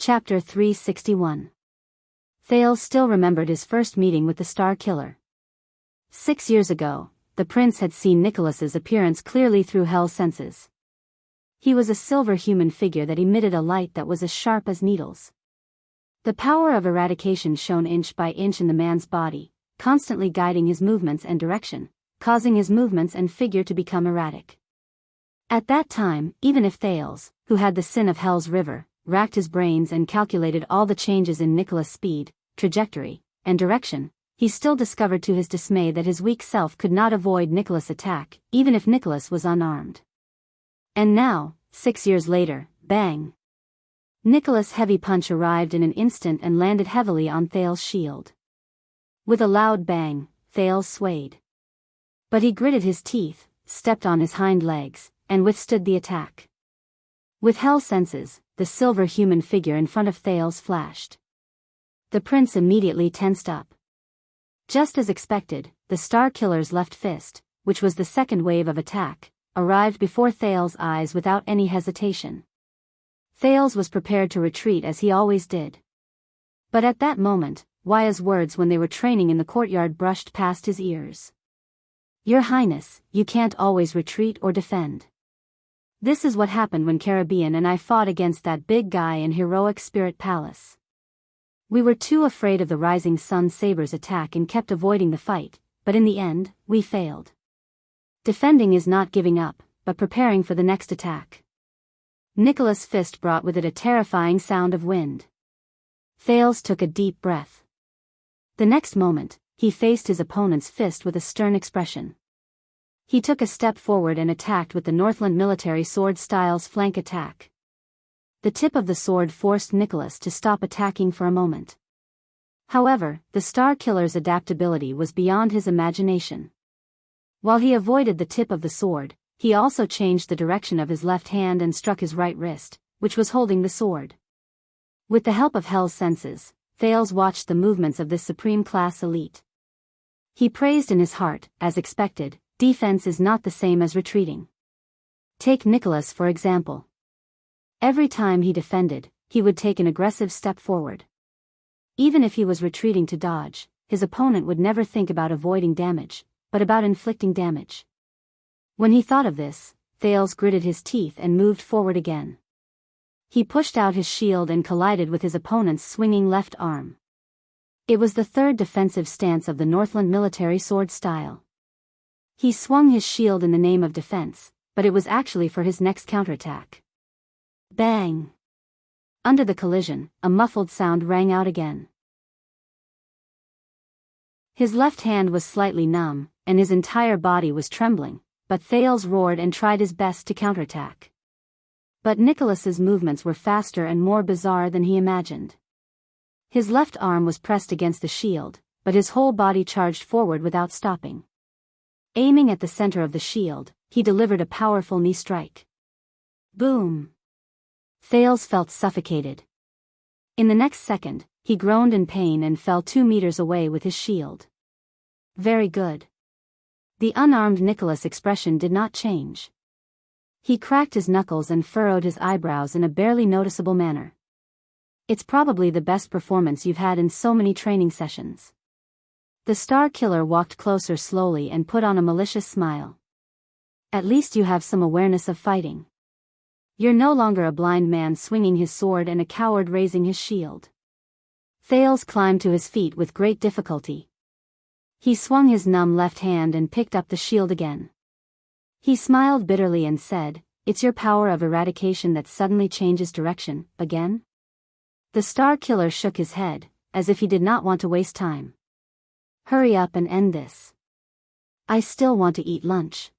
Chapter 361. Thales still remembered his first meeting with the Star Killer. 6 years ago, the prince had seen Nicholas's appearance clearly through Hell's senses. He was a silver human figure that emitted a light that was as sharp as needles. The power of eradication shone inch by inch in the man's body, constantly guiding his movements and direction, causing his movements and figure to become erratic. At that time, even if Thales, who had the sin of Hell's river, racked his brains and calculated all the changes in Nicholas' speed, trajectory, and direction, he still discovered to his dismay that his weak self could not avoid Nicholas' attack, even if Nicholas was unarmed. And now, 6 years later, bang! Nicholas' heavy punch arrived in an instant and landed heavily on Thales' shield. With a loud bang, Thales swayed. But he gritted his teeth, stepped on his hind legs, and withstood the attack. With Hell senses, the silver human figure in front of Thales flashed. The prince immediately tensed up. Just as expected, the Star Killer's left fist, which was the second wave of attack, arrived before Thales' eyes without any hesitation. Thales was prepared to retreat as he always did. But at that moment, Waya's words when they were training in the courtyard brushed past his ears. "Your Highness, you can't always retreat or defend. This is what happened when Caribbean and I fought against that big guy in Heroic Spirit Palace. We were too afraid of the Rising Sun Saber's attack and kept avoiding the fight, but in the end, we failed. Defending is not giving up, but preparing for the next attack." Nicholas' fist brought with it a terrifying sound of wind. Thales took a deep breath. The next moment, he faced his opponent's fist with a stern expression. He took a step forward and attacked with the Northland military sword style's flank attack. The tip of the sword forced Nicholas to stop attacking for a moment. However, the Star Killer's adaptability was beyond his imagination. While he avoided the tip of the sword, he also changed the direction of his left hand and struck his right wrist, which was holding the sword. With the help of Hell's senses, Thales watched the movements of this supreme-class elite. He praised in his heart, as expected, defense is not the same as retreating. Take Nicholas for example. Every time he defended, he would take an aggressive step forward. Even if he was retreating to dodge, his opponent would never think about avoiding damage, but about inflicting damage. When he thought of this, Thales gritted his teeth and moved forward again. He pushed out his shield and collided with his opponent's swinging left arm. It was the third defensive stance of the Northland military sword style. He swung his shield in the name of defense, but it was actually for his next counterattack. Bang! Under the collision, a muffled sound rang out again. His left hand was slightly numb, and his entire body was trembling, but Thales roared and tried his best to counterattack. But Nicholas's movements were faster and more bizarre than he imagined. His left arm was pressed against the shield, but his whole body charged forward without stopping. Aiming at the center of the shield, he delivered a powerful knee strike. Boom! Thales felt suffocated. In the next second, he groaned in pain and fell 2 meters away with his shield. Very good. The unarmed Nicholas' expression did not change. He cracked his knuckles and furrowed his eyebrows in a barely noticeable manner. It's probably the best performance you've had in so many training sessions. The Star Killer walked closer slowly and put on a malicious smile. At least you have some awareness of fighting. You're no longer a blind man swinging his sword and a coward raising his shield. Thales climbed to his feet with great difficulty. He swung his numb left hand and picked up the shield again. He smiled bitterly and said, "It's your power of eradication that suddenly changes direction, again?" The Star Killer shook his head, as if he did not want to waste time. "Hurry up and end this. I still want to eat lunch."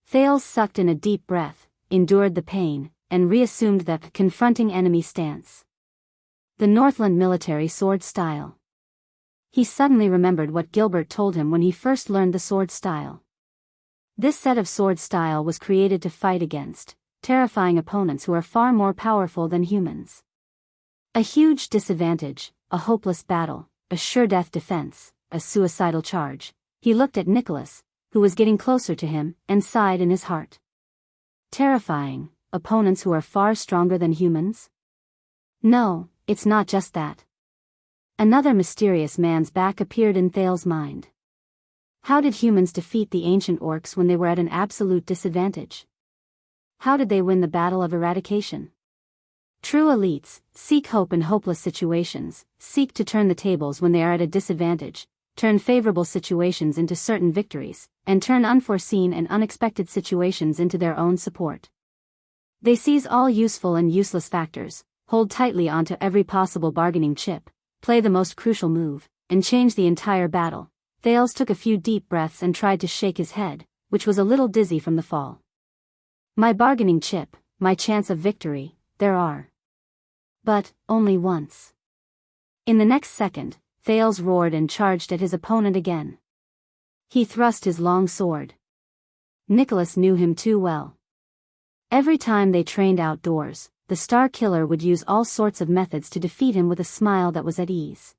Thales sucked in a deep breath, endured the pain, and reassumed the confronting enemy stance. The Northland military sword style. He suddenly remembered what Gilbert told him when he first learned the sword style. This set of sword style was created to fight against terrifying opponents who are far more powerful than humans. A huge disadvantage, a hopeless battle, a sure-death defense, a suicidal charge. He looked at Nicholas, who was getting closer to him, and sighed in his heart. Terrifying, opponents who are far stronger than humans? No, it's not just that. Another mysterious man's back appeared in Thale's mind. How did humans defeat the ancient orcs when they were at an absolute disadvantage? How did they win the battle of eradication? True elites seek hope in hopeless situations, seek to turn the tables when they are at a disadvantage, turn favorable situations into certain victories, and turn unforeseen and unexpected situations into their own support. They seize all useful and useless factors, hold tightly onto every possible bargaining chip, play the most crucial move, and change the entire battle. Thales took a few deep breaths and tried to shake his head, which was a little dizzy from the fall. My bargaining chip, my chance of victory, there are. But, only once. In the next second, Thales roared and charged at his opponent again. He thrust his long sword. Nicholas knew him too well. Every time they trained outdoors, the Star Killer would use all sorts of methods to defeat him with a smile that was at ease.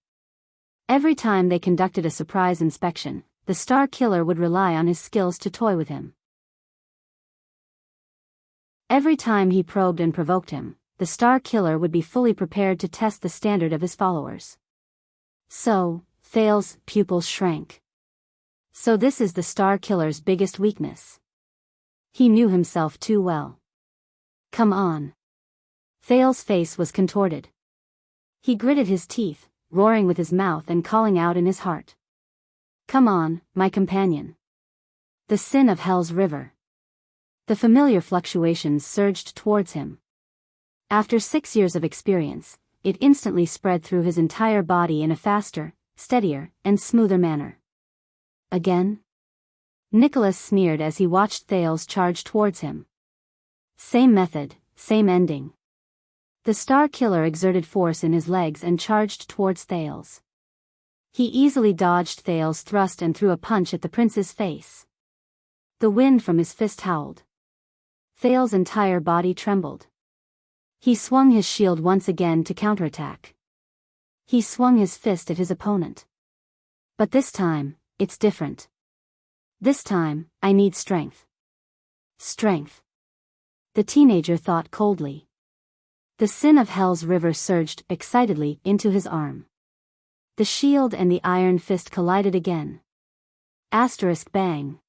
Every time they conducted a surprise inspection, the Star Killer would rely on his skills to toy with him. Every time he probed and provoked him, the Star Killer would be fully prepared to test the standard of his followers. So, Thales' pupils shrank. So this is the Star Killer's biggest weakness. He knew himself too well. Come on. Thales' face was contorted. He gritted his teeth, roaring with his mouth and calling out in his heart. Come on, my companion. The sin of Hell's River. The familiar fluctuations surged towards him. After 6 years of experience, it instantly spread through his entire body in a faster, steadier, and smoother manner. Again? Nicholas sneered as he watched Thales charge towards him. Same method, same ending. The Star Killer exerted force in his legs and charged towards Thales. He easily dodged Thales' thrust and threw a punch at the prince's face. The wind from his fist howled. Thales' entire body trembled. He swung his shield once again to counterattack. He swung his fist at his opponent. But this time, it's different. This time, I need strength. Strength. The teenager thought coldly. The sin of Hell's River surged excitedly into his arm. The shield and the iron fist collided again. Asterisk bang.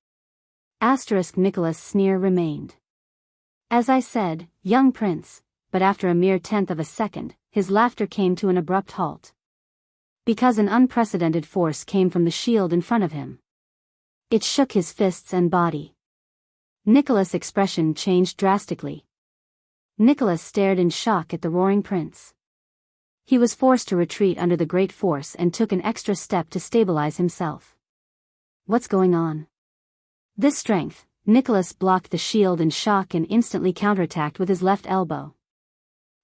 Asterisk Nicholas' sneer remained. As I said, young prince, but after a mere tenth of a second, his laughter came to an abrupt halt. Because an unprecedented force came from the shield in front of him. It shook his fists and body. Nicholas' expression changed drastically. Nicholas stared in shock at the roaring prince. He was forced to retreat under the great force and took an extra step to stabilize himself. What's going on? This strength, Nicholas blocked the shield in shock and instantly counterattacked with his left elbow.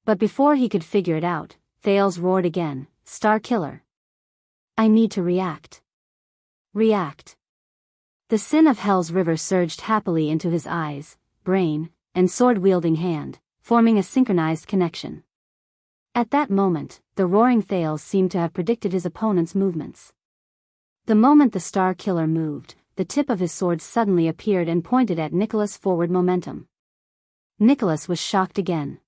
But before he could figure it out, Thales roared again, Star Killer. I need to react. React. The sin of Hell's River surged happily into his eyes, brain, and sword-wielding hand, forming a synchronized connection. At that moment, the roaring Thales seemed to have predicted his opponent's movements. The moment the Star Killer moved, the tip of his sword suddenly appeared and pointed at Nicholas' forward momentum. Nicholas was shocked again.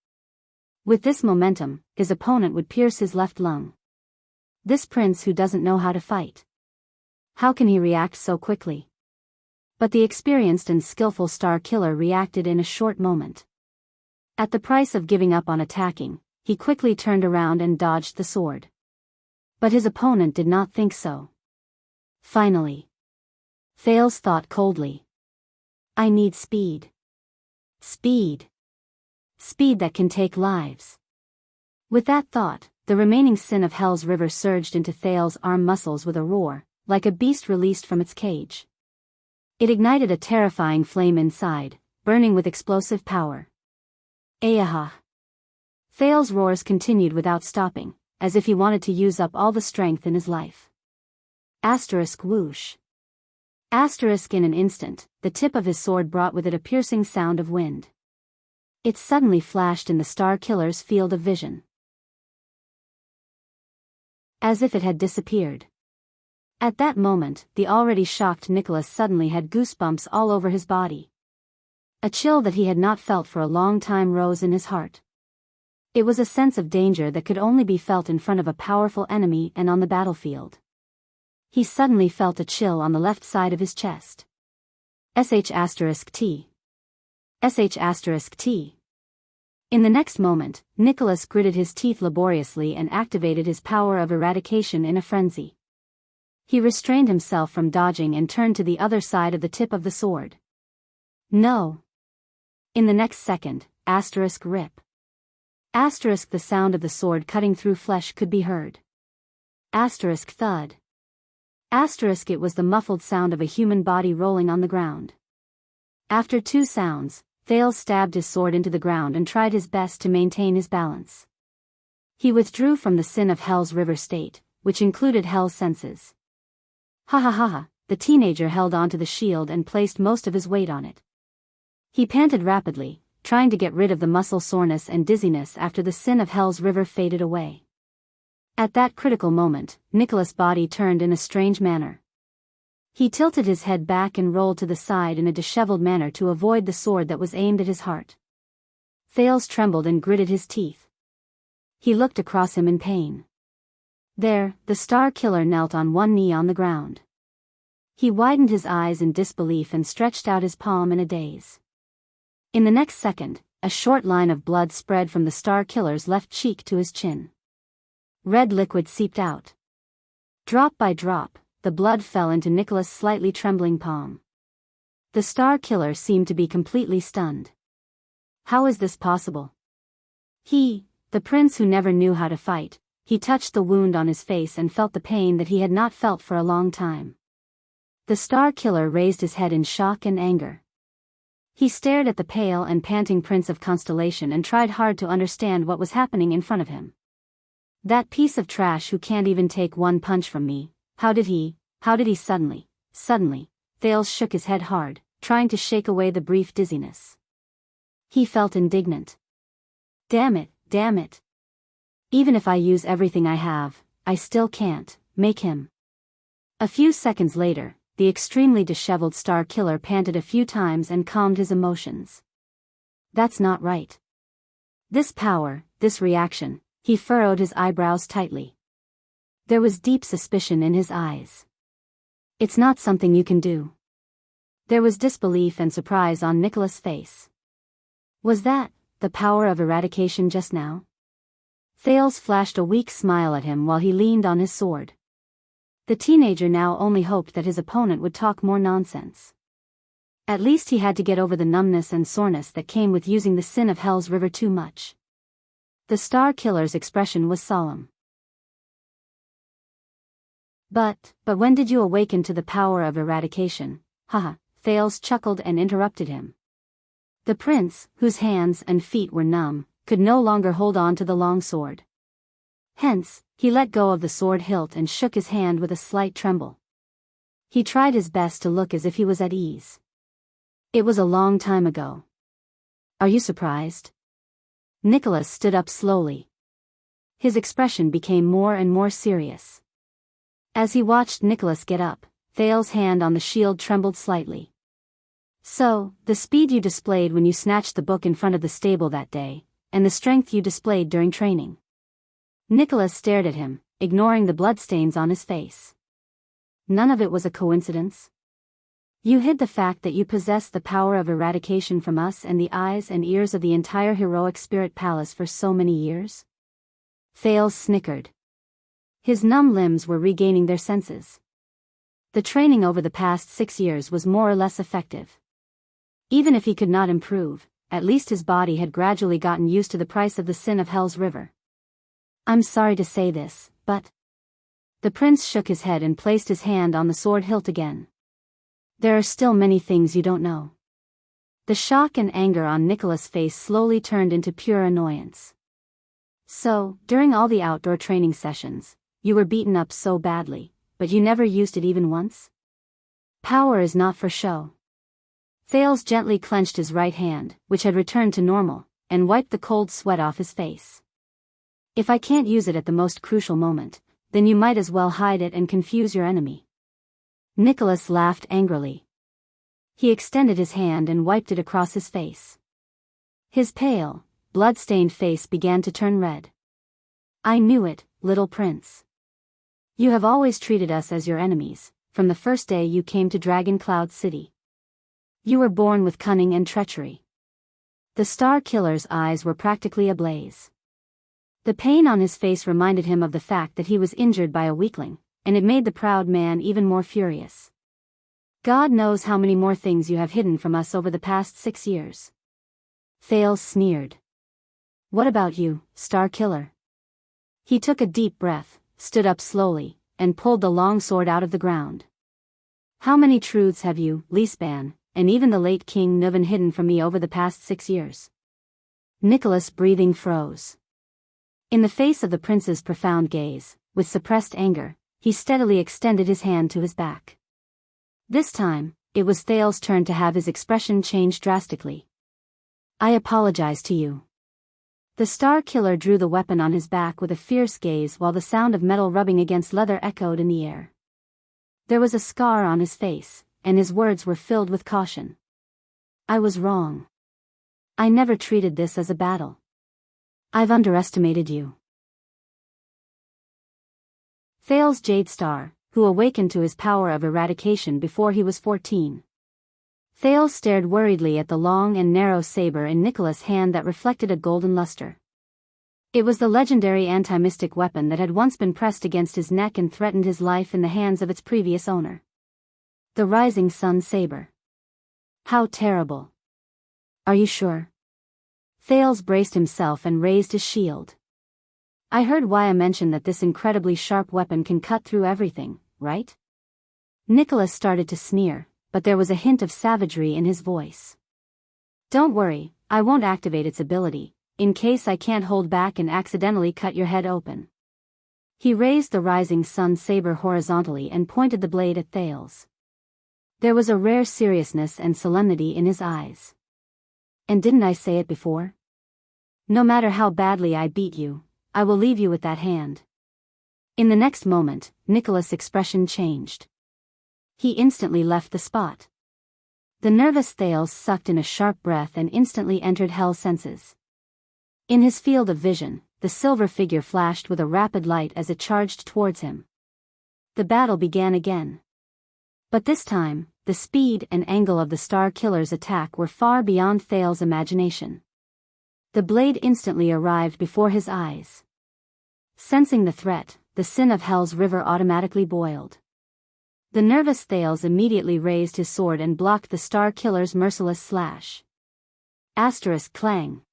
With this momentum, his opponent would pierce his left lung. This prince who doesn't know how to fight. How can he react so quickly? But the experienced and skillful Star Killer reacted in a short moment. At the price of giving up on attacking, he quickly turned around and dodged the sword. But his opponent did not think so. Finally. Thales thought coldly. I need speed. Speed. Speed that can take lives. With that thought, the remaining sin of Hell's River surged into Thales' arm muscles with a roar, like a beast released from its cage. It ignited a terrifying flame inside, burning with explosive power. Ayaha! Thales' roars continued without stopping, as if he wanted to use up all the strength in his life. Asterisk whoosh. Asterisk in an instant, the tip of his sword brought with it a piercing sound of wind. It suddenly flashed in the Star Killer's field of vision. As if it had disappeared. At that moment, the already shocked Nicholas suddenly had goosebumps all over his body. A chill that he had not felt for a long time rose in his heart. It was a sense of danger that could only be felt in front of a powerful enemy and on the battlefield. He suddenly felt a chill on the left side of his chest. *T. *T. In the next moment, Nicholas gritted his teeth laboriously and activated his power of eradication in a frenzy. He restrained himself from dodging and turned to the other side of the tip of the sword. No. In the next second, *rip. The sound of the sword cutting through flesh could be heard. *thud. It was the muffled sound of a human body rolling on the ground. After 2 sounds, Thales stabbed his sword into the ground and tried his best to maintain his balance. He withdrew from the sin of Hell's River state, which included Hell's senses. Ha ha ha ha, the teenager held onto the shield and placed most of his weight on it. He panted rapidly, trying to get rid of the muscle soreness and dizziness after the sin of Hell's River faded away. At that critical moment, Nicholas' body turned in a strange manner. He tilted his head back and rolled to the side in a disheveled manner to avoid the sword that was aimed at his heart. Thales trembled and gritted his teeth. He looked across him in pain. There, the Star Killer knelt on one knee on the ground. He widened his eyes in disbelief and stretched out his palm in a daze. In the next second, a short line of blood spread from the Star Killer's left cheek to his chin. Red liquid seeped out. Drop by drop, the blood fell into Nicholas' slightly trembling palm. The Star Killer seemed to be completely stunned. How is this possible? He, the prince who never knew how to fight, he touched the wound on his face and felt the pain that he had not felt for a long time. The Star Killer raised his head in shock and anger. He stared at the pale and panting Prince of Constellation and tried hard to understand what was happening in front of him. That piece of trash who can't even take one punch from me, how did he suddenly, Thales shook his head hard, trying to shake away the brief dizziness. He felt indignant. Damn it. Even if I use everything I have, I still can't make him. A few seconds later, the extremely disheveled Star Killer panted a few times and calmed his emotions. That's not right. This power, this reaction, he furrowed his eyebrows tightly. There was deep suspicion in his eyes. It's not something you can do. There was disbelief and surprise on Nicholas' face. Was that the power of eradication just now? Thales flashed a weak smile at him while he leaned on his sword. The teenager now only hoped that his opponent would talk more nonsense. At least he had to get over the numbness and soreness that came with using the sin of Hell's River too much. The Star Killer's expression was solemn. But when did you awaken to the power of eradication? Haha, Thales chuckled and interrupted him. The prince, whose hands and feet were numb, could no longer hold on to the long sword. Hence, he let go of the sword hilt and shook his hand with a slight tremble. He tried his best to look as if he was at ease. It was a long time ago. Are you surprised? Nicholas stood up slowly. His expression became more and more serious. As he watched Nicholas get up, Thales' hand on the shield trembled slightly. So, the speed you displayed when you snatched the book in front of the stable that day, and the strength you displayed during training. Nicholas stared at him, ignoring the bloodstains on his face. None of it was a coincidence. You hid the fact that you possessed the power of eradication from us and the eyes and ears of the entire heroic spirit palace for so many years? Thales snickered. His numb limbs were regaining their senses. The training over the past 6 years was more or less effective. Even if he could not improve, at least his body had gradually gotten used to the price of the sin of Hell's River. I'm sorry to say this, but... The prince shook his head and placed his hand on the sword hilt again. There are still many things you don't know. The shock and anger on Nicholas' face slowly turned into pure annoyance. So, during all the outdoor training sessions, you were beaten up so badly, but you never used it even once? Power is not for show. Thales gently clenched his right hand, which had returned to normal, and wiped the cold sweat off his face. If I can't use it at the most crucial moment, then you might as well hide it and confuse your enemy. Nicholas laughed angrily. He extended his hand and wiped it across his face. His pale, blood-stained face began to turn red. "I knew it, little prince. You have always treated us as your enemies, from the first day you came to Dragon Cloud City. You were born with cunning and treachery." The Star Killer's eyes were practically ablaze. The pain on his face reminded him of the fact that he was injured by a weakling, and it made the proud man even more furious. "God knows how many more things you have hidden from us over the past 6 years." Thales sneered. "What about you, Star Killer?" He took a deep breath, stood up slowly, and pulled the long sword out of the ground. "How many truths have you, Leaspan, and even the late King Nuvan hidden from me over the past 6 years?" Nicholas' breathing froze. In the face of the prince's profound gaze, with suppressed anger, he steadily extended his hand to his back. This time, it was Thales' turn to have his expression change drastically. "I apologize to you." The Star Killer drew the weapon on his back with a fierce gaze while the sound of metal rubbing against leather echoed in the air. There was a scar on his face, and his words were filled with caution. "I was wrong. I never treated this as a battle. I've underestimated you." Thales Jade Star, who awakened to his power of eradication before he was 14. Thales stared worriedly at the long and narrow saber in Nicholas' hand that reflected a golden luster. It was the legendary anti-mystic weapon that had once been pressed against his neck and threatened his life in the hands of its previous owner. The Rising Sun Saber. How terrible. "Are you sure?" Thales braced himself and raised his shield. "I heard Waya mention that this incredibly sharp weapon can cut through everything, right?" Nicholas started to sneer, but there was a hint of savagery in his voice. "Don't worry, I won't activate its ability, in case I can't hold back and accidentally cut your head open." He raised the Rising Sun Saber horizontally and pointed the blade at Thales. There was a rare seriousness and solemnity in his eyes. "And didn't I say it before? No matter how badly I beat you, I will leave you with that hand." In the next moment, Nicholas' expression changed. He instantly left the spot. The nervous Thales sucked in a sharp breath and instantly entered Hell's senses. In his field of vision, the silver figure flashed with a rapid light as it charged towards him. The battle began again. But this time, the speed and angle of the Star Killer's attack were far beyond Thales' imagination. The blade instantly arrived before his eyes. Sensing the threat, the sin of Hell's river automatically boiled. The nervous Thales immediately raised his sword and blocked the Star Killer's merciless slash. Asterisk clang.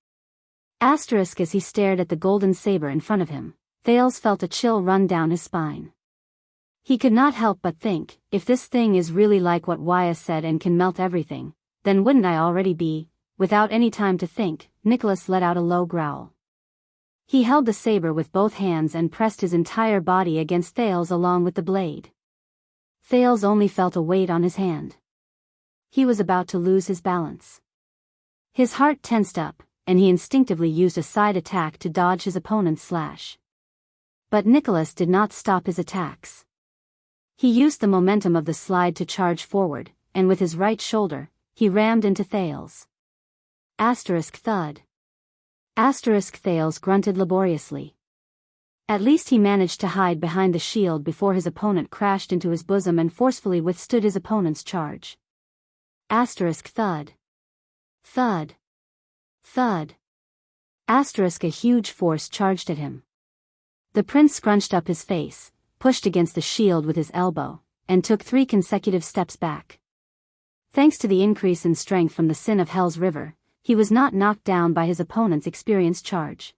Asterisk as he stared at the golden saber in front of him, Thales felt a chill run down his spine. He could not help but think, if this thing is really like what Waya said and can melt everything, then wouldn't I already be? Without any time to think, Nicholas let out a low growl. He held the saber with both hands and pressed his entire body against Thales along with the blade. Thales only felt a weight on his hand. He was about to lose his balance. His heart tensed up, and he instinctively used a side attack to dodge his opponent's slash. But Nicholas did not stop his attacks. He used the momentum of the slide to charge forward, and with his right shoulder, he rammed into Thales. Asterisk thud. Asterisk Thales grunted laboriously. At least he managed to hide behind the shield before his opponent crashed into his bosom and forcefully withstood his opponent's charge. Asterisk thud. Thud. Thud. Asterisk a huge force charged at him. The prince scrunched up his face, pushed against the shield with his elbow, and took 3 consecutive steps back. Thanks to the increase in strength from the sin of Hell's river, he was not knocked down by his opponent's experienced charge.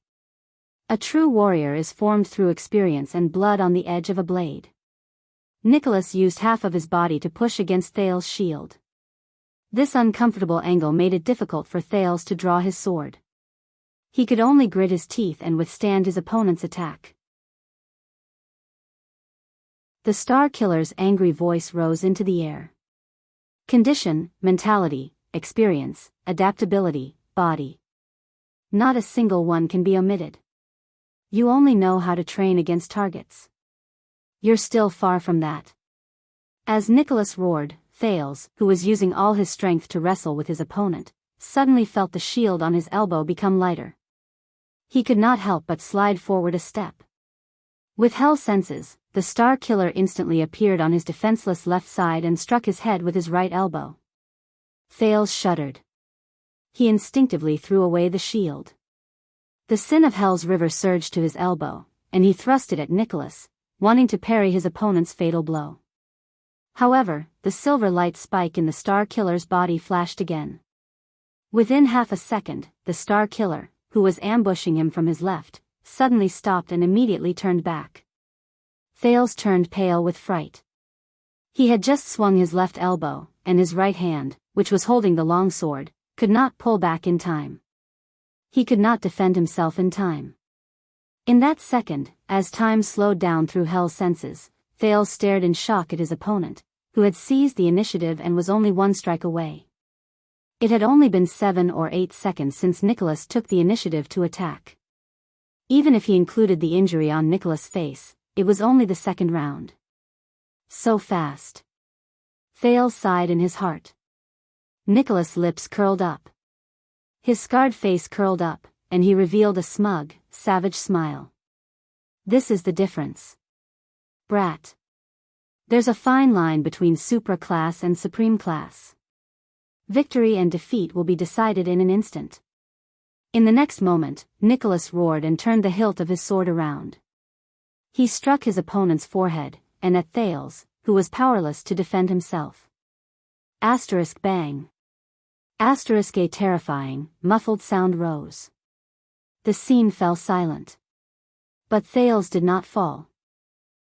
A true warrior is formed through experience and blood on the edge of a blade. Nicholas used half of his body to push against Thales' shield. This uncomfortable angle made it difficult for Thales to draw his sword. He could only grit his teeth and withstand his opponent's attack. The Star Killer's angry voice rose into the air. Condition, mentality, experience, adaptability, body. Not a single one can be omitted. You only know how to train against targets. You're still far from that. As Nicholas roared, Thales, who was using all his strength to wrestle with his opponent, suddenly felt the shield on his elbow become lighter. He could not help but slide forward a step. With hell senses, the Star Killer instantly appeared on his defenseless left side and struck his head with his right elbow. Thales shuddered. He instinctively threw away the shield. The sin of Hell's river surged to his elbow, and he thrust it at Nicholas, wanting to parry his opponent's fatal blow. However, the silver light spike in the Star Killer's body flashed again. Within half a second, the Star Killer, who was ambushing him from his left, suddenly stopped and immediately turned back. Thales turned pale with fright. He had just swung his left elbow, and his right hand, which was holding the long sword, could not pull back in time. He could not defend himself in time. In that second, as time slowed down through Hell's senses, Thales stared in shock at his opponent, who had seized the initiative and was only one strike away. It had only been 7 or 8 seconds since Nicholas took the initiative to attack. Even if he included the injury on Nicholas' face, it was only the second round. So fast. Thales sighed in his heart. Nicholas' lips curled up. His scarred face curled up, and he revealed a smug, savage smile. This is the difference. Brat. There's a fine line between supra-class and supreme class. Victory and defeat will be decided in an instant. In the next moment, Nicholas roared and turned the hilt of his sword around. He struck his opponent's forehead, and at Thales, who was powerless to defend himself. Asterisk bang. Asterisk a terrifying, muffled sound rose. The scene fell silent. But Thales did not fall.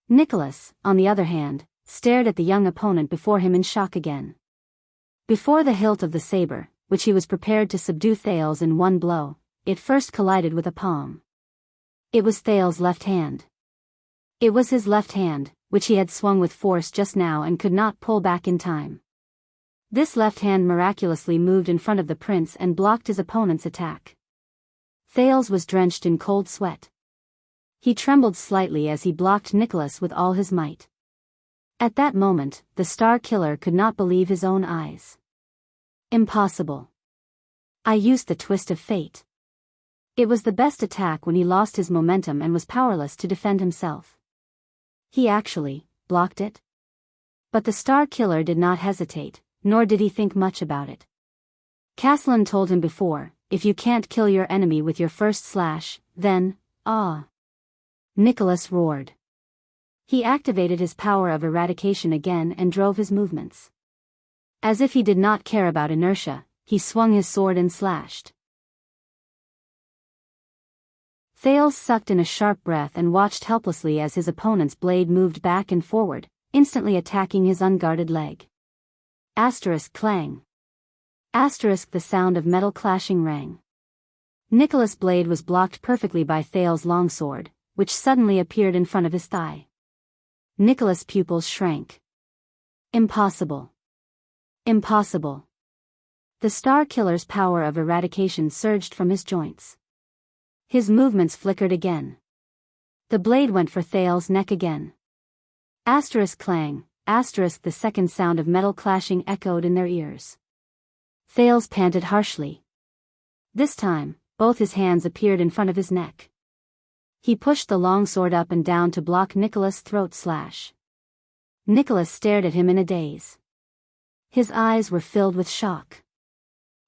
Nicholas, on the other hand, stared at the young opponent before him in shock again. Before the hilt of the saber, which he was prepared to subdue Thales in one blow, it first collided with a palm. It was Thales' left hand. It was his left hand, which he had swung with force just now and could not pull back in time. This left hand miraculously moved in front of the prince and blocked his opponent's attack. Thales was drenched in cold sweat. He trembled slightly as he blocked Nicholas with all his might. At that moment, the Star Killer could not believe his own eyes. Impossible. I used the twist of fate. It was the best attack when he lost his momentum and was powerless to defend himself. He actually blocked it. But the Star Killer did not hesitate, nor did he think much about it. Castellan told him before, if you can't kill your enemy with your first slash, then, Nicholas roared. He activated his power of eradication again and drove his movements. As if he did not care about inertia, he swung his sword and slashed. Thales sucked in a sharp breath and watched helplessly as his opponent's blade moved back and forward, instantly attacking his unguarded leg. Asterisk clang. Asterisk the sound of metal clashing rang. Nicholas' blade was blocked perfectly by Thales' longsword, which suddenly appeared in front of his thigh. Nicholas' pupils shrank. Impossible. Impossible. The Star Killer's power of eradication surged from his joints. His movements flickered again. The blade went for Thales' neck again. Asterisk clang, asterisk the second sound of metal clashing echoed in their ears. Thales panted harshly. This time, both his hands appeared in front of his neck. He pushed the longsword up and down to block Nicholas' throat slash. Nicholas stared at him in a daze. His eyes were filled with shock.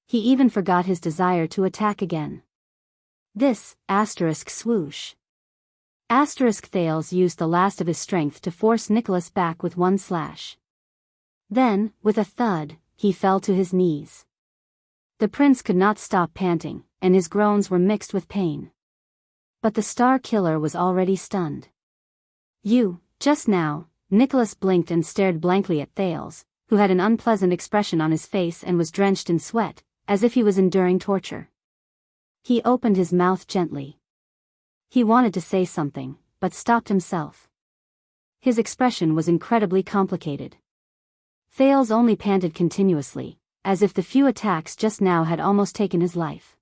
He even forgot his desire to attack again. This, asterisk swoosh. Asterisk Thales used the last of his strength to force Nicholas back with one slash. Then, with a thud, he fell to his knees. The prince could not stop panting, and his groans were mixed with pain. But the Star Killer was already stunned. Just now, Nicholas blinked and stared blankly at Thales, who had an unpleasant expression on his face and was drenched in sweat, as if he was enduring torture. He opened his mouth gently. He wanted to say something, but stopped himself. His expression was incredibly complicated. Thales only panted continuously, as if the few attacks just now had almost taken his life.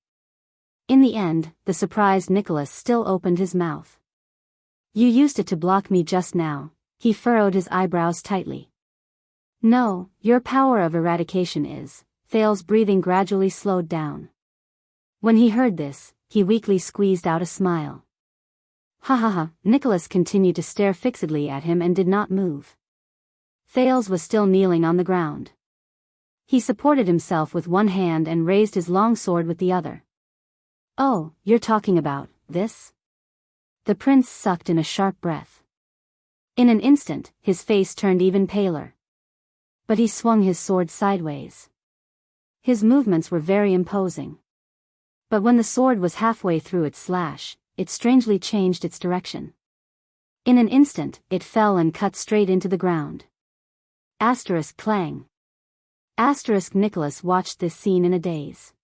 In the end, the surprised Nicholas still opened his mouth. You used it to block me just now. He furrowed his eyebrows tightly. No, your power of eradication is. Thales' breathing gradually slowed down. When he heard this, he weakly squeezed out a smile. Ha ha ha, Nicholas continued to stare fixedly at him and did not move. Thales was still kneeling on the ground. He supported himself with one hand and raised his long sword with the other. Oh, you're talking about this? The prince sucked in a sharp breath. In an instant, his face turned even paler. But he swung his sword sideways. His movements were very imposing. But when the sword was halfway through its slash, it strangely changed its direction. In an instant, it fell and cut straight into the ground. Asterisk clang. Asterisk Nicholas watched this scene in a daze.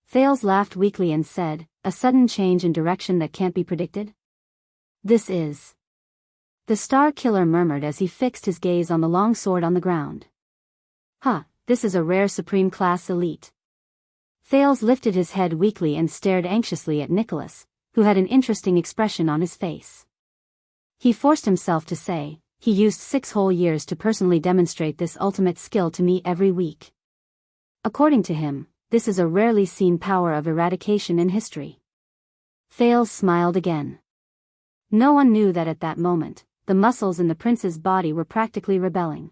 Thales laughed weakly and said, "A sudden change in direction that can't be predicted? This is..." The Star Killer murmured as he fixed his gaze on the long sword on the ground. "Huh, this is a rare Supreme Class Elite." Thales lifted his head weakly and stared anxiously at Nicholas, who had an interesting expression on his face. He forced himself to say, "He used 6 whole years to personally demonstrate this ultimate skill to me every week. According to him, this is a rarely seen power of eradication in history." Thales smiled again. No one knew that at that moment, the muscles in the prince's body were practically rebelling.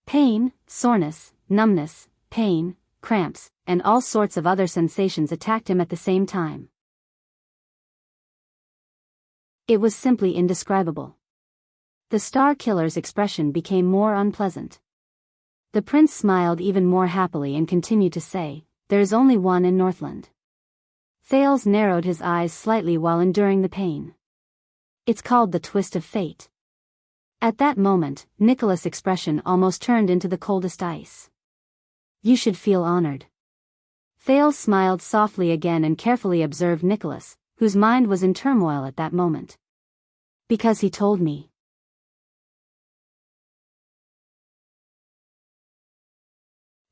Pain, soreness, numbness, pain, cramps, and all sorts of other sensations attacked him at the same time. It was simply indescribable. The Star Killer's expression became more unpleasant. The prince smiled even more happily and continued to say, "There is only one in Northland." Thales narrowed his eyes slightly while enduring the pain. "It's called the twist of fate." At that moment, Nicholas' expression almost turned into the coldest ice. "You should feel honored." Thales smiled softly again and carefully observed Nicholas, whose mind was in turmoil at that moment. "Because he told me."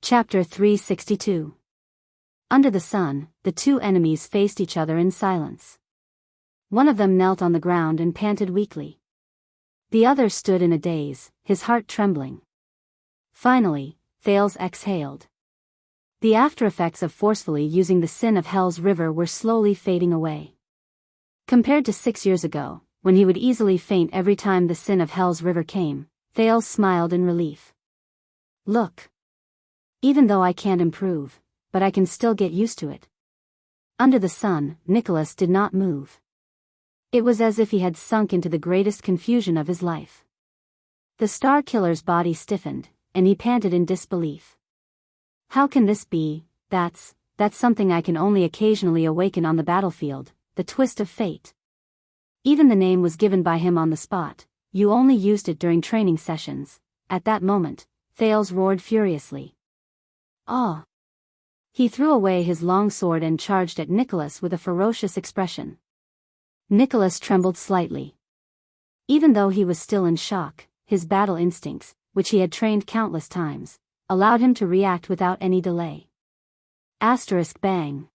Chapter 362. Under the sun, the two enemies faced each other in silence. One of them knelt on the ground and panted weakly. The other stood in a daze, his heart trembling. Finally, Thales exhaled. The aftereffects of forcefully using the sin of Hell's River were slowly fading away. Compared to 6 years ago, when he would easily faint every time the sin of Hell's River came, Thales smiled in relief. "Look. Even though I can't improve, but I can still get used to it." Under the sun, Nicholas did not move. It was as if he had sunk into the greatest confusion of his life. The Star Killer's body stiffened, and he panted in disbelief. "How can this be? That's something I can only occasionally awaken on the battlefield, the twist of fate. Even the name was given by him on the spot, you only used it during training sessions." At that moment, Thales roared furiously. "Ah!" He threw away his long sword and charged at Nicholas with a ferocious expression. Nicholas trembled slightly. Even though he was still in shock, his battle instincts, which he had trained countless times, allowed him to react without any delay. Asterisk bang.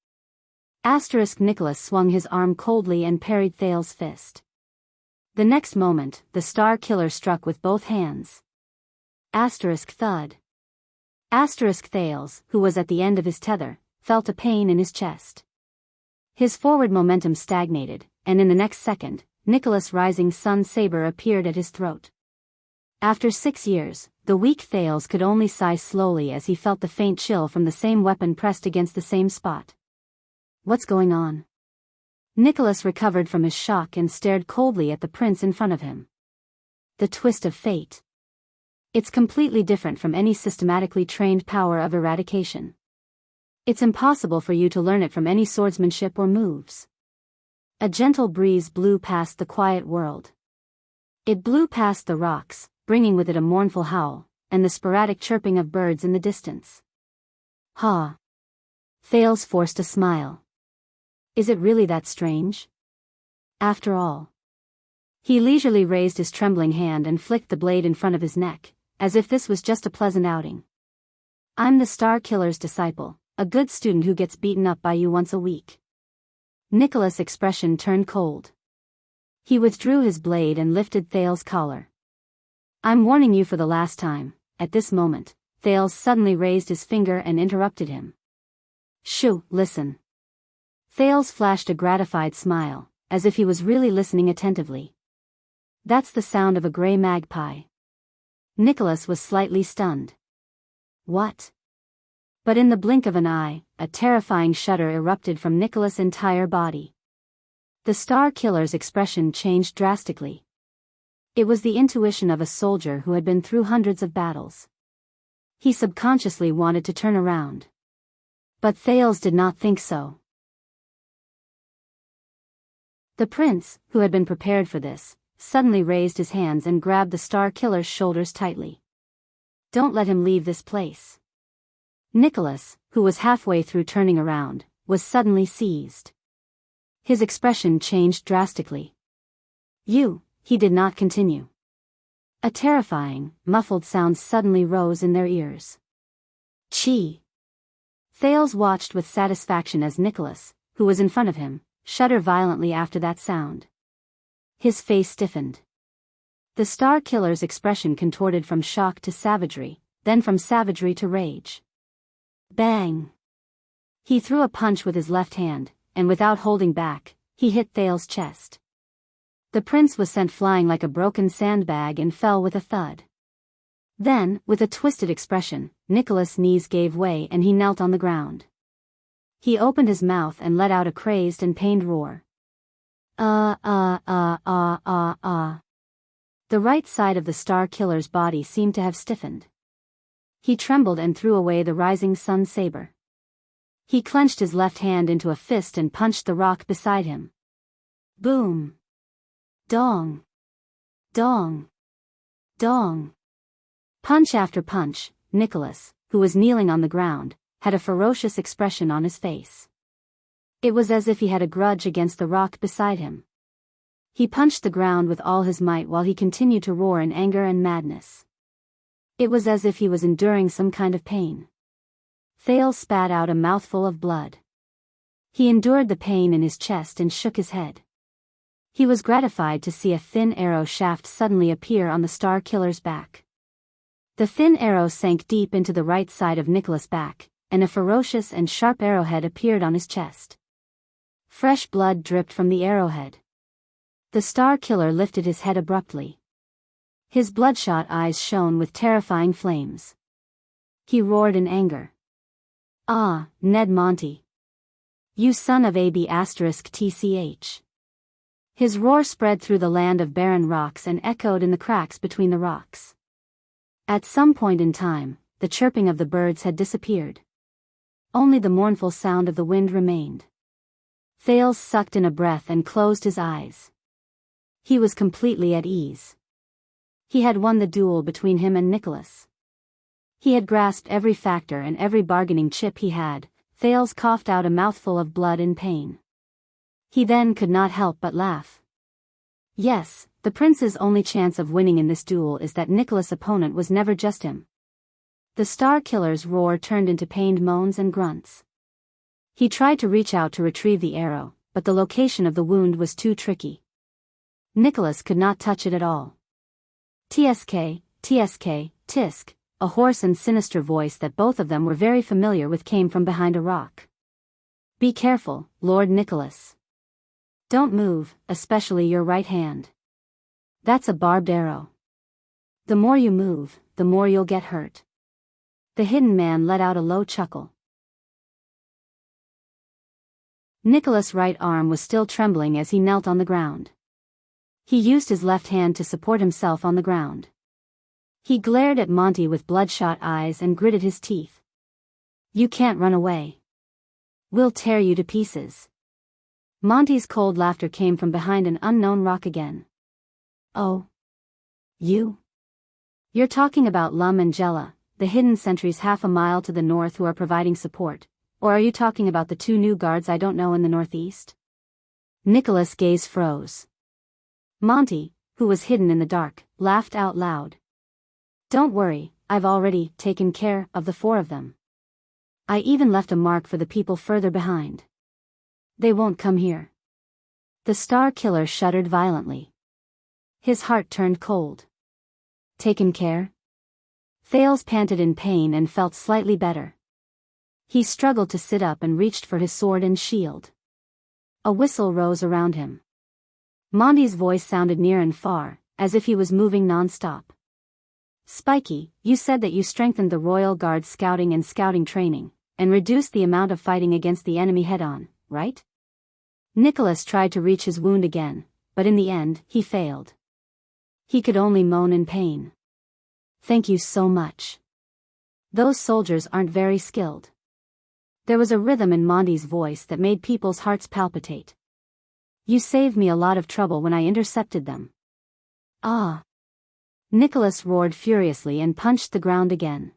Asterisk Nicholas swung his arm coldly and parried Thales' fist. The next moment, the Star Killer struck with both hands. Asterisk thud. Asterisk Thales, who was at the end of his tether, felt a pain in his chest. His forward momentum stagnated, and in the next second, Nicholas' rising sun saber appeared at his throat. After 6 years, the weak Thales could only sigh slowly as he felt the faint chill from the same weapon pressed against the same spot. "What's going on?" Nicholas recovered from his shock and stared coldly at the prince in front of him. "The twist of fate. It's completely different from any systematically trained power of eradication. It's impossible for you to learn it from any swordsmanship or moves." A gentle breeze blew past the quiet world. It blew past the rocks, bringing with it a mournful howl, and the sporadic chirping of birds in the distance. "Ha!" Thales forced a smile. "Is it really that strange? After all." He leisurely raised his trembling hand and flicked the blade in front of his neck, as if this was just a pleasant outing. "I'm the Star Killer's disciple, a good student who gets beaten up by you once a week." Nicholas' expression turned cold. He withdrew his blade and lifted Thales' collar. "I'm warning you for the last time." At this moment, Thales suddenly raised his finger and interrupted him. "Shoo, listen." Thales flashed a gratified smile, as if he was really listening attentively. That's the sound of a grey magpie. Nicholas was slightly stunned. What? But in the blink of an eye, a terrifying shudder erupted from Nicholas' entire body. The Star Killer's expression changed drastically. It was the intuition of a soldier who had been through hundreds of battles. He subconsciously wanted to turn around. But Thales did not think so. The prince, who had been prepared for this, suddenly raised his hands and grabbed the Star Killer's shoulders tightly. Don't let him leave this place. Nicholas, who was halfway through turning around, was suddenly seized. His expression changed drastically. He did not continue. A terrifying, muffled sound suddenly rose in their ears. Chi! Thales watched with satisfaction as Nicholas, who was in front of him, shuddered violently after that sound. His face stiffened. The Star Killer's expression contorted from shock to savagery, then from savagery to rage. Bang! He threw a punch with his left hand, and without holding back, he hit Thales' chest. The prince was sent flying like a broken sandbag and fell with a thud. Then, with a twisted expression, Nicholas' knees gave way and he knelt on the ground. He opened his mouth and let out a crazed and pained roar. The right side of the Star Killer's body seemed to have stiffened. He trembled and threw away the rising sun saber. He clenched his left hand into a fist and punched the rock beside him. Boom! Dong! Dong! Dong! Punch after punch, Nicholas, who was kneeling on the ground, had a ferocious expression on his face. It was as if he had a grudge against the rock beside him. He punched the ground with all his might while he continued to roar in anger and madness. It was as if he was enduring some kind of pain. Thales spat out a mouthful of blood. He endured the pain in his chest and shook his head. He was gratified to see a thin arrow shaft suddenly appear on the Star Killer's back. The thin arrow sank deep into the right side of Nicholas' back, and a ferocious and sharp arrowhead appeared on his chest. Fresh blood dripped from the arrowhead. The Star Killer lifted his head abruptly. His bloodshot eyes shone with terrifying flames. He roared in anger. Ah, Ned Monty. You son of AB*TCH. His roar spread through the land of barren rocks and echoed in the cracks between the rocks. At some point in time, the chirping of the birds had disappeared. Only the mournful sound of the wind remained. Thales sucked in a breath and closed his eyes. He was completely at ease. He had won the duel between him and Nicholas. He had grasped every factor and every bargaining chip he had. Thales coughed out a mouthful of blood in pain. He then could not help but laugh. Yes, the prince's only chance of winning in this duel is that Nicholas' opponent was never just him. The Star Killer's roar turned into pained moans and grunts. He tried to reach out to retrieve the arrow, but the location of the wound was too tricky. Nicholas could not touch it at all. TSK, Tisk, a hoarse and sinister voice that both of them were very familiar with came from behind a rock. Be careful, Lord Nicholas. Don't move, especially your right hand. That's a barbed arrow. The more you move, the more you'll get hurt. The hidden man let out a low chuckle. Nicholas' right arm was still trembling as he knelt on the ground. He used his left hand to support himself on the ground. He glared at Monty with bloodshot eyes and gritted his teeth. You can't run away. We'll tear you to pieces. Monty's cold laughter came from behind an unknown rock again. Oh. You? You're talking about Lum and Jella, the hidden sentries half a mile to the north who are providing support, or are you talking about the two new guards I don't know in the northeast? Nicholas' gaze froze. Monty, who was hidden in the dark, laughed out loud. Don't worry, I've already taken care of the 4 of them. I even left a mark for the people further behind. They won't come here. The Star Killer shuddered violently. His heart turned cold. Taken care? Thales panted in pain and felt slightly better. He struggled to sit up and reached for his sword and shield. A whistle rose around him. Monty's voice sounded near and far, as if he was moving non-stop. Spiky, you said that you strengthened the Royal Guard's scouting and scouting training, and reduced the amount of fighting against the enemy head-on, right? Nicholas tried to reach his wound again, but in the end, he failed. He could only moan in pain. Thank you so much. Those soldiers aren't very skilled. There was a rhythm in Monty's voice that made people's hearts palpitate. You saved me a lot of trouble when I intercepted them. Ah! Nicholas roared furiously and punched the ground again.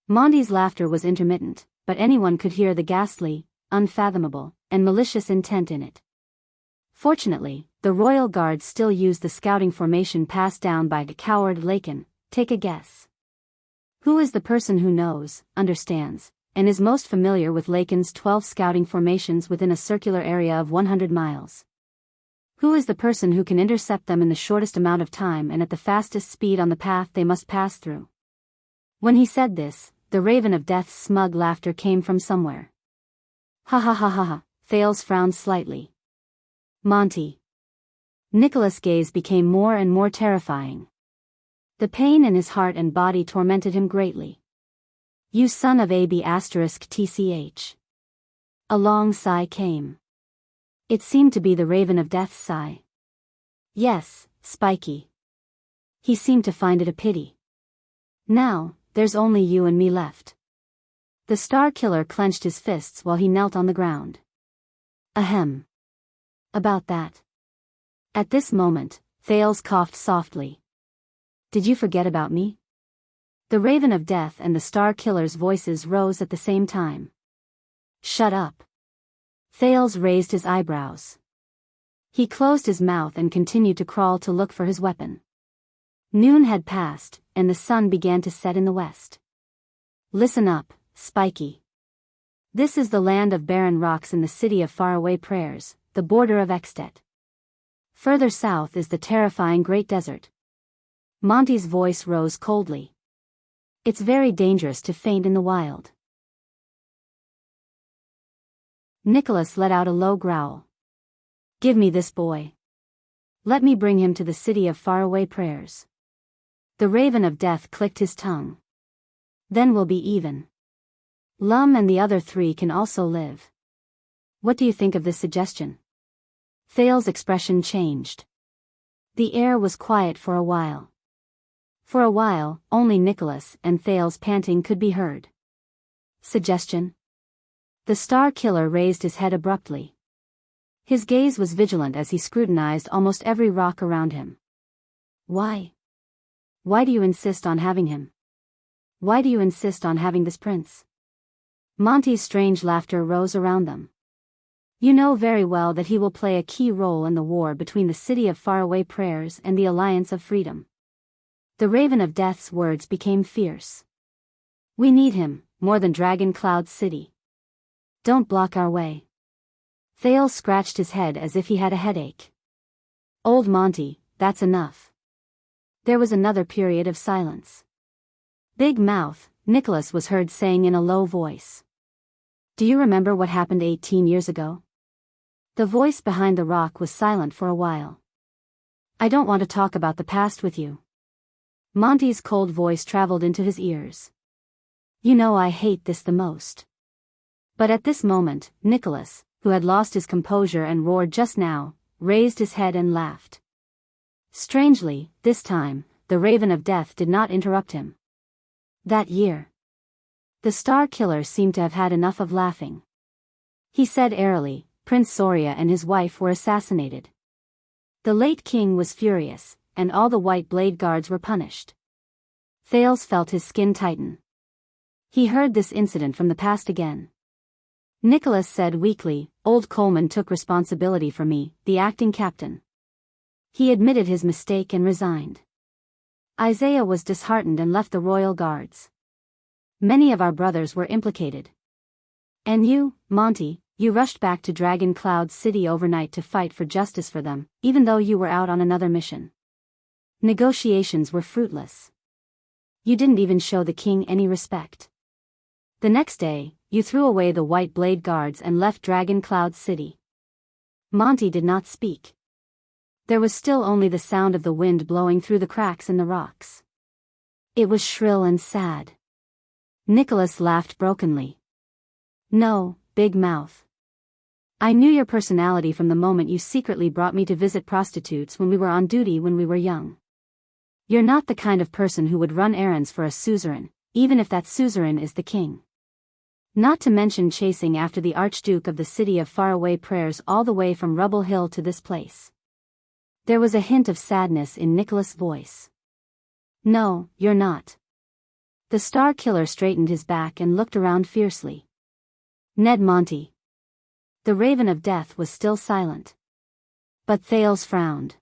Monty's laughter was intermittent, but anyone could hear the ghastly, unfathomable, and malicious intent in it. Fortunately, the Royal Guard still used the scouting formation passed down by the coward Lakin. Take a guess. Who is the person who knows, understands, and is most familiar with Lakin's 12 scouting formations within a circular area of 100 miles? Who is the person who can intercept them in the shortest amount of time and at the fastest speed on the path they must pass through? When he said this, the Raven of Death's smug laughter came from somewhere. Ha ha ha ha ha, Thales frowned slightly. Monty. Nicholas' gaze became more and more terrifying. The pain in his heart and body tormented him greatly. You son of a b*tch. A long sigh came. It seemed to be the Raven of Death's sigh. Yes, Spiky. He seemed to find it a pity. Now, there's only you and me left. The Star Killer clenched his fists while he knelt on the ground. Ahem. About that. At this moment, Thales coughed softly. Did you forget about me? The Raven of Death and the Star Killer's voices rose at the same time. Shut up. Thales raised his eyebrows. He closed his mouth and continued to crawl to look for his weapon. Noon had passed, and the sun began to set in the west. Listen up, Spiky. This is the land of barren rocks in the city of faraway prayers, the border of Extet. Further south is the terrifying Great Desert. Monty's voice rose coldly. It's very dangerous to faint in the wild. Nicholas let out a low growl. Give me this boy. Let me bring him to the city of faraway prayers. The Raven of Death clicked his tongue. Then we'll be even. Lum and the other three can also live. What do you think of this suggestion? Thales' expression changed. The air was quiet for a while. For a while, only Nicholas and Thales panting could be heard. Suggestion? The Star Killer raised his head abruptly. His gaze was vigilant as he scrutinized almost every rock around him. Why? Why do you insist on having him? Why do you insist on having this prince? Monty's strange laughter rose around them. You know very well that he will play a key role in the war between the City of Faraway Prayers and the Alliance of Freedom. The Raven of Death's words became fierce. We need him, more than Dragon Cloud City. Don't block our way. Thales scratched his head as if he had a headache. Old Monty, that's enough. There was another period of silence. Big Mouth, Nicholas was heard saying in a low voice. Do you remember what happened 18 years ago? The voice behind the rock was silent for a while. I don't want to talk about the past with you. Monty's cold voice traveled into his ears. You know I hate this the most. But at this moment, Nicholas, who had lost his composure and roared just now, raised his head and laughed. Strangely, this time, the Raven of Death did not interrupt him. That year, the Star Killer seemed to have had enough of laughing. He said airily, Prince Soria and his wife were assassinated. The late king was furious, and all the White Blade Guards were punished. Thales felt his skin tighten. He heard this incident from the past again. Nicholas said weakly, Old Coleman took responsibility for me, the acting captain. He admitted his mistake and resigned. Isaiah was disheartened and left the Royal Guards. Many of our brothers were implicated. And you, Monty, you rushed back to Dragon Cloud City overnight to fight for justice for them, even though you were out on another mission. Negotiations were fruitless. You didn't even show the king any respect. The next day, you threw away the White Blade Guards and left Dragon Cloud City. Monty did not speak. There was still only the sound of the wind blowing through the cracks in the rocks. It was shrill and sad. Nicholas laughed brokenly. No, Big Mouth. I knew your personality from the moment you secretly brought me to visit prostitutes when we were on duty when we were young. You're not the kind of person who would run errands for a suzerain, even if that suzerain is the king. Not to mention chasing after the Archduke of the city of faraway prayers all the way from Rubble Hill to this place. There was a hint of sadness in Nicholas' voice. No, you're not. The Star Killer straightened his back and looked around fiercely. Ned Monty. The Raven of Death was still silent. But Thales frowned.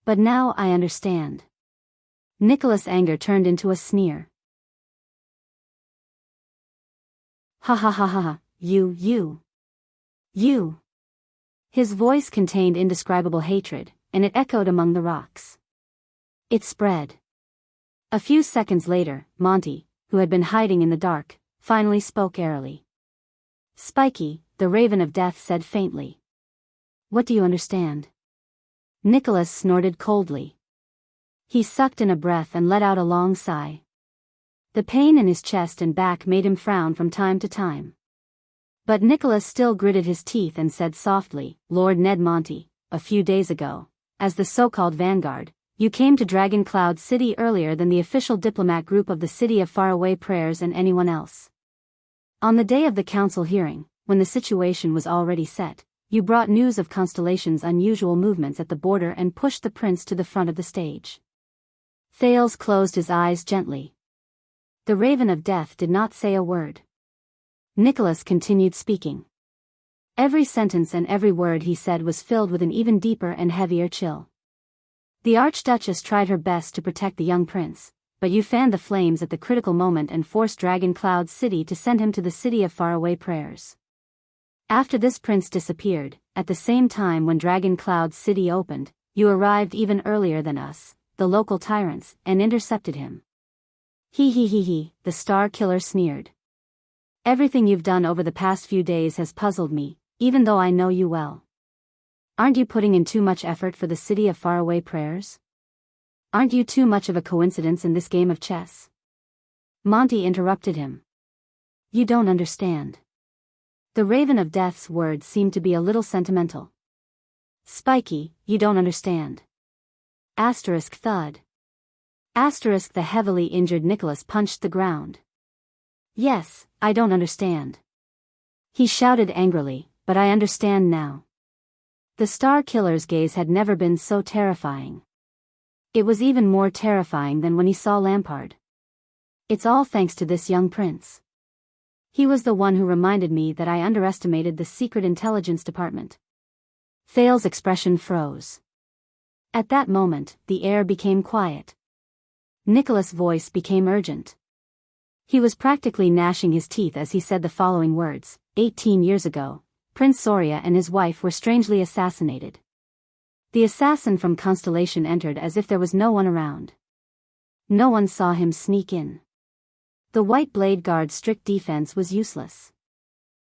But now I understand. Nicholas' anger turned into a sneer. Ha ha ha ha, you. His voice contained indescribable hatred, and it echoed among the rocks. It spread. A few seconds later, Monty, who had been hiding in the dark, finally spoke airily. Spiky, the Raven of Death said faintly. What do you understand? Nicholas snorted coldly. He sucked in a breath and let out a long sigh. The pain in his chest and back made him frown from time to time. But Nicholas still gritted his teeth and said softly, Lord Ned Monty, a few days ago, as the so-called vanguard, you came to Dragon Cloud City earlier than the official diplomat group of the City of Faraway Prayers and anyone else. On the day of the council hearing, when the situation was already set, you brought news of Constellation's unusual movements at the border and pushed the prince to the front of the stage. Thales closed his eyes gently. The Raven of Death did not say a word. Nicholas continued speaking. Every sentence and every word he said was filled with an even deeper and heavier chill. The Archduchess tried her best to protect the young prince, but you fanned the flames at the critical moment and forced Dragon Cloud City to send him to the City of Faraway Prayers. After this prince disappeared, at the same time when Dragon Cloud City opened, you arrived even earlier than us, the local tyrants, and intercepted him. He, the Star Killer sneered. Everything you've done over the past few days has puzzled me, even though I know you well. Aren't you putting in too much effort for the City of Faraway Prayers? Aren't you too much of a coincidence in this game of chess? Monty interrupted him. You don't understand. The Raven of Death's words seemed to be a little sentimental. Spiky, you don't understand. Asterisk thud. Asterisk the heavily injured Nicholas punched the ground. Yes, I don't understand. He shouted angrily, but I understand now. The Star Killer's gaze had never been so terrifying. It was even more terrifying than when he saw Lampard. It's all thanks to this young prince. He was the one who reminded me that I underestimated the Secret Intelligence Department. Thales' expression froze. At that moment, the air became quiet. Nicholas' voice became urgent. He was practically gnashing his teeth as he said the following words. 18 years ago, Prince Soria and his wife were strangely assassinated. The assassin from Constellation entered as if there was no one around. No one saw him sneak in. The White Blade Guard's strict defense was useless.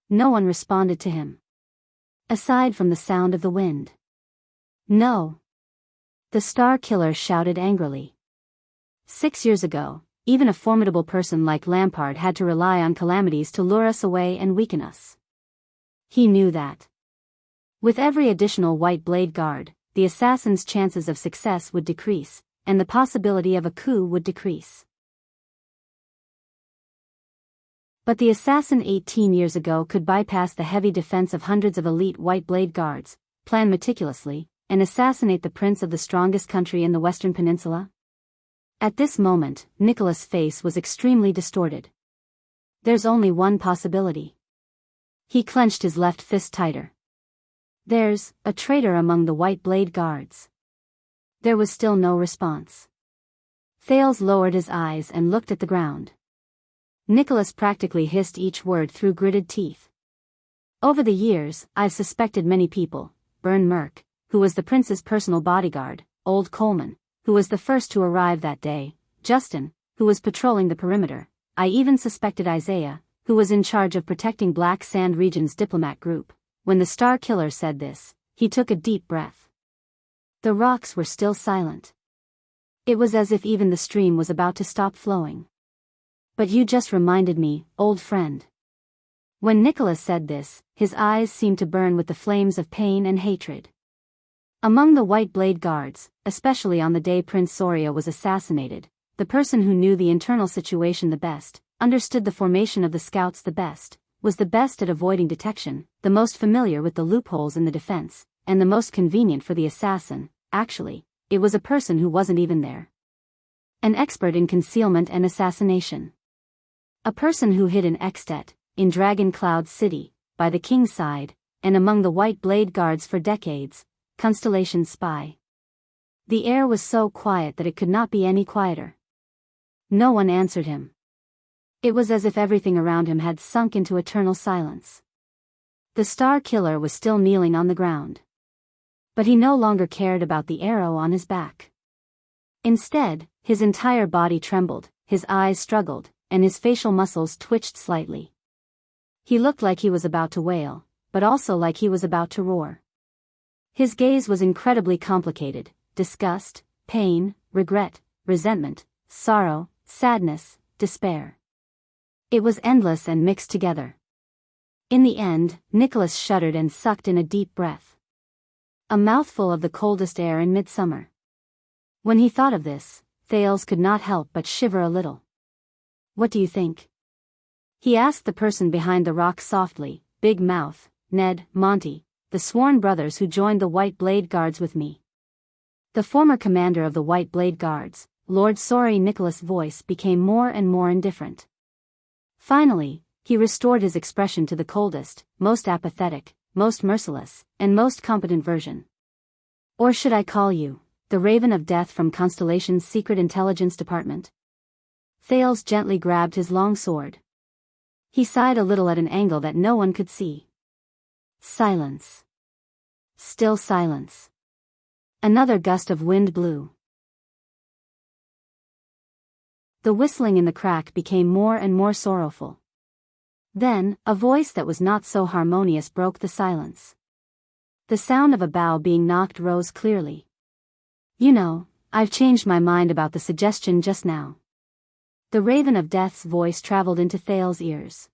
No one responded to him. Aside from the sound of the wind. No. The Star Killer shouted angrily. 6 years ago, even a formidable person like Lampard had to rely on calamities to lure us away and weaken us. He knew that. With every additional White Blade Guard, the assassin's chances of success would decrease, and the possibility of a coup would decrease. But the assassin 18 years ago could bypass the heavy defense of hundreds of elite White Blade Guards, plan meticulously, and assassinate the prince of the strongest country in the Western Peninsula? At this moment, Nicholas' face was extremely distorted. There's only one possibility. He clenched his left fist tighter. There's a traitor among the White Blade Guards. There was still no response. Thales lowered his eyes and looked at the ground. Nicholas practically hissed each word through gritted teeth. Over the years, I've suspected many people. Byrne Merck, who was the prince's personal bodyguard, Old Coleman, who was the first to arrive that day, Justin, who was patrolling the perimeter. I even suspected Isaiah, who was in charge of protecting Black Sand Region's diplomat group. When the Star Killer said this, He took a deep breath. The rocks were still silent. It was as if even the stream was about to stop flowing. But you just reminded me, old friend. When Nicholas said this, his eyes seemed to burn with the flames of pain and hatred. Among the White Blade Guards, especially on the day Prince Soria was assassinated, the person who knew the internal situation the best, understood the formation of the scouts the best, was the best at avoiding detection, the most familiar with the loopholes in the defense, and the most convenient for the assassin. Actually, it was a person who wasn't even there. An expert in concealment and assassination. A person who hid in Extet, in Dragon Cloud City, by the king's side, and among the White Blade Guards for decades, Constellation spy. The air was so quiet that it could not be any quieter. No one answered him. It was as if everything around him had sunk into eternal silence. The Star Killer was still kneeling on the ground. But he no longer cared about the arrow on his back. Instead, his entire body trembled, his eyes struggled, and his facial muscles twitched slightly. He looked like he was about to wail, but also like he was about to roar. His gaze was incredibly complicated: disgust, pain, regret, resentment, sorrow, sadness, despair. It was endless and mixed together. In the end, Nicholas shuddered and sucked in a deep breath. A mouthful of the coldest air in midsummer. When he thought of this, Thales could not help but shiver a little. "What do you think?" he asked the person behind the rock softly. "Big Mouth, Ned, Monty, the sworn brothers who joined the White Blade Guards with me." The former commander of the White Blade Guards, Lord Sorry Nicholas' voice became more and more indifferent. Finally, he restored his expression to the coldest, most apathetic, most merciless, and most competent version. "Or should I call you the Raven of Death from Constellation's Secret Intelligence Department?" Thales gently grabbed his long sword. He sighed a little at an angle that no one could see. Silence. Still silence. Another gust of wind blew. The whistling in the crack became more and more sorrowful. Then, a voice that was not so harmonious broke the silence. The sound of a bough being knocked rose clearly. "You know, I've changed my mind about the suggestion just now." The Raven of Death's voice traveled into Thales' ears.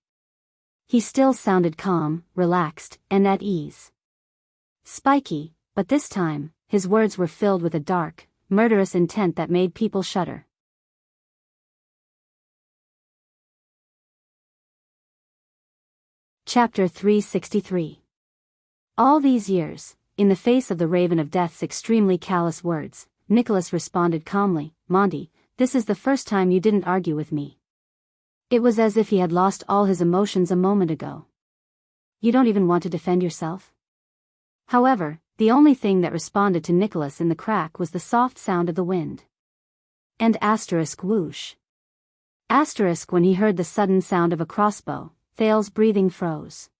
He still sounded calm, relaxed, and at ease. Spiky, but this time, his words were filled with a dark, murderous intent that made people shudder. Chapter 363. All these years, in the face of the Raven of Death's extremely callous words, Nicholas responded calmly, "Monty, this is the first time you didn't argue with me." It was as if he had lost all his emotions a moment ago. "You don't even want to defend yourself?" However, the only thing that responded to Nicholas in the crack was the soft sound of the wind. And whoosh. When he heard the sudden sound of a crossbow, Thales' breathing froze.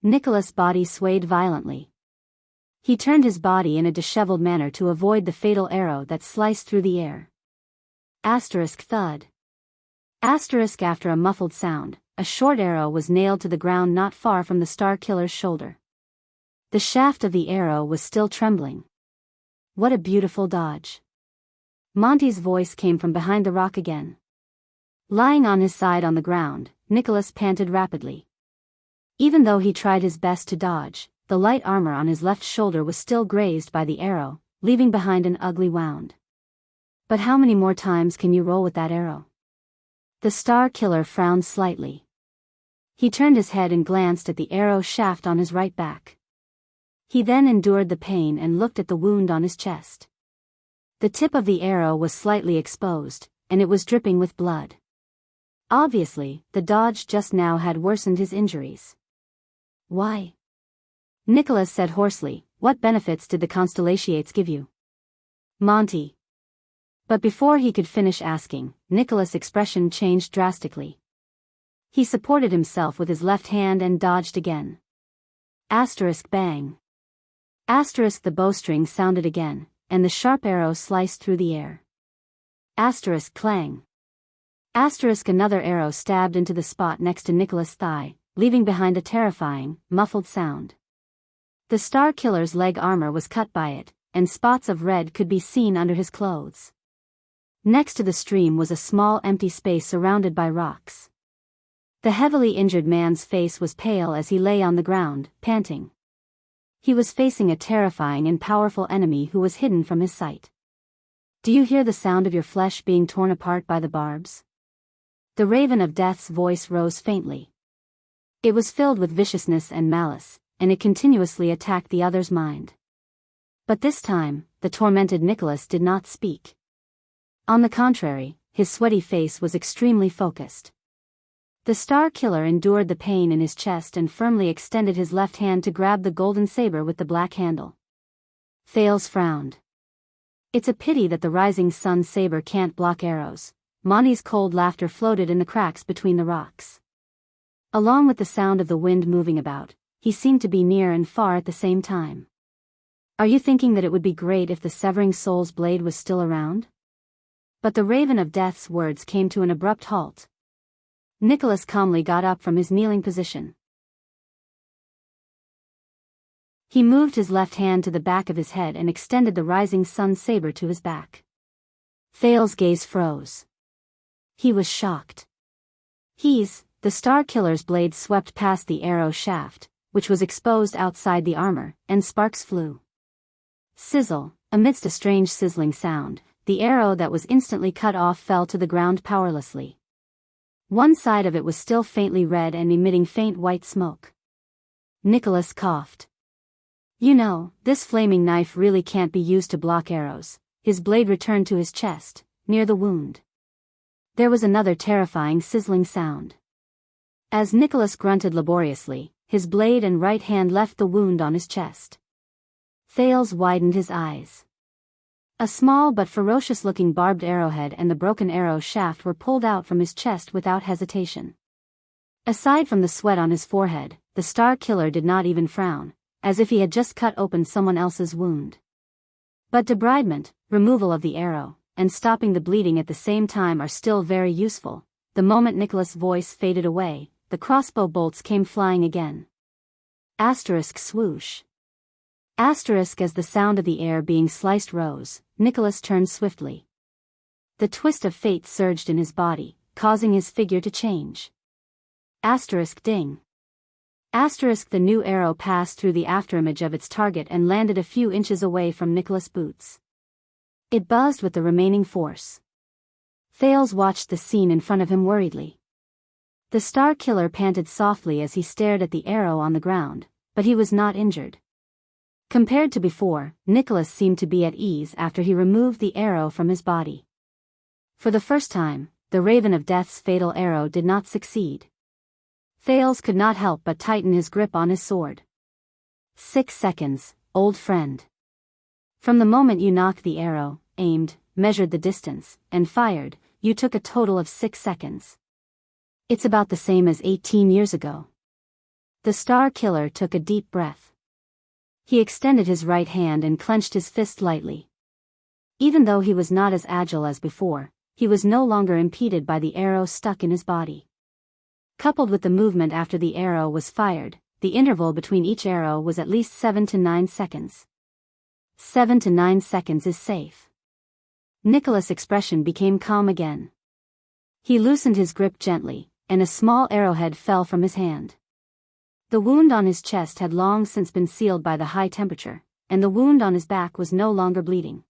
Nicholas' body swayed violently. He turned his body in a disheveled manner to avoid the fatal arrow that sliced through the air. Thud. After a muffled sound, a short arrow was nailed to the ground not far from the Star Killer's shoulder. The shaft of the arrow was still trembling. "What a beautiful dodge." Monty's voice came from behind the rock again. Lying on his side on the ground, Nicholas panted rapidly. Even though he tried his best to dodge, the light armor on his left shoulder was still grazed by the arrow, leaving behind an ugly wound. "But how many more times can you roll with that arrow?" The Star Killer frowned slightly. He turned his head and glanced at the arrow shaft on his right back. He then endured the pain and looked at the wound on his chest. The tip of the arrow was slightly exposed, and it was dripping with blood. Obviously, the dodge just now had worsened his injuries. "Why?" Nicholas said hoarsely, "What benefits did the Constellations give you?" "Monty." But before he could finish asking, Nicholas' expression changed drastically. He supported himself with his left hand and dodged again. Bang. The bowstring sounded again, and the sharp arrow sliced through the air. Clang. Another arrow stabbed into the spot next to Nicholas' thigh, leaving behind a terrifying, muffled sound. The Star Killer's leg armor was cut by it, and spots of red could be seen under his clothes. Next to the stream was a small empty space surrounded by rocks. The heavily injured man's face was pale as he lay on the ground, panting. He was facing a terrifying and powerful enemy who was hidden from his sight. "Do you hear the sound of your flesh being torn apart by the barbs?" The Raven of Death's voice rose faintly. It was filled with viciousness and malice, and it continuously attacked the other's mind. But this time, the tormented Nicholas did not speak. On the contrary, his sweaty face was extremely focused. The Star Killer endured the pain in his chest and firmly extended his left hand to grab the golden saber with the black handle. Thales frowned. "It's a pity that the Rising Sun saber can't block arrows." Monty's cold laughter floated in the cracks between the rocks. Along with the sound of the wind moving about, he seemed to be near and far at the same time. "Are you thinking that it would be great if the Severing Soul's blade was still around?" But the Raven of Death's words came to an abrupt halt. Nicholas calmly got up from his kneeling position. He moved his left hand to the back of his head and extended the Rising Sun saber to his back. Thales' gaze froze. He was shocked. The Star Killer's blade swept past the arrow shaft, which was exposed outside the armor, and sparks flew. Sizzle, amidst a strange sizzling sound, the arrow that was instantly cut off fell to the ground powerlessly. One side of it was still faintly red and emitting faint white smoke. Nicholas coughed. "You know, this flaming knife really can't be used to block arrows." His blade returned to his chest, near the wound. There was another terrifying sizzling sound. As Nicholas grunted laboriously, his blade and right hand left the wound on his chest. Thales widened his eyes. A small but ferocious-looking barbed arrowhead and the broken arrow shaft were pulled out from his chest without hesitation. Aside from the sweat on his forehead, the Star Killer did not even frown, as if he had just cut open someone else's wound. But debridement, removal of the arrow, and stopping the bleeding at the same time are still very useful. The moment Nicholas' voice faded away, the crossbow bolts came flying again. Asterisk swoosh. Asterisk as the sound of the air being sliced rose, Nicholas turned swiftly. The twist of fate surged in his body, causing his figure to change. Asterisk ding. Asterisk the new arrow passed through the afterimage of its target and landed a few inches away from Nicholas' boots. It buzzed with the remaining force. Thales watched the scene in front of him worriedly. The Star Killer panted softly as he stared at the arrow on the ground, but he was not injured. Compared to before, Nicholas seemed to be at ease after he removed the arrow from his body. For the first time, the Raven of Death's fatal arrow did not succeed. Thales could not help but tighten his grip on his sword. 6 seconds, old friend. From the moment you knocked the arrow, aimed, measured the distance, and fired, you took a total of 6 seconds. It's about the same as 18 years ago. The Star Killer took a deep breath. He extended his right hand and clenched his fist lightly. Even though he was not as agile as before, he was no longer impeded by the arrow stuck in his body. Coupled with the movement after the arrow was fired, the interval between each arrow was at least 7 to 9 seconds. 7 to 9 seconds is safe. Nicholas' expression became calm again. He loosened his grip gently, and a small arrowhead fell from his hand. The wound on his chest had long since been sealed by the high temperature, and the wound on his back was no longer bleeding.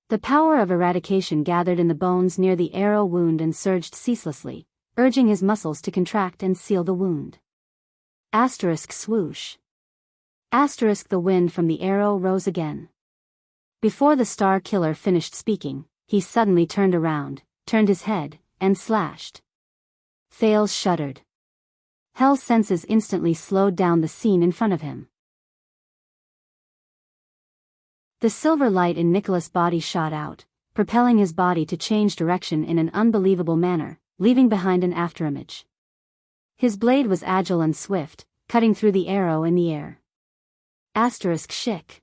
The power of eradication gathered in the bones near the arrow wound and surged ceaselessly, urging his muscles to contract and seal the wound. Asterisk swoosh. Asterisk the wind from the arrow rose again. Before the Star Killer finished speaking, he suddenly turned around, turned his head, and slashed. Thales shuddered. Hell's senses instantly slowed down the scene in front of him. The silver light in Nicholas' body shot out, propelling his body to change direction in an unbelievable manner, leaving behind an afterimage. His blade was agile and swift, cutting through the arrow in the air. Asterisk shick.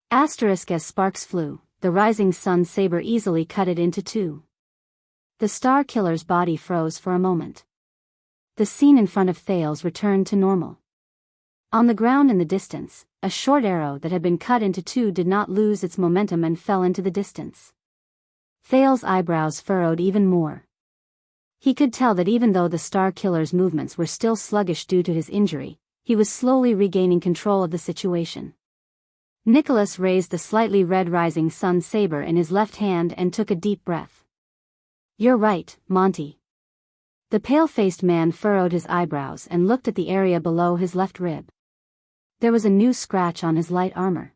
Asterisk as sparks flew, the Rising Sun saber easily cut it into two. The Star Killer's body froze for a moment. The scene in front of Thales returned to normal. On the ground in the distance, a short arrow that had been cut into two did not lose its momentum and fell into the distance. Thales's eyebrows furrowed even more. He could tell that even though the Star Killer's movements were still sluggish due to his injury, he was slowly regaining control of the situation. Nicholas raised the slightly red rising sun saber in his left hand and took a deep breath. "You're right, Monty." The pale-faced man furrowed his eyebrows and looked at the area below his left rib. There was a new scratch on his light armor.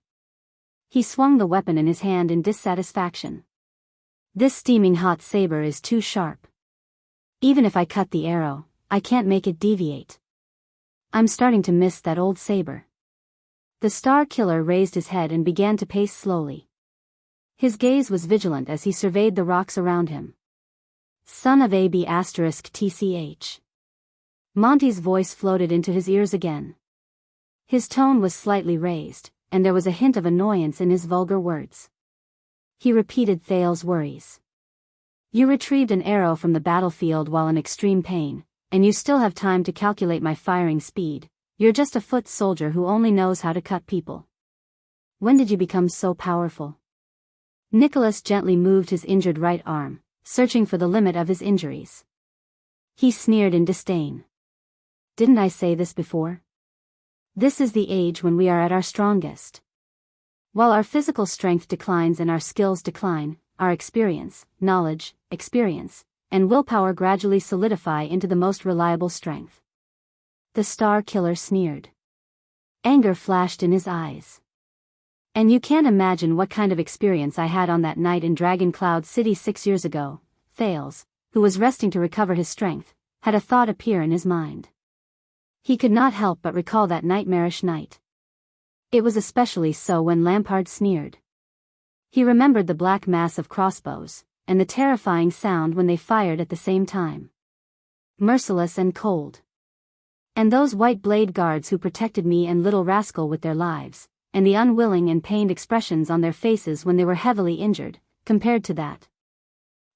He swung the weapon in his hand in dissatisfaction. "This steaming hot saber is too sharp. Even if I cut the arrow, I can't make it deviate. I'm starting to miss that old saber." The Star Killer raised his head and began to pace slowly. His gaze was vigilant as he surveyed the rocks around him. "Son of AB*****. Monty's voice floated into his ears again. His tone was slightly raised, and there was a hint of annoyance in his vulgar words. He repeated Thales's worries. "You retrieved an arrow from the battlefield while in extreme pain, and you still have time to calculate my firing speed. You're just a foot soldier who only knows how to cut people. When did you become so powerful?" Nicholas gently moved his injured right arm, searching for the limit of his injuries. He sneered in disdain. "Didn't I say this before? This is the age when we are at our strongest. While our physical strength declines and our skills decline, our experience, and willpower gradually solidify into the most reliable strength." The Star Killer sneered. Anger flashed in his eyes. "And you can't imagine what kind of experience I had on that night in Dragon Cloud City 6 years ago." Thales, who was resting to recover his strength, had a thought appear in his mind. He could not help but recall that nightmarish night. It was especially so when Lampard sneered. He remembered the black mass of crossbows, and the terrifying sound when they fired at the same time. Merciless and cold. And those white blade guards who protected me and little rascal with their lives, and the unwilling and pained expressions on their faces when they were heavily injured, compared to that.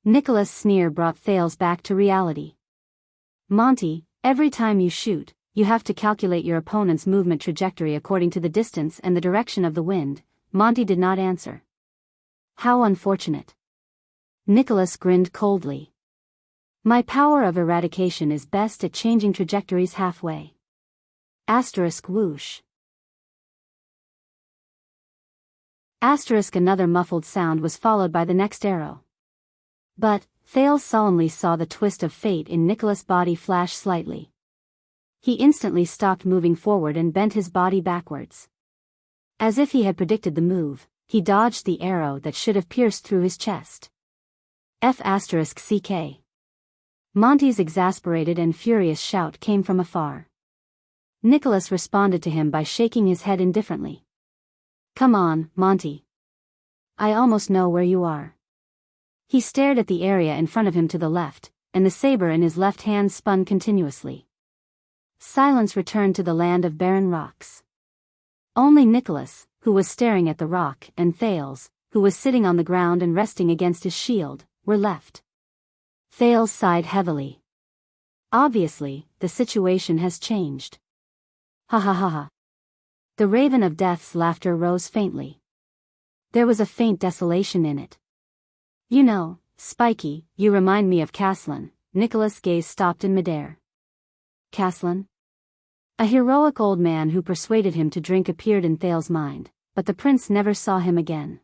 Nicholas' sneer brought Thales back to reality. "Monty, every time you shoot, you have to calculate your opponent's movement trajectory according to the distance and the direction of the wind." Monty did not answer. "How unfortunate." Nicholas grinned coldly. "My power of eradication is best at changing trajectories halfway." Whoosh. Another muffled sound was followed by the next arrow. But Thales solemnly saw the twist of fate in Nicholas' body flash slightly. He instantly stopped moving forward and bent his body backwards. As if he had predicted the move, he dodged the arrow that should have pierced through his chest. F***ck. Monty's exasperated and furious shout came from afar. Nicholas responded to him by shaking his head indifferently. "Come on, Monty. I almost know where you are." He stared at the area in front of him to the left, and the saber in his left hand spun continuously. Silence returned to the land of barren rocks. Only Nicholas, who was staring at the rock, and Thales, who was sitting on the ground and resting against his shield, were left. Thales sighed heavily. Obviously, the situation has changed. "Ha ha ha ha." The Raven of Death's laughter rose faintly. There was a faint desolation in it. "You know, Spiky, you remind me of Caslin." Nicholas' gaze stopped in midair. Caslin? A heroic old man who persuaded him to drink appeared in Thales' mind, but the prince never saw him again.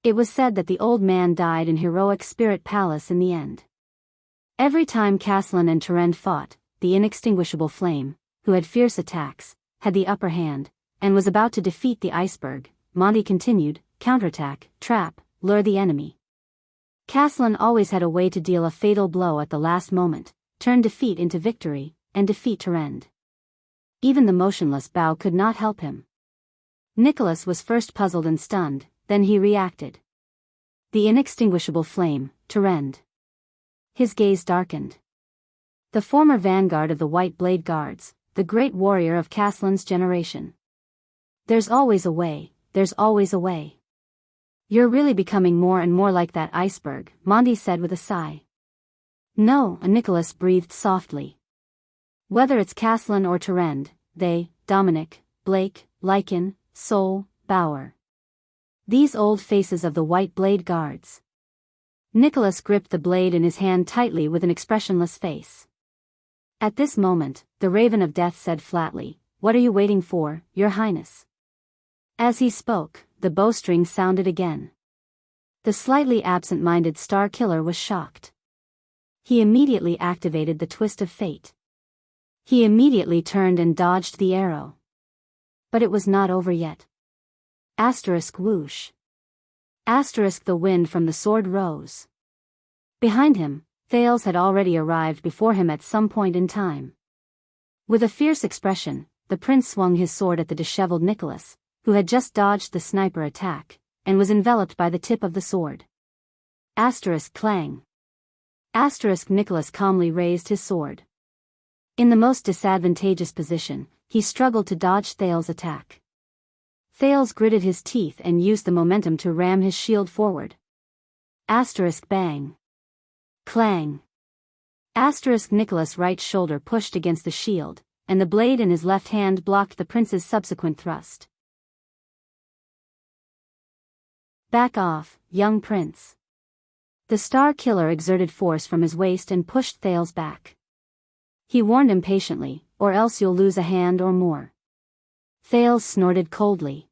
It was said that the old man died in heroic Spirit Palace in the end. Every time Caslin and Turend fought, the inextinguishable flame, who had fierce attacks, had the upper hand, and was about to defeat the iceberg. Monty continued, counterattack, trap, lure the enemy. Caslin always had a way to deal a fatal blow at the last moment, turn defeat into victory, and defeat Turend. Even the motionless bow could not help him. Nicholas was first puzzled and stunned, then he reacted. The inextinguishable flame, Turend. His gaze darkened. The former vanguard of the White Blade Guards, the great warrior of Caslin's generation. There's always a way, there's always a way. You're really becoming more and more like that iceberg, Monty said with a sigh. No, Nicholas breathed softly. Whether it's Caslin or Turend, they, Dominic, Blake, Lycan, Soul, Bauer. These old faces of the White Blade Guards. Nicholas gripped the blade in his hand tightly with an expressionless face. At this moment, the Raven of Death said flatly, "What are you waiting for, Your Highness?" As he spoke, the bowstring sounded again. The slightly absent-minded Star Killer was shocked. He immediately activated the Twist of Fate. He immediately turned and dodged the arrow. But it was not over yet. Asterisk whoosh. Asterisk the wind from the sword rose. Behind him, Thales had already arrived before him at some point in time. With a fierce expression, the prince swung his sword at the disheveled Nicholas, who had just dodged the sniper attack, and was enveloped by the tip of the sword. Asterisk clang. Asterisk Nicholas calmly raised his sword. In the most disadvantageous position, he struggled to dodge Thales' attack. Thales gritted his teeth and used the momentum to ram his shield forward. Asterisk bang. Clang. Asterisk Nicholas' right shoulder pushed against the shield, and the blade in his left hand blocked the prince's subsequent thrust. Back off, young prince. The Star Killer exerted force from his waist and pushed Thales back. He warned impatiently, "Or else you'll lose a hand or more." Thales snorted coldly.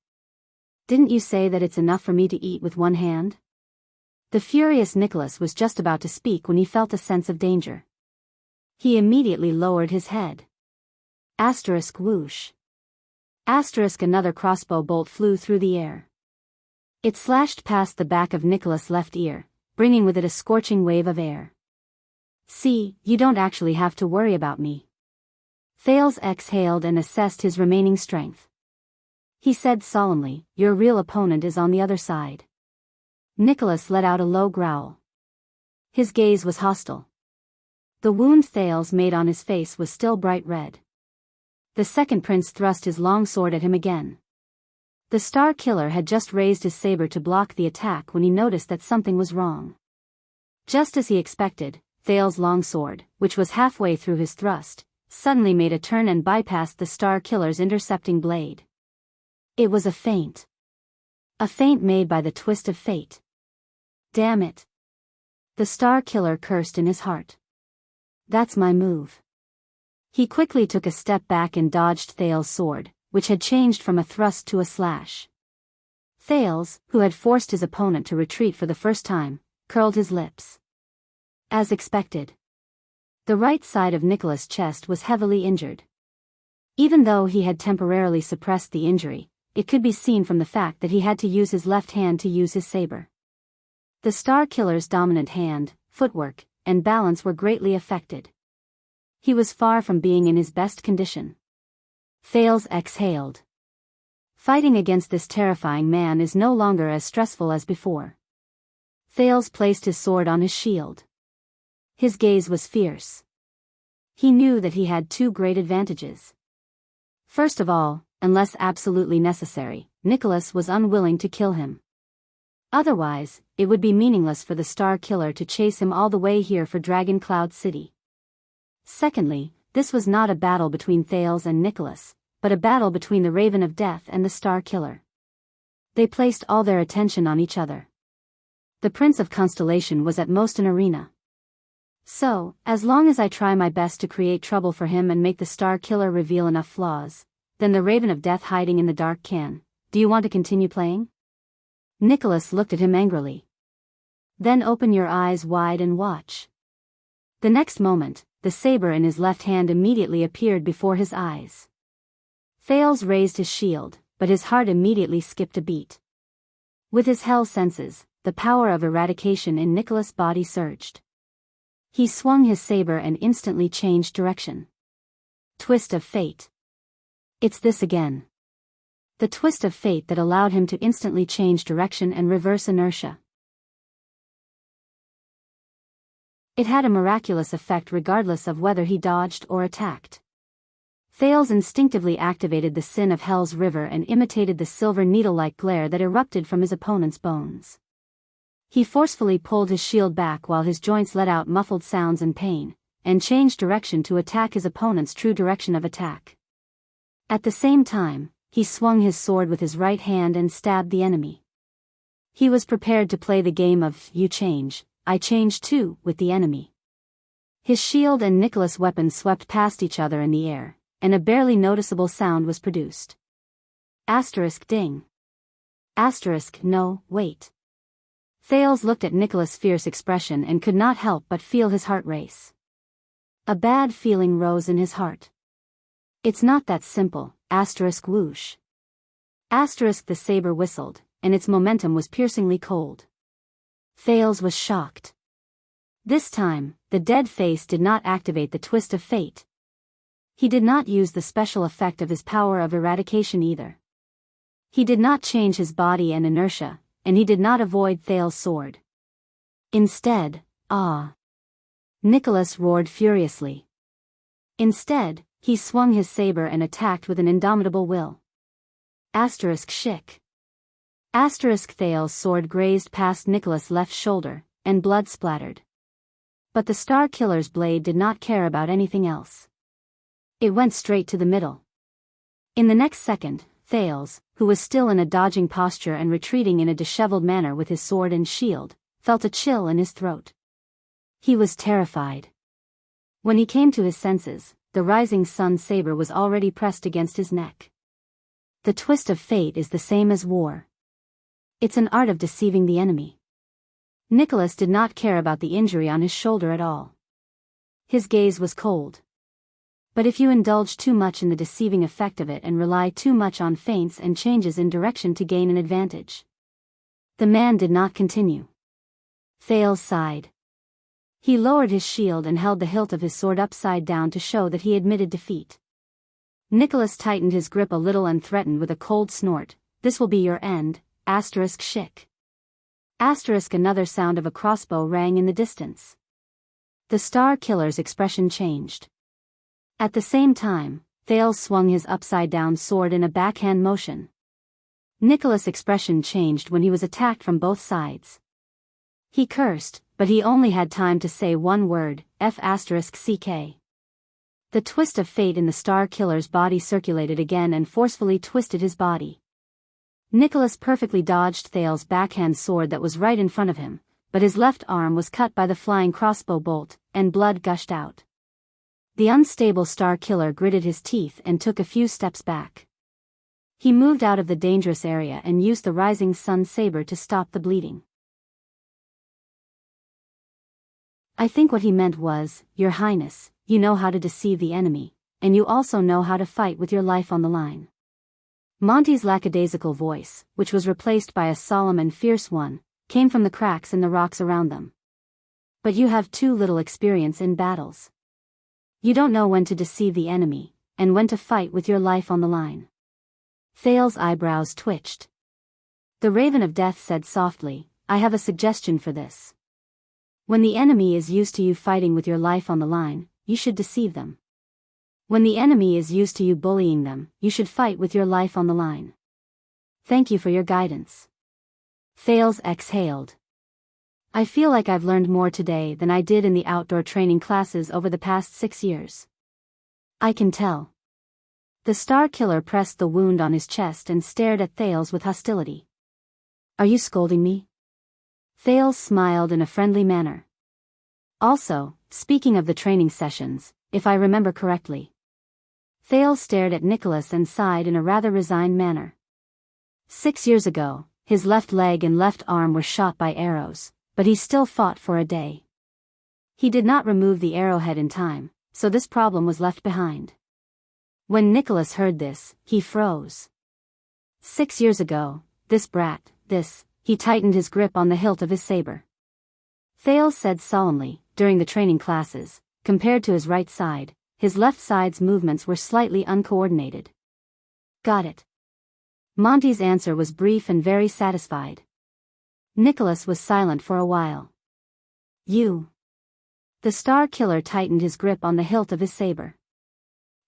"Didn't you say that it's enough for me to eat with one hand?" The furious Nicholas was just about to speak when he felt a sense of danger. He immediately lowered his head. Asterisk whoosh. Asterisk another crossbow bolt flew through the air. It slashed past the back of Nicholas' left ear, bringing with it a scorching wave of air. "See, you don't actually have to worry about me." Thales exhaled and assessed his remaining strength. He said solemnly, "Your real opponent is on the other side." Nicholas let out a low growl. His gaze was hostile. The wound Thales made on his face was still bright red. The second prince thrust his long sword at him again. The Star Killer had just raised his saber to block the attack when he noticed that something was wrong. Just as he expected, Thales' long sword, which was halfway through his thrust, suddenly made a turn and bypassed the Star Killer's intercepting blade. It was a feint. A feint made by the Twist of Fate. Damn it. The Star Killer cursed in his heart. That's my move. He quickly took a step back and dodged Thales' sword, which had changed from a thrust to a slash. Thales, who had forced his opponent to retreat for the first time, curled his lips. As expected, the right side of Nicholas' chest was heavily injured. Even though he had temporarily suppressed the injury, it could be seen from the fact that he had to use his left hand to use his saber. The Star Killer's dominant hand, footwork, and balance were greatly affected. He was far from being in his best condition. Thales exhaled. Fighting against this terrifying man is no longer as stressful as before. Thales placed his sword on his shield. His gaze was fierce. He knew that he had two great advantages. First of all, unless absolutely necessary, Nicholas was unwilling to kill him. Otherwise, it would be meaningless for the Star Killer to chase him all the way here for Dragon Cloud City. Secondly, this was not a battle between Thales and Nicholas, but a battle between the Raven of Death and the Star Killer. They placed all their attention on each other. The Prince of Constellation was at most an arena. So, as long as I try my best to create trouble for him and make the Star Killer reveal enough flaws, then the Raven of Death hiding in the dark can. Do you want to continue playing? Nicholas looked at him angrily. Then open your eyes wide and watch. The next moment, the saber in his left hand immediately appeared before his eyes. Thales raised his shield, but his heart immediately skipped a beat. With his hell senses, the power of eradication in Nicholas' body surged. He swung his saber and instantly changed direction. Twist of Fate. It's this again. The Twist of Fate that allowed him to instantly change direction and reverse inertia. It had a miraculous effect regardless of whether he dodged or attacked. Thales instinctively activated the Sin of Hell's river and imitated the silver needle-like glare that erupted from his opponent's bones. He forcefully pulled his shield back while his joints let out muffled sounds in pain, and changed direction to attack his opponent's true direction of attack. At the same time, he swung his sword with his right hand and stabbed the enemy. He was prepared to play the game of you change, I change too, with the enemy. His shield and Nicholas' weapon swept past each other in the air, and a barely noticeable sound was produced. Asterisk ding. Asterisk no, wait. Thales looked at Nicholas' fierce expression and could not help but feel his heart race. A bad feeling rose in his heart. It's not that simple, asterisk whoosh. Asterisk the saber whistled, and its momentum was piercingly cold. Thales was shocked. This time, the dead face did not activate the twist of fate. He did not use the special effect of his power of eradication either. He did not change his body and inertia, and he did not avoid Thales' sword. Instead, Nicholas roared furiously. Instead, he swung his saber and attacked with an indomitable will. Asterisk shick. Asterisk Thales' sword grazed past Nicholas' left shoulder, and blood splattered. But the Star Killer's blade did not care about anything else. It went straight to the middle. In the next second, Thales, who was still in a dodging posture and retreating in a disheveled manner with his sword and shield, felt a chill in his throat. He was terrified. When he came to his senses, the rising sun saber was already pressed against his neck. The twist of fate is the same as war. It's an art of deceiving the enemy. Nicholas did not care about the injury on his shoulder at all. His gaze was cold. But if you indulge too much in the deceiving effect of it and rely too much on feints and changes in direction to gain an advantage. The man did not continue. Thales sighed. He lowered his shield and held the hilt of his sword upside down to show that he admitted defeat. Nicholas tightened his grip a little and threatened with a cold snort, "This will be your end, asterisk shick." Asterisk another sound of a crossbow rang in the distance. The Star Killer's expression changed. At the same time, Thales swung his upside-down sword in a backhand motion. Nicholas' expression changed when he was attacked from both sides. He cursed, but he only had time to say one word, F***ck. The twist of fate in the Star Killer's body circulated again and forcefully twisted his body. Nicholas perfectly dodged Thales' backhand sword that was right in front of him, but his left arm was cut by the flying crossbow bolt, and blood gushed out. The unstable Star Killer gritted his teeth and took a few steps back. He moved out of the dangerous area and used the rising sun saber to stop the bleeding. I think what he meant was, "Your Highness, you know how to deceive the enemy, and you also know how to fight with your life on the line." Monty's lackadaisical voice, which was replaced by a solemn and fierce one, came from the cracks in the rocks around them. "But you have too little experience in battles. You don't know when to deceive the enemy, and when to fight with your life on the line." Thales' eyebrows twitched. The Raven of Death said softly, "I have a suggestion for this. When the enemy is used to you fighting with your life on the line, you should deceive them. When the enemy is used to you bullying them, you should fight with your life on the line. Thank you for your guidance." Thales exhaled. "I feel like I've learned more today than I did in the outdoor training classes over the past 6 years. I can tell." The Star Killer pressed the wound on his chest and stared at Thales with hostility. "Are you scolding me?" Thales smiled in a friendly manner. "Also, speaking of the training sessions, if I remember correctly." Thales stared at Nicholas and sighed in a rather resigned manner. 6 years ago, his left leg and left arm were shot by arrows, but he still fought for a day. He did not remove the arrowhead in time, so this problem was left behind. When Nicholas heard this, he froze. 6 years ago, this brat, he tightened his grip on the hilt of his saber. Thales said solemnly, during the training classes, compared to his right side, his left side's movements were slightly uncoordinated. "Got it." Monty's answer was brief and very satisfied. Nicholas was silent for a while. "You." The Star Killer tightened his grip on the hilt of his saber.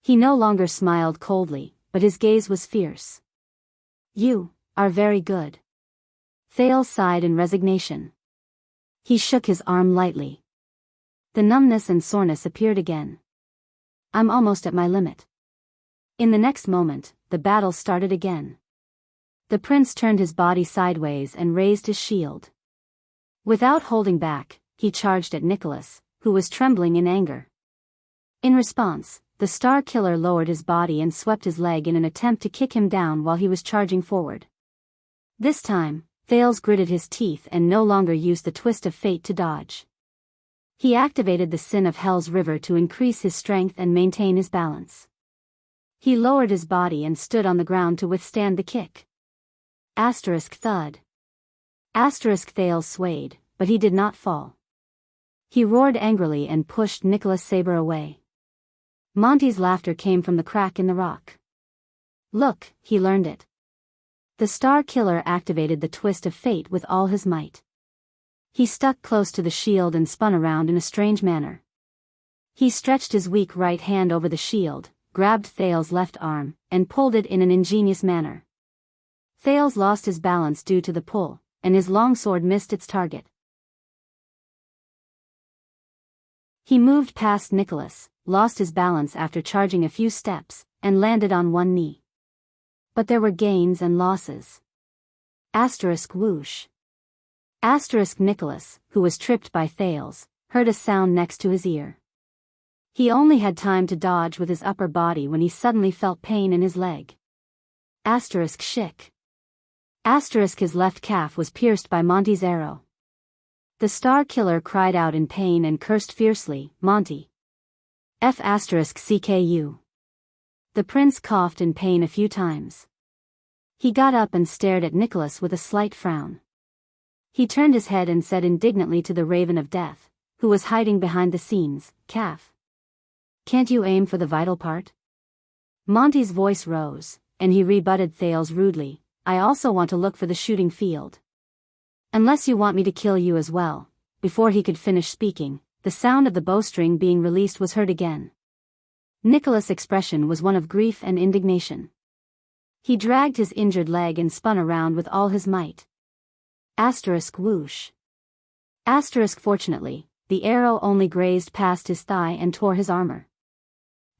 He no longer smiled coldly, but his gaze was fierce. "You are very good." Thales sighed in resignation. He shook his arm lightly. The numbness and soreness appeared again. "I'm almost at my limit." In the next moment, the battle started again. The prince turned his body sideways and raised his shield. Without holding back, he charged at Nicholas, who was trembling in anger. In response, the Star Killer lowered his body and swept his leg in an attempt to kick him down while he was charging forward. This time, Thales gritted his teeth and no longer used the twist of fate to dodge. He activated the Sin of Hell's River to increase his strength and maintain his balance. He lowered his body and stood on the ground to withstand the kick. Thud. Thales swayed, but he did not fall. He roared angrily and pushed Nicholas' saber away. Monty's laughter came from the crack in the rock. Look, he learned it. The Star Killer activated the twist of fate with all his might. He stuck close to the shield and spun around in a strange manner. He stretched his weak right hand over the shield, grabbed Thales' left arm, and pulled it in an ingenious manner. Thales lost his balance due to the pull, and his longsword missed its target. He moved past Nicholas, lost his balance after charging a few steps, and landed on one knee. But there were gains and losses. Whoosh. Nicholas, who was tripped by Thales, heard a sound next to his ear. He only had time to dodge with his upper body when he suddenly felt pain in his leg. Shick. His left calf was pierced by Monty's arrow. The Star Killer cried out in pain and cursed fiercely, Monty. CKU. The prince coughed in pain a few times. He got up and stared at Nicholas with a slight frown. He turned his head and said indignantly to the Raven of Death, who was hiding behind the scenes, Calf. Can't you aim for the vital part? Monty's voice rose, and he rebutted Thales rudely, I also want to look for the shooting field. Unless you want me to kill you as well. Before he could finish speaking, the sound of the bowstring being released was heard again. Nicholas' expression was one of grief and indignation. He dragged his injured leg and spun around with all his might. Whoosh. Fortunately, the arrow only grazed past his thigh and tore his armor.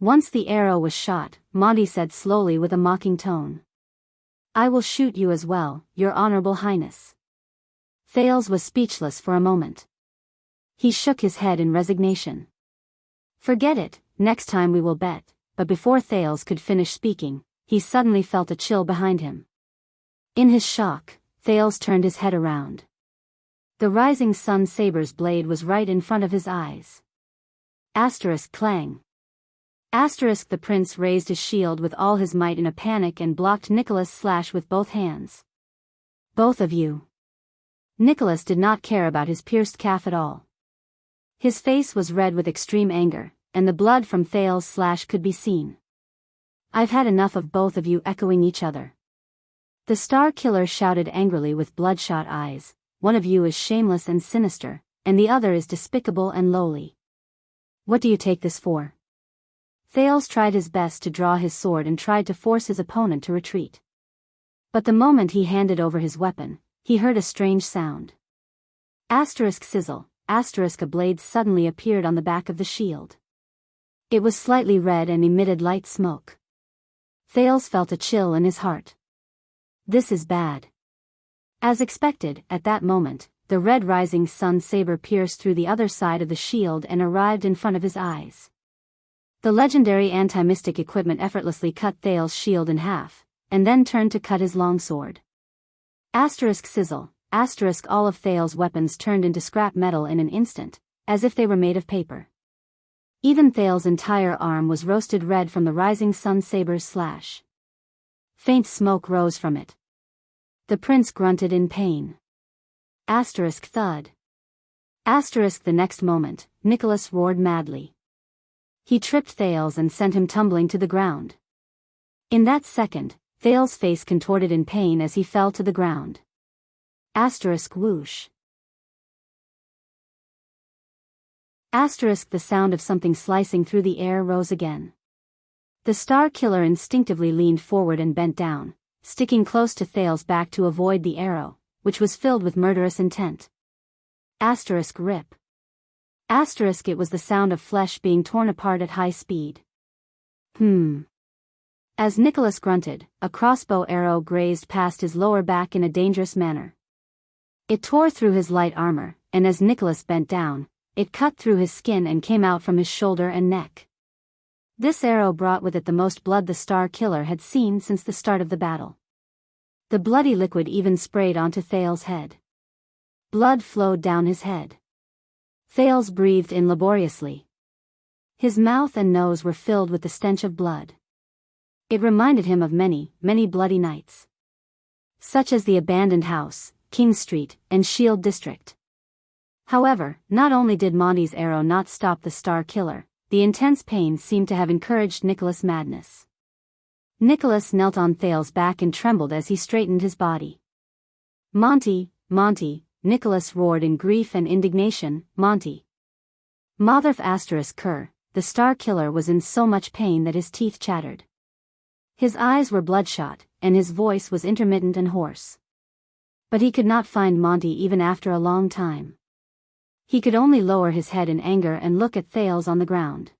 Once the arrow was shot, Monty said slowly with a mocking tone. I will shoot you as well, Your Honorable Highness. Thales was speechless for a moment. He shook his head in resignation. Forget it, next time we will bet, but before Thales could finish speaking, he suddenly felt a chill behind him. In his shock, Thales turned his head around. The rising sun saber's blade was right in front of his eyes. Clang. The prince raised his shield with all his might in a panic and blocked Nicholas' slash with both hands. Both of you. Nicholas did not care about his pierced calf at all. His face was red with extreme anger, and the blood from Thales' slash could be seen. I've had enough of both of you echoing each other. The Star Killer shouted angrily with bloodshot eyes, one of you is shameless and sinister, and the other is despicable and lowly. What do you take this for? Thales tried his best to draw his sword and tried to force his opponent to retreat. But the moment he handed over his weapon, he heard a strange sound. Sizzle, a blade suddenly appeared on the back of the shield. It was slightly red and emitted light smoke. Thales felt a chill in his heart. This is bad. As expected, at that moment, the red rising sun saber pierced through the other side of the shield and arrived in front of his eyes. The legendary anti-mystic equipment effortlessly cut Thales' shield in half, and then turned to cut his longsword. Sizzle, all of Thales' weapons turned into scrap metal in an instant, as if they were made of paper. Even Thales' entire arm was roasted red from the rising sun saber's slash. Faint smoke rose from it. The prince grunted in pain. Thud. The next moment, Nicholas roared madly. He tripped Thales and sent him tumbling to the ground. In that second, Thales' face contorted in pain as he fell to the ground. Whoosh. The sound of something slicing through the air rose again. The Star Killer instinctively leaned forward and bent down, sticking close to Thales' back to avoid the arrow, which was filled with murderous intent. Rip. It was the sound of flesh being torn apart at high speed. As Nicholas grunted, a crossbow arrow grazed past his lower back in a dangerous manner. It tore through his light armor, and as Nicholas bent down, it cut through his skin and came out from his shoulder and neck. This arrow brought with it the most blood the Star Killer had seen since the start of the battle. The bloody liquid even sprayed onto Thales' head. Blood flowed down his head. Thales breathed in laboriously. His mouth and nose were filled with the stench of blood. It reminded him of many, many bloody nights. Such as the abandoned house, King Street, and Shield District. However, not only did Monty's arrow not stop the Star Killer, the intense pain seemed to have encouraged Nicholas' madness. Nicholas knelt on Thales' back and trembled as he straightened his body. "Monty, Monty," Nicholas roared in grief and indignation, "Monty." Motherf asterisk cur, the Star Killer was in so much pain that his teeth chattered. His eyes were bloodshot, and his voice was intermittent and hoarse. But he could not find Monty even after a long time. He could only lower his head in anger and look at Thales on the ground.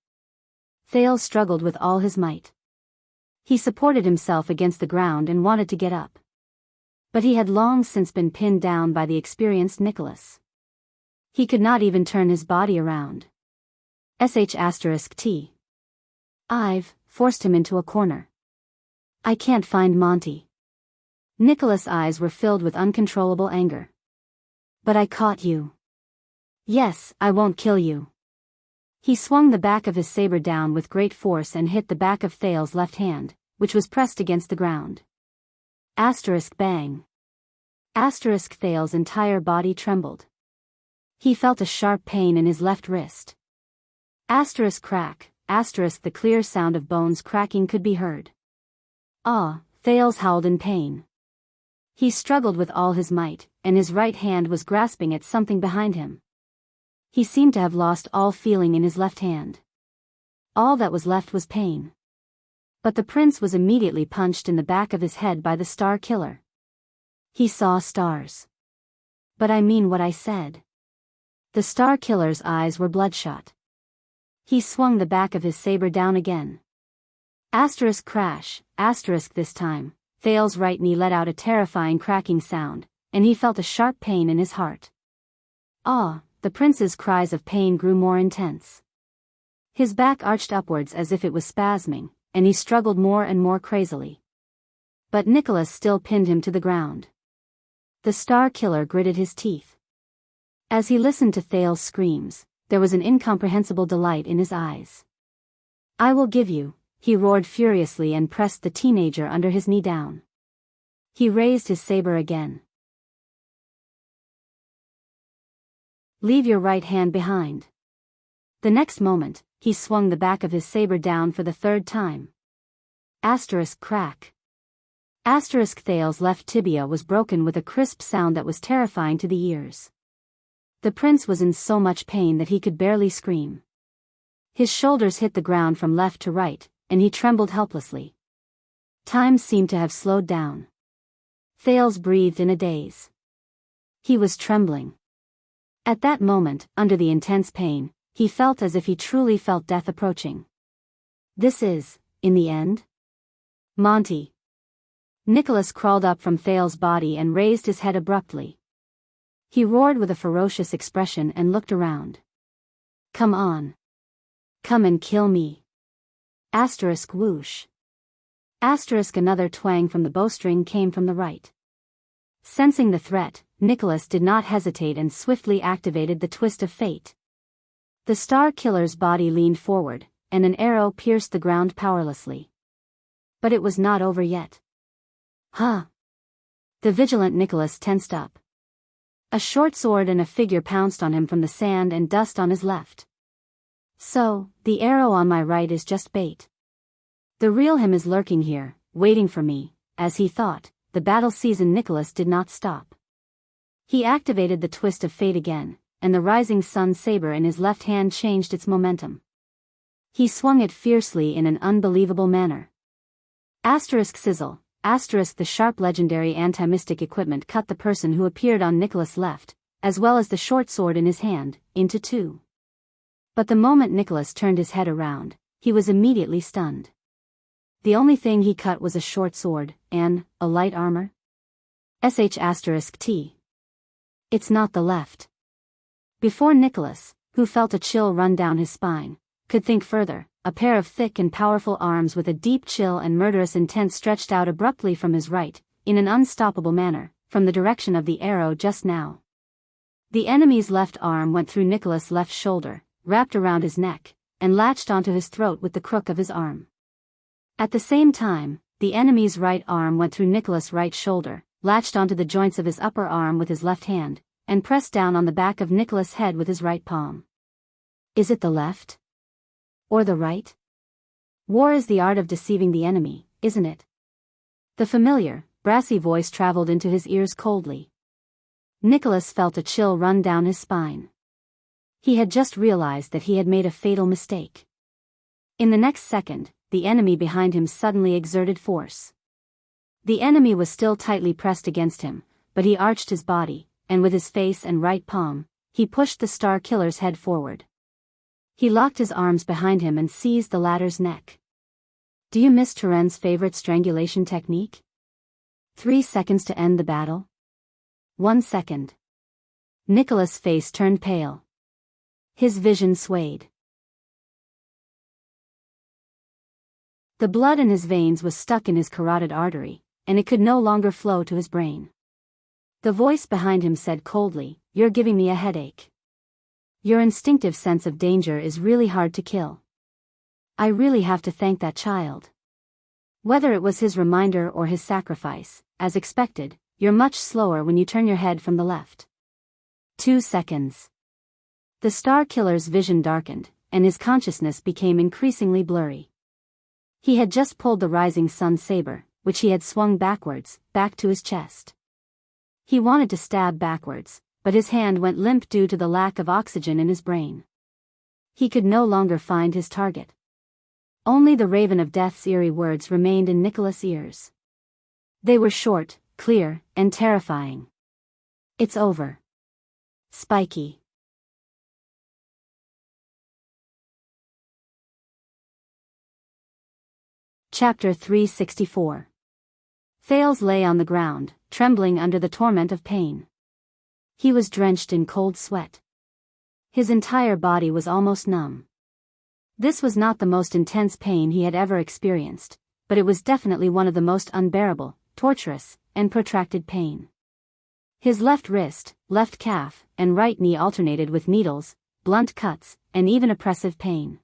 Thales struggled with all his might. He supported himself against the ground and wanted to get up. But he had long since been pinned down by the experienced Nicholas. He could not even turn his body around. *T. I've forced him into a corner. I can't find Monty. Nicholas' eyes were filled with uncontrollable anger. But I caught you. Yes, I won't kill you. He swung the back of his saber down with great force and hit the back of Thales' left hand, which was pressed against the ground. Bang. Thales' entire body trembled. He felt a sharp pain in his left wrist. Crack. The clear sound of bones cracking could be heard. Thales howled in pain. He struggled with all his might, and his right hand was grasping at something behind him. He seemed to have lost all feeling in his left hand. All that was left was pain. But the prince was immediately punched in the back of his head by the Star Killer. He saw stars. But I mean what I said. The Star Killer's eyes were bloodshot. He swung the back of his saber down again. Crash. This time, Thales' right knee let out a terrifying cracking sound, and he felt a sharp pain in his heart. The prince's cries of pain grew more intense. His back arched upwards as if it was spasming, and he struggled more and more crazily. But Nicholas still pinned him to the ground. The Star Killer gritted his teeth. As he listened to Thales' screams, there was an incomprehensible delight in his eyes. "I will give you," he roared furiously and pressed the teenager under his knee down. He raised his saber again. "Leave your right hand behind." The next moment, he swung the back of his saber down for the third time. Crack. Thales' left tibia was broken with a crisp sound that was terrifying to the ears. The prince was in so much pain that he could barely scream. His shoulders hit the ground from left to right, and he trembled helplessly. Time seemed to have slowed down. Thales breathed in a daze. He was trembling. At that moment, under the intense pain, he felt as if he truly felt death approaching. "This is, in the end? Monty." Nicholas crawled up from Thales' body and raised his head abruptly. He roared with a ferocious expression and looked around. "Come on. Come and kill me." Whoosh. Another twang from the bowstring came from the right. Sensing the threat, Nicholas did not hesitate and swiftly activated the twist of fate. The Star Killer's body leaned forward, and an arrow pierced the ground powerlessly. But it was not over yet. The vigilant Nicholas tensed up. A short sword and a figure pounced on him from the sand and dust on his left. "So, the arrow on my right is just bait. The real him is lurking here, waiting for me." As he thought, the battle-seasoned Nicholas did not stop. He activated the twist of fate again, and the rising sun saber in his left hand changed its momentum. He swung it fiercely in an unbelievable manner. Sizzle. The sharp legendary anti-mystic equipment cut the person who appeared on Nicholas' left, as well as the short sword in his hand, into two. But the moment Nicholas turned his head around, he was immediately stunned. The only thing he cut was a short sword, and a light armor? *T. It's not the left. Before Nicholas, who felt a chill run down his spine, could think further, a pair of thick and powerful arms with a deep chill and murderous intent stretched out abruptly from his right, in an unstoppable manner, from the direction of the arrow just now. The enemy's left arm went through Nicholas' left shoulder, wrapped around his neck, and latched onto his throat with the crook of his arm. At the same time, the enemy's right arm went through Nicholas' right shoulder, latched onto the joints of his upper arm with his left hand, and pressed down on the back of Nicholas' head with his right palm. Is it the left? Or the right? War is the art of deceiving the enemy, isn't it? The familiar, brassy voice traveled into his ears coldly. Nicholas felt a chill run down his spine. He had just realized that he had made a fatal mistake. In the next second, the enemy behind him suddenly exerted force. The enemy was still tightly pressed against him, but he arched his body, and with his face and right palm, he pushed the Star Killer's head forward. He locked his arms behind him and seized the latter's neck. Do you miss Turen's favorite strangulation technique? 3 seconds to end the battle? 1 second. Nicholas' face turned pale. His vision swayed. The blood in his veins was stuck in his carotid artery, and it could no longer flow to his brain. The voice behind him said coldly, "You're giving me a headache. Your instinctive sense of danger is really hard to kill. I really have to thank that child. Whether it was his reminder or his sacrifice, as expected, you're much slower when you turn your head from the left." 2 seconds. The Star Killer's vision darkened, and his consciousness became increasingly blurry. He had just pulled the rising sun saber, which he had swung backwards, back to his chest. He wanted to stab backwards, but his hand went limp due to the lack of oxygen in his brain. He could no longer find his target. Only the Raven of Death's eerie words remained in Nicholas' ears. They were short, clear, and terrifying. It's over. Spiky. Chapter 364. Thales lay on the ground, trembling under the torment of pain. He was drenched in cold sweat. His entire body was almost numb. This was not the most intense pain he had ever experienced, but it was definitely one of the most unbearable, torturous, and protracted pain. His left wrist, left calf, and right knee alternated with needles, blunt cuts, and even oppressive pain.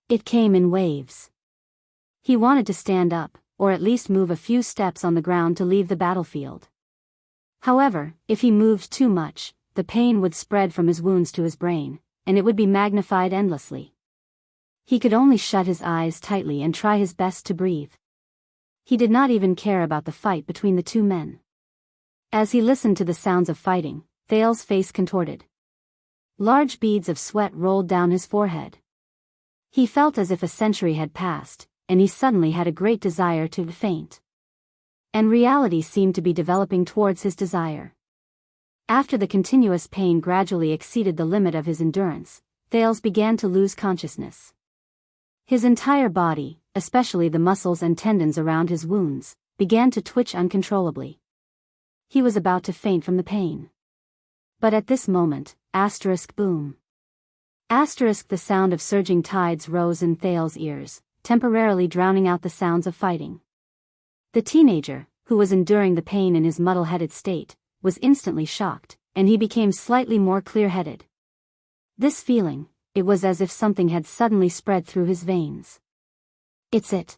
It came in waves. He wanted to stand up, or at least move a few steps on the ground to leave the battlefield. However, if he moved too much, the pain would spread from his wounds to his brain, and it would be magnified endlessly. He could only shut his eyes tightly and try his best to breathe. He did not even care about the fight between the two men. As he listened to the sounds of fighting, Thales' face contorted. Large beads of sweat rolled down his forehead. He felt as if a century had passed, and he suddenly had a great desire to faint. And reality seemed to be developing towards his desire. After the continuous pain gradually exceeded the limit of his endurance, Thales began to lose consciousness. His entire body, especially the muscles and tendons around his wounds, began to twitch uncontrollably. He was about to faint from the pain. But at this moment, boom. The sound of surging tides rose in Thales' ears, temporarily drowning out the sounds of fighting. The teenager, who was enduring the pain in his muddle-headed state, was instantly shocked, and he became slightly more clear-headed. This feeling, it was as if something had suddenly spread through his veins. It's it.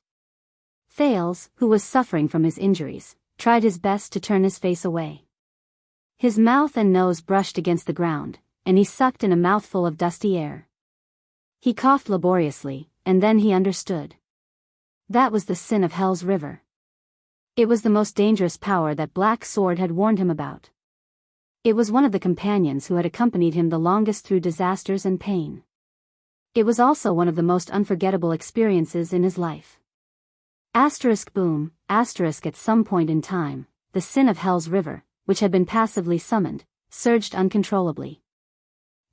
Thales, who was suffering from his injuries, tried his best to turn his face away. His mouth and nose brushed against the ground, and he sucked in a mouthful of dusty air. He coughed laboriously, and then he understood. That was the sin of Hell's River. It was the most dangerous power that Black Sword had warned him about. It was one of the companions who had accompanied him the longest through disasters and pain. It was also one of the most unforgettable experiences in his life. Boom, at some point in time, the sin of Hell's River, which had been passively summoned, surged uncontrollably.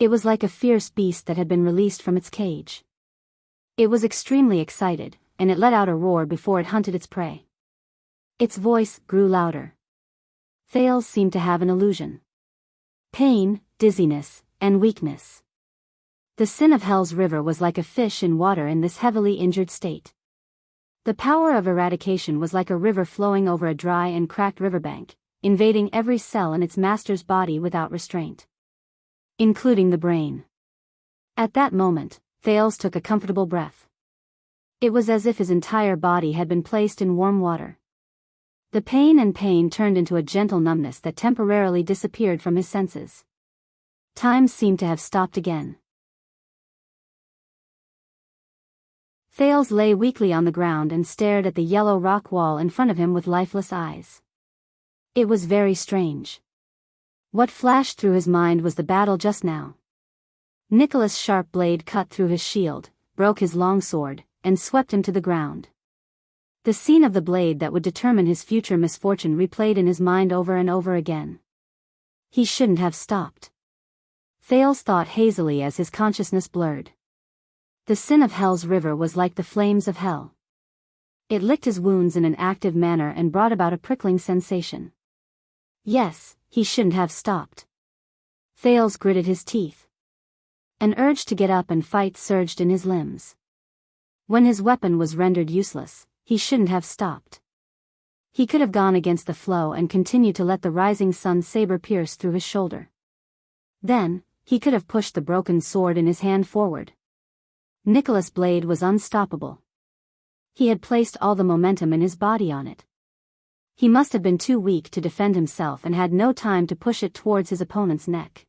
It was like a fierce beast that had been released from its cage. It was extremely excited, and it let out a roar before it hunted its prey. Its voice grew louder. Thales seemed to have an illusion. Pain, dizziness, and weakness. The sin of Hell's river was like a fish in water in this heavily injured state. The power of eradication was like a river flowing over a dry and cracked riverbank, invading every cell in its master's body without restraint. Including the brain. At that moment, Thales took a comfortable breath. It was as if his entire body had been placed in warm water. The pain turned into a gentle numbness that temporarily disappeared from his senses. Time seemed to have stopped again. Thales lay weakly on the ground and stared at the yellow rock wall in front of him with lifeless eyes. It was very strange. What flashed through his mind was the battle just now. Nicholas' sharp blade cut through his shield, broke his long sword, and swept him to the ground. The scene of the blade that would determine his future misfortune replayed in his mind over and over again. He shouldn't have stopped. Thales thought hazily as his consciousness blurred. The sin of Hell's river was like the flames of hell. It licked his wounds in an active manner and brought about a prickling sensation. Yes, he shouldn't have stopped. Thales gritted his teeth. An urge to get up and fight surged in his limbs. When his weapon was rendered useless, he shouldn't have stopped. He could have gone against the flow and continued to let the rising sun saber pierce through his shoulder. Then, he could have pushed the broken sword in his hand forward. Nicholas' blade was unstoppable. He had placed all the momentum in his body on it. He must have been too weak to defend himself and had no time to push it towards his opponent's neck.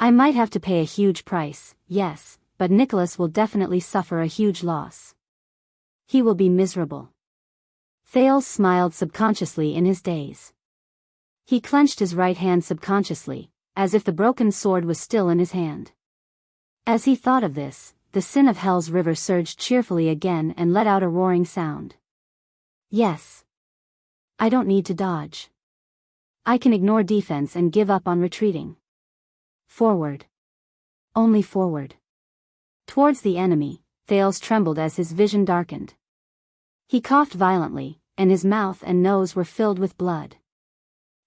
I might have to pay a huge price, yes, but Nicholas will definitely suffer a huge loss. He will be miserable. Thales smiled subconsciously in his daze. He clenched his right hand subconsciously, as if the broken sword was still in his hand. As he thought of this, the sin of Hell's river surged cheerfully again and let out a roaring sound. Yes. I don't need to dodge. I can ignore defense and give up on retreating. Forward. Only forward. Towards the enemy, Thales trembled as his vision darkened. He coughed violently, and his mouth and nose were filled with blood.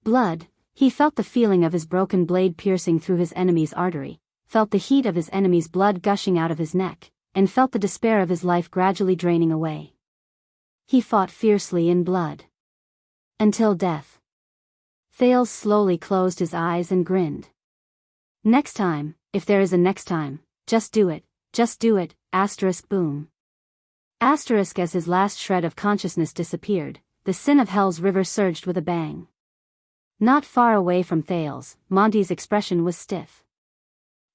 Blood, he felt the feeling of his broken blade piercing through his enemy's artery, felt the heat of his enemy's blood gushing out of his neck, and felt the despair of his life gradually draining away. He fought fiercely in blood. Until death. Thales slowly closed his eyes and grinned. Next time, if there is a next time, just do it, boom. Asterisk as his last shred of consciousness disappeared, the sin of Hell's river surged with a bang. Not far away from Thales, Monty's expression was stiff.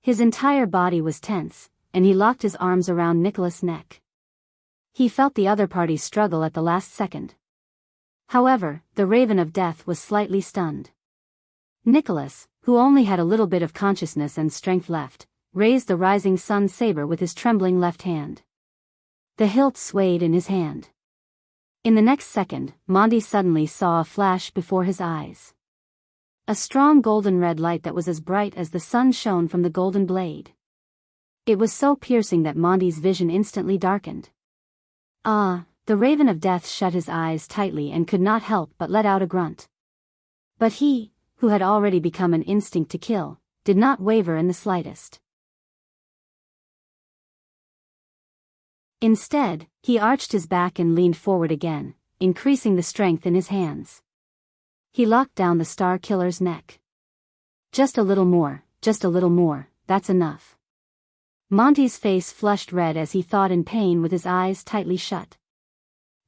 His entire body was tense, and he locked his arms around Nicholas' neck. He felt the other party struggle at the last second. However, the Raven of Death was slightly stunned. Nicholas, who only had a little bit of consciousness and strength left, raised the rising sun saber with his trembling left hand. The hilt swayed in his hand. In the next second, Monty suddenly saw a flash before his eyes. A strong golden red light that was as bright as the sun shone from the golden blade. It was so piercing that Monty's vision instantly darkened. The Raven of Death shut his eyes tightly and could not help but let out a grunt. But he, who had already become an instinct to kill, did not waver in the slightest. Instead, he arched his back and leaned forward again, increasing the strength in his hands. He locked down the Star Killer's neck. Just a little more, that's enough. Monty's face flushed red as he thought in pain with his eyes tightly shut.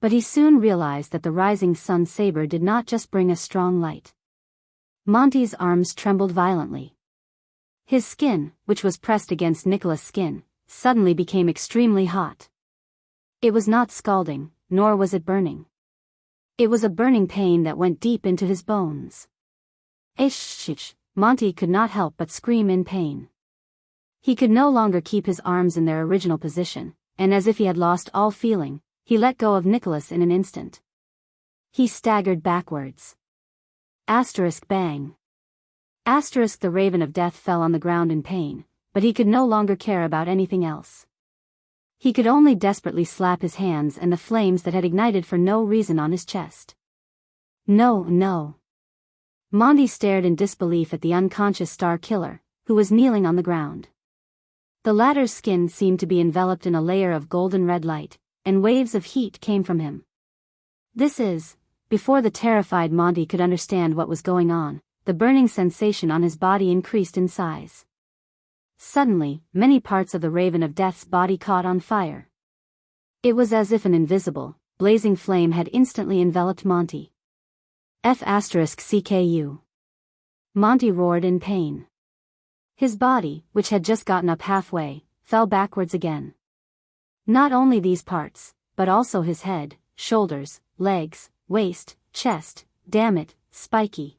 But he soon realized that the rising sun saber did not just bring a strong light. Monty's arms trembled violently. His skin, which was pressed against Nicholas' skin, suddenly became extremely hot. It was not scalding, nor was it burning. It was a burning pain that went deep into his bones. Monty could not help but scream in pain. He could no longer keep his arms in their original position, and as if he had lost all feeling, he let go of Nicholas in an instant. He staggered backwards. Bang. The Raven of Death fell on the ground in pain, but he could no longer care about anything else. He could only desperately slap his hands and the flames that had ignited for no reason on his chest. No, no. Monty stared in disbelief at the unconscious Star Killer, who was kneeling on the ground. The latter's skin seemed to be enveloped in a layer of golden red light, and waves of heat came from him. Before the terrified Monty could understand what was going on, the burning sensation on his body increased in size. Suddenly, many parts of the Raven of Death's body caught on fire. It was as if an invisible, blazing flame had instantly enveloped Monty. F***CKU. Monty roared in pain. His body, which had just gotten up halfway, fell backwards again. Not only these parts, but also his head, shoulders, legs, waist, chest, damn it, Spiky.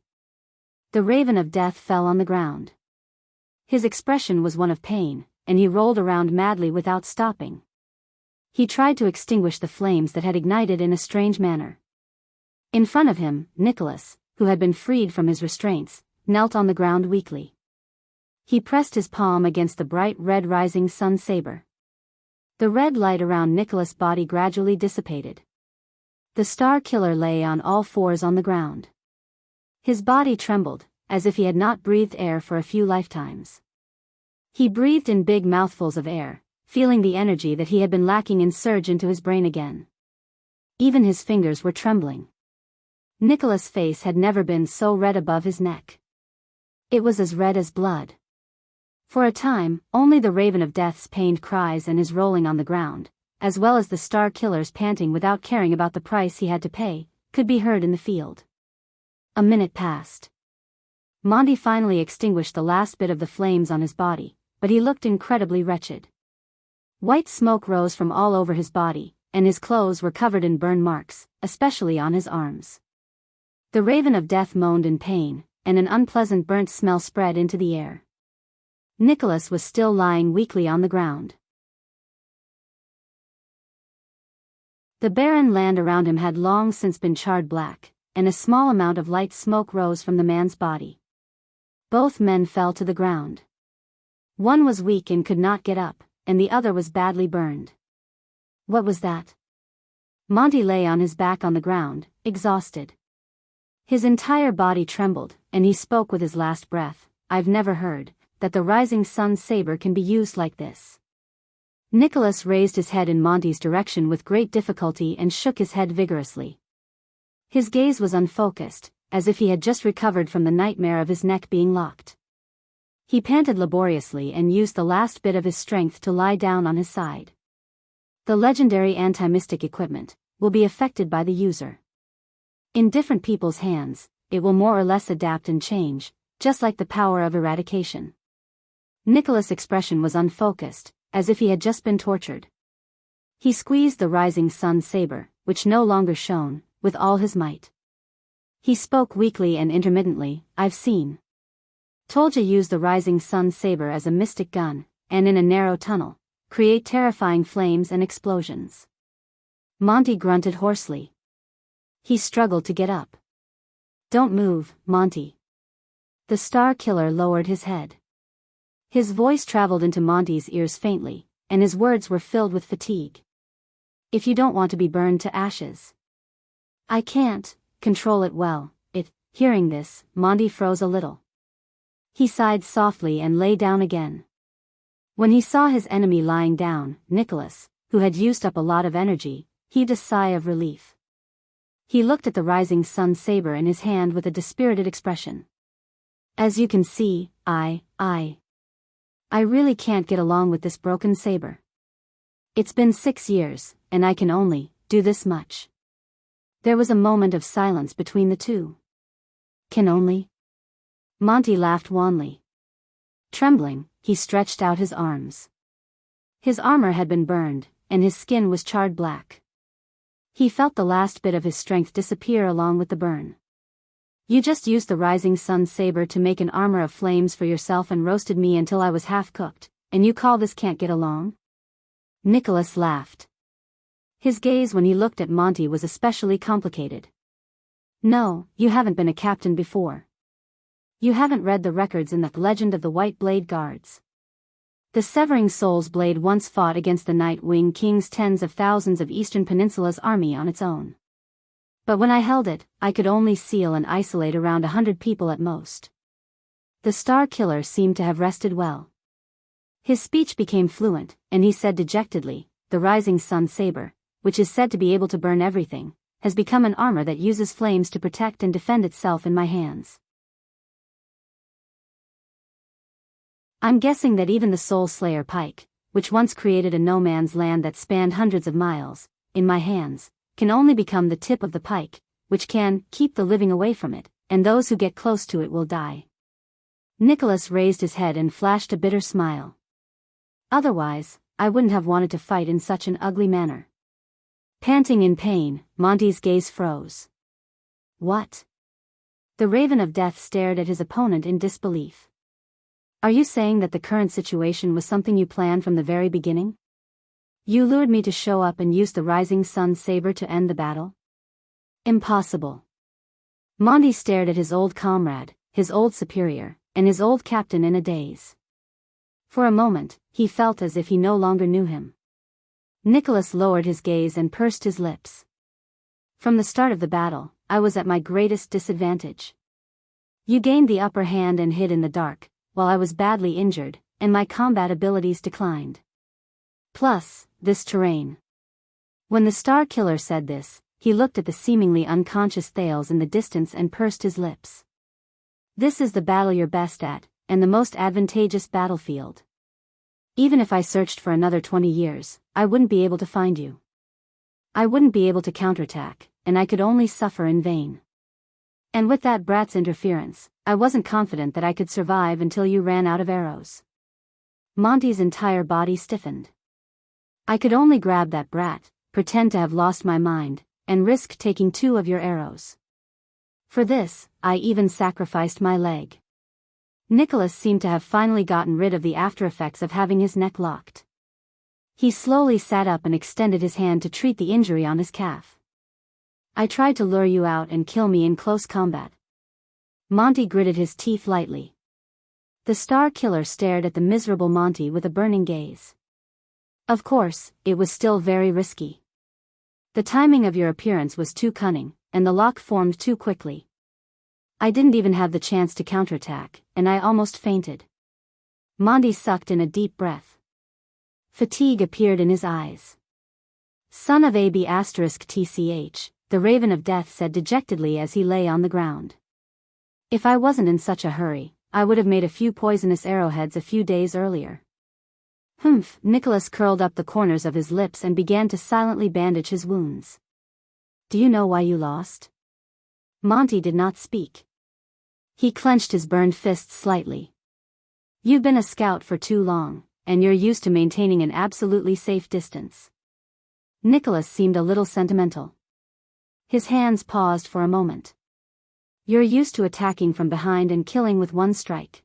The Raven of Death fell on the ground. His expression was one of pain, and he rolled around madly without stopping. He tried to extinguish the flames that had ignited in a strange manner. In front of him, Nicholas, who had been freed from his restraints, knelt on the ground weakly. He pressed his palm against the bright red rising sun saber. The red light around Nicholas' body gradually dissipated. The Star Killer lay on all fours on the ground. His body trembled, as if he had not breathed air for a few lifetimes. He breathed in big mouthfuls of air, feeling the energy that he had been lacking surge into his brain again. Even his fingers were trembling. Nicholas' face had never been so red above his neck. It was as red as blood. For a time, only the Raven of Death's pained cries and his rolling on the ground, as well as the Star Killer's panting without caring about the price he had to pay, could be heard in the field. A minute passed. Monty finally extinguished the last bit of the flames on his body, but he looked incredibly wretched. White smoke rose from all over his body, and his clothes were covered in burn marks, especially on his arms. The Raven of Death moaned in pain, and an unpleasant burnt smell spread into the air. Nicholas was still lying weakly on the ground. The barren land around him had long since been charred black, and a small amount of light smoke rose from the man's body. Both men fell to the ground. One was weak and could not get up, and the other was badly burned. What was that? Monty lay on his back on the ground, exhausted. His entire body trembled, and he spoke with his last breath. I've never heard that the rising sun saber can be used like this. Nicholas raised his head in Monty's direction with great difficulty and shook his head vigorously. His gaze was unfocused, as if he had just recovered from the nightmare of his neck being locked. He panted laboriously and used the last bit of his strength to lie down on his side. The legendary anti-mystic equipment will be affected by the user. In different people's hands, it will more or less adapt and change, just like the power of eradication. Nicholas' expression was unfocused, as if he had just been tortured. He squeezed the rising sun saber, which no longer shone, with all his might. He spoke weakly and intermittently, I've seen. Told you use the rising sun saber as a mystic gun, and in a narrow tunnel, create terrifying flames and explosions. Monty grunted hoarsely. He struggled to get up. Don't move, Monty. The Star Killer lowered his head. His voice traveled into Monty's ears faintly, and his words were filled with fatigue. If you don't want to be burned to ashes. I can't control it well. Hearing this, Monty froze a little. He sighed softly and lay down again. When he saw his enemy lying down, Nicholas, who had used up a lot of energy, heaved a sigh of relief. He looked at the rising sun saber in his hand with a dispirited expression. As you can see, I really can't get along with this broken saber. It's been 6 years, and I can only do this much. There was a moment of silence between the two. Can only? Monty laughed wanly. Trembling, he stretched out his arms. His armor had been burned, and his skin was charred black. He felt the last bit of his strength disappear along with the burn. You just used the rising sun saber to make an armor of flames for yourself and roasted me until I was half cooked, and you call this can't get along? Nicholas laughed. His gaze when he looked at Monty was especially complicated. No, you haven't been a captain before. You haven't read the records in the Legend of the White Blade Guards. The severing soul's blade once fought against the Night Wing King's tens of thousands of Eastern Peninsula's army on its own. But when I held it, I could only seal and isolate around 100 people at most. The Star Killer seemed to have rested well. His speech became fluent, and he said dejectedly, "The Rising Sun Saber, which is said to be able to burn everything, has become an armor that uses flames to protect and defend itself in my hands. I'm guessing that even the Soul Slayer pike, which once created a no-man's land that spanned hundreds of miles, in my hands, can only become the tip of the pike, which can keep the living away from it, and those who get close to it will die." Nicholas raised his head and flashed a bitter smile. "Otherwise, I wouldn't have wanted to fight in such an ugly manner." Panting in pain, Monty's gaze froze. "What?" The Raven of Death stared at his opponent in disbelief. "Are you saying that the current situation was something you planned from the very beginning? You lured me to show up and use the Rising Sun Saber to end the battle?" "Impossible." Monty stared at his old comrade, his old superior, and his old captain in a daze. For a moment, he felt as if he no longer knew him. Nicholas lowered his gaze and pursed his lips. "From the start of the battle, I was at my greatest disadvantage. You gained the upper hand and hid in the dark, while I was badly injured, and my combat abilities declined. Plus, this terrain." When the Star Killer said this, he looked at the seemingly unconscious Thales in the distance and pursed his lips. "This is the battle you're best at, and the most advantageous battlefield. Even if I searched for another 20 years, I wouldn't be able to find you. I wouldn't be able to counterattack, and I could only suffer in vain. And with that brat's interference, I wasn't confident that I could survive until you ran out of arrows." Monty's entire body stiffened. "I could only grab that brat, pretend to have lost my mind, and risk taking 2 of your arrows. For this, I even sacrificed my leg." Nicholas seemed to have finally gotten rid of the after-effects of having his neck locked. He slowly sat up and extended his hand to treat the injury on his calf. "I tried to lure you out and kill me in close combat." Monty gritted his teeth lightly. The Star Killer stared at the miserable Monty with a burning gaze. "Of course, it was still very risky. The timing of your appearance was too cunning, and the lock formed too quickly. I didn't even have the chance to counterattack, and I almost fainted." Monty sucked in a deep breath. Fatigue appeared in his eyes. "Son of AB****, the Raven of Death said dejectedly as he lay on the ground. "If I wasn't in such a hurry, I would have made a few poisonous arrowheads a few days earlier." "Humph." Nicholas curled up the corners of his lips and began to silently bandage his wounds. "Do you know why you lost?" Monty did not speak. He clenched his burned fists slightly. "You've been a scout for too long, and you're used to maintaining an absolutely safe distance." Nicholas seemed a little sentimental. His hands paused for a moment. "You're used to attacking from behind and killing with one strike.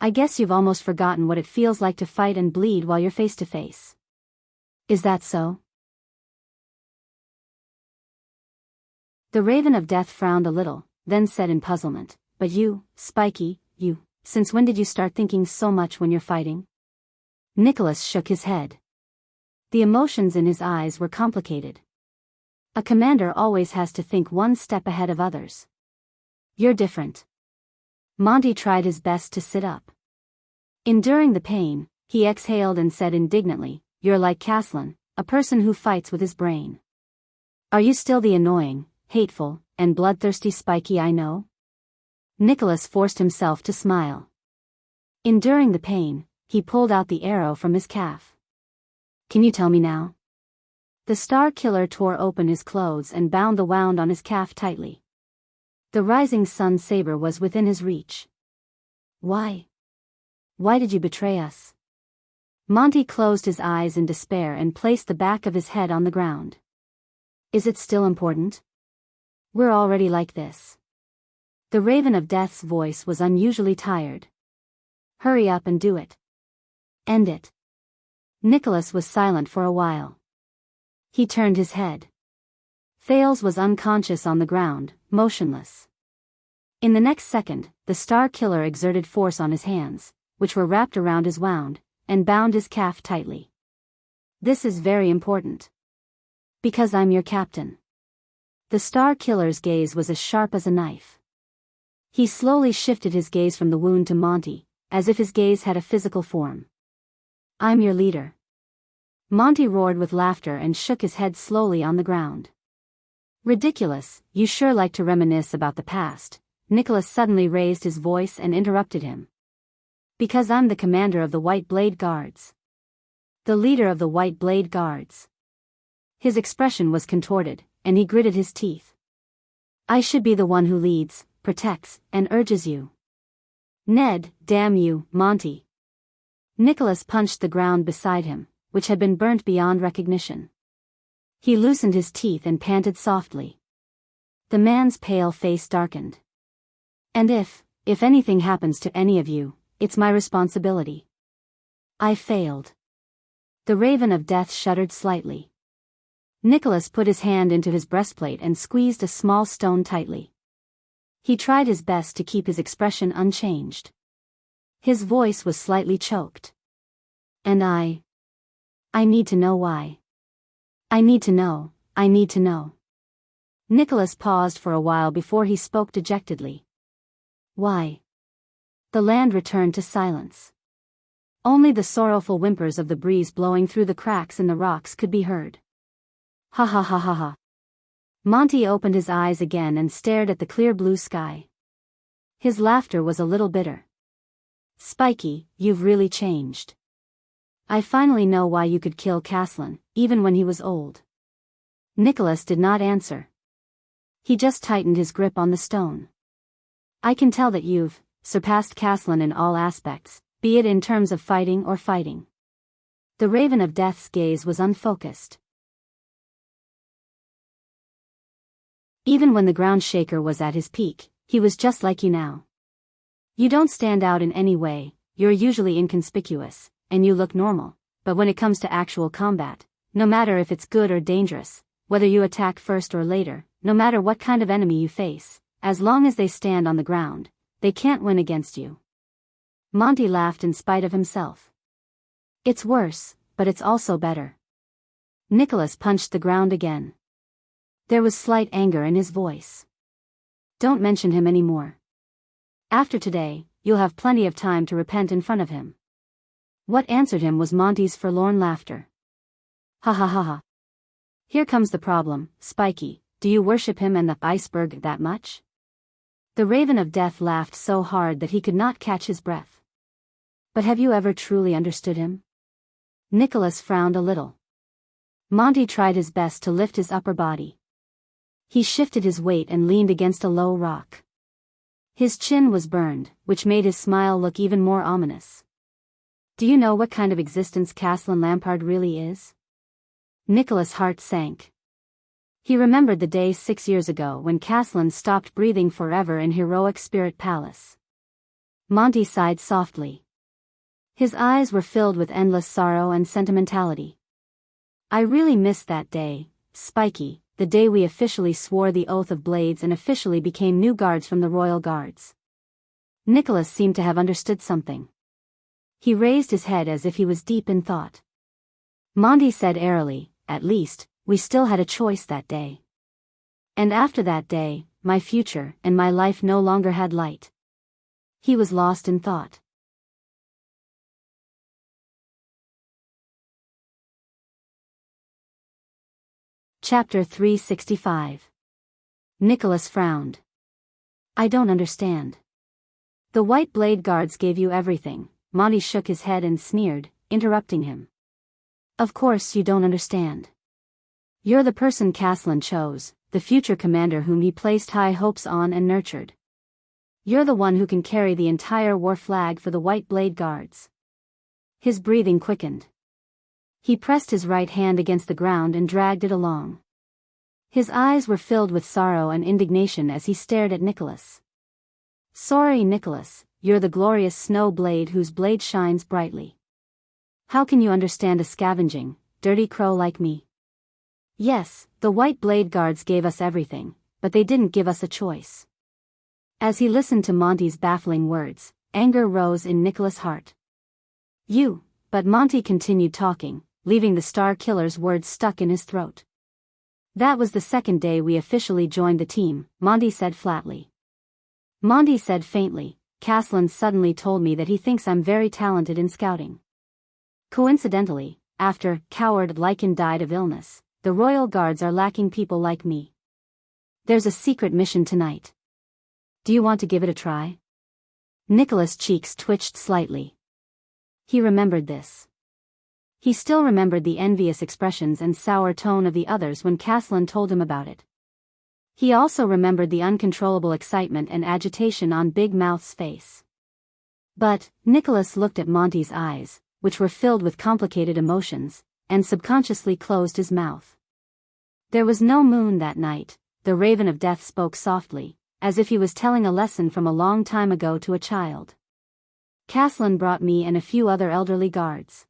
I guess you've almost forgotten what it feels like to fight and bleed while you're face to face. Is that so?" The Raven of Death frowned a little, then said in puzzlement, "But you, Spiky, since when did you start thinking so much when you're fighting?" Nicholas shook his head. The emotions in his eyes were complicated. A commander always has to think one step ahead of others. "You're different." Monty tried his best to sit up. Enduring the pain, he exhaled and said indignantly, "You're like Caslin, a person who fights with his brain. Are you still the annoying, hateful, and bloodthirsty Spiky I know?" Nicholas forced himself to smile. Enduring the pain, he pulled out the arrow from his calf. "Can you tell me now?" The Star Killer tore open his clothes and bound the wound on his calf tightly. The Rising Sun Saber was within his reach. "Why? Why did you betray us?" Monty closed his eyes in despair and placed the back of his head on the ground. "Is it still important? We're already like this." The Raven of Death's voice was unusually tired. "Hurry up and do it. End it." Nicholas was silent for a while. He turned his head. Thales was unconscious on the ground, motionless. In the next second, the Star Killer exerted force on his hands, which were wrapped around his wound, and bound his calf tightly. "This is very important. Because I'm your captain." The Star Killer's gaze was as sharp as a knife. He slowly shifted his gaze from the wound to Monty, as if his gaze had a physical form. "I'm your leader." Monty roared with laughter and shook his head slowly on the ground. "Ridiculous, you sure like to reminisce about the past." Nicholas suddenly raised his voice and interrupted him. "Because I'm the commander of the White Blade Guards. The leader of the White Blade Guards." His expression was contorted, and he gritted his teeth. "I should be the one who leads, protects, and urges you." "Ned, damn you, Monty." Nicholas punched the ground beside him, which had been burnt beyond recognition. He loosened his teeth and panted softly. The man's pale face darkened. "And if anything happens to any of you, it's my responsibility." "I failed." The Raven of Death shuddered slightly. Nicholas put his hand into his breastplate and squeezed a small stone tightly. He tried his best to keep his expression unchanged. His voice was slightly choked. "And I need to know why. I need to know. Nicholas paused for a while before he spoke dejectedly. "Why?" The land returned to silence. Only the sorrowful whimpers of the breeze blowing through the cracks in the rocks could be heard. "Ha ha ha ha ha." Monty opened his eyes again and stared at the clear blue sky. His laughter was a little bitter. "Spiky, you've really changed. I finally know why you could kill Caslin, even when he was old." Nicholas did not answer. He just tightened his grip on the stone. "I can tell that you've surpassed Caslin in all aspects, be it in terms of fighting or fighting." The Raven of Death's gaze was unfocused. "Even when the ground shaker was at his peak, he was just like you now. You don't stand out in any way, you're usually inconspicuous, and you look normal, but when it comes to actual combat, no matter if it's good or dangerous, whether you attack first or later, no matter what kind of enemy you face, as long as they stand on the ground, they can't win against you." Monty laughed in spite of himself. "It's worse, but it's also better." Nicholas punched the ground again. There was slight anger in his voice. "Don't mention him anymore. After today, you'll have plenty of time to repent in front of him." What answered him was Monty's forlorn laughter. "Ha ha ha ha. Here comes the problem, Spiky, do you worship him and the iceberg that much?" The Raven of Death laughed so hard that he could not catch his breath. "But have you ever truly understood him?" Nicholas frowned a little. Monty tried his best to lift his upper body. He shifted his weight and leaned against a low rock. His chin was burned, which made his smile look even more ominous. "Do you know what kind of existence Caslin Lampard really is?" Nicholas' heart sank. He remembered the day 6 years ago when Caslin stopped breathing forever in heroic Spirit Palace. Monty sighed softly. His eyes were filled with endless sorrow and sentimentality. "I really missed that day, Spiky, the day we officially swore the Oath of Blades and officially became new guards from the Royal Guards." Nicholas seemed to have understood something. He raised his head as if he was deep in thought. Monty said airily, "At least, we still had a choice that day. And after that day, my future and my life no longer had light." He was lost in thought. Chapter 365. Nicholas frowned. "I don't understand." "The White Blade Guards gave you everything." Monty shook his head and sneered, interrupting him. "Of course you don't understand. You're the person Caslin chose, the future commander whom he placed high hopes on and nurtured. You're the one who can carry the entire war flag for the White Blade Guards." His breathing quickened. He pressed his right hand against the ground and dragged it along. His eyes were filled with sorrow and indignation as he stared at Nicholas. "Sorry, Nicholas, you're the glorious snow blade whose blade shines brightly. How can you understand a scavenging, dirty crow like me? Yes, the White Blade Guards gave us everything, but they didn't give us a choice." As he listened to Monty's baffling words, anger rose in Nicholas' heart. "You But Monty continued talking, leaving the Star Killer's words stuck in his throat. That was the second day we officially joined the team, Monty said flatly. Monty said faintly, Caslin suddenly told me that he thinks I'm very talented in scouting. Coincidentally, after Coward Lycan died of illness, the Royal Guards are lacking people like me. There's a secret mission tonight. Do you want to give it a try? Nicholas' cheeks twitched slightly. He remembered this. He still remembered the envious expressions and sour tone of the others when Caslin told him about it. He also remembered the uncontrollable excitement and agitation on Big Mouth's face. But Nicholas looked at Monty's eyes, which were filled with complicated emotions, and subconsciously closed his mouth. There was no moon that night, the Raven of Death spoke softly, as if he was telling a lesson from a long time ago to a child. Caslin brought me and a few other elderly guards.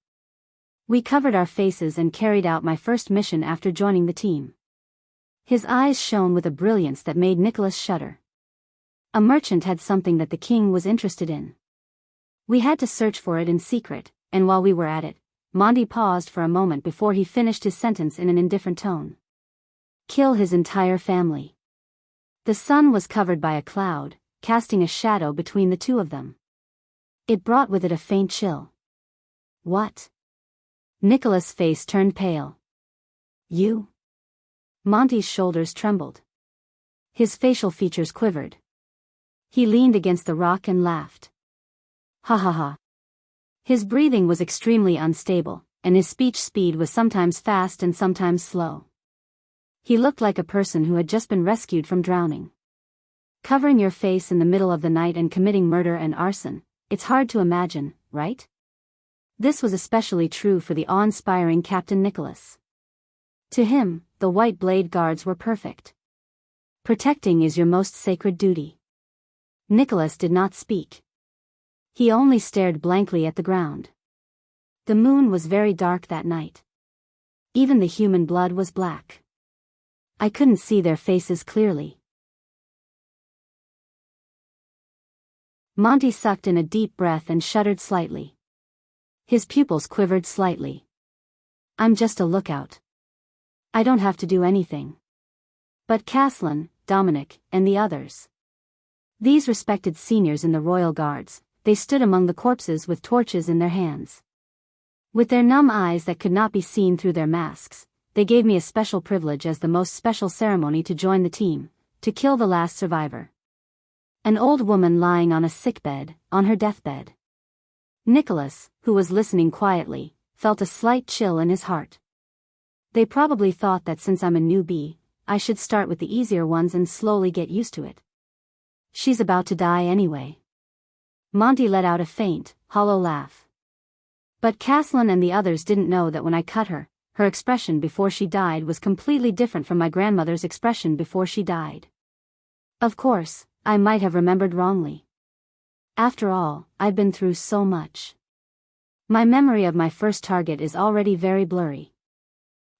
We covered our faces and carried out my first mission after joining the team. His eyes shone with a brilliance that made Nicholas shudder. A merchant had something that the king was interested in. We had to search for it in secret, and while we were at it, Monty paused for a moment before he finished his sentence in an indifferent tone. Kill his entire family. The sun was covered by a cloud, casting a shadow between the two of them. It brought with it a faint chill. What? Nicholas' face turned pale. You? Monty's shoulders trembled. His facial features quivered. He leaned against the rock and laughed. Ha ha ha. His breathing was extremely unstable, and his speech speed was sometimes fast and sometimes slow. He looked like a person who had just been rescued from drowning. Covering your face in the middle of the night and committing murder and arson, it's hard to imagine, right? This was especially true for the awe-inspiring Captain Nicholas. To him, the White Blade Guards were perfect. Protecting is your most sacred duty. Nicholas did not speak. He only stared blankly at the ground. The moon was very dark that night. Even the human blood was black. I couldn't see their faces clearly. Monty sucked in a deep breath and shuddered slightly. His pupils quivered slightly. I'm just a lookout. I don't have to do anything. But Caslin, Dominic, and the others. These respected seniors in the Royal Guards, they stood among the corpses with torches in their hands. With their numb eyes that could not be seen through their masks, they gave me a special privilege as the most special ceremony to join the team, to kill the last survivor. An old woman lying on a sickbed, on her deathbed. Nicholas, who was listening quietly, felt a slight chill in his heart. They probably thought that since I'm a newbie, I should start with the easier ones and slowly get used to it. She's about to die anyway. Monty let out a faint, hollow laugh. But Caslin and the others didn't know that when I cut her, her expression before she died was completely different from my grandmother's expression before she died. Of course, I might have remembered wrongly. After all, I've been through so much. My memory of my first target is already very blurry.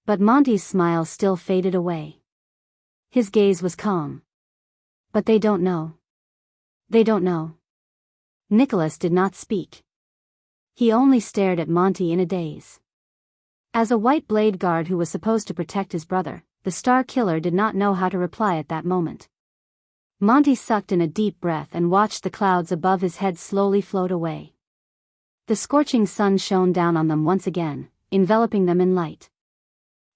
But Monty's smile still faded away. His gaze was calm. But they don't know. They don't know. Nicholas did not speak. He only stared at Monty in a daze. As a White Blade Guard who was supposed to protect his brother, the Star Killer did not know how to reply at that moment. Monty sucked in a deep breath and watched the clouds above his head slowly float away. The scorching sun shone down on them once again, enveloping them in light.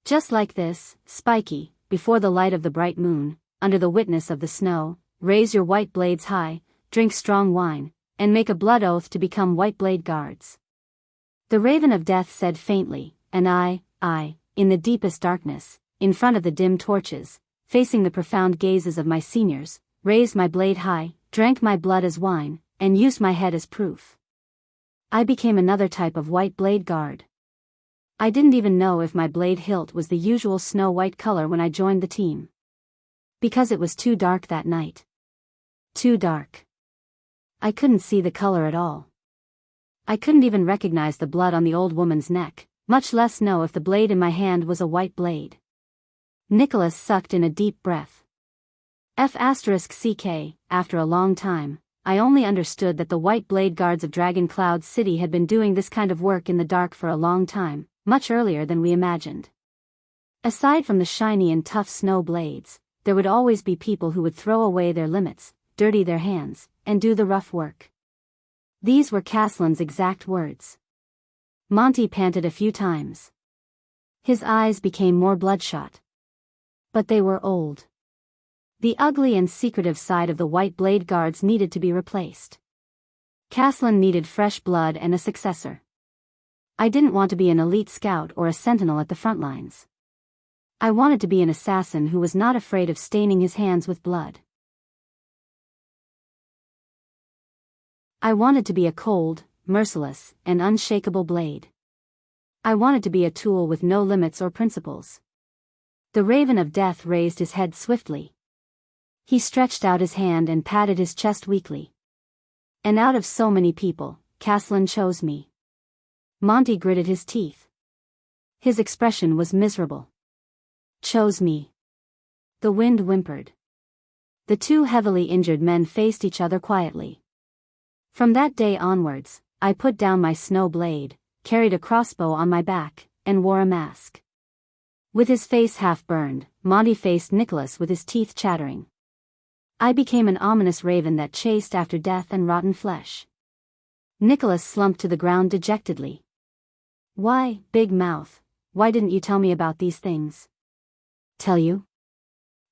Just like this, Spiky, before the light of the bright moon, under the witness of the snow, raise your white blades high, drink strong wine, and make a blood oath to become White Blade Guards. The Raven of Death said faintly, and I, in the deepest darkness, in front of the dim torches, facing the profound gazes of my seniors, raised my blade high, drank my blood as wine, and used my head as proof. I became another type of White Blade Guard. I didn't even know if my blade hilt was the usual snow-white color when I joined the team. Because it was too dark that night. Too dark. I couldn't see the color at all. I couldn't even recognize the blood on the old woman's neck, much less know if the blade in my hand was a white blade. Nicholas sucked in a deep breath. CK, after a long time, I only understood that the white blade guards of Dragon Cloud City had been doing this kind of work in the dark for a long time, much earlier than we imagined. Aside from the shiny and tough snow blades, there would always be people who would throw away their limits, dirty their hands, and do the rough work. These were Caslin's exact words. Monty panted a few times. His eyes became more bloodshot. But they were old. The ugly and secretive side of the white blade guards needed to be replaced. Caslin needed fresh blood and a successor. I didn't want to be an elite scout or a sentinel at the front lines. I wanted to be an assassin who was not afraid of staining his hands with blood. I wanted to be a cold, merciless, and unshakable blade. I wanted to be a tool with no limits or principles. The Raven of Death raised his head swiftly. He stretched out his hand and patted his chest weakly. And out of so many people, Caslin chose me. Monty gritted his teeth. His expression was miserable. Chose me. The wind whimpered. The two heavily injured men faced each other quietly. From that day onwards, I put down my snow blade, carried a crossbow on my back, and wore a mask. With his face half burned, Monty faced Nicholas with his teeth chattering. I became an ominous raven that chased after death and rotten flesh. Nicholas slumped to the ground dejectedly. Why, Big Mouth, why didn't you tell me about these things? Tell you?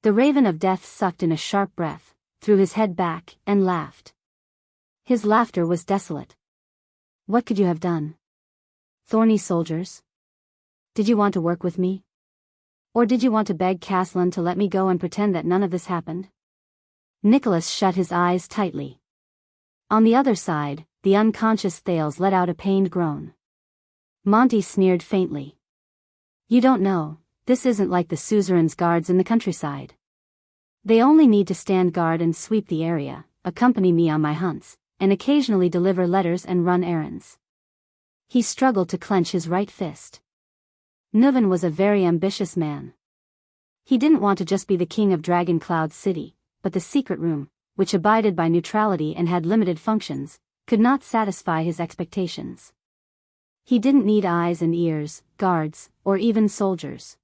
The Raven of Death sucked in a sharp breath, threw his head back, and laughed. His laughter was desolate. What could you have done? Thorny soldiers? Did you want to work with me? Or did you want to beg Caslin to let me go and pretend that none of this happened? Nicholas shut his eyes tightly. On the other side, the unconscious Thales let out a pained groan. Monty sneered faintly. You don't know, this isn't like the suzerain's guards in the countryside. They only need to stand guard and sweep the area, accompany me on my hunts, and occasionally deliver letters and run errands. He struggled to clench his right fist. Nuven was a very ambitious man. He didn't want to just be the king of Dragon Cloud City, but the secret room, which abided by neutrality and had limited functions, could not satisfy his expectations. He didn't need eyes and ears, guards, or even soldiers.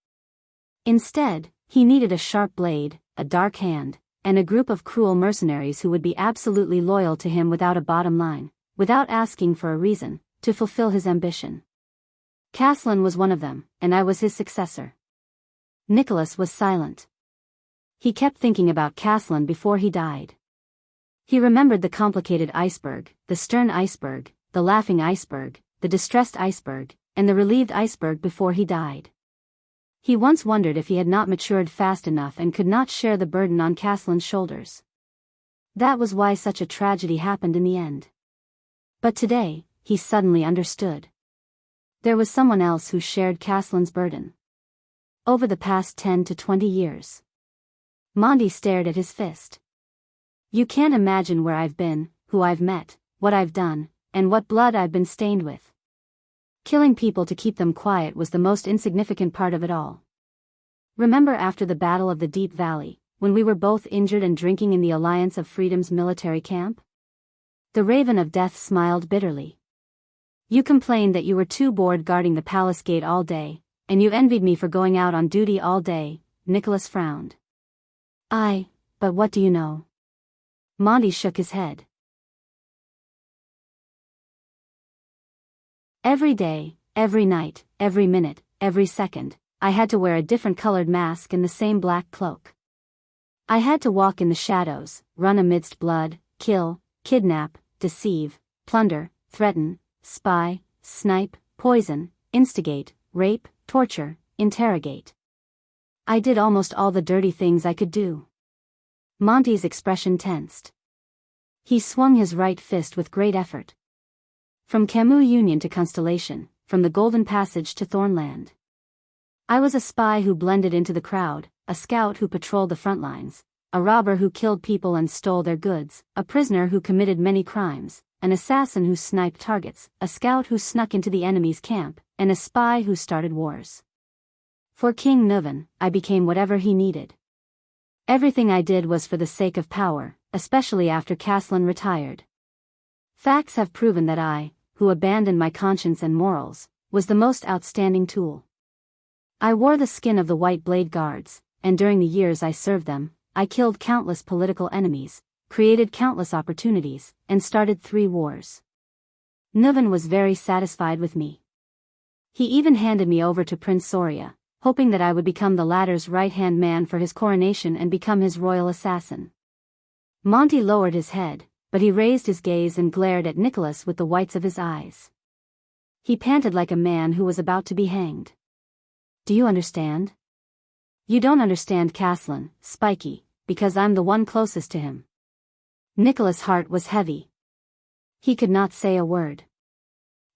Instead, he needed a sharp blade, a dark hand, and a group of cruel mercenaries who would be absolutely loyal to him without a bottom line, without asking for a reason, to fulfill his ambition. Caslin was one of them, and I was his successor. Nicholas was silent. He kept thinking about Caslin before he died. He remembered the complicated iceberg, the stern iceberg, the laughing iceberg, the distressed iceberg, and the relieved iceberg before he died. He once wondered if he had not matured fast enough and could not share the burden on Caslin's shoulders. That was why such a tragedy happened in the end. But today, he suddenly understood. There was someone else who shared Caslin's burden. Over the past 10 to 20 years. Monty stared at his fist. You can't imagine where I've been, who I've met, what I've done, and what blood I've been stained with. Killing people to keep them quiet was the most insignificant part of it all. Remember after the Battle of the Deep Valley, when we were both injured and drinking in the Alliance of Freedom's military camp? The Raven of Death smiled bitterly. You complained that you were too bored guarding the palace gate all day, and you envied me for going out on duty all day. Nicholas frowned. But what do you know? Monty shook his head. Every day, every night, every minute, every second, I had to wear a different colored mask and the same black cloak. I had to walk in the shadows, run amidst blood, kill, kidnap, deceive, plunder, threaten, spy, snipe, poison, instigate, rape, torture, interrogate. I did almost all the dirty things I could do. Monty's expression tensed. He swung his right fist with great effort. From Camus Union to Constellation, from the Golden Passage to Thornland. I was a spy who blended into the crowd, a scout who patrolled the front lines, a robber who killed people and stole their goods, a prisoner who committed many crimes, an assassin who sniped targets, a scout who snuck into the enemy's camp, and a spy who started wars. For King Nuven, I became whatever he needed. Everything I did was for the sake of power, especially after Caslin retired. Facts have proven that I, who abandoned my conscience and morals, was the most outstanding tool. I wore the skin of the White Blade Guards, and during the years I served them, I killed countless political enemies, created countless opportunities, and started 3 wars. Nuven was very satisfied with me. He even handed me over to Prince Soria, hoping that I would become the latter's right-hand man for his coronation and become his royal assassin. Monty lowered his head, but he raised his gaze and glared at Nicholas with the whites of his eyes. He panted like a man who was about to be hanged. Do you understand? You don't understand Caslin, Spiky, because I'm the one closest to him. Nicholas' heart was heavy. He could not say a word.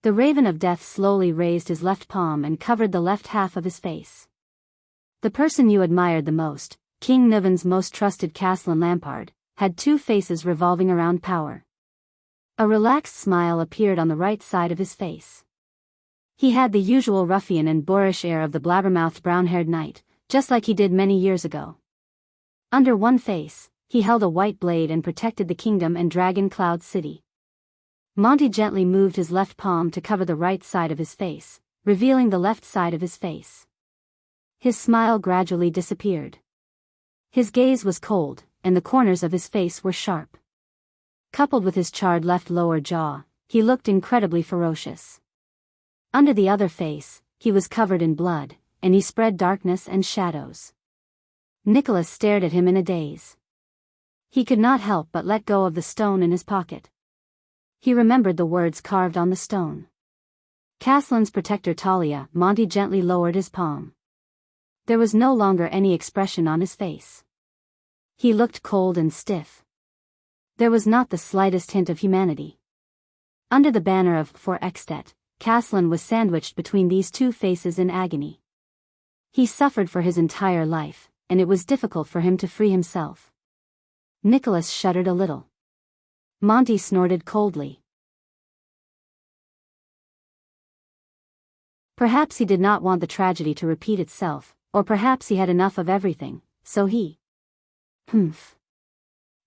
The Raven of Death slowly raised his left palm and covered the left half of his face. The person you admired the most, King Nuven's most trusted Caslin Lampard, had 2 faces revolving around power. A relaxed smile appeared on the right side of his face. He had the usual ruffian and boorish air of the blabbermouthed brown-haired knight, just like he did many years ago. Under one face, he held a white blade and protected the kingdom and Dragon Cloud City. Monty gently moved his left palm to cover the right side of his face, revealing the left side of his face. His smile gradually disappeared. His gaze was cold, and the corners of his face were sharp. Coupled with his charred left lower jaw, he looked incredibly ferocious. Under the other face, he was covered in blood, and he spread darkness and shadows. Nicholas stared at him in a daze. He could not help but let go of the stone in his pocket. He remembered the words carved on the stone. Caslin's protector Talia. Monty gently lowered his palm. There was no longer any expression on his face. He looked cold and stiff. There was not the slightest hint of humanity. Under the banner of For Extet, Caslin was sandwiched between these 2 faces in agony. He suffered for his entire life, and it was difficult for him to free himself. Nicholas shuddered a little. Monty snorted coldly. Perhaps he did not want the tragedy to repeat itself, or perhaps he had enough of everything, so he... Humph.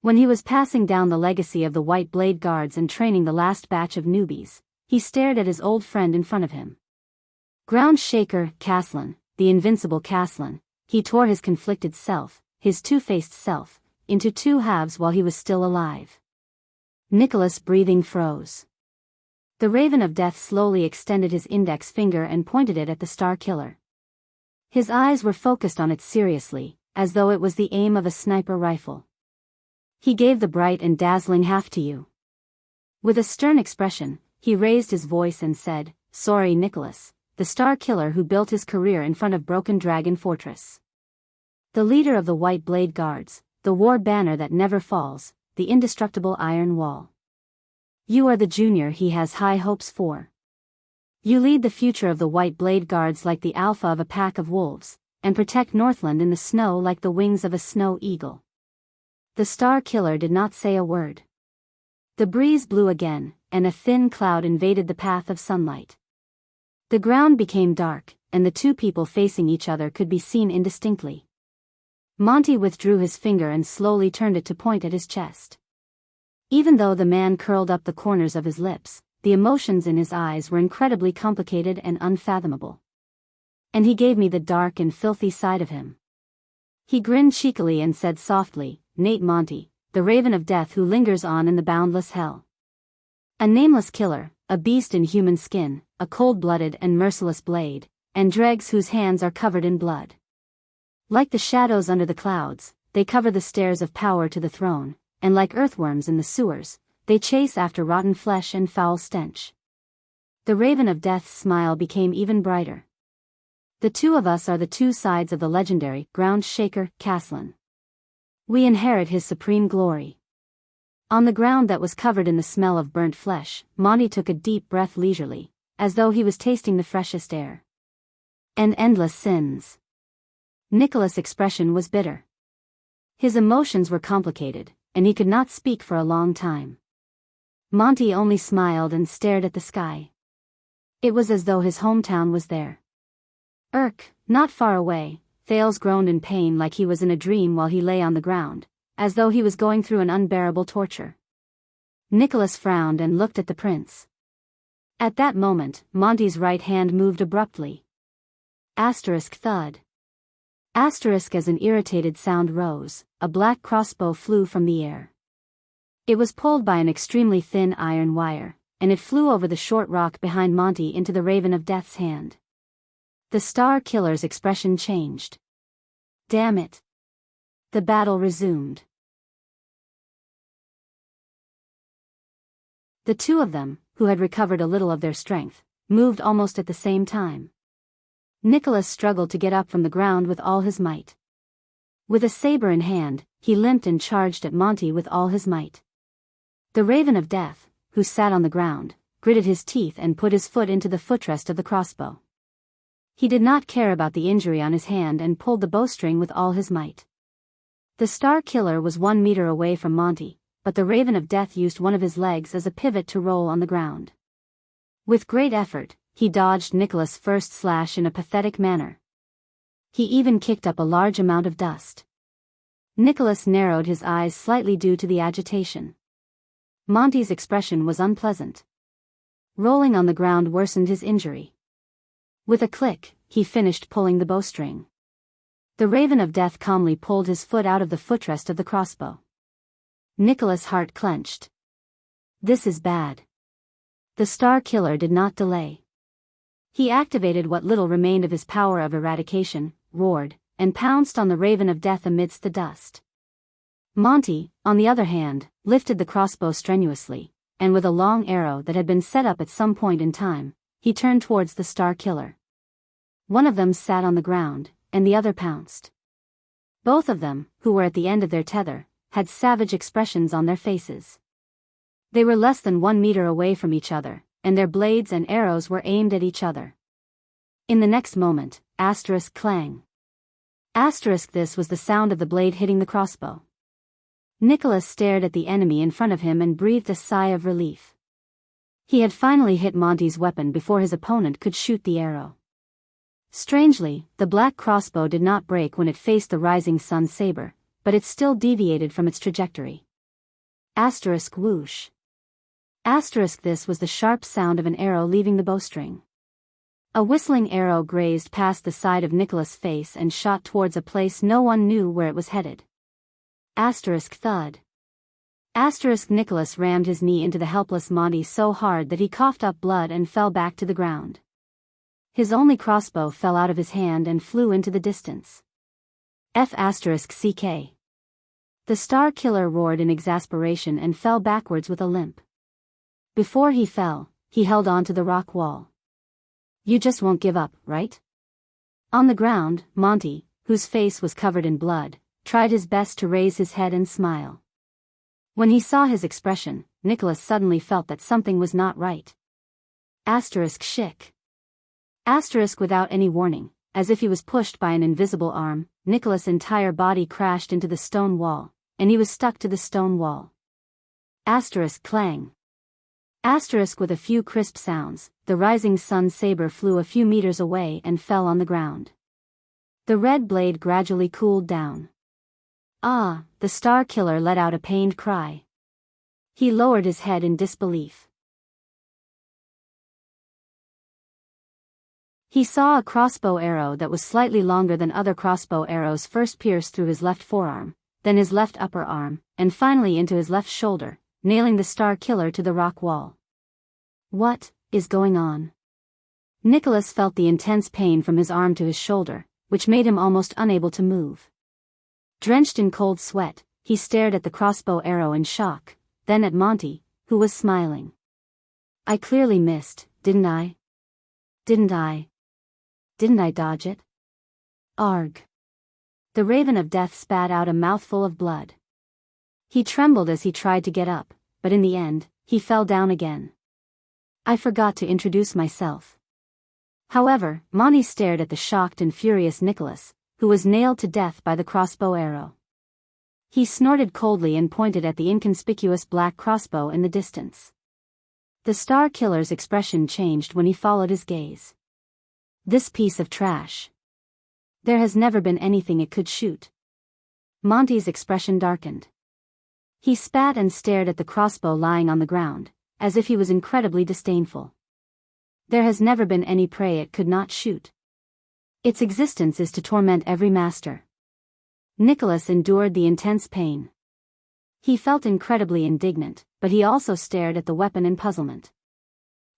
When he was passing down the legacy of the White Blade Guards and training the last batch of newbies, he stared at his old friend in front of him. Ground Shaker Caslin, the invincible Caslin, he tore his conflicted self, his 2-faced self, into 2 halves while he was still alive. Nicholas' breathing froze. The Raven of Death slowly extended his index finger and pointed it at the Star Killer. His eyes were focused on it seriously, as though it was the aim of a sniper rifle. He gave the bright and dazzling half to you. With a stern expression, he raised his voice and said, Sorry Nicholas, the Star Killer who built his career in front of Broken Dragon Fortress. The leader of the White Blade Guards, the war banner that never falls, the indestructible Iron Wall. You are the junior he has high hopes for. You lead the future of the White Blade Guards like the alpha of a pack of wolves, and protect Northland in the snow like the wings of a snow eagle. The Star Killer did not say a word. The breeze blew again, and a thin cloud invaded the path of sunlight. The ground became dark, and the 2 people facing each other could be seen indistinctly. Monty withdrew his finger and slowly turned it to point at his chest. Even though the man curled up the corners of his lips, the emotions in his eyes were incredibly complicated and unfathomable. And he gave me the dark and filthy side of him. He grinned cheekily and said softly, Nate Monty, the Raven of Death who lingers on in the boundless hell. A nameless killer, a beast in human skin, a cold-blooded and merciless blade, and dregs whose hands are covered in blood. Like the shadows under the clouds, they cover the stairs of power to the throne, and like earthworms in the sewers, they chase after rotten flesh and foul stench. The Raven of Death's smile became even brighter. The 2 of us are the 2 sides of the legendary Ground Shaker Caslin. We inherit his supreme glory. On the ground that was covered in the smell of burnt flesh, Monty took a deep breath leisurely, as though he was tasting the freshest air. And endless sins. Nicholas' expression was bitter. His emotions were complicated, and he could not speak for a long time. Monty only smiled and stared at the sky. It was as though his hometown was there. Not far away, Thales groaned in pain like he was in a dream while he lay on the ground, as though he was going through an unbearable torture. Nicholas frowned and looked at the prince. At that moment, Monty's right hand moved abruptly. Asterisk thud. Asterisk as an irritated sound rose, a black crossbow flew from the air. It was pulled by an extremely thin iron wire, and it flew over the short rock behind Monty into the Raven of Death's hand. The Star Killer's expression changed. Damn it. The battle resumed. The two of them, who had recovered a little of their strength, moved almost at the same time. Nicholas struggled to get up from the ground with all his might. With a saber in hand, he limped and charged at Monty with all his might. The Raven of Death, who sat on the ground, gritted his teeth and put his foot into the footrest of the crossbow. He did not care about the injury on his hand and pulled the bowstring with all his might. The Star Killer was 1 meter away from Monty, but the Raven of Death used one of his legs as a pivot to roll on the ground. With great effort, he dodged Nicholas' first slash in a pathetic manner. He even kicked up a large amount of dust. Nicholas narrowed his eyes slightly due to the agitation. Monty's expression was unpleasant. Rolling on the ground worsened his injury. With a click, he finished pulling the bowstring. The Raven of Death calmly pulled his foot out of the footrest of the crossbow. Nicholas' heart clenched. This is bad. The Star Killer did not delay. He activated what little remained of his power of eradication, roared, and pounced on the Raven of Death amidst the dust. Monty, on the other hand, lifted the crossbow strenuously, and with a long arrow that had been set up at some point in time, he turned towards the Star Killer. One of them sat on the ground, and the other pounced. Both of them, who were at the end of their tether, had savage expressions on their faces. They were less than 1 meter away from each other, and their blades and arrows were aimed at each other. In the next moment, asterisk clang. Asterisk this was the sound of the blade hitting the crossbow. Nicholas stared at the enemy in front of him and breathed a sigh of relief. He had finally hit Monty's weapon before his opponent could shoot the arrow. Strangely, the black crossbow did not break when it faced the rising sun saber, but it still deviated from its trajectory. Asterisk whoosh. Asterisk this was the sharp sound of an arrow leaving the bowstring. A whistling arrow grazed past the side of Nicholas' face and shot towards a place no one knew where it was headed. Asterisk thud. Asterisk Nicholas rammed his knee into the helpless Monty so hard that he coughed up blood and fell back to the ground. His only crossbow fell out of his hand and flew into the distance. *CK. The Star Killer roared in exasperation and fell backwards with a limp. Before he fell, he held on to the rock wall. You just won't give up, right? On the ground, Monty, whose face was covered in blood, tried his best to raise his head and smile. When he saw his expression, Nicholas suddenly felt that something was not right. Asterisk shick. Asterisk without any warning, as if he was pushed by an invisible arm, Nicholas' entire body crashed into the stone wall, and he was stuck to the stone wall. Asterisk clang. Asterisk with a few crisp sounds, the rising sun saber flew a few meters away and fell on the ground. The red blade gradually cooled down. Ah, the Star Killer let out a pained cry. He lowered his head in disbelief. He saw a crossbow arrow that was slightly longer than other crossbow arrows first pierce through his left forearm, then his left upper arm, and finally into his left shoulder, nailing the Star Killer to the rock wall. What is going on? Nicholas felt the intense pain from his arm to his shoulder, which made him almost unable to move. Drenched in cold sweat, he stared at the crossbow arrow in shock, then at Monty, who was smiling. I clearly missed, didn't I? Didn't I dodge it? Arg. The Raven of Death spat out a mouthful of blood. He trembled as he tried to get up, but in the end, he fell down again. I forgot to introduce myself. However, Monty stared at the shocked and furious Nicholas, who was nailed to death by the crossbow arrow. He snorted coldly and pointed at the inconspicuous black crossbow in the distance. The Star Killer's expression changed when he followed his gaze. This piece of trash. There has never been anything it could shoot. Monty's expression darkened. He spat and stared at the crossbow lying on the ground, as if he was incredibly disdainful. There has never been any prey it could not shoot. Its existence is to torment every master. Nicholas endured the intense pain. He felt incredibly indignant, but he also stared at the weapon in puzzlement.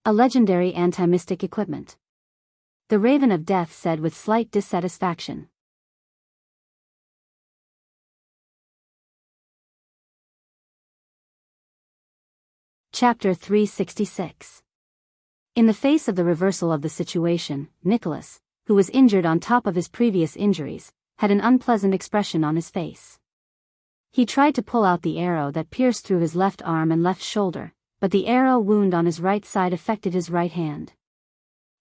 A legendary anti-mystic equipment. The Raven of Death said with slight dissatisfaction. Chapter 366. In the face of the reversal of the situation, Nicholas, who was injured on top of his previous injuries, had an unpleasant expression on his face. He tried to pull out the arrow that pierced through his left arm and left shoulder, but the arrow wound on his right side affected his right hand.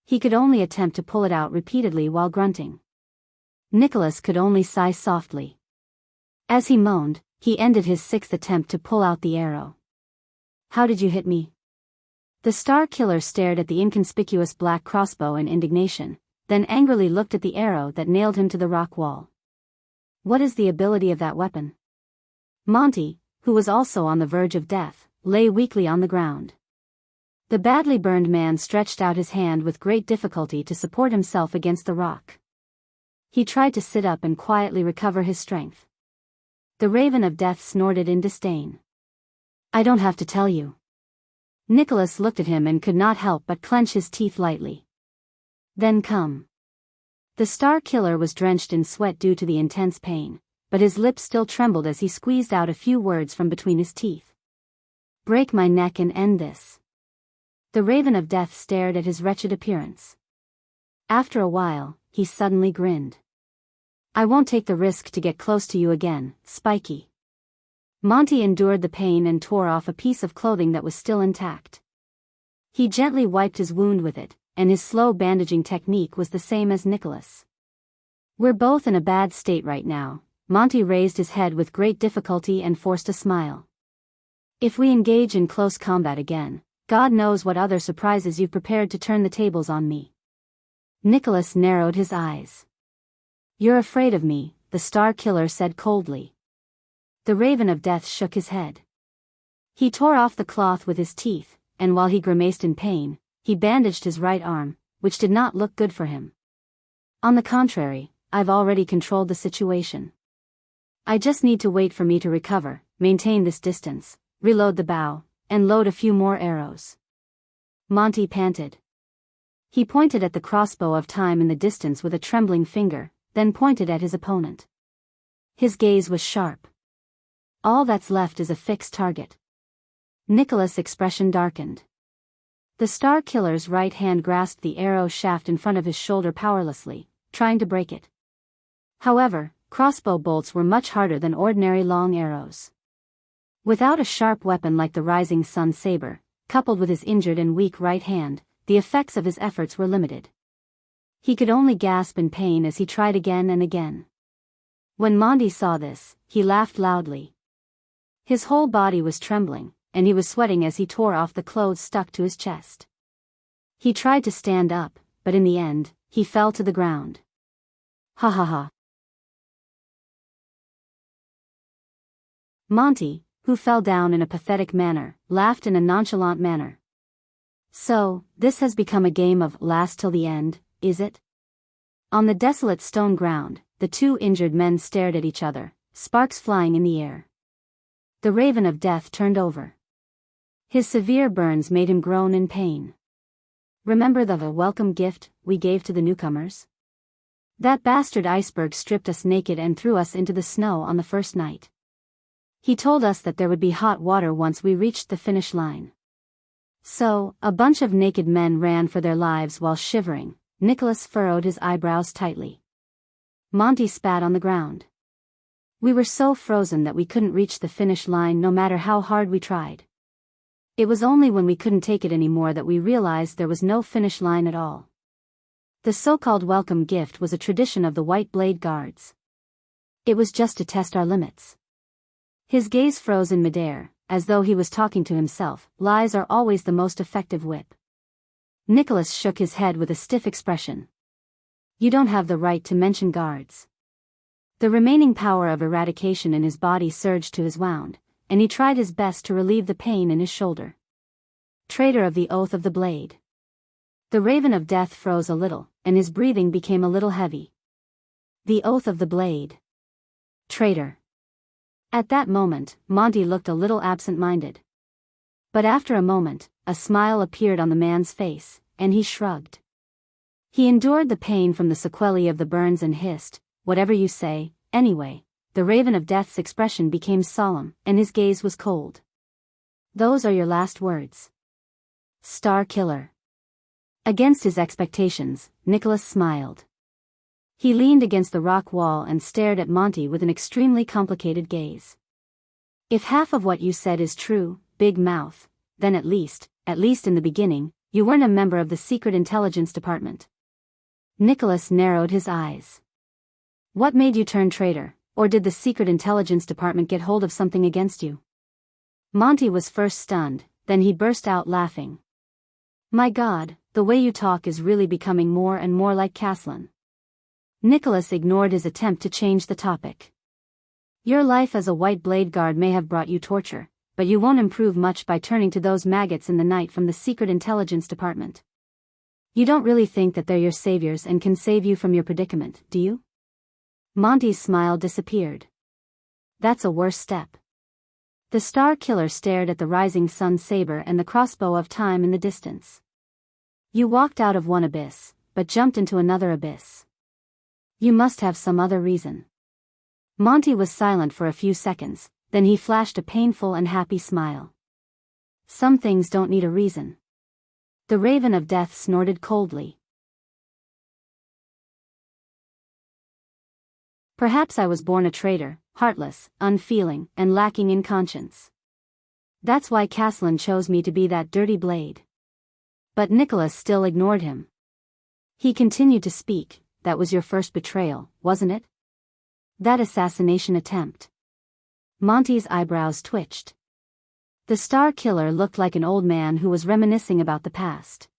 He could only attempt to pull it out repeatedly while grunting. Nicholas could only sigh softly. As he moaned, he ended his sixth attempt to pull out the arrow. "How did you hit me?" The Star Killer stared at the inconspicuous black crossbow in indignation, then angrily looked at the arrow that nailed him to the rock wall. "What is the ability of that weapon?" Monty, who was also on the verge of death, lay weakly on the ground. The badly burned man stretched out his hand with great difficulty to support himself against the rock. He tried to sit up and quietly recover his strength. The Raven of Death snorted in disdain. "I don't have to tell you." Nicholas looked at him and could not help but clench his teeth lightly. "Then come." The Star Killer was drenched in sweat due to the intense pain, but his lips still trembled as he squeezed out a few words from between his teeth. "Break my neck and end this." The Raven of Death stared at his wretched appearance. After a while, he suddenly grinned. "I won't take the risk to get close to you again, Spiky." Monty endured the pain and tore off a piece of clothing that was still intact. He gently wiped his wound with it, and his slow bandaging technique was the same as Nicholas. "We're both in a bad state right now." Monty raised his head with great difficulty and forced a smile. "If we engage in close combat again, God knows what other surprises you've prepared to turn the tables on me." Nicholas narrowed his eyes. "You're afraid of me," the Star Killer said coldly. The Raven of Death shook his head. He tore off the cloth with his teeth, and while he grimaced in pain, he bandaged his right arm, which did not look good for him. "On the contrary, I've already controlled the situation. I just need to wait for me to recover, maintain this distance, reload the bow, and load a few more arrows." Monty panted. He pointed at the crossbow of time in the distance with a trembling finger, then pointed at his opponent. His gaze was sharp. "All that's left is a fixed target." Nicholas' expression darkened. The Star Killer's right hand grasped the arrow shaft in front of his shoulder powerlessly, trying to break it. However, crossbow bolts were much harder than ordinary long arrows. Without a sharp weapon like the Rising Sun saber, coupled with his injured and weak right hand, the effects of his efforts were limited. He could only gasp in pain as he tried again and again. When Monty saw this, he laughed loudly. His whole body was trembling, and he was sweating as he tore off the clothes stuck to his chest. He tried to stand up, but in the end, he fell to the ground. "Ha ha ha." Monty, who fell down in a pathetic manner, laughed in a nonchalant manner. "So, this has become a game of last till the end, is it?" On the desolate stone ground, the two injured men stared at each other, sparks flying in the air. The Raven of Death turned over. His severe burns made him groan in pain. "Remember the welcome gift we gave to the newcomers? That bastard iceberg stripped us naked and threw us into the snow on the first night. He told us that there would be hot water once we reached the finish line. So, a bunch of naked men ran for their lives while shivering." Nicholas furrowed his eyebrows tightly. Monty spat on the ground. "We were so frozen that we couldn't reach the finish line no matter how hard we tried. It was only when we couldn't take it anymore that we realized there was no finish line at all. The so-called welcome gift was a tradition of the White Blade Guards. It was just to test our limits." His gaze froze in midair, as though he was talking to himself. Lies are always the most effective whip. Nicholas shook his head with a stiff expression. "You don't have the right to mention guards." The remaining power of eradication in his body surged to his wound, and he tried his best to relieve the pain in his shoulder. Traitor of the Oath of the Blade. The Raven of Death froze a little, and his breathing became a little heavy. The Oath of the Blade. Traitor. At that moment, Monty looked a little absent-minded. But after a moment, a smile appeared on the man's face, and he shrugged. He endured the pain from the sequelae of the burns and hissed, "Whatever you say, anyway." The Raven of Death's expression became solemn, and his gaze was cold. "Those are your last words. Star Killer." Against his expectations, Nicholas smiled. He leaned against the rock wall and stared at Monty with an extremely complicated gaze. "If half of what you said is true, Big Mouth, then at least in the beginning, you weren't a member of the Secret Intelligence Department." Nicholas narrowed his eyes. "What made you turn traitor, or did the Secret Intelligence Department get hold of something against you?" Monty was first stunned, then he burst out laughing. "My God, the way you talk is really becoming more and more like Caslin." Nicholas ignored his attempt to change the topic. "Your life as a White Blade Guard may have brought you torture, but you won't improve much by turning to those maggots in the night from the Secret Intelligence Department. You don't really think that they're your saviors and can save you from your predicament, do you?" Monty's smile disappeared. "That's a worse step." The Star Killer stared at the rising sun saber and the crossbow of time in the distance. "You walked out of one abyss, but jumped into another abyss. You must have some other reason." Monty was silent for a few seconds, then he flashed a painful and happy smile. "Some things don't need a reason." The Raven of Death snorted coldly. "Perhaps I was born a traitor, heartless, unfeeling, and lacking in conscience. That's why Caslin chose me to be that dirty blade." But Nicholas still ignored him. He continued to speak. "That was your first betrayal, wasn't it? That assassination attempt." Monty's eyebrows twitched. The Star Killer looked like an old man who was reminiscing about the past.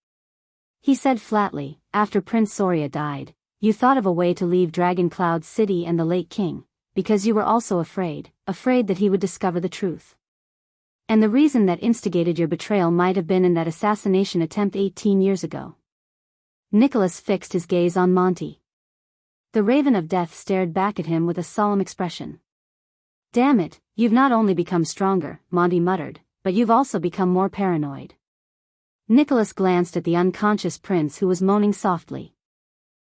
He said flatly, "After Prince Soria died, you thought of a way to leave Dragon Cloud City and the late king, because you were also afraid that he would discover the truth. And the reason that instigated your betrayal might have been in that assassination attempt 18 years ago." Nicholas fixed his gaze on Monty. The Raven of Death stared back at him with a solemn expression. "Damn it, you've not only become stronger," Monty muttered, "but you've also become more paranoid." Nicholas glanced at the unconscious prince who was moaning softly.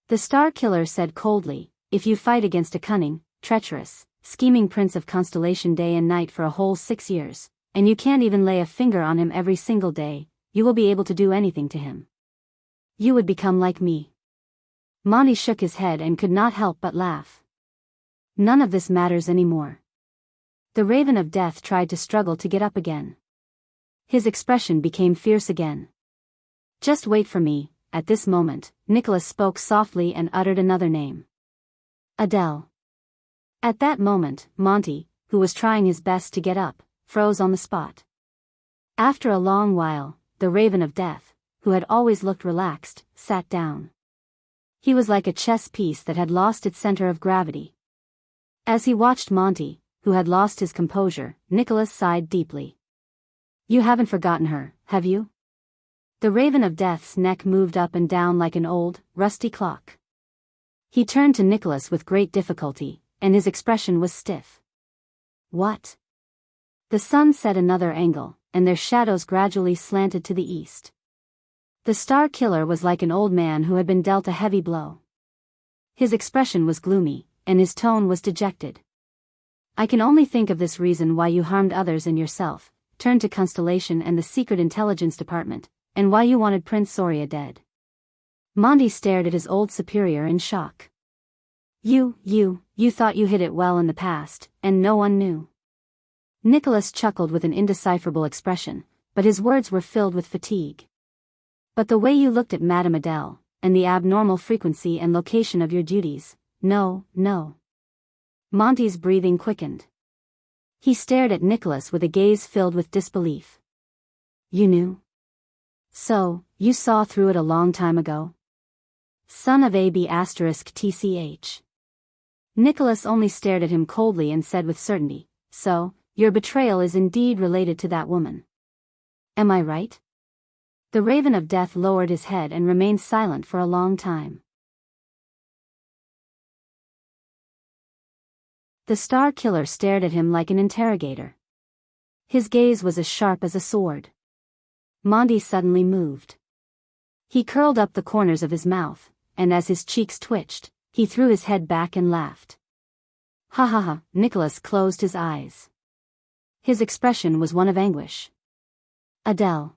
The Star Killer said coldly, "If you fight against a cunning, treacherous, scheming prince of Constellation day and night for a whole 6 years, and you can't even lay a finger on him every single day, you will be able to do anything to him. You would become like me." Monty shook his head and could not help but laugh. "None of this matters anymore." The Raven of Death tried to struggle to get up again. His expression became fierce again. "Just wait for me." At this moment, Nicholas spoke softly and uttered another name. "Adele." At that moment, Monty, who was trying his best to get up, froze on the spot. After a long while, the Raven of Death, who had always looked relaxed, sat down. He was like a chess piece that had lost its center of gravity. As he watched Monty, who had lost his composure, Nicholas sighed deeply. "You haven't forgotten her, have you?" The Raven of Death's neck moved up and down like an old, rusty clock. He turned to Nicholas with great difficulty, and his expression was stiff. "What?" The sun set another angle, and their shadows gradually slanted to the east. The Star Killer was like an old man who had been dealt a heavy blow. His expression was gloomy, and his tone was dejected. "I can only think of this reason why you harmed others and yourself, turned to Constellation and the Secret Intelligence Department, and why you wanted Prince Soria dead." Monty stared at his old superior in shock. You thought you hid it well in the past, and no one knew." Nicholas chuckled with an indecipherable expression, but his words were filled with fatigue. "But the way you looked at Madame Adele, and the abnormal frequency and location of your duties, no." Monty's breathing quickened. He stared at Nicholas with a gaze filled with disbelief. "You knew? So, you saw through it a long time ago? Son of AB*TCH. Nicholas only stared at him coldly and said with certainty, "So, your betrayal is indeed related to that woman. Am I right?" The Raven of Death lowered his head and remained silent for a long time. The Star Killer stared at him like an interrogator. His gaze was as sharp as a sword. Monty suddenly moved. He curled up the corners of his mouth, and as his cheeks twitched, he threw his head back and laughed. "Ha ha ha!" Nicholas closed his eyes. His expression was one of anguish. "Adele."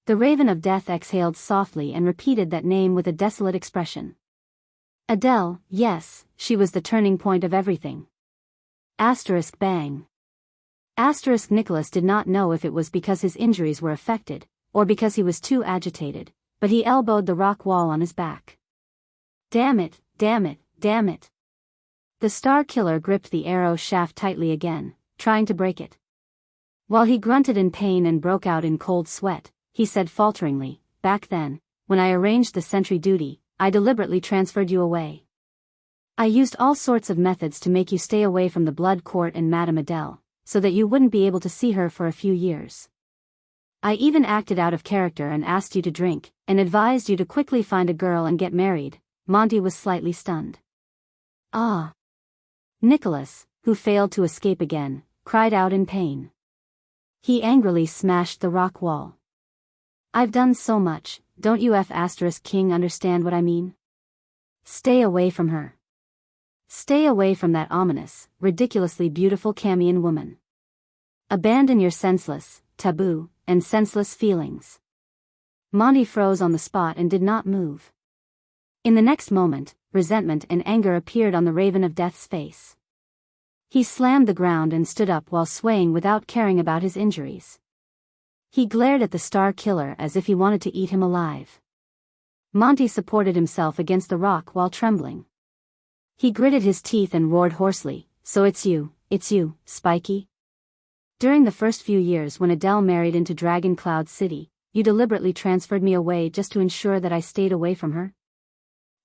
The Raven of Death exhaled softly and repeated that name with a desolate expression. Adele, yes, she was the turning point of everything. Asterisk bang. Asterisk Nicholas did not know if it was because his injuries were affected, or because he was too agitated, but he elbowed the rock wall on his back. Damn it, damn it, damn it. The Star Killer gripped the arrow shaft tightly again, trying to break it. While he grunted in pain and broke out in cold sweat, he said falteringly, "Back then, when I arranged the sentry duty, I deliberately transferred you away. I used all sorts of methods to make you stay away from the Blood Court and Madame Adele, so that you wouldn't be able to see her for a few years. I even acted out of character and asked you to drink, and advised you to quickly find a girl and get married." Monty was slightly stunned. "Ah!" Nicholas, who failed to escape again, cried out in pain. He angrily smashed the rock wall. "I've done so much, don't you King understand what I mean? Stay away from her. Stay away from that ominous, ridiculously beautiful Camion woman. Abandon your senseless, taboo, and senseless feelings." Monty froze on the spot and did not move. In the next moment, resentment and anger appeared on the Raven of Death's face. He slammed the ground and stood up while swaying without caring about his injuries. He glared at the Star Killer as if he wanted to eat him alive. Monty supported himself against the rock while trembling. He gritted his teeth and roared hoarsely, "So it's you, Spiky? During the first few years when Adele married into Dragon Cloud City, you deliberately transferred me away just to ensure that I stayed away from her?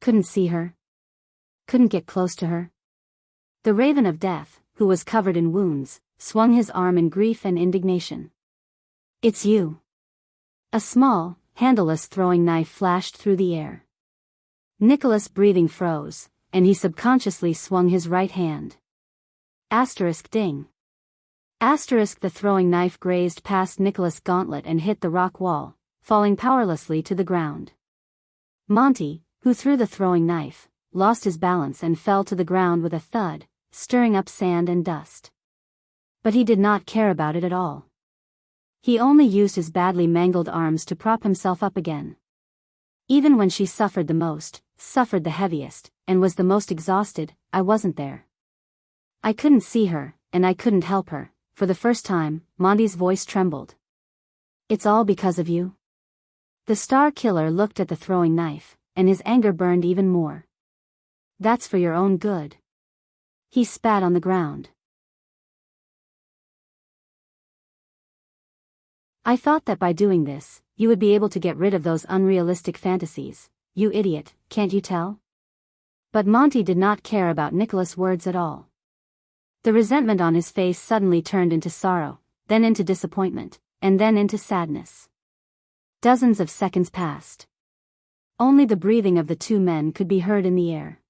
Couldn't see her? Couldn't get close to her?" The Raven of Death, who was covered in wounds, swung his arm in grief and indignation. "It's you." A small, handleless throwing knife flashed through the air. Nicholas' breathing froze, and he subconsciously swung his right hand. Asterisk ding. Asterisk the throwing knife grazed past Nicholas' gauntlet and hit the rock wall, falling powerlessly to the ground. Monty, who threw the throwing knife, lost his balance and fell to the ground with a thud, stirring up sand and dust. But he did not care about it at all. He only used his badly mangled arms to prop himself up again. Even when she suffered the most, suffered the heaviest, and was the most exhausted, I wasn't there. I couldn't see her, and I couldn't help her. For the first time, Monty's voice trembled. "It's all because of you." The Star Killer looked at the throwing knife, and his anger burned even more. "That's for your own good." He spat on the ground. "I thought that by doing this, you would be able to get rid of those unrealistic fantasies, you idiot, can't you tell?" But Monty did not care about Nicholas' words at all. The resentment on his face suddenly turned into sorrow, then into disappointment, and then into sadness. Dozens of seconds passed. Only the breathing of the two men could be heard in the air.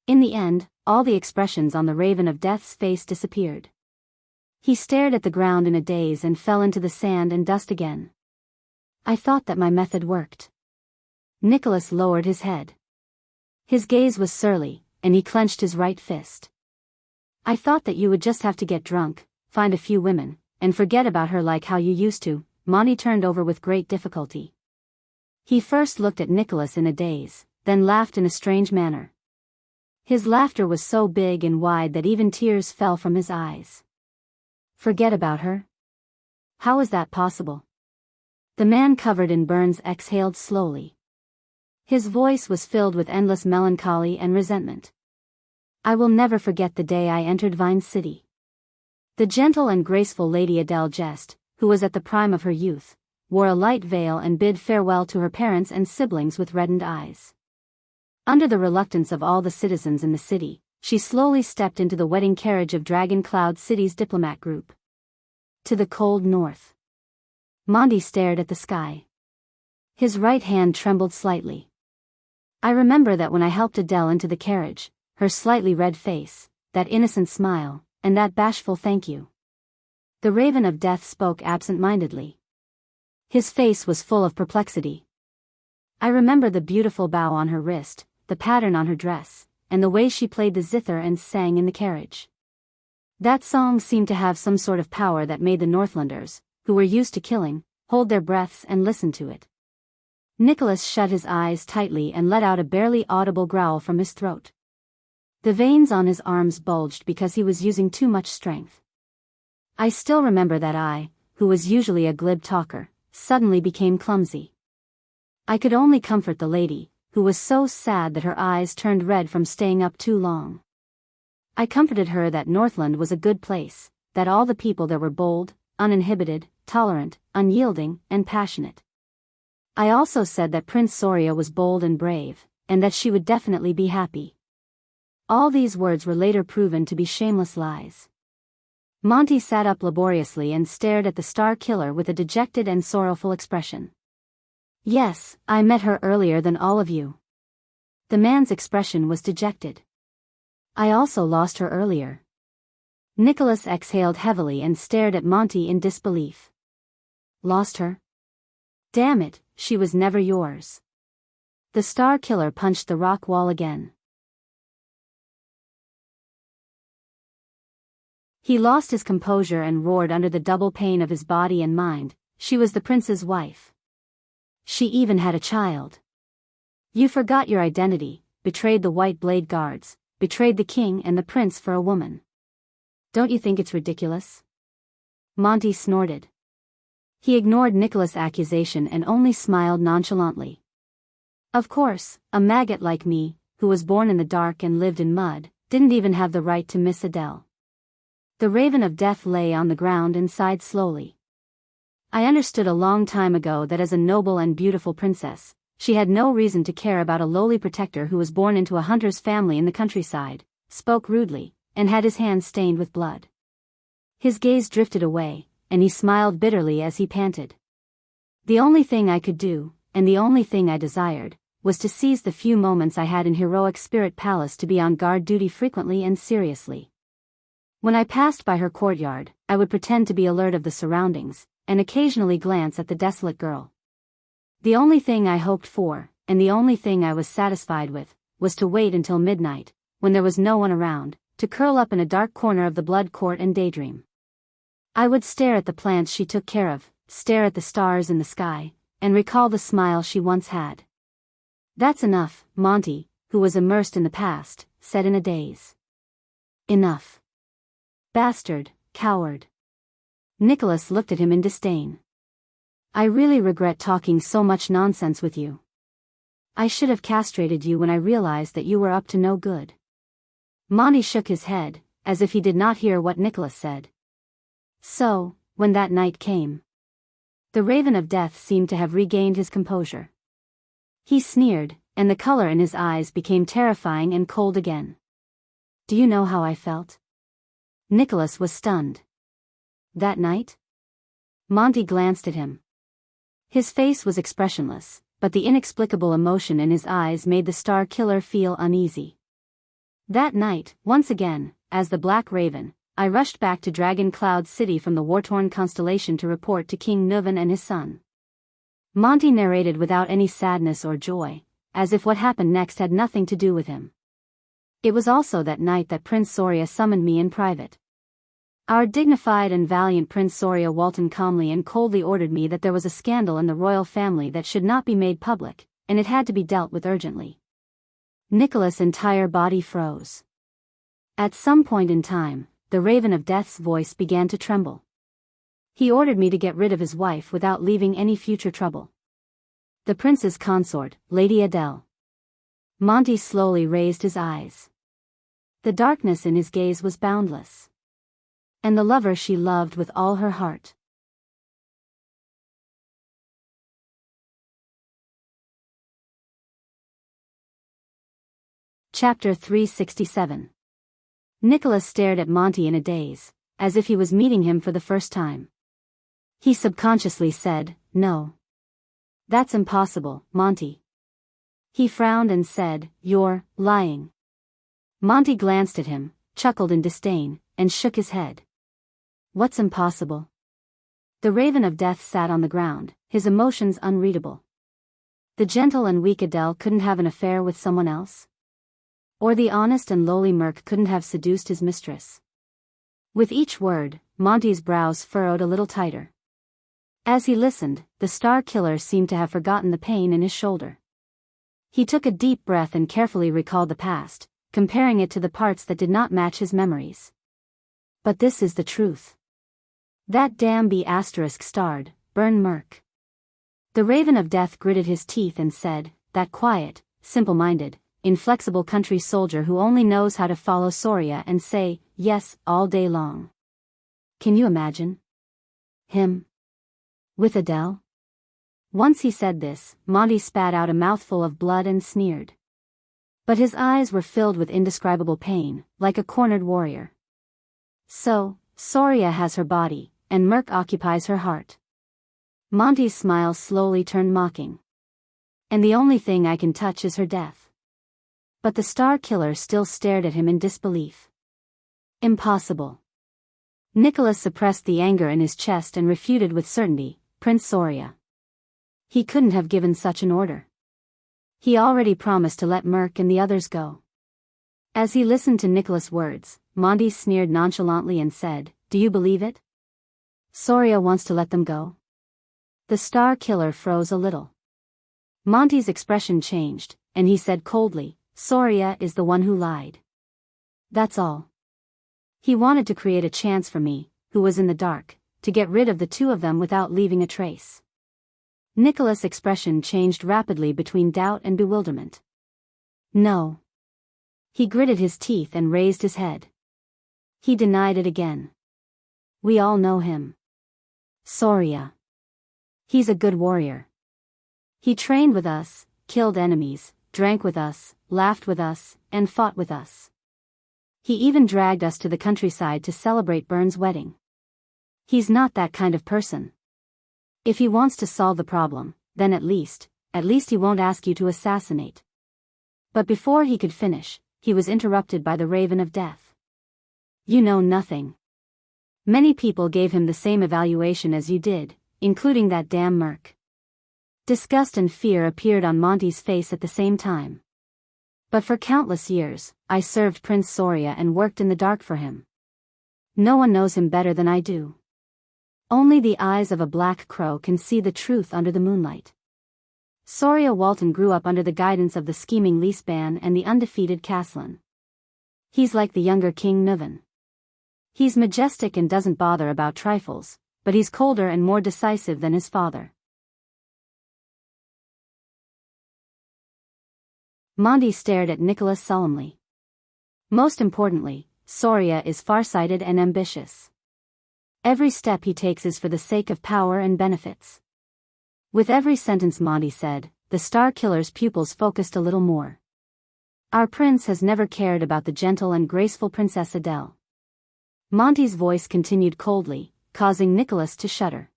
In the end, all the expressions on the Raven of Death's face disappeared. He stared at the ground in a daze and fell into the sand and dust again. "I thought that my method worked." Nicholas lowered his head. His gaze was surly, and he clenched his right fist. "I thought that you would just have to get drunk, find a few women, and forget about her like how you used to." Monty turned over with great difficulty. He first looked at Nicholas in a daze, then laughed in a strange manner. His laughter was so big and wide that even tears fell from his eyes. "Forget about her? How is that possible?" The man covered in burns exhaled slowly. His voice was filled with endless melancholy and resentment. "I will never forget the day I entered Vine City. The gentle and graceful Lady Adele Jest, who was at the prime of her youth, wore a light veil and bid farewell to her parents and siblings with reddened eyes. Under the reluctance of all the citizens in the city, She slowly stepped into the wedding carriage of Dragon Cloud City's diplomat group. To the cold north. Monty stared at the sky. His right hand trembled slightly. I remember that when I helped Adele into the carriage, her slightly red face, that innocent smile, and that bashful thank you. The Raven of Death spoke absent-mindedly. His face was full of perplexity. I remember the beautiful bow on her wrist, the pattern on her dress, and the way she played the zither and sang in the carriage. That song seemed to have some sort of power that made the Northlanders, who were used to killing, hold their breaths and listen to it. Nicholas shut his eyes tightly and let out a barely audible growl from his throat. The veins on his arms bulged because he was using too much strength. I still remember that I, who was usually a glib talker, suddenly became clumsy. I could only comfort the lady, who was so sad that her eyes turned red from staying up too long. I comforted her that Northland was a good place, that all the people there were bold, uninhibited, tolerant, unyielding, and passionate. I also said that Prince Soria was bold and brave, and that she would definitely be happy. All these words were later proven to be shameless lies. Monty sat up laboriously and stared at the Star Killer with a dejected and sorrowful expression. Yes, I met her earlier than all of you. The man's expression was dejected. I also lost her earlier. Nicholas exhaled heavily and stared at Monty in disbelief. Lost her? Damn it, she was never yours. The Star Killer punched the rock wall again. He lost his composure and roared under the double pain of his body and mind. She was the prince's wife. She even had a child. You forgot your identity, betrayed the White Blade Guards, betrayed the king and the prince for a woman. Don't you think it's ridiculous? Monty snorted. He ignored Nicholas' accusation and only smiled nonchalantly. Of course, a maggot like me, who was born in the dark and lived in mud, didn't even have the right to miss Adele. The Raven of Death lay on the ground and sighed slowly. I understood a long time ago that as a noble and beautiful princess, she had no reason to care about a lowly protector who was born into a hunter's family in the countryside, spoke rudely, and had his hands stained with blood. His gaze drifted away, and he smiled bitterly as he panted. The only thing I could do, and the only thing I desired, was to seize the few moments I had in Heroic Spirit Palace to be on guard duty frequently and seriously. When I passed by her courtyard, I would pretend to be alert of the surroundings, and occasionally glance at the desolate girl. The only thing I hoped for, and the only thing I was satisfied with, was to wait until midnight, when there was no one around, to curl up in a dark corner of the blood court and daydream. I would stare at the plants she took care of, stare at the stars in the sky, and recall the smile she once had. That's enough, Monty, who was immersed in the past, said in a daze. Enough. Bastard, coward. Nicholas looked at him in disdain. I really regret talking so much nonsense with you. I should have castrated you when I realized that you were up to no good. Monty shook his head, as if he did not hear what Nicholas said. So, when that night came, the Raven of Death seemed to have regained his composure. He sneered, and the color in his eyes became terrifying and cold again. Do you know how I felt? Nicholas was stunned. That night? Monty glanced at him. His face was expressionless, but the inexplicable emotion in his eyes made the Star Killer feel uneasy. That night, once again, as the Black Raven, I rushed back to Dragon Cloud City from the war-torn constellation to report to King Nuvan and his son. Monty narrated without any sadness or joy, as if what happened next had nothing to do with him. It was also that night that Prince Soria summoned me in private. Our dignified and valiant Prince Soria Walton calmly and coldly ordered me that there was a scandal in the royal family that should not be made public, and it had to be dealt with urgently. Nicholas' entire body froze. At some point in time, the Raven of Death's voice began to tremble. He ordered me to get rid of his wife without leaving any future trouble. The prince's consort, Lady Adele. Monty slowly raised his eyes. The darkness in his gaze was boundless. And the lover she loved with all her heart. Chapter 367. Nicholas stared at Monty in a daze, as if he was meeting him for the first time. He subconsciously said, "No. That's impossible, Monty." He frowned and said, "You're lying." Monty glanced at him, chuckled in disdain, and shook his head. "What's impossible?" The Raven of Death sat on the ground, his emotions unreadable. The gentle and weak Adele couldn't have an affair with someone else? Or the honest and lowly Merc couldn't have seduced his mistress? With each word, Monty's brows furrowed a little tighter. As he listened, the Star Killer seemed to have forgotten the pain in his shoulder. He took a deep breath and carefully recalled the past, comparing it to the parts that did not match his memories. But this is the truth. That damn B** starred, burn Merc. The Raven of Death gritted his teeth and said, "That quiet, simple-minded, inflexible country soldier who only knows how to follow Soria and say, yes, all day long. Can you imagine? Him? With Adele?" Once he said this, Monty spat out a mouthful of blood and sneered. But his eyes were filled with indescribable pain, like a cornered warrior. "So, Soria has her body, and Merc occupies her heart." Monty's smile slowly turned mocking. "And the only thing I can touch is her death." But the Star Killer still stared at him in disbelief. "Impossible." Nicholas suppressed the anger in his chest and refuted with certainty, "Prince Soria. He couldn't have given such an order. He already promised to let Merc and the others go." As he listened to Nicholas' words, Monty sneered nonchalantly and said, "Do you believe it? Soria wants to let them go?" The Star Killer froze a little. Monty's expression changed, and he said coldly, "Soria is the one who lied. That's all. He wanted to create a chance for me, who was in the dark, to get rid of the two of them without leaving a trace." Nicholas' expression changed rapidly between doubt and bewilderment. "No." He gritted his teeth and raised his head. He denied it again. "We all know him. Soria. He's a good warrior. He trained with us, killed enemies, drank with us, laughed with us, and fought with us. He even dragged us to the countryside to celebrate Byrne's wedding. He's not that kind of person. If he wants to solve the problem, then at least he won't ask you to assassinate." But before he could finish, he was interrupted by the Raven of Death. "You know nothing. Many people gave him the same evaluation as you did, including that damn Merc." Disgust and fear appeared on Monty's face at the same time. "But for countless years, I served Prince Soria and worked in the dark for him. No one knows him better than I do. Only the eyes of a black crow can see the truth under the moonlight. Soria Walton grew up under the guidance of the scheming Leesban and the undefeated Caslin. He's like the younger King Nuvan. He's majestic and doesn't bother about trifles, but he's colder and more decisive than his father." Monty stared at Nicholas solemnly. "Most importantly, Soria is farsighted and ambitious. Every step he takes is for the sake of power and benefits." With every sentence Monty said, the Star Killer's pupils focused a little more. "Our prince has never cared about the gentle and graceful Princess Adele." Monty's voice continued coldly, causing Nicholas to shudder.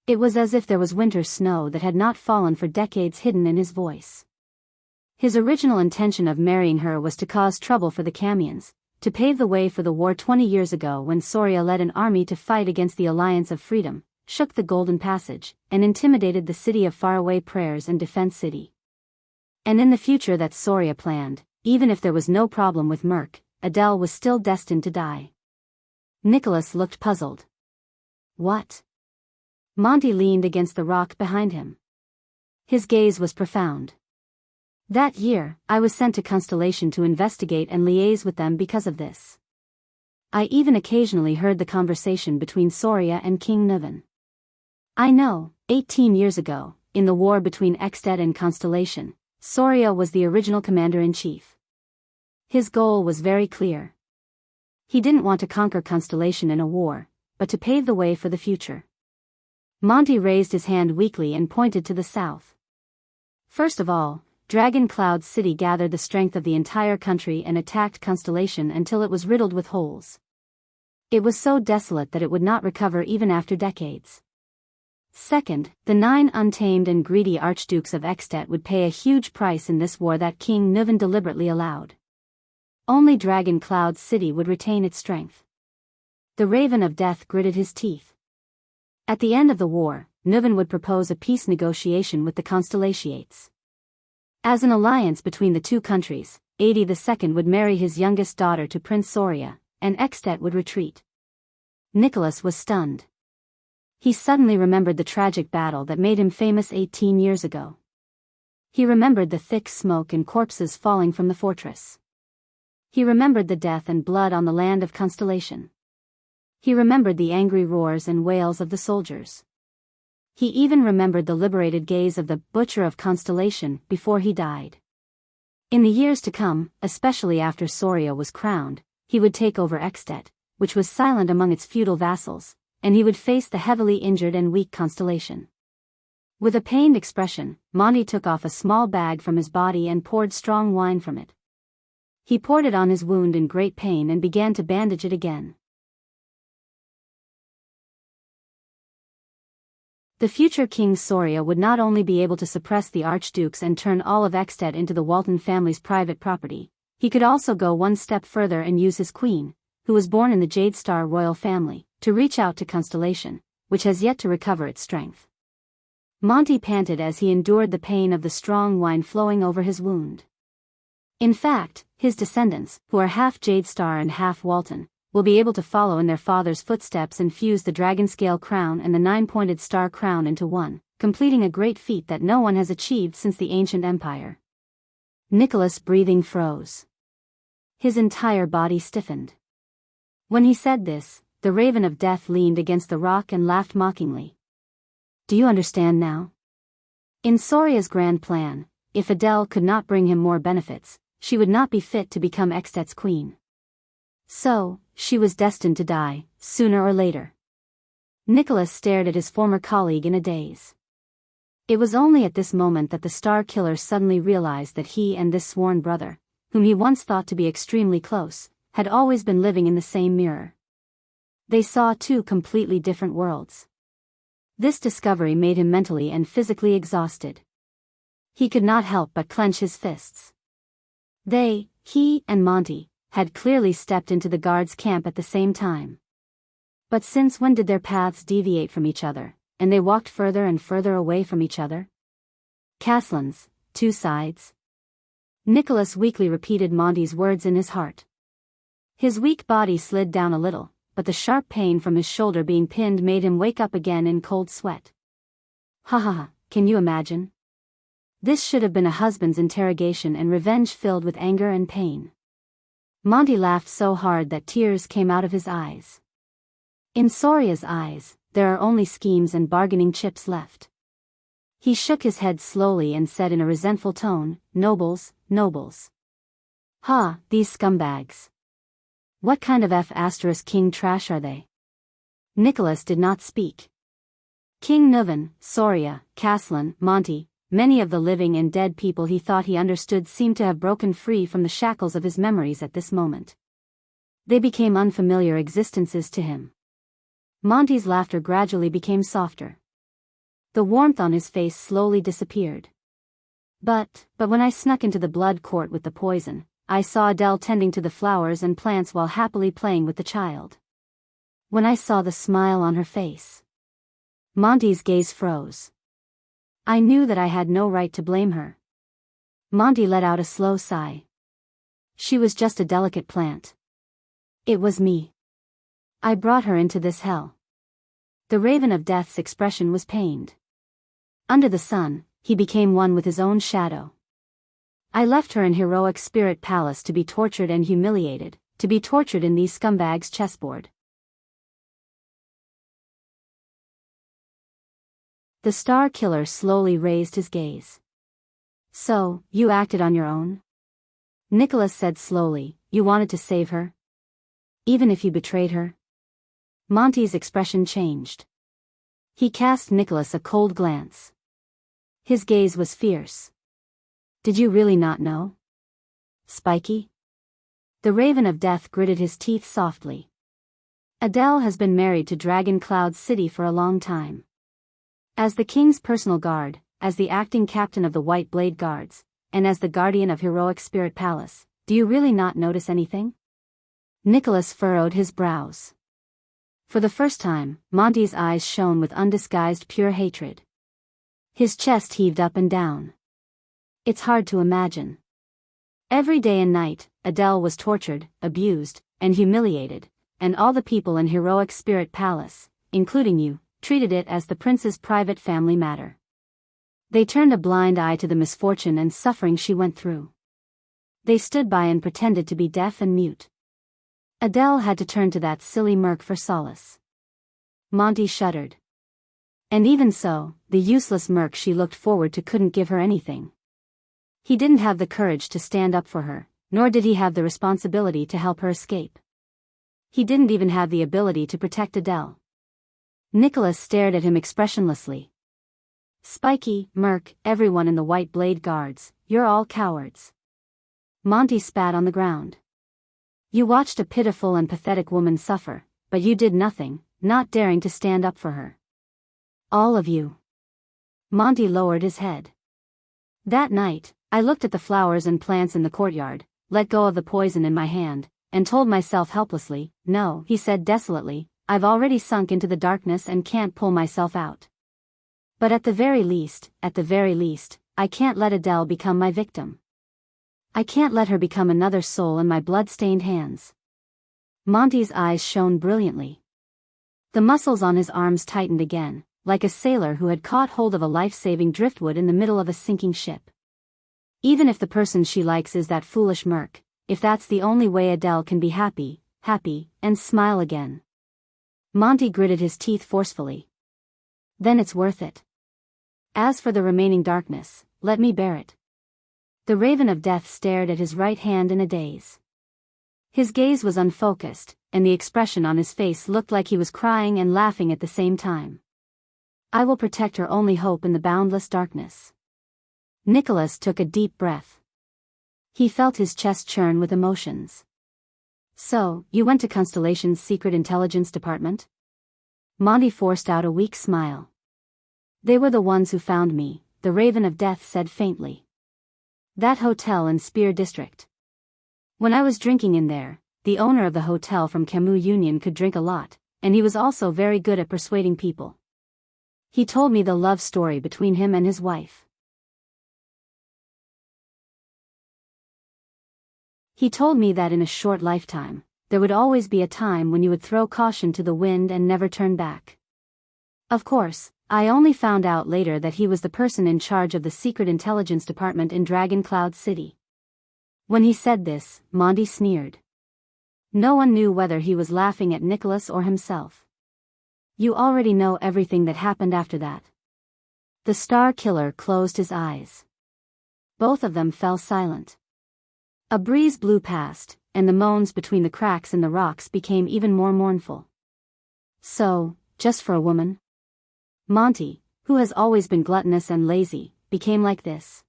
It was as if there was winter snow that had not fallen for decades hidden in his voice. His original intention of marrying her was to cause trouble for the Camions, to pave the way for the war 20 years ago when Soria led an army to fight against the Alliance of Freedom, shook the Golden Passage, and intimidated the city of Faraway Prayers and Defense City. And in the future that Soria planned, even if there was no problem with Merc, Adele was still destined to die. Nicholas looked puzzled. "What?" Monty leaned against the rock behind him. His gaze was profound. "That year, I was sent to Constellation to investigate and liaise with them because of this. I even occasionally heard the conversation between Soria and King Nuvan. I know, 18 years ago, in the war between Exted and Constellation, Soria was the original commander-in-chief. His goal was very clear. He didn't want to conquer Constellation in a war, but to pave the way for the future." Monty raised his hand weakly and pointed to the south. "First of all, Dragon Cloud City gathered the strength of the entire country and attacked Constellation until it was riddled with holes. It was so desolate that it would not recover even after decades. Second, the 9 untamed and greedy archdukes of Extet would pay a huge price in this war that King Nuvan deliberately allowed. Only Dragon Cloud City would retain its strength. The Raven of Death gritted his teeth. At the end of the war, Nuvan would propose a peace negotiation with the Constellations. As an alliance between the two countries, Adi II would marry his youngest daughter to Prince Soria, and Extet would retreat. Nicholas was stunned. He suddenly remembered the tragic battle that made him famous 18 years ago. He remembered the thick smoke and corpses falling from the fortress. He remembered the death and blood on the land of Constellation. He remembered the angry roars and wails of the soldiers. He even remembered the liberated gaze of the Butcher of Constellation before he died. In the years to come, especially after Soria was crowned, he would take over Extet, which was silent among its feudal vassals, and he would face the heavily injured and weak Constellation. With a pained expression, Monty took off a small bag from his body and poured strong wine from it. He poured it on his wound in great pain and began to bandage it again. The future King Soria would not only be able to suppress the archdukes and turn all of Extet into the Walton family's private property, he could also go one step further and use his queen, who was born in the Jade Star royal family, to reach out to Constellation, which has yet to recover its strength. Monty panted as he endured the pain of the strong wine flowing over his wound. In fact, his descendants, who are half Jade Star and half Walton, will be able to follow in their father's footsteps and fuse the dragon scale crown and the 9-pointed star crown into one, completing a great feat that no one has achieved since the ancient empire. Nicholas' breathing froze. His entire body stiffened. When he said this, the Raven of Death leaned against the rock and laughed mockingly. Do you understand now? In Soria's grand plan, if Adele could not bring him more benefits, she would not be fit to become Extet's queen. So, she was destined to die, sooner or later. Nicholas stared at his former colleague in a daze. It was only at this moment that the Star Killer suddenly realized that he and this sworn brother, whom he once thought to be extremely close, had always been living in the same mirror. They saw 2 completely different worlds. This discovery made him mentally and physically exhausted. He could not help but clench his fists. He and Monty, had clearly stepped into the guards' camp at the same time. But since when did their paths deviate from each other, and they walked further and further away from each other? Caslan's, 2 sides. Nicholas weakly repeated Monty's words in his heart. His weak body slid down a little, but the sharp pain from his shoulder being pinned made him wake up again in cold sweat. Ha ha ha, can you imagine? This should have been a husband's interrogation and revenge filled with anger and pain. Monty laughed so hard that tears came out of his eyes. In Soria's eyes, there are only schemes and bargaining chips left. He shook his head slowly and said in a resentful tone, Nobles, nobles. Ha, these scumbags. What kind of F***king trash are they? Nicholas did not speak. King Nuvan, Soria, Caslan, Monty, many of the living and dead people he thought he understood seemed to have broken free from the shackles of his memories at this moment. They became unfamiliar existences to him. Monty's laughter gradually became softer. The warmth on his face slowly disappeared. But when I snuck into the blood court with the poison, I saw Adele tending to the flowers and plants while happily playing with the child. When I saw the smile on her face. Monty's gaze froze. I knew that I had no right to blame her. Monty let out a slow sigh. She was just a delicate plant. It was me. I brought her into this hell. The Raven of Death's expression was pained. Under the sun, he became one with his own shadow. I left her in heroic spirit palace to be tortured and humiliated, to be tortured in these scumbags' chessboard. The Star Killer slowly raised his gaze. So, you acted on your own? Nicholas said slowly, you wanted to save her? Even if you betrayed her? Monty's expression changed. He cast Nicholas a cold glance. His gaze was fierce. Did you really not know? Spiky? The Raven of Death gritted his teeth softly. Adele has been married to Dragon Cloud City for a long time. As the king's personal guard, as the acting captain of the White Blade Guards, and as the guardian of Heroic Spirit Palace, do you really not notice anything? Nicholas furrowed his brows. For the first time, Monty's eyes shone with undisguised pure hatred. His chest heaved up and down. It's hard to imagine. Every day and night, Adele was tortured, abused, and humiliated, and all the people in Heroic Spirit Palace, including you, treated it as the prince's private family matter. They turned a blind eye to the misfortune and suffering she went through. They stood by and pretended to be deaf and mute. Adele had to turn to that silly Merc for solace. Monty shuddered. And even so, the useless Merc she looked forward to couldn't give her anything. He didn't have the courage to stand up for her, nor did he have the responsibility to help her escape. He didn't even have the ability to protect Adele. Nicholas stared at him expressionlessly. Spiky, Merc, everyone in the White Blade Guards, you're all cowards. Monty spat on the ground. You watched a pitiful and pathetic woman suffer, but you did nothing, not daring to stand up for her. All of you. Monty lowered his head. That night, I looked at the flowers and plants in the courtyard, let go of the poison in my hand, and told myself helplessly, no, he said desolately, I've already sunk into the darkness and can't pull myself out. But at the very least, I can't let Adele become my victim. I can't let her become another soul in my blood-stained hands. Monty's eyes shone brilliantly. The muscles on his arms tightened again, like a sailor who had caught hold of a life-saving driftwood in the middle of a sinking ship. Even if the person she likes is that foolish Merc, if that's the only way Adele can be happy, and smile again. Monty gritted his teeth forcefully. Then it's worth it. As for the remaining darkness, let me bear it. The Raven of Death stared at his right hand in a daze. His gaze was unfocused, and the expression on his face looked like he was crying and laughing at the same time. I will protect her only hope in the boundless darkness. Nicholas took a deep breath. He felt his chest churn with emotions. So, you went to Constellation's secret intelligence department? Monty forced out a weak smile. They were the ones who found me, the Raven of Death said faintly. That hotel in Spear District. When I was drinking in there, the owner of the hotel from Camus Union could drink a lot, and he was also very good at persuading people. He told me the love story between him and his wife. He told me that in a short lifetime, there would always be a time when you would throw caution to the wind and never turn back. Of course, I only found out later that he was the person in charge of the secret intelligence department in Dragon Cloud City. When he said this, Monty sneered. No one knew whether he was laughing at Nicholas or himself. You already know everything that happened after that. The Star Killer closed his eyes. Both of them fell silent. A breeze blew past, and the moans between the cracks in the rocks became even more mournful. So, just for a woman? Monty, who has always been gluttonous and lazy, became like this.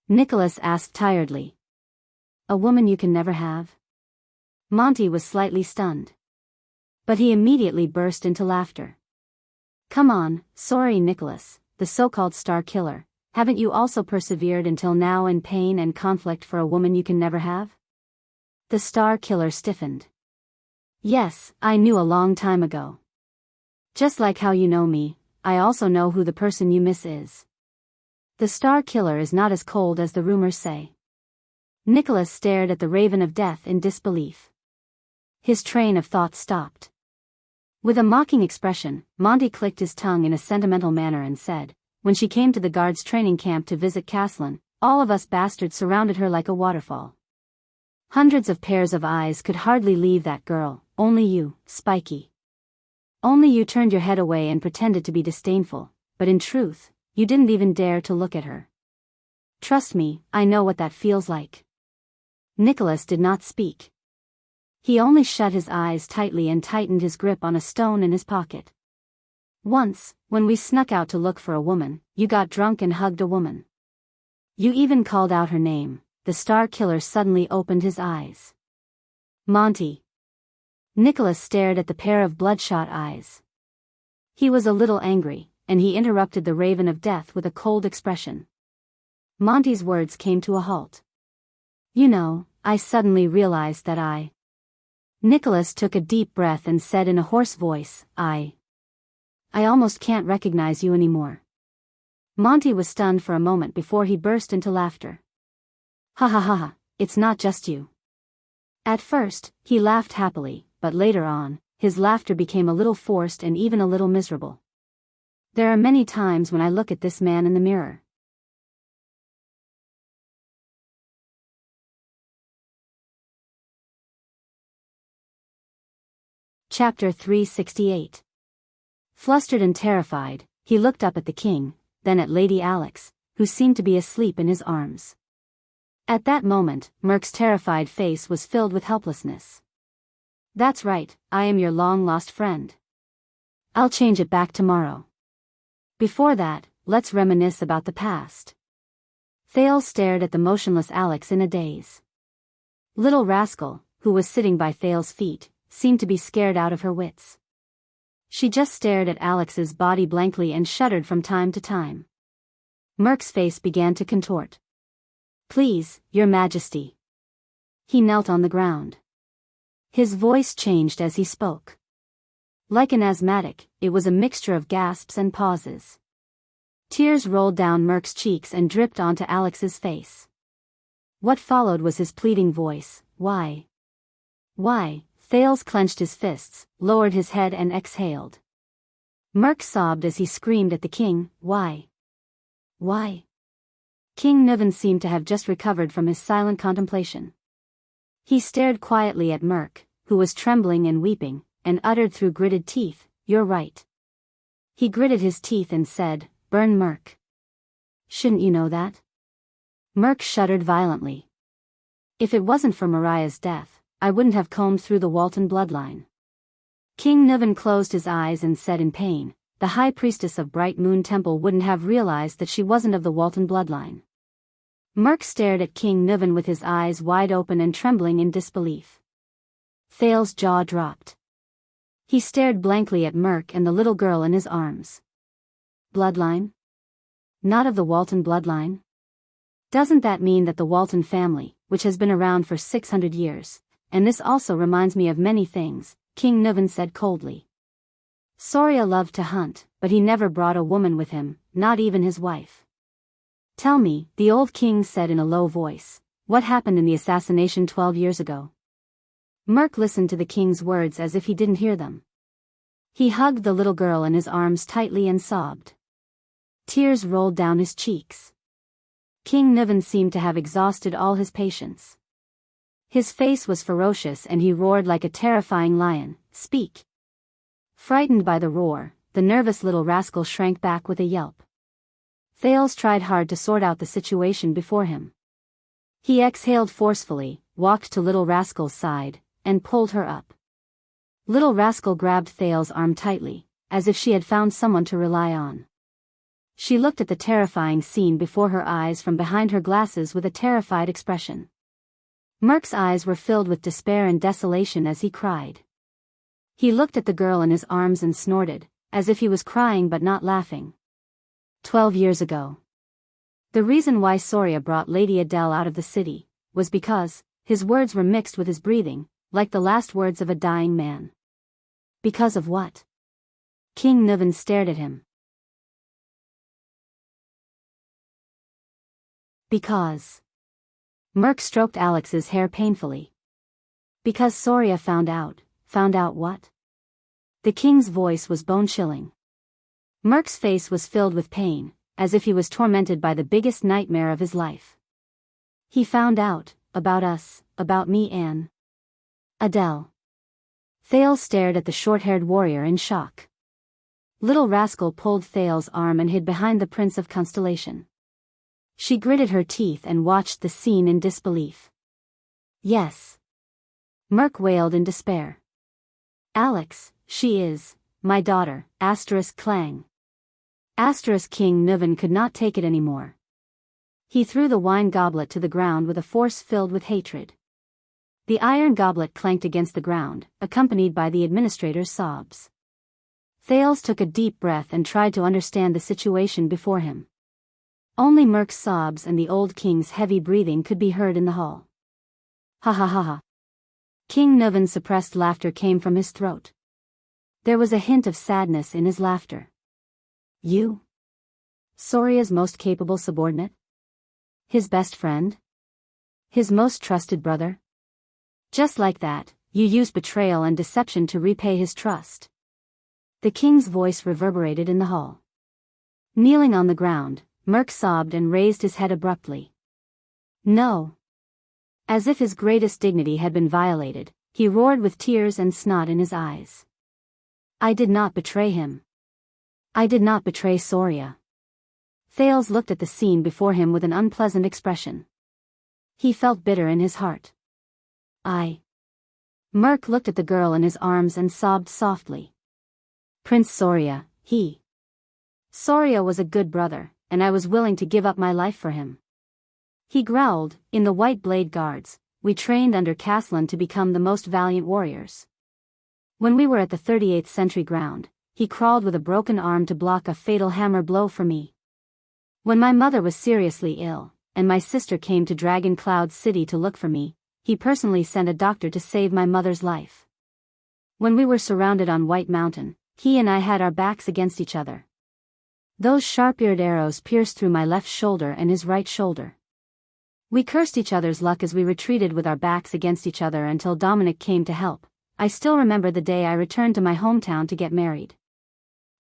Nicholas asked tiredly. A woman you can never have? Monty was slightly stunned. But he immediately burst into laughter. Come on, sorry Nicholas, the so-called Star Killer, haven't you also persevered until now in pain and conflict for a woman you can never have? The Star Killer stiffened. Yes, I knew a long time ago. Just like how you know me, I also know who the person you miss is. The Star Killer is not as cold as the rumors say. Nicholas stared at the Raven of Death in disbelief. His train of thought stopped. With a mocking expression, Monty clicked his tongue in a sentimental manner and said, when she came to the guards' training camp to visit Caslin, all of us bastards surrounded her like a waterfall. Hundreds of pairs of eyes could hardly leave that girl, only you, Spiky. Only you turned your head away and pretended to be disdainful, but in truth, you didn't even dare to look at her. Trust me, I know what that feels like. Nicholas did not speak. He only shut his eyes tightly and tightened his grip on a stone in his pocket. Once, when we snuck out to look for a woman, you got drunk and hugged a woman. You even called out her name." The Star Killer suddenly opened his eyes. "Monty." Nicholas stared at the pair of bloodshot eyes. He was a little angry, and he interrupted the Raven of Death with a cold expression. Monty's words came to a halt. "You know, I suddenly realized that I..." Nicholas took a deep breath and said in a hoarse voice, I almost can't recognize you anymore." Monty was stunned for a moment before he burst into laughter. "Ha ha ha ha, it's not just you." At first, he laughed happily, but later on, his laughter became a little forced and even a little miserable. "There are many times when I look at this man in the mirror. Chapter 368. Flustered and terrified, he looked up at the king, then at Lady Alex, who seemed to be asleep in his arms. At that moment, Merc's terrified face was filled with helplessness. "That's right, I am your long-lost friend. I'll change it back tomorrow. Before that, let's reminisce about the past." Thales stared at the motionless Alex in a daze. Little Rascal, who was sitting by Thales' feet, seemed to be scared out of her wits. She just stared at Alex's body blankly and shuddered from time to time. Merc's face began to contort. "Please, Your Majesty." He knelt on the ground. His voice changed as he spoke. Like an asthmatic, it was a mixture of gasps and pauses. Tears rolled down Merc's cheeks and dripped onto Alex's face. What followed was his pleading voice, "Why? Why?" Thales clenched his fists, lowered his head and exhaled. Merc sobbed as he screamed at the king, "Why? Why?" King Niven seemed to have just recovered from his silent contemplation. He stared quietly at Merc, who was trembling and weeping, and uttered through gritted teeth, "You're right." He gritted his teeth and said, "Burn Merc. Shouldn't you know that?" Merc shuddered violently. "If it wasn't for Mariah's death, I wouldn't have combed through the Walton bloodline." King Niven closed his eyes and said in pain, "The High Priestess of Bright Moon Temple wouldn't have realized that she wasn't of the Walton bloodline." Merc stared at King Niven with his eyes wide open and trembling in disbelief. Thales' jaw dropped. He stared blankly at Merc and the little girl in his arms. "Bloodline? Not of the Walton bloodline? Doesn't that mean that the Walton family, which has been around for 600 years, and this also reminds me of many things," King Niven said coldly. "Soria loved to hunt, but he never brought a woman with him, not even his wife." "Tell me," the old king said in a low voice, "what happened in the assassination 12 years ago?" Merc listened to the king's words as if he didn't hear them. He hugged the little girl in his arms tightly and sobbed. Tears rolled down his cheeks. King Niven seemed to have exhausted all his patience. His face was ferocious and he roared like a terrifying lion, "Speak!" Frightened by the roar, the nervous little rascal shrank back with a yelp. Thales tried hard to sort out the situation before him. He exhaled forcefully, walked to Little Rascal's side, and pulled her up. Little Rascal grabbed Thales' arm tightly, as if she had found someone to rely on. She looked at the terrifying scene before her eyes from behind her glasses with a terrified expression. Merc's eyes were filled with despair and desolation as he cried. He looked at the girl in his arms and snorted, as if he was crying but not laughing. 12 years ago. The reason why Soria brought Lady Adele out of the city was because his words were mixed with his breathing, like the last words of a dying man. Because of what? King Niven stared at him. Because. Merc stroked Alex's hair painfully. Because Soria found out. Found out what? The king's voice was bone-chilling. Merc's face was filled with pain, as if he was tormented by the biggest nightmare of his life. He found out, about us, about me and Adele. Thales stared at the short-haired warrior in shock. Little Rascal pulled Thales' arm and hid behind the Prince of Constellation. She gritted her teeth and watched the scene in disbelief. Yes. Merc wailed in despair. Alex, she is, my daughter, *clang. King Niven could not take it anymore. He threw the wine goblet to the ground with a force filled with hatred. The iron goblet clanked against the ground, accompanied by the administrator's sobs. Thales took a deep breath and tried to understand the situation before him. Only Merc's sobs and the old king's heavy breathing could be heard in the hall. Ha ha ha ha. King Nuvan's suppressed laughter came from his throat. There was a hint of sadness in his laughter. You? Soria's most capable subordinate? His best friend? His most trusted brother? Just like that, you used betrayal and deception to repay his trust. The king's voice reverberated in the hall. Kneeling on the ground, Merc sobbed and raised his head abruptly. No. As if his greatest dignity had been violated, he roared with tears and snot in his eyes. I did not betray him. I did not betray Soria. Thales looked at the scene before him with an unpleasant expression. He felt bitter in his heart. Merc looked at the girl in his arms and sobbed softly. Prince Soria, Soria was a good brother, and I was willing to give up my life for him. He growled, in the White Blade Guards, we trained under Caslan to become the most valiant warriors. When we were at the 38th Sentry Ground, he crawled with a broken arm to block a fatal hammer blow for me. When my mother was seriously ill, and my sister came to Dragon Cloud City to look for me, he personally sent a doctor to save my mother's life. When we were surrounded on White Mountain, he and I had our backs against each other. Those sharp-eared arrows pierced through my left shoulder and his right shoulder. We cursed each other's luck as we retreated with our backs against each other until Dominic came to help. I still remember the day I returned to my hometown to get married.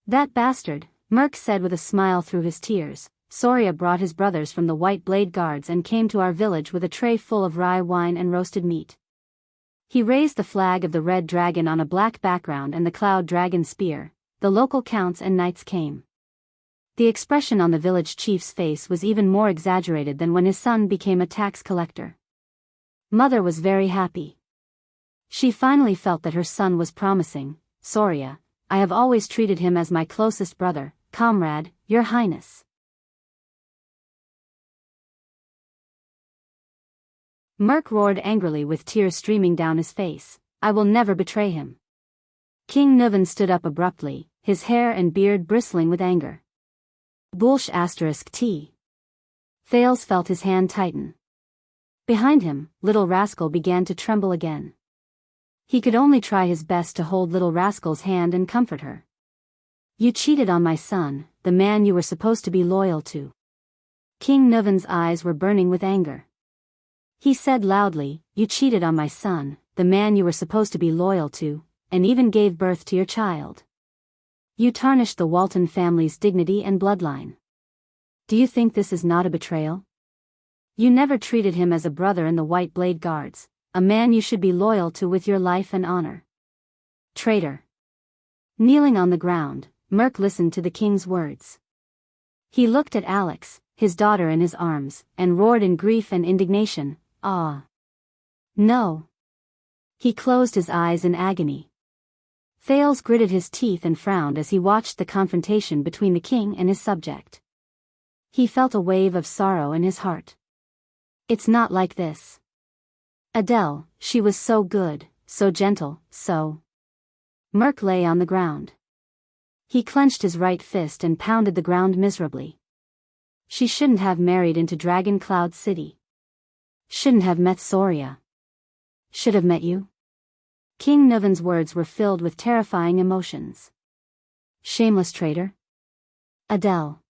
That bastard, Merc said with a smile through his tears. Soria brought his brothers from the White Blade Guards and came to our village with a tray full of rye wine and roasted meat. He raised the flag of the Red Dragon on a black background and the Cloud Dragon spear. The local counts and knights came. The expression on the village chief's face was even more exaggerated than when his son became a tax collector. Mother was very happy. She finally felt that her son was promising. Soria, I have always treated him as my closest brother, comrade, your highness. Merc roared angrily with tears streaming down his face. I will never betray him. King Nuvan stood up abruptly, his hair and beard bristling with anger. Bulsh *T. Thales felt his hand tighten. Behind him, Little Rascal began to tremble again. He could only try his best to hold Little Rascal's hand and comfort her. You cheated on my son, the man you were supposed to be loyal to. King Nuvan's eyes were burning with anger. He said loudly, you cheated on my son, the man you were supposed to be loyal to, and even gave birth to your child. You tarnished the Walton family's dignity and bloodline. Do you think this is not a betrayal? You never treated him as a brother in the White Blade Guards, a man you should be loyal to with your life and honor. Traitor. Kneeling on the ground, Merc listened to the king's words. He looked at Alex, his daughter in his arms, and roared in grief and indignation, ah. No. He closed his eyes in agony. Thales gritted his teeth and frowned as he watched the confrontation between the king and his subject. He felt a wave of sorrow in his heart. It's not like this. Adele, she was so good, so gentle, so... Merc lay on the ground. He clenched his right fist and pounded the ground miserably. She shouldn't have married into Dragon Cloud City. Shouldn't have met Soria. Should have met you? King Nuvan's words were filled with terrifying emotions. Shameless traitor. Adele.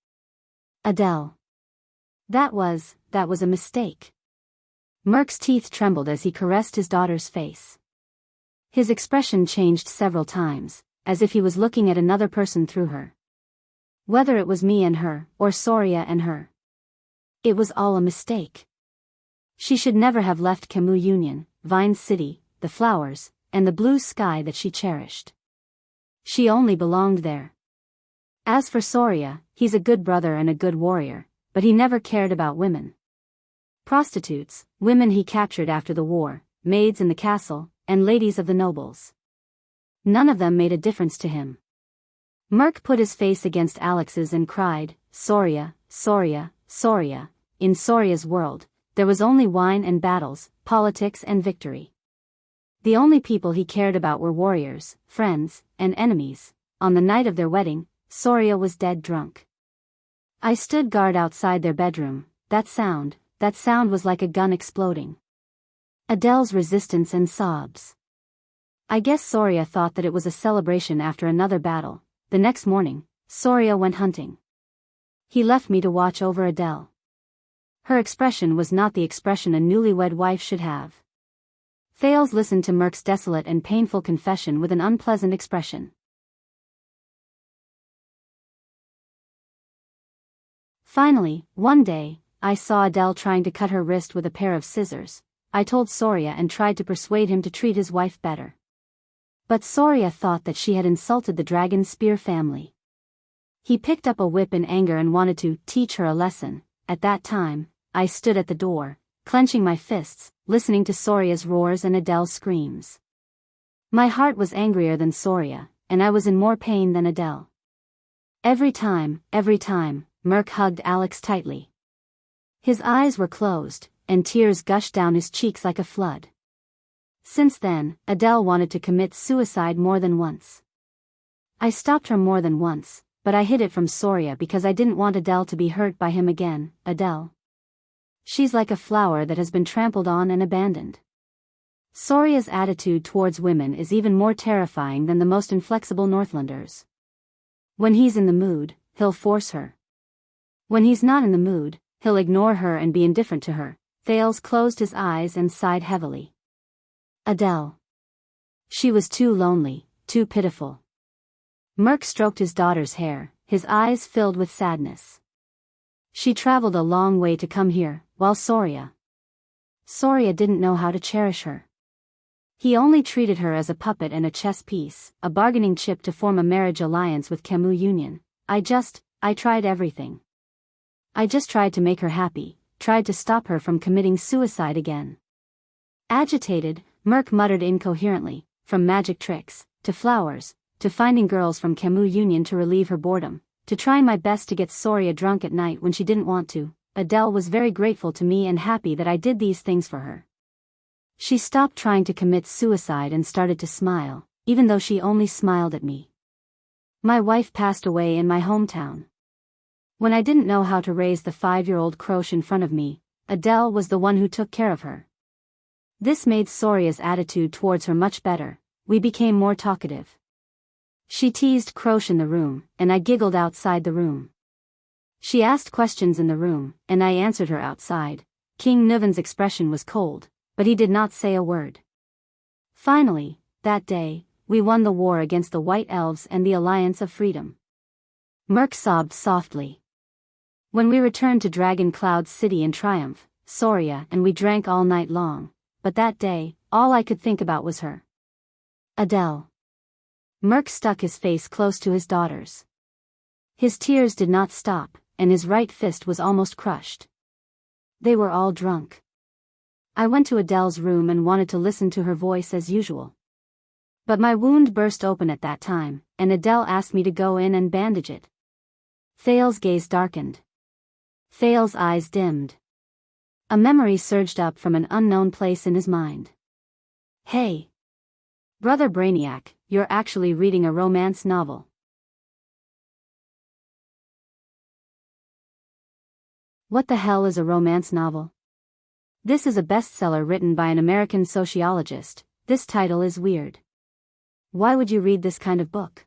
Adele. That was a mistake. Merc's teeth trembled as he caressed his daughter's face. His expression changed several times, as if he was looking at another person through her. Whether it was me and her, or Soria and her. It was all a mistake. She should never have left Camus Union, Vine City, the flowers, and the blue sky that she cherished. She only belonged there. As for Soria, he's a good brother and a good warrior, but he never cared about women. Prostitutes, women he captured after the war, maids in the castle, and ladies of the nobles. None of them made a difference to him. Merc put his face against Alex's and cried, Soria, Soria, Soria, in Soria's world, there was only wine and battles, politics and victory. The only people he cared about were warriors, friends, and enemies. On the night of their wedding, Soria was dead drunk. I stood guard outside their bedroom. That sound was like a gun exploding. Adele's resistance and sobs. I guess Soria thought that it was a celebration after another battle. The next morning, Soria went hunting. He left me to watch over Adele. Her expression was not the expression a newlywed wife should have. Thales listened to Merc's desolate and painful confession with an unpleasant expression. Finally, one day, I saw Adele trying to cut her wrist with a pair of scissors. I told Soria and tried to persuade him to treat his wife better. But Soria thought that she had insulted the Dragon Spear family. He picked up a whip in anger and wanted to teach her a lesson. At that time, I stood at the door, clenching my fists, listening to Soria's roars and Adele's screams. My heart was angrier than Soria, and I was in more pain than Adele. Every time, Merc hugged Alex tightly. His eyes were closed, and tears gushed down his cheeks like a flood. Since then, Adele wanted to commit suicide more than once. I stopped her more than once, but I hid it from Soria because I didn't want Adele to be hurt by him again. Adele. She's like a flower that has been trampled on and abandoned. Soria's attitude towards women is even more terrifying than the most inflexible Northlanders. When he's in the mood, he'll force her. When he's not in the mood, he'll ignore her and be indifferent to her. Thales closed his eyes and sighed heavily. Adele. She was too lonely, too pitiful. Merc stroked his daughter's hair, his eyes filled with sadness. She traveled a long way to come here, while Soria didn't know how to cherish her. He only treated her as a puppet and a chess piece, a bargaining chip to form a marriage alliance with Camus Union. I tried everything. I just tried to make her happy, tried to stop her from committing suicide again. Agitated, Merc muttered incoherently, from magic tricks, to flowers, to finding girls from Camus Union to relieve her boredom, to trying my best to get Soria drunk at night when she didn't want to. Adele was very grateful to me and happy that I did these things for her. She stopped trying to commit suicide and started to smile, even though she only smiled at me. My wife passed away in my hometown. When I didn't know how to raise the 5-year-old Croche in front of me, Adele was the one who took care of her. This made Soria's attitude towards her much better. We became more talkative. She teased Croche in the room, and I giggled outside the room. She asked questions in the room, and I answered her outside. King Nuven's expression was cold, but he did not say a word. Finally, that day, we won the war against the White Elves and the Alliance of Freedom. Merc sobbed softly. When we returned to Dragon Cloud City in triumph, Soria and we drank all night long, but that day, all I could think about was her. Adele. Merc stuck his face close to his daughter's. His tears did not stop, and his right fist was almost crushed. They were all drunk. I went to Adele's room and wanted to listen to her voice as usual. But my wound burst open at that time, and Adele asked me to go in and bandage it. Thales' gaze darkened. Thales' eyes dimmed. A memory surged up from an unknown place in his mind. Hey! Brother Brainiac, you're actually reading a romance novel. What the hell is a romance novel? This is a bestseller written by an American sociologist. This title is weird. Why would you read this kind of book?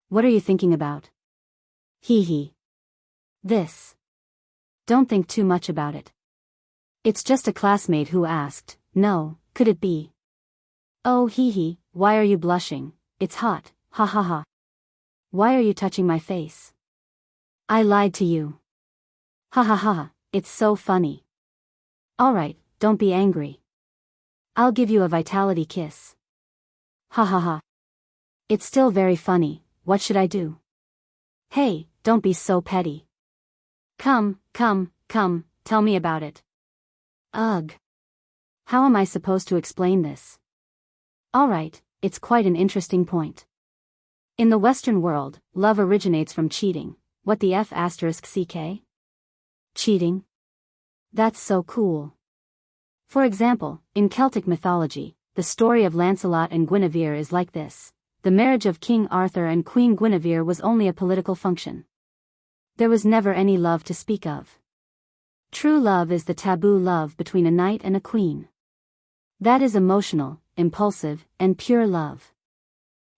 What are you thinking about? Hee hee. This. Don't think too much about it. It's just a classmate who asked, no, could it be? Oh hee hee, why are you blushing? It's hot, ha ha ha. Why are you touching my face? I lied to you. Ha ha ha, it's so funny. Alright, don't be angry. I'll give you a vitality kiss. Ha ha ha. It's still very funny, what should I do? Hey, don't be so petty. Come, tell me about it. Ugh. How am I supposed to explain this? Alright, it's quite an interesting point. In the Western world, love originates from cheating. What the F***? Cheating? That's so cool. For example, in Celtic mythology, the story of Lancelot and Guinevere is like this. The marriage of King Arthur and Queen Guinevere was only a political function. There was never any love to speak of. True love is the taboo love between a knight and a queen. That is emotional, impulsive, and pure love.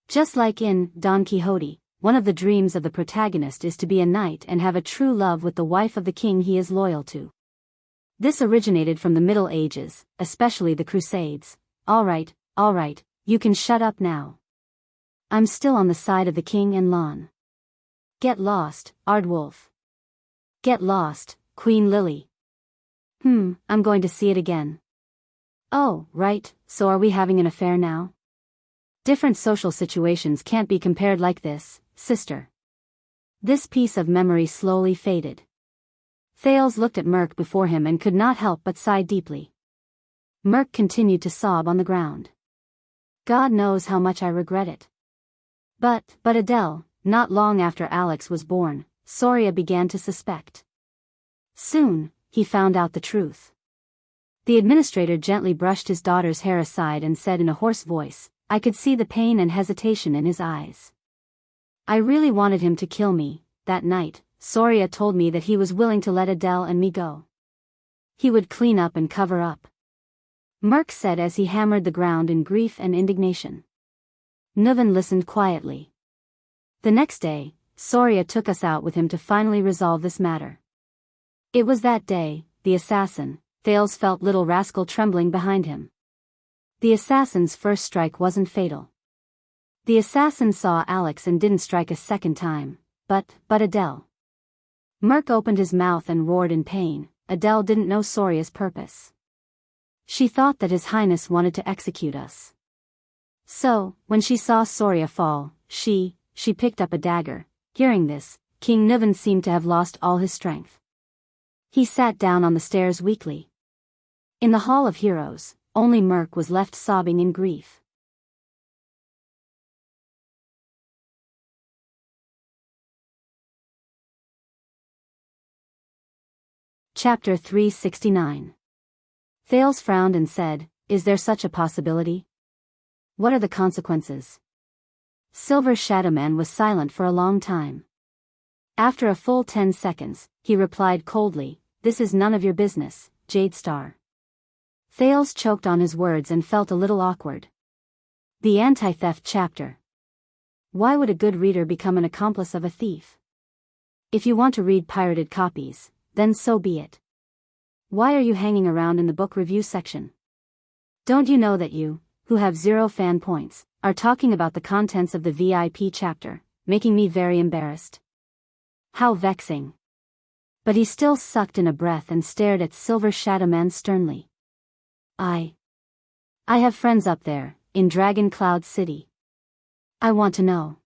Just like in Don Quixote, one of the dreams of the protagonist is to be a knight and have a true love with the wife of the king he is loyal to. This originated from the Middle Ages, especially the Crusades. All right, you can shut up now. I'm still on the side of the king and Lon. Get lost, Ardwulf. Get lost, Queen Lily. I'm going to see it again. Oh, right, so are we having an affair now? Different social situations can't be compared like this, sister. This piece of memory slowly faded. Thales looked at Merc before him and could not help but sigh deeply. Merc continued to sob on the ground. God knows how much I regret it. But Adele, not long after Alex was born, Soria began to suspect. Soon, he found out the truth. The administrator gently brushed his daughter's hair aside and said in a hoarse voice, I could see the pain and hesitation in his eyes. I really wanted him to kill me. That night, Soria told me that he was willing to let Adele and me go. He would clean up and cover up. Merc said as he hammered the ground in grief and indignation. Nuven listened quietly. The next day, Soria took us out with him to finally resolve this matter. It was that day, the assassin, Thales felt little rascal trembling behind him. The assassin's first strike wasn't fatal. The assassin saw Alex and didn't strike a second time, but Adele. Merc opened his mouth and roared in pain. Adele didn't know Soria's purpose. She thought that His Highness wanted to execute us. So, when she saw Soria fall, she picked up a dagger. Hearing this, King Nuven seemed to have lost all his strength. He sat down on the stairs weakly. In the Hall of Heroes, only Merc was left sobbing in grief. Chapter 369. Thales frowned and said, Is there such a possibility? What are the consequences? Silver Shadowman was silent for a long time. After a full 10 seconds, he replied coldly, This is none of your business, Jade Star. Thales choked on his words and felt a little awkward. The Anti-Theft Chapter. Why would a good reader become an accomplice of a thief? If you want to read pirated copies, then so be it. Why are you hanging around in the book review section? Don't you know that you, who have 0 fan points, are talking about the contents of the VIP chapter, making me very embarrassed? How vexing. But he still sucked in a breath and stared at Silver Shadowman sternly. I have friends up there, in Dragon Cloud City. I want to know.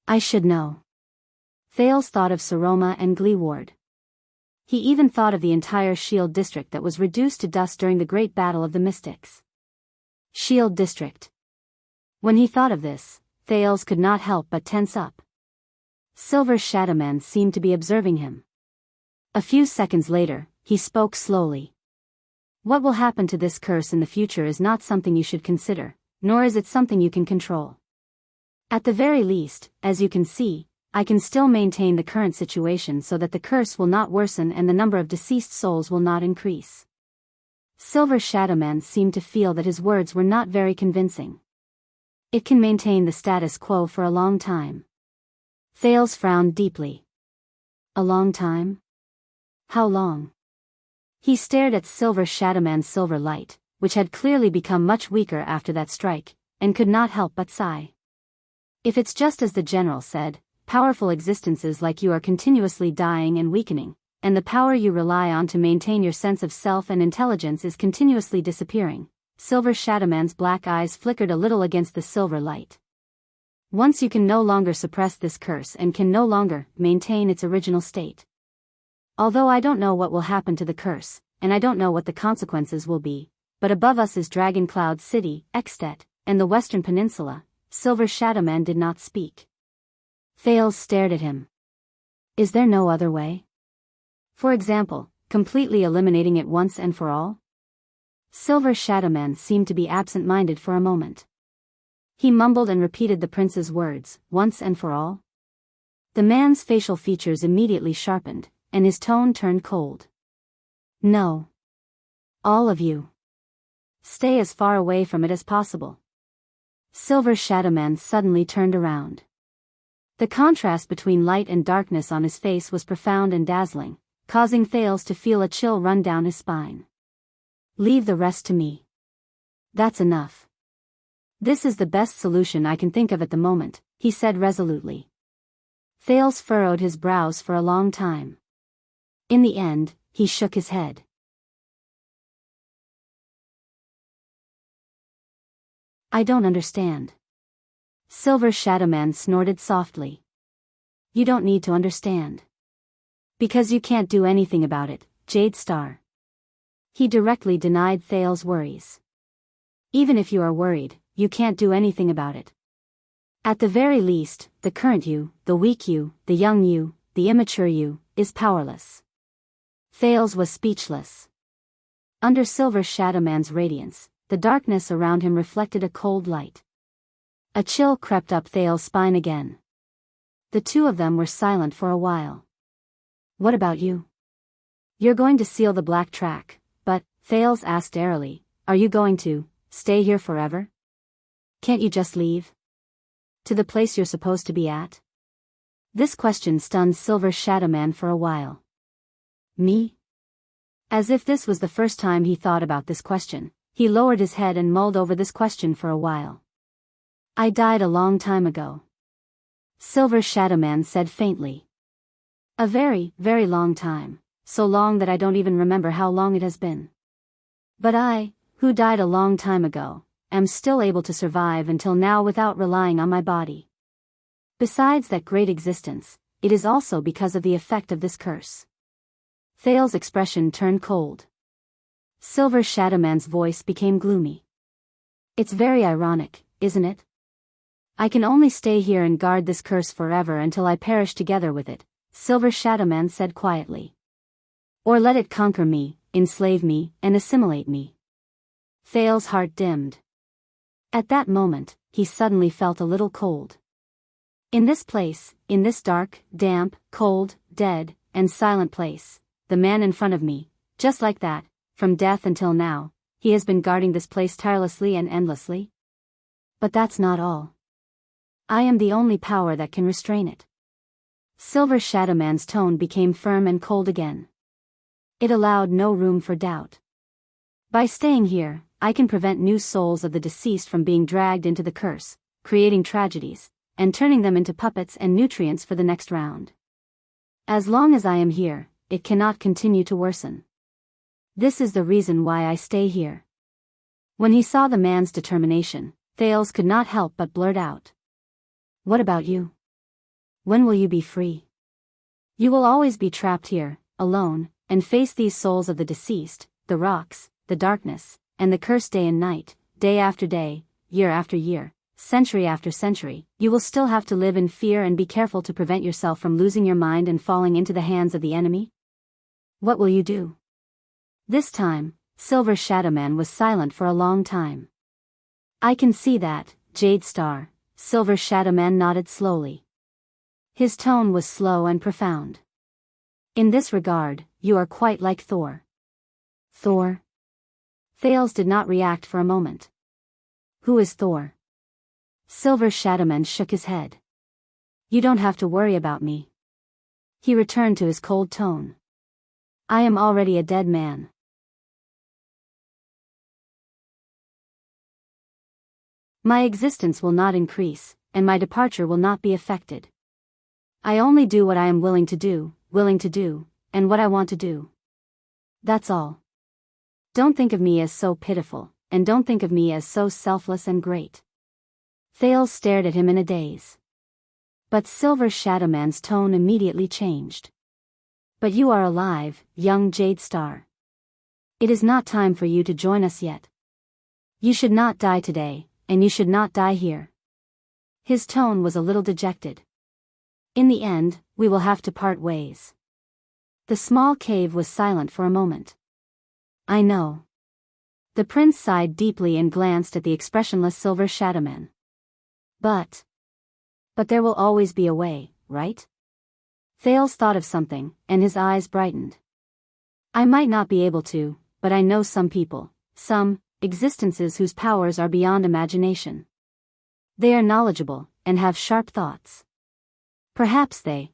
I should know. Thales thought of Saroma and Gleeward. He even thought of the entire Shield District that was reduced to dust during the Great Battle of the Mystics. Shield District. When he thought of this, Thales could not help but tense up. Silver Shadowman seemed to be observing him. A few seconds later, he spoke slowly. What will happen to this curse in the future is not something you should consider, nor is it something you can control. At the very least, as you can see, I can still maintain the current situation so that the curse will not worsen and the number of deceased souls will not increase. Silver Shadowman seemed to feel that his words were not very convincing. It can maintain the status quo for a long time. Thales frowned deeply. A long time? How long? He stared at Silver Shadowman's silver light, which had clearly become much weaker after that strike, and could not help but sigh. If it's just as the general said, powerful existences like you are continuously dying and weakening, and the power you rely on to maintain your sense of self and intelligence is continuously disappearing. Silver Shadowman's black eyes flickered a little against the silver light. Once you can no longer suppress this curse and can no longer maintain its original state. Although I don't know what will happen to the curse, and I don't know what the consequences will be, but above us is Dragon Cloud City, Extet, and the Western Peninsula. Silver Shadowman did not speak. Thales stared at him. Is there no other way? For example, completely eliminating it once and for all? Silver Shadowman seemed to be absent-minded for a moment. He mumbled and repeated the prince's words, once and for all. The man's facial features immediately sharpened, and his tone turned cold. No. All of you. Stay as far away from it as possible. Silver Shadowman suddenly turned around. The contrast between light and darkness on his face was profound and dazzling, causing Thales to feel a chill run down his spine. Leave the rest to me. That's enough. This is the best solution I can think of at the moment, he said resolutely. Thales furrowed his brows for a long time. In the end, he shook his head. I don't understand. Silver Shadowman snorted softly. You don't need to understand. Because you can't do anything about it, Jade Star. He directly denied Thales' worries. Even if you are worried, you can't do anything about it. At the very least, the current you, the weak you, the young you, the immature you, is powerless. Thales was speechless. Under Silver Shadowman's radiance, the darkness around him reflected a cold light. A chill crept up Thales' spine again. The two of them were silent for a while. What about you? You're going to seal the black track, but, Thales asked airily, are you going to stay here forever? Can't you just leave? To the place you're supposed to be at? This question stunned Silver Shadowman for a while. Me? As if this was the first time he thought about this question, he lowered his head and mulled over this question for a while. I died a long time ago. Silver Shadowman said faintly. A very, very long time, so long that I don't even remember how long it has been. But I, who died a long time ago, am still able to survive until now without relying on my body. Besides that great existence, it is also because of the effect of this curse. Thales' expression turned cold. Silver Shadowman's voice became gloomy. It's very ironic, isn't it? I can only stay here and guard this curse forever until I perish together with it, Silver Shadowman said quietly. Or let it conquer me, enslave me, and assimilate me. Thales' heart dimmed. At that moment, he suddenly felt a little cold. In this place, in this dark, damp, cold, dead, and silent place, the man in front of me, just like that, from death until now, he has been guarding this place tirelessly and endlessly. But that's not all. I am the only power that can restrain it. Silver Shadowman's tone became firm and cold again. It allowed no room for doubt. By staying here, I can prevent new souls of the deceased from being dragged into the curse, creating tragedies, and turning them into puppets and nutrients for the next round. As long as I am here, it cannot continue to worsen. This is the reason why I stay here. When he saw the man's determination, Thales could not help but blurt out. What about you? When will you be free? You will always be trapped here, alone, and face these souls of the deceased, the rocks, the darkness, and the curse day and night, day after day, year after year, century after century. You will still have to live in fear and be careful to prevent yourself from losing your mind and falling into the hands of the enemy. What will you do? This time, Silver Shadowman was silent for a long time. I can see that, Jade Star, Silver Shadowman nodded slowly. His tone was slow and profound. In this regard, you are quite like Thor. Thor? Thales did not react for a moment. Who is Thor? Silver Shadowman shook his head. You don't have to worry about me. He returned to his cold tone. I am already a dead man. My existence will not increase, and my departure will not be affected. I only do what I am willing to do, and what I want to do. That's all. Don't think of me as so pitiful, and don't think of me as so selfless and great. Thales stared at him in a daze. But Silver Shadowman's tone immediately changed. But you are alive, young Jade Star. It is not time for you to join us yet. You should not die today, and you should not die here. His tone was a little dejected. In the end, we will have to part ways. The small cave was silent for a moment. I know. The prince sighed deeply and glanced at the expressionless silver shadowman. But there will always be a way, right? Thales thought of something, and his eyes brightened. I might not be able to, but I know some people, some existences whose powers are beyond imagination. They are knowledgeable, and have sharp thoughts. Perhaps they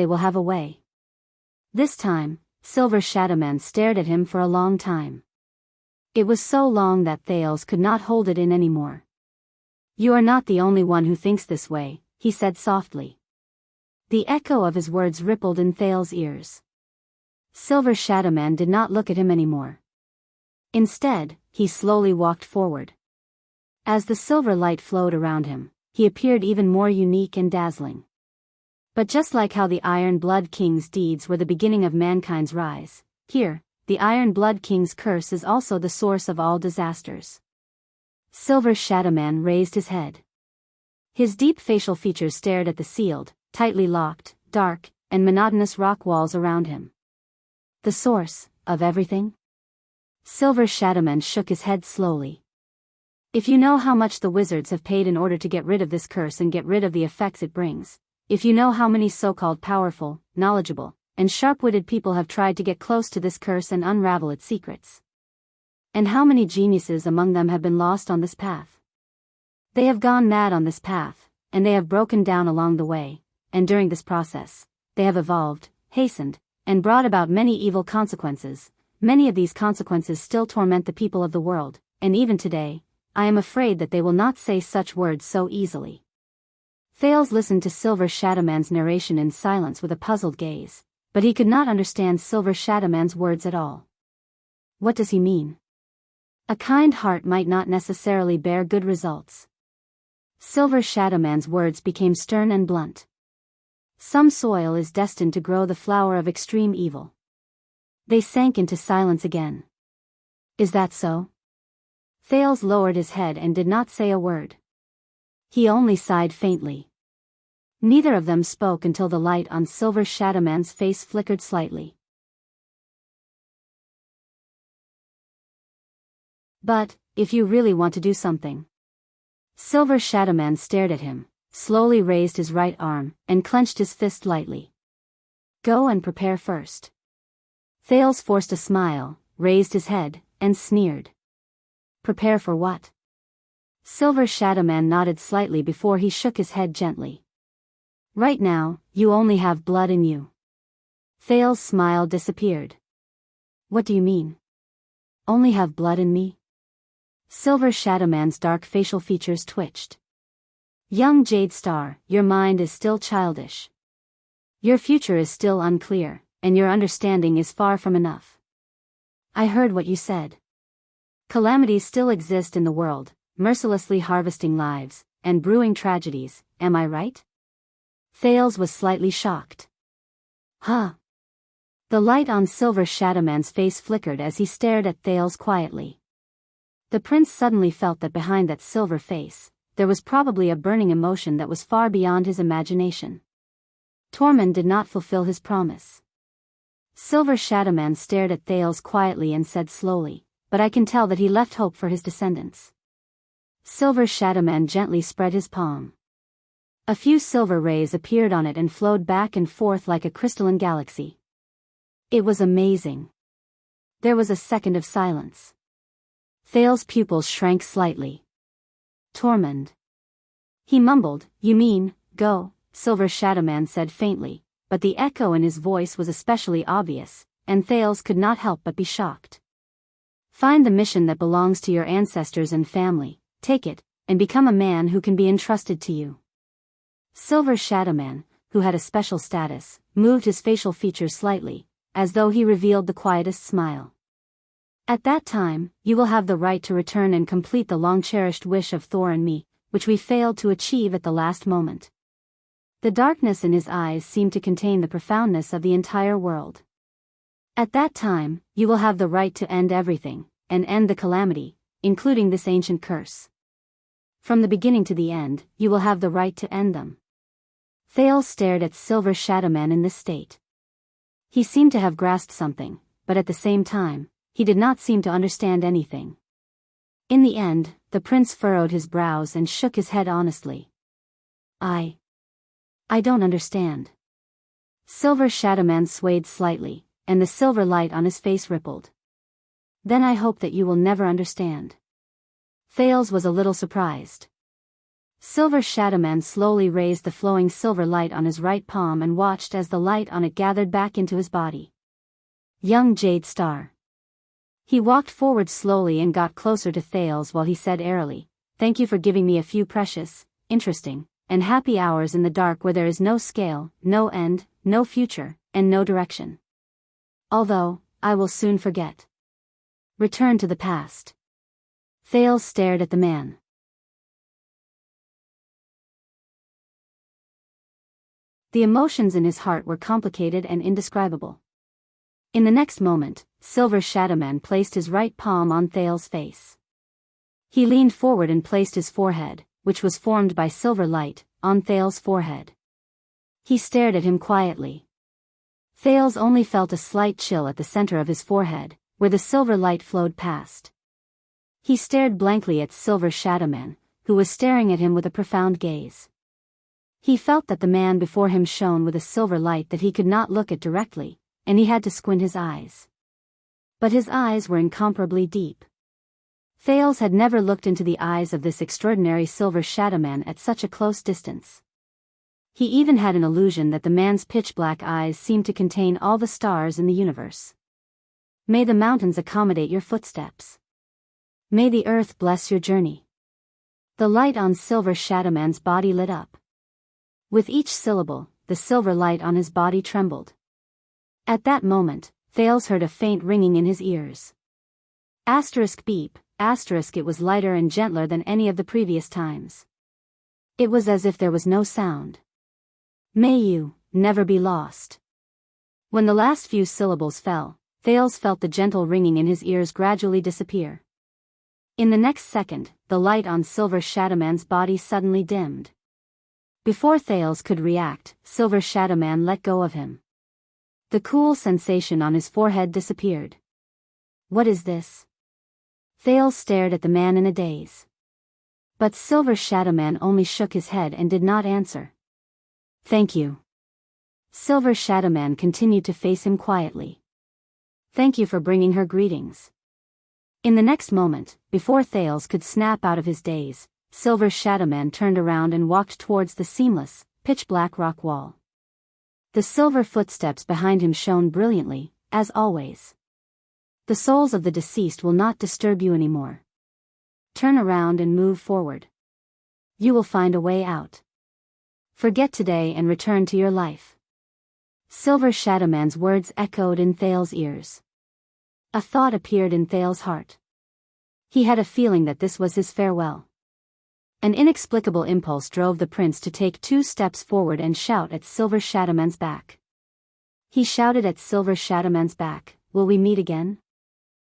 will have a way. This time, Silver Shadowman stared at him for a long time. It was so long that Thales could not hold it in anymore. You are not the only one who thinks this way, he said softly. The echo of his words rippled in Thales' ears. Silver Shadowman did not look at him anymore. Instead, he slowly walked forward. As the silver light flowed around him, he appeared even more unique and dazzling. But just like how the Iron Blood King's deeds were the beginning of mankind's rise, here, the Iron Blood King's curse is also the source of all disasters. Silver Shadowman raised his head. His deep facial features stared at the sealed, tightly locked, dark, and monotonous rock walls around him. The source of everything? Silver Shadowman shook his head slowly. If you know how much the wizards have paid in order to get rid of this curse and get rid of the effects it brings, if you know how many so-called powerful, knowledgeable, and sharp-witted people have tried to get close to this curse and unravel its secrets, and how many geniuses among them have been lost on this path. They have gone mad on this path, and they have broken down along the way, and during this process, they have evolved, hastened, and brought about many evil consequences. Many of these consequences still torment the people of the world, and even today, I am afraid that they will not say such words so easily. Thales listened to Silver Shadowman's narration in silence with a puzzled gaze, but he could not understand Silver Shadowman's words at all. What does he mean? A kind heart might not necessarily bear good results. Silver Shadowman's words became stern and blunt. Some soil is destined to grow the flower of extreme evil. They sank into silence again. Is that so? Thales lowered his head and did not say a word. He only sighed faintly. Neither of them spoke until the light on Silver Shadowman's face flickered slightly. But, if you really want to do something. Silver Shadowman stared at him, slowly raised his right arm, and clenched his fist lightly. Go and prepare first. Thales forced a smile, raised his head, and sneered. Prepare for what? Silver Shadowman nodded slightly before he shook his head gently. Right now, you only have blood in you. Thales' smile disappeared. What do you mean? Only have blood in me? Silver Shadowman's dark facial features twitched. Young Jade Star, your mind is still childish. Your future is still unclear, and your understanding is far from enough. I heard what you said. Calamities still exist in the world, mercilessly harvesting lives, and brewing tragedies, am I right? Thales was slightly shocked. Huh? The light on Silver Shadowman's face flickered as he stared at Thales quietly. The prince suddenly felt that behind that silver face, there was probably a burning emotion that was far beyond his imagination. Tormund did not fulfill his promise. Silver Shadowman stared at Thales quietly and said slowly, but I can tell that he left hope for his descendants. Silver Shadowman gently spread his palm. A few silver rays appeared on it and flowed back and forth like a crystalline galaxy. It was amazing. There was a second of silence. Thales' pupils shrank slightly. Tormund. He mumbled, you mean, go, Silver Shadowman said faintly, but the echo in his voice was especially obvious, and Thales could not help but be shocked. Find the mission that belongs to your ancestors and family, take it, and become a man who can be entrusted to you. Silver Shadowman, who had a special status, moved his facial features slightly, as though he revealed the quietest smile. At that time, you will have the right to return and complete the long-cherished wish of Thor and me, which we failed to achieve at the last moment. The darkness in his eyes seemed to contain the profoundness of the entire world. At that time, you will have the right to end everything, and end the calamity, including this ancient curse. From the beginning to the end, you will have the right to end them. Thales stared at Silver Shadowman in this state. He seemed to have grasped something, but at the same time, he did not seem to understand anything. In the end, the prince furrowed his brows and shook his head honestly. I don't understand. Silver Shadowman swayed slightly, and the silver light on his face rippled. Then I hope that you will never understand. Thales was a little surprised. Silver Shadowman slowly raised the flowing silver light on his right palm and watched as the light on it gathered back into his body. Young Jade Star. He walked forward slowly and got closer to Thales while he said airily, "Thank you for giving me a few precious, interesting, and happy hours in the dark where there is no scale, no end, no future, and no direction. Although, I will soon forget. Return to the past." Thales stared at the man. The emotions in his heart were complicated and indescribable. In the next moment, Silver Shadowman placed his right palm on Thales' face. He leaned forward and placed his forehead, which was formed by silver light, on Thales' forehead. He stared at him quietly. Thales only felt a slight chill at the center of his forehead, where the silver light flowed past. He stared blankly at Silver Shadowman, who was staring at him with a profound gaze. He felt that the man before him shone with a silver light that he could not look at directly, and he had to squint his eyes. But his eyes were incomparably deep. Thales had never looked into the eyes of this extraordinary Silver Shadowman at such a close distance. He even had an illusion that the man's pitch-black eyes seemed to contain all the stars in the universe. May the mountains accommodate your footsteps. May the earth bless your journey. The light on Silver Shadowman's body lit up. With each syllable, the silver light on his body trembled. At that moment, Thales heard a faint ringing in his ears. Asterisk beep, asterisk. It was lighter and gentler than any of the previous times. It was as if there was no sound. May you never be lost. When the last few syllables fell, Thales felt the gentle ringing in his ears gradually disappear. In the next second, the light on Silver Shadowman's body suddenly dimmed. Before Thales could react, Silver Shadowman let go of him. The cool sensation on his forehead disappeared. What is this? Thales stared at the man in a daze. But Silver Shadowman only shook his head and did not answer. Thank you. Silver Shadowman continued to face him quietly. Thank you for bringing her greetings. In the next moment, before Thales could snap out of his daze, Silver Shadowman turned around and walked towards the seamless, pitch-black rock wall. The silver footsteps behind him shone brilliantly, as always. The souls of the deceased will not disturb you anymore. Turn around and move forward. You will find a way out. Forget today and return to your life. Silver Shadowman's words echoed in Thales' ears. A thought appeared in Thales' heart. He had a feeling that this was his farewell. An inexplicable impulse drove the prince to take 2 steps forward and shout at Silver Shadowman's back. He shouted at Silver Shadowman's back, "Will we meet again?"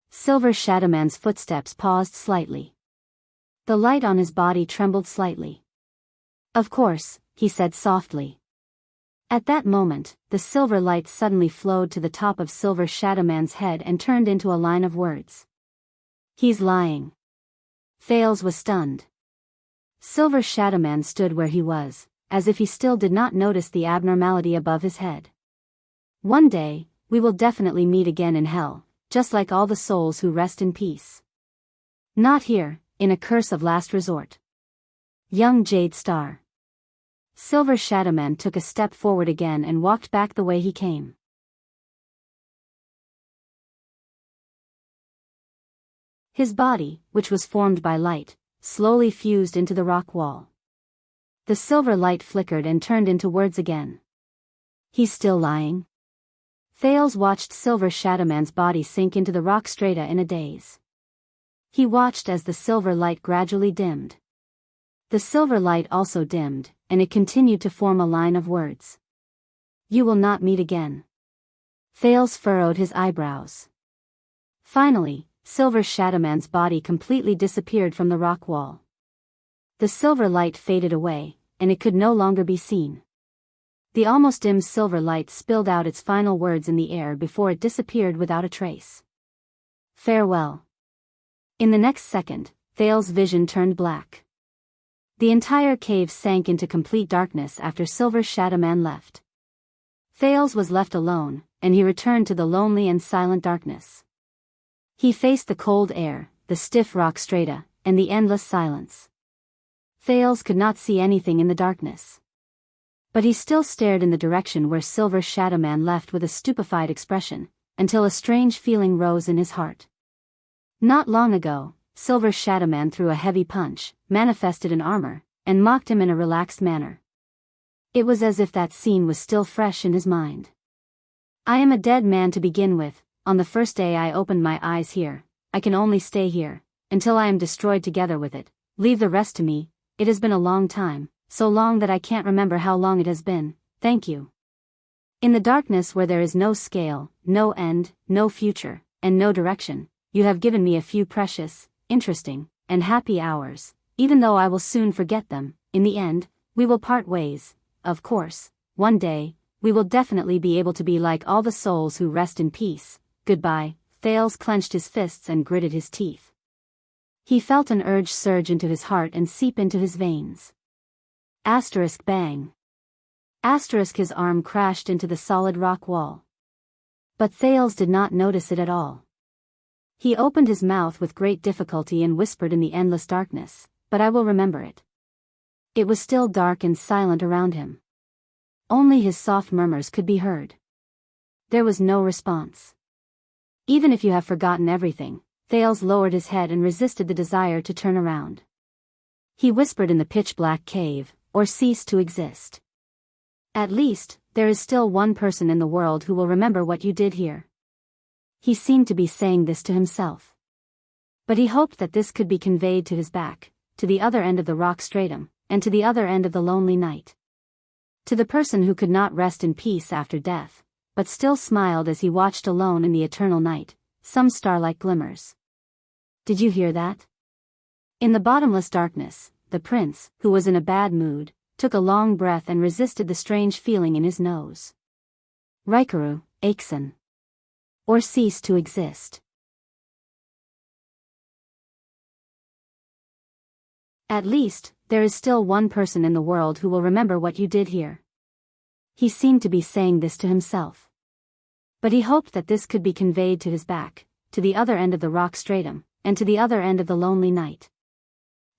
Silver Shadowman's footsteps paused slightly. The light on his body trembled slightly. "Of course," he said softly. At that moment, the silver light suddenly flowed to the top of Silver Shadowman's head and turned into a line of words. "He's lying." Thales was stunned. Silver Shadowman stood where he was, as if he still did not notice the abnormality above his head. "One day, we will definitely meet again in hell, just like all the souls who rest in peace. Not here, in a curse of last resort. Young Jade Star." Silver Shadowman took a step forward again and walked back the way he came. His body, which was formed by light, slowly fused into the rock wall. The silver light flickered and turned into words again. "He's still lying?" Thales watched Silver Shadowman's body sink into the rock strata in a daze. He watched as the silver light gradually dimmed. The silver light also dimmed, and it continued to form a line of words. "You will not meet again." Thales furrowed his eyebrows. Finally, Silver Shadowman's body completely disappeared from the rock wall. The silver light faded away, and it could no longer be seen. The almost dim silver light spilled out its final words in the air before it disappeared without a trace. Farewell. In the next second, Thales's vision turned black. The entire cave sank into complete darkness after Silver Shadowman left. Thales was left alone, and he returned to the lonely and silent darkness. He faced the cold air, the stiff rock strata, and the endless silence. Thales could not see anything in the darkness. But he still stared in the direction where Silver Shadowman left with a stupefied expression, until a strange feeling rose in his heart. Not long ago, Silver Shadowman threw a heavy punch, manifested in armor, and mocked him in a relaxed manner. It was as if that scene was still fresh in his mind. I am a dead man to begin with. On the first day I opened my eyes here, I can only stay here, until I am destroyed together with it. Leave the rest to me. It has been a long time, so long that I can't remember how long it has been. Thank you. In the darkness where there is no scale, no end, no future, and no direction, you have given me a few precious, interesting, and happy hours. Even though I will soon forget them, in the end, we will part ways. Of course, one day, we will definitely be able to be like all the souls who rest in peace. Goodbye. Thales clenched his fists and gritted his teeth. He felt an urge surge into his heart and seep into his veins. Asterisk bang. Asterisk his arm crashed into the solid rock wall. But Thales did not notice it at all. He opened his mouth with great difficulty and whispered in the endless darkness, but I will remember it. It was still dark and silent around him. Only his soft murmurs could be heard. There was no response. Even if you have forgotten everything, Thales lowered his head and resisted the desire to turn around. He whispered in the pitch-black cave, or cease to exist. At least, there is still one person in the world who will remember what you did here. He seemed to be saying this to himself. But he hoped that this could be conveyed to his back, to the other end of the rock stratum, and to the other end of the lonely night. To the person who could not rest in peace after death, but still smiled as he watched alone in the eternal night, some starlight glimmers. Did you hear that? In the bottomless darkness, the prince, who was in a bad mood, took a long breath and resisted the strange feeling in his nose. Rikaru, Aikson. Or cease to exist. At least, there is still one person in the world who will remember what you did here. He seemed to be saying this to himself. But he hoped that this could be conveyed to his back, to the other end of the rock stratum, and to the other end of the lonely night.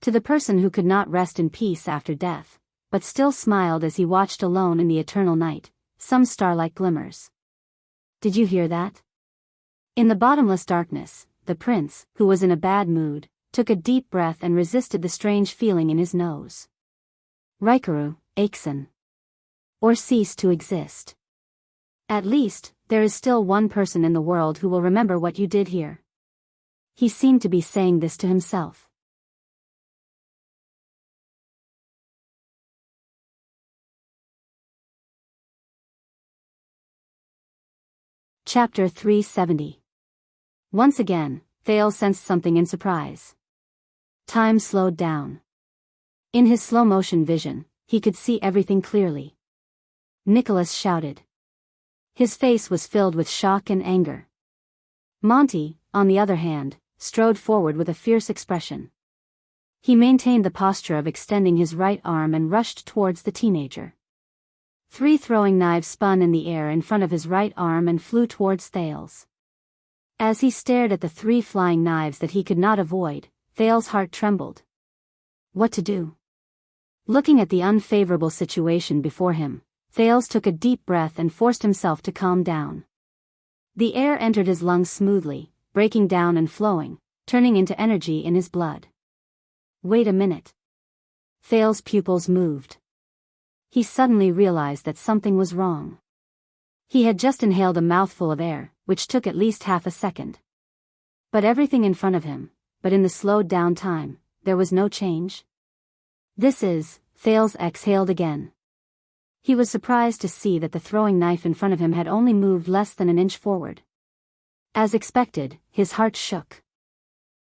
To the person who could not rest in peace after death, but still smiled as he watched alone in the eternal night, some starlight glimmers. Did you hear that? In the bottomless darkness, the prince, who was in a bad mood, took a deep breath and resisted the strange feeling in his nose. Rikaru, Aikson. Or cease to exist. At least, there is still one person in the world who will remember what you did here. He seemed to be saying this to himself. Chapter 370. Once again, Thales sensed something in surprise. Time slowed down. In his slow-motion vision, he could see everything clearly. Nicholas shouted. His face was filled with shock and anger. Monty, on the other hand, strode forward with a fierce expression. He maintained the posture of extending his right arm and rushed towards the teenager. 3 throwing knives spun in the air in front of his right arm and flew towards Thales. As he stared at the 3 flying knives that he could not avoid, Thales' heart trembled. What to do? Looking at the unfavorable situation before him, Thales took a deep breath and forced himself to calm down. The air entered his lungs smoothly, breaking down and flowing, turning into energy in his blood. Wait a minute. Thales' pupils moved. He suddenly realized that something was wrong. He had just inhaled a mouthful of air, which took at least half a second. But everything in front of him, but in the slowed down time, there was no change. Thales exhaled again. He was surprised to see that the throwing knife in front of him had only moved less than an inch forward. As expected, his heart shook.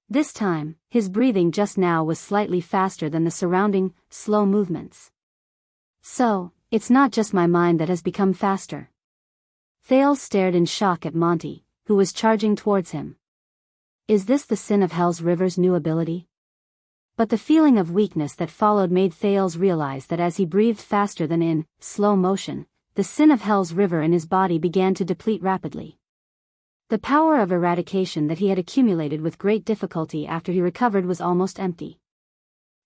This time, his breathing just now was slightly faster than the surrounding, slow movements. So, It's not just my mind that has become faster. Thales stared in shock at Monty, who was charging towards him. Is this the Sin of Hell's River's new ability? But the feeling of weakness that followed made Thales realize that as he breathed faster than in slow motion, the Sin of Hell's River in his body began to deplete rapidly. The power of eradication that he had accumulated with great difficulty after he recovered was almost empty.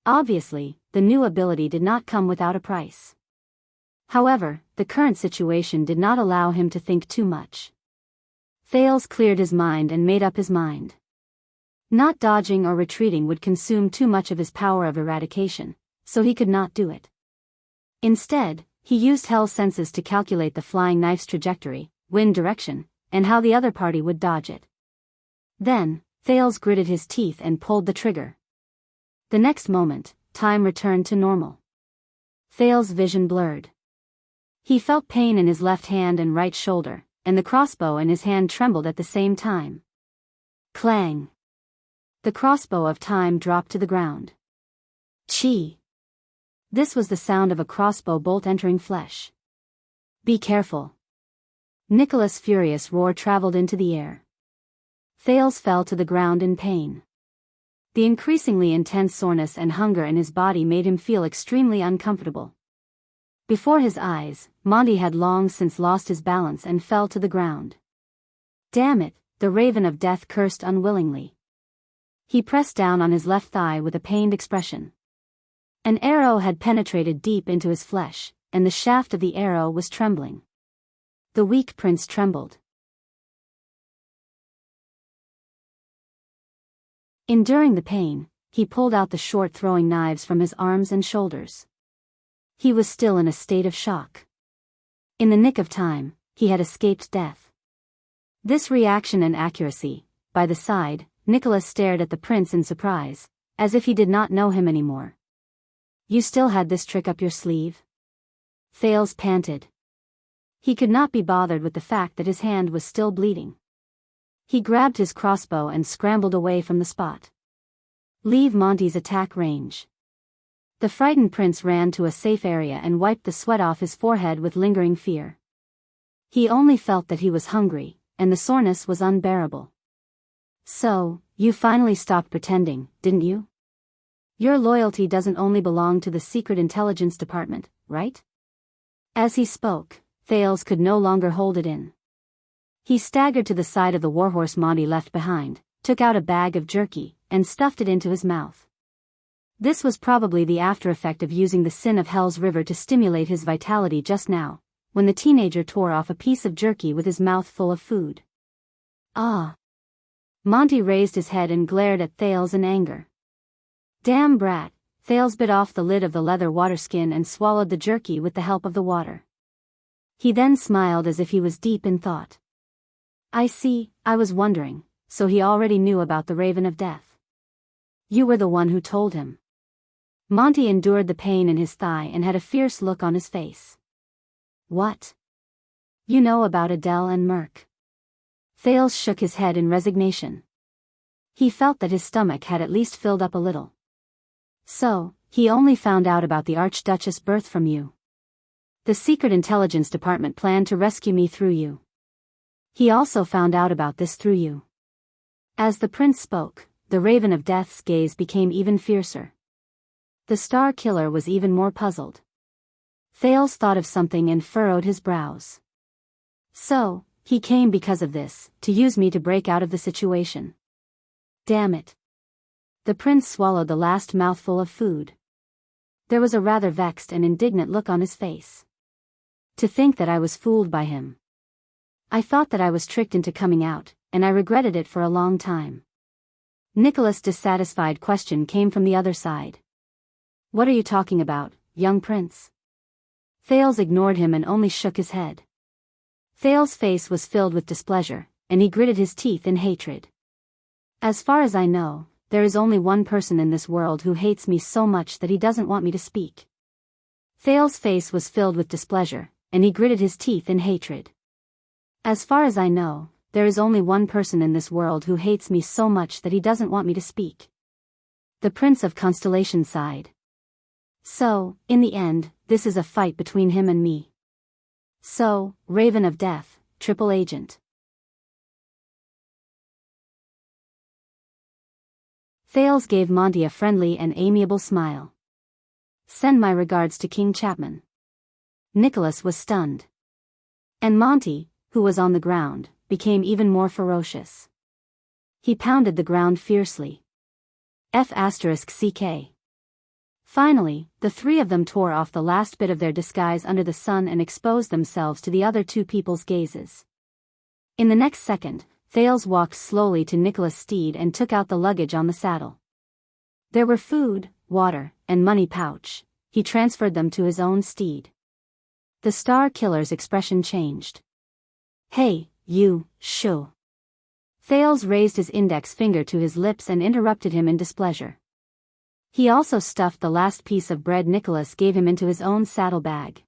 Obviously, the new ability did not come without a price. However, the current situation did not allow him to think too much. Thales cleared his mind and made up his mind. Not dodging or retreating would consume too much of his power of eradication, so he could not do it. Instead, he used Hell's senses to calculate the flying knife's trajectory, wind direction, and how the other party would dodge it. Then, Thales gritted his teeth and pulled the trigger. The next moment, time returned to normal. Thales' vision blurred. He felt pain in his left hand and right shoulder, and the crossbow in his hand trembled at the same time. Clang! The crossbow of time dropped to the ground. Chi! This was the sound of a crossbow bolt entering flesh. Be careful! Nicholas' furious roar traveled into the air. Thales fell to the ground in pain. The increasingly intense soreness and hunger in his body made him feel extremely uncomfortable. Before his eyes, Monty had long since lost his balance and fell to the ground. Damn it, the Raven of Death cursed unwillingly. He pressed down on his left thigh with a pained expression. An arrow had penetrated deep into his flesh, and the shaft of the arrow was trembling. The weak prince trembled. Enduring the pain, he pulled out the short throwing knives from his arms and shoulders. He was still in a state of shock. In the nick of time, he had escaped death. This reaction and accuracy, by the side, Nicholas stared at the prince in surprise, as if he did not know him anymore. You still had this trick up your sleeve? Thales panted. He could not be bothered with the fact that his hand was still bleeding. He grabbed his crossbow and scrambled away from the spot. Leave Monty's attack range. The frightened prince ran to a safe area and wiped the sweat off his forehead with lingering fear. He only felt that he was hungry, and the soreness was unbearable. So, you finally stopped pretending, didn't you? Your loyalty doesn't only belong to the Secret Intelligence Department, right? As he spoke, Thales could no longer hold it in. He staggered to the side of the warhorse Monty left behind, took out a bag of jerky, and stuffed it into his mouth. This was probably the after-effect of using the Sin of Hell's River to stimulate his vitality just now, when the teenager tore off a piece of jerky with his mouth full of food. Ah! Monty raised his head and glared at Thales in anger. Damn brat! Thales bit off the lid of the leather water skin and swallowed the jerky with the help of the water. He then smiled as if he was deep in thought. I see, I was wondering, so he already knew about the Raven of Death. You were the one who told him. Monty endured the pain in his thigh and had a fierce look on his face. What? You know about Adele and Merc. Thales shook his head in resignation. He felt that his stomach had at least filled up a little. So, he only found out about the Archduchess' birth from you. The Secret Intelligence Department planned to rescue me through you. He also found out about this through you. As the prince spoke, the Raven of Death's gaze became even fiercer. The Star Killer was even more puzzled. Thales thought of something and furrowed his brows. So, he came because of this, to use me to break out of the situation. Damn it. The prince swallowed the last mouthful of food. There was a rather vexed and indignant look on his face. To think that I was fooled by him. I thought that I was tricked into coming out, and I regretted it for a long time. Nicholas' dissatisfied question came from the other side. What are you talking about, young prince? Thales ignored him and only shook his head. Thales' face was filled with displeasure, and he gritted his teeth in hatred. As far as I know, there is only one person in this world who hates me so much that he doesn't want me to speak. Thales' face was filled with displeasure, and he gritted his teeth in hatred. As far as I know, there is only one person in this world who hates me so much that he doesn't want me to speak. The Prince of Constellation sighed. So, in the end, this is a fight between him and me. So, Raven of Death, Triple Agent. Thales gave Monty a friendly and amiable smile. Send my regards to King Chapman. Nicholas was stunned. And Monty, who was on the ground, became even more ferocious. He pounded the ground fiercely. F***ck. Finally, the three of them tore off the last bit of their disguise under the sun and exposed themselves to the other two people's gazes. In the next second, Thales walked slowly to Nicholas' steed and took out the luggage on the saddle. There were food, water, and money pouch. He transferred them to his own steed. The Star Killer's expression changed. Hey, you, shoo. Thales raised his index finger to his lips and interrupted him in displeasure. He also stuffed the last piece of bread Nicholas gave him into his own saddlebag.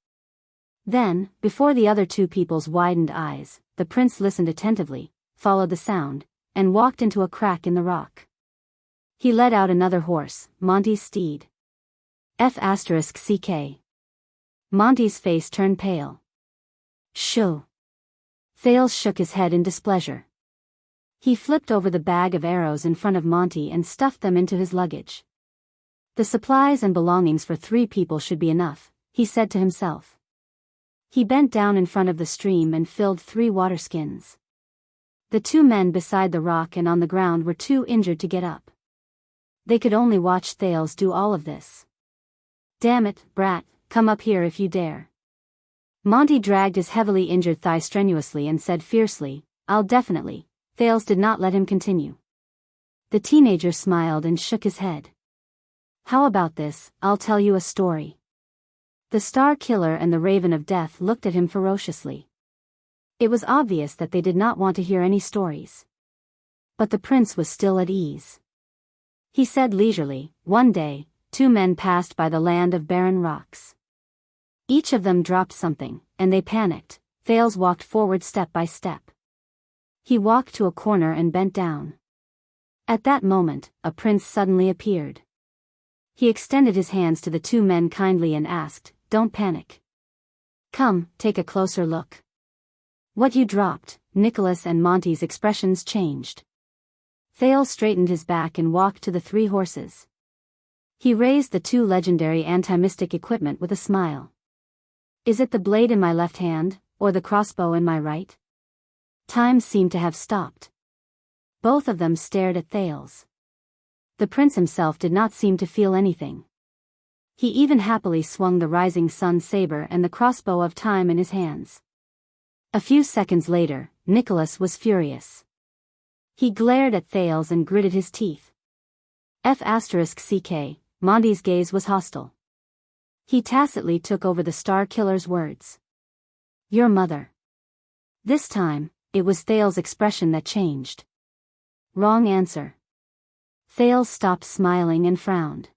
Then, before the other two people's widened eyes, the prince listened attentively, followed the sound, and walked into a crack in the rock. He led out another horse, Monty's steed. F***ck. Monty's face turned pale. Shoo. Thales shook his head in displeasure. He flipped over the bag of arrows in front of Monty and stuffed them into his luggage. The supplies and belongings for 3 people should be enough, he said to himself. He bent down in front of the stream and filled 3 water skins. The 2 men beside the rock and on the ground were too injured to get up. They could only watch Thales do all of this. Damn it, brat, come up here if you dare. Monty dragged his heavily injured thigh strenuously and said fiercely, I'll definitely. Thales did not let him continue. The teenager smiled and shook his head. How about this, I'll tell you a story. The Star Killer and the Raven of Death looked at him ferociously. It was obvious that they did not want to hear any stories. But the prince was still at ease. He said leisurely, one day, 2 men passed by the land of barren rocks. Each of them dropped something, and they panicked. Thales walked forward step by step. He walked to a corner and bent down. At that moment, a prince suddenly appeared. He extended his hands to the 2 men kindly and asked, Don't panic. Come, take a closer look. What you dropped. Nicholas and Monty's expressions changed. Thales straightened his back and walked to the 3 horses. He raised the 2 legendary anti-mystic equipment with a smile. Is it the blade in my left hand, or the crossbow in my right? Time seemed to have stopped. Both of them stared at Thales. The prince himself did not seem to feel anything. He even happily swung the rising sun saber and the crossbow of time in his hands. A few seconds later, Nicholas was furious. He glared at Thales and gritted his teeth. F***ck. Monty's gaze was hostile. He tacitly took over the Star Killer's words. Your mother. This time, it was Thales' expression that changed. Wrong answer. Thales stopped smiling and frowned.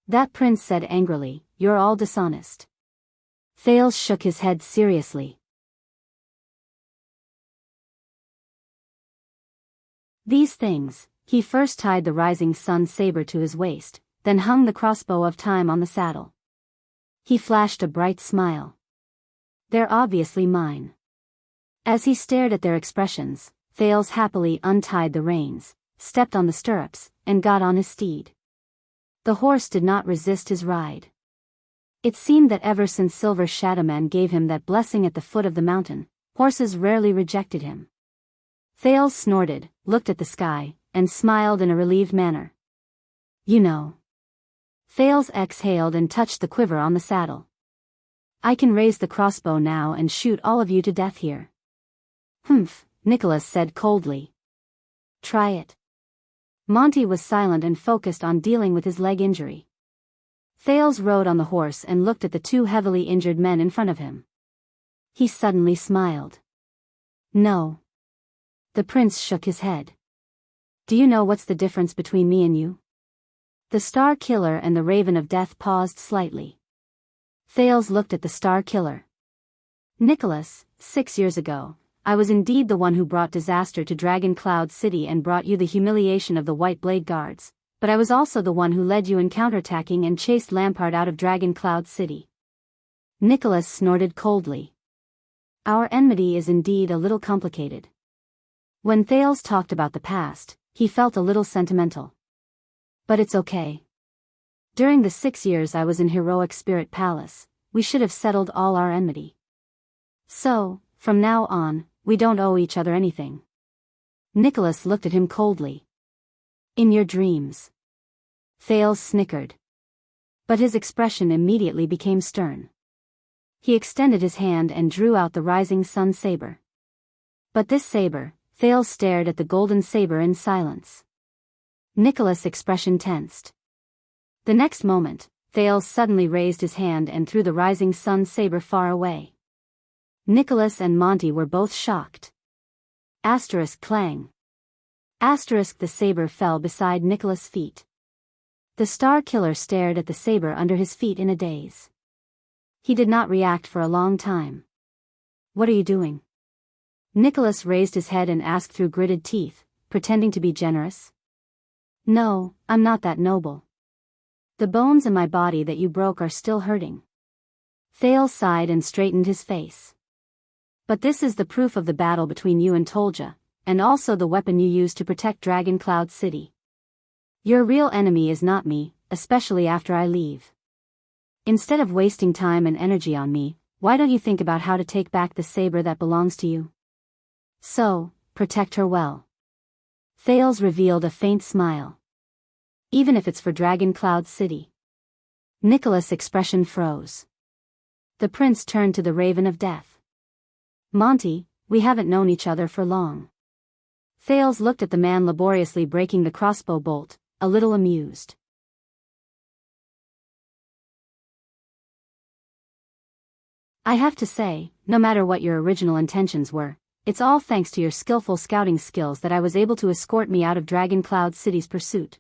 That prince said angrily, You're all dishonest. Thales shook his head seriously. These things, he first tied the rising sun saber to his waist, then hung the crossbow of time on the saddle. He flashed a bright smile. They're obviously mine. As he stared at their expressions, Thales happily untied the reins, stepped on the stirrups, and got on his steed. The horse did not resist his ride. It seemed that ever since Silver Shadowman gave him that blessing at the foot of the mountain, horses rarely rejected him. Thales snorted, looked at the sky, and smiled in a relieved manner. You know. Thales exhaled and touched the quiver on the saddle. I can raise the crossbow now and shoot all of you to death here. Humph, Nicholas said coldly. Try it. Monty was silent and focused on dealing with his leg injury. Thales rode on the horse and looked at the 2 heavily injured men in front of him. He suddenly smiled. No. The prince shook his head. Do you know what's the difference between me and you? The Star Killer and the Raven of Death paused slightly. Thales looked at the Star Killer. Nicholas, 6 years ago, I was indeed the one who brought disaster to Dragon Cloud City and brought you the humiliation of the White Blade Guards, but I was also the one who led you in counterattacking and chased Lampard out of Dragon Cloud City. Nicholas snorted coldly. Our enmity is indeed a little complicated. When Thales talked about the past, he felt a little sentimental. But it's okay. During the 6 years I was in Heroic Spirit Palace, we should have settled all our enmity. So, from now on, we don't owe each other anything. Nicholas looked at him coldly. In your dreams. Thales snickered. But his expression immediately became stern. He extended his hand and drew out the rising sun saber. But this saber, Thales stared at the golden saber in silence. Nicholas' expression tensed. The next moment, Thales suddenly raised his hand and threw the rising sun saber far away. Nicholas and Monty were both shocked. Asterisk clang. Asterisk the saber fell beside Nicholas' feet. The Star Killer stared at the saber under his feet in a daze. He did not react for a long time. What are you doing? Nicholas raised his head and asked through gritted teeth, pretending to be generous. No, I'm not that noble. The bones in my body that you broke are still hurting. Thales sighed and straightened his face. But this is the proof of the battle between you and Tolja, and also the weapon you used to protect Dragon Cloud City. Your real enemy is not me, especially after I leave. Instead of wasting time and energy on me, why don't you think about how to take back the saber that belongs to you? So, protect her well. Thales revealed a faint smile. Even if it's for Dragon Cloud City. Nicholas' expression froze. The prince turned to the Raven of Death. Monty, we haven't known each other for long. Thales looked at the man laboriously breaking the crossbow bolt, a little amused. I have to say, no matter what your original intentions were, it's all thanks to your skillful scouting skills that I was able to escort me out of Dragon Cloud City's pursuit.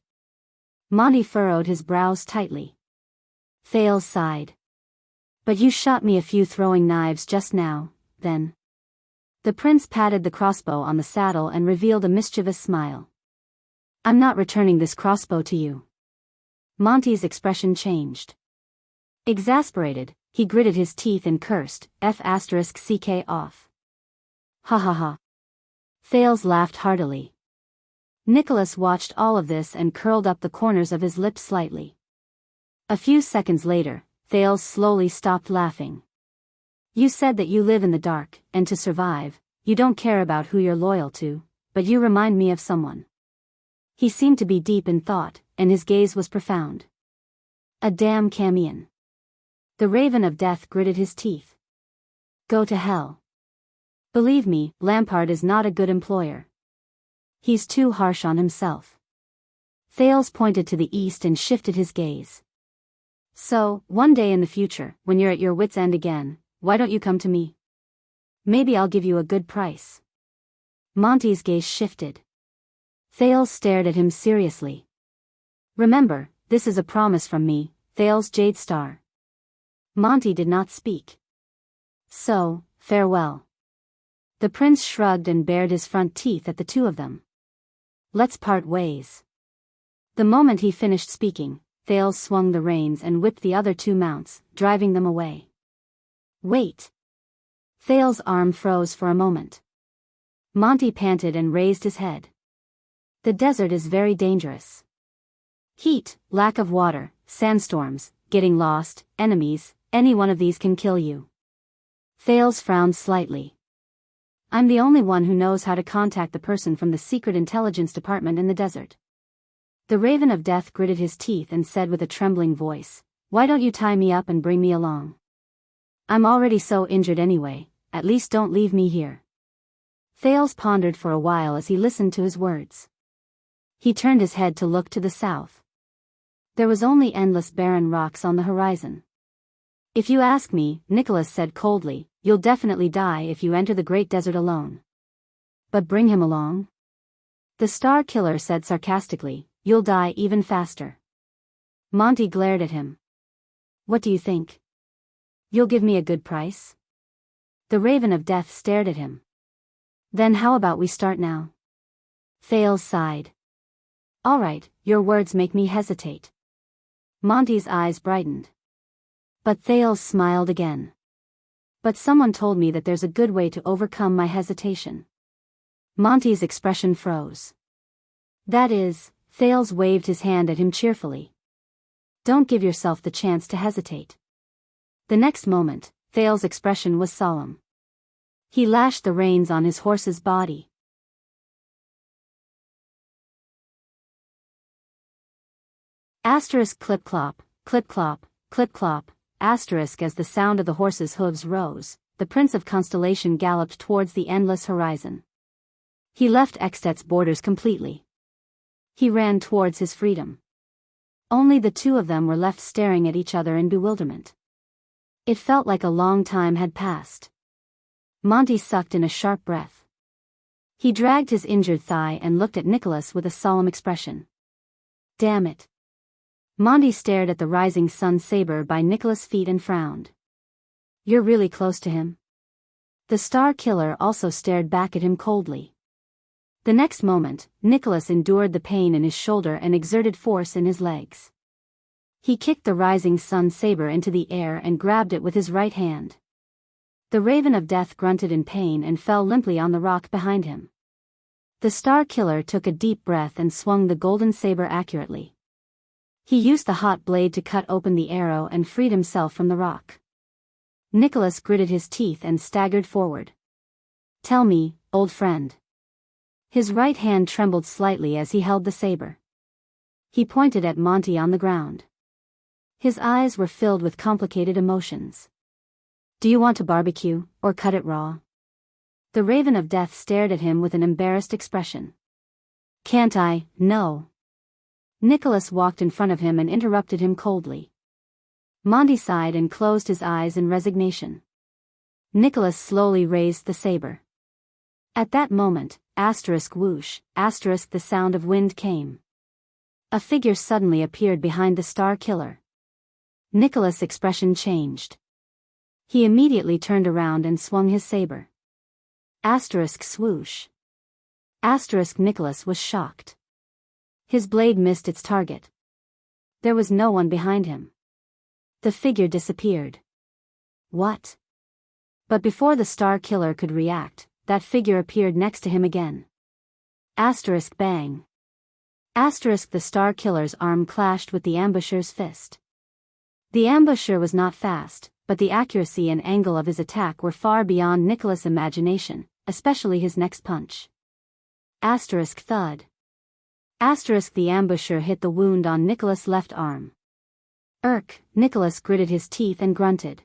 Monty furrowed his brows tightly. Thales sighed. But you shot me a few throwing knives just now, then. The prince patted the crossbow on the saddle and revealed a mischievous smile. I'm not returning this crossbow to you. Monty's expression changed. Exasperated, he gritted his teeth and cursed, F***ck off. Ha ha ha. Thales laughed heartily. Nicholas watched all of this and curled up the corners of his lips slightly. A few seconds later, Thales slowly stopped laughing. You said that you live in the dark, and to survive, you don't care about who you're loyal to, but you remind me of someone. He seemed to be deep in thought, and his gaze was profound. A damn Camion. The Raven of Death gritted his teeth. Go to hell. Believe me, Lampard is not a good employer. He's too harsh on himself. Thales pointed to the east and shifted his gaze. So, one day in the future, when you're at your wit's end again, why don't you come to me? Maybe I'll give you a good price. Monty's gaze shifted. Thales stared at him seriously. Remember, this is a promise from me, Thales Jadestar. Monty did not speak. So, farewell. The prince shrugged and bared his front teeth at the two of them. Let's part ways. The moment he finished speaking, Thales swung the reins and whipped the other two mounts, driving them away. Wait. Thales' arm froze for a moment. Monty panted and raised his head. The desert is very dangerous. Heat, lack of water, sandstorms, getting lost, enemies, any one of these can kill you. Thales frowned slightly. I'm the only one who knows how to contact the person from the secret intelligence department in the desert. The Raven of Death gritted his teeth and said with a trembling voice, why don't you tie me up and bring me along? I'm already so injured anyway, at least don't leave me here. Thales pondered for a while as he listened to his words. He turned his head to look to the south. There was only endless barren rocks on the horizon. If you ask me, Nicholas said coldly, you'll definitely die if you enter the Great Desert alone. But bring him along? The Star Killer said sarcastically, you'll die even faster. Monty glared at him. What do you think? You'll give me a good price? The Raven of Death stared at him. Then how about we start now? Thales sighed. All right, your words make me hesitate. Monty's eyes brightened. But Thales smiled again. But someone told me that there's a good way to overcome my hesitation. Monty's expression froze. That is, Thales waved his hand at him cheerfully. Don't give yourself the chance to hesitate. The next moment, Thales' expression was solemn. He lashed the reins on his horse's body. Asterisk clip-clop, clip-clop, clip-clop, asterisk as the sound of the horse's hooves rose, the Prince of Constellation galloped towards the endless horizon. He left Eksted's borders completely. He ran towards his freedom. Only the two of them were left staring at each other in bewilderment. It felt like a long time had passed. Monty sucked in a sharp breath. He dragged his injured thigh and looked at Nicholas with a solemn expression. Damn it. Monty stared at the rising sun saber by Nicholas' feet and frowned. You're really close to him. The Star Killer also stared back at him coldly. The next moment, Nicholas endured the pain in his shoulder and exerted force in his legs. He kicked the rising sun saber into the air and grabbed it with his right hand. The Raven of Death grunted in pain and fell limply on the rock behind him. The Star Killer took a deep breath and swung the golden saber accurately. He used the hot blade to cut open the arrow and freed himself from the rock. Nicholas gritted his teeth and staggered forward. Tell me, old friend. His right hand trembled slightly as he held the saber. He pointed at Monty on the ground. His eyes were filled with complicated emotions. Do you want to barbecue, or cut it raw? The Raven of Death stared at him with an embarrassed expression. Can't I? No. Nicholas walked in front of him and interrupted him coldly. Monty sighed and closed his eyes in resignation. Nicholas slowly raised the saber. At that moment, asterisk whoosh, asterisk the sound of wind came. A figure suddenly appeared behind the Star Killer. Nicholas' expression changed. He immediately turned around and swung his saber. Asterisk swoosh. Asterisk Nicholas was shocked. His blade missed its target. There was no one behind him. The figure disappeared. What? But before the Star Killer could react, that figure appeared next to him again. Asterisk bang. Asterisk the Star Killer's arm clashed with the ambusher's fist. The ambusher was not fast, but the accuracy and angle of his attack were far beyond Nicholas' imagination, especially his next punch. Asterisk thud. Asterisk the ambusher hit the wound on Nicholas' left arm. Nicholas gritted his teeth and grunted.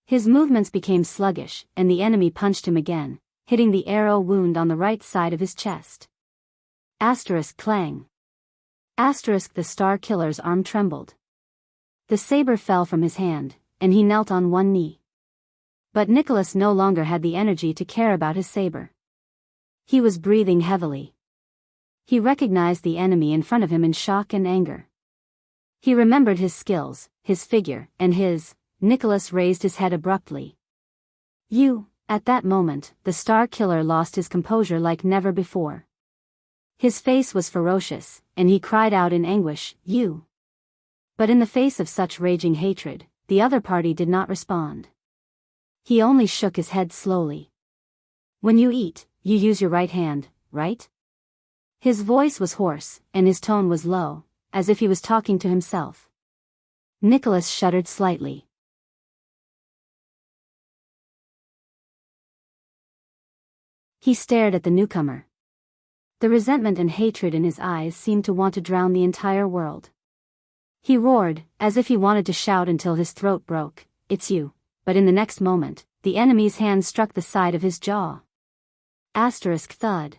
His movements became sluggish, and the enemy punched him again, hitting the arrow wound on the right side of his chest. Asterisk clang. Asterisk the Star Killer's arm trembled. The saber fell from his hand, and he knelt on one knee. But Nicholas no longer had the energy to care about his saber. He was breathing heavily. He recognized the enemy in front of him in shock and anger. He remembered his skills, his figure, and Nicholas raised his head abruptly. At that moment, the Star Killer lost his composure like never before. His face was ferocious, and he cried out in anguish, You! But in the face of such raging hatred, the other party did not respond. He only shook his head slowly. When you eat, you use your right hand, right? His voice was hoarse, and his tone was low, as if he was talking to himself. Nicholas shuddered slightly. He stared at the newcomer. The resentment and hatred in his eyes seemed to want to drown the entire world. He roared, as if he wanted to shout until his throat broke, It's you, but in the next moment, the enemy's hand struck the side of his jaw. Asterisk thud.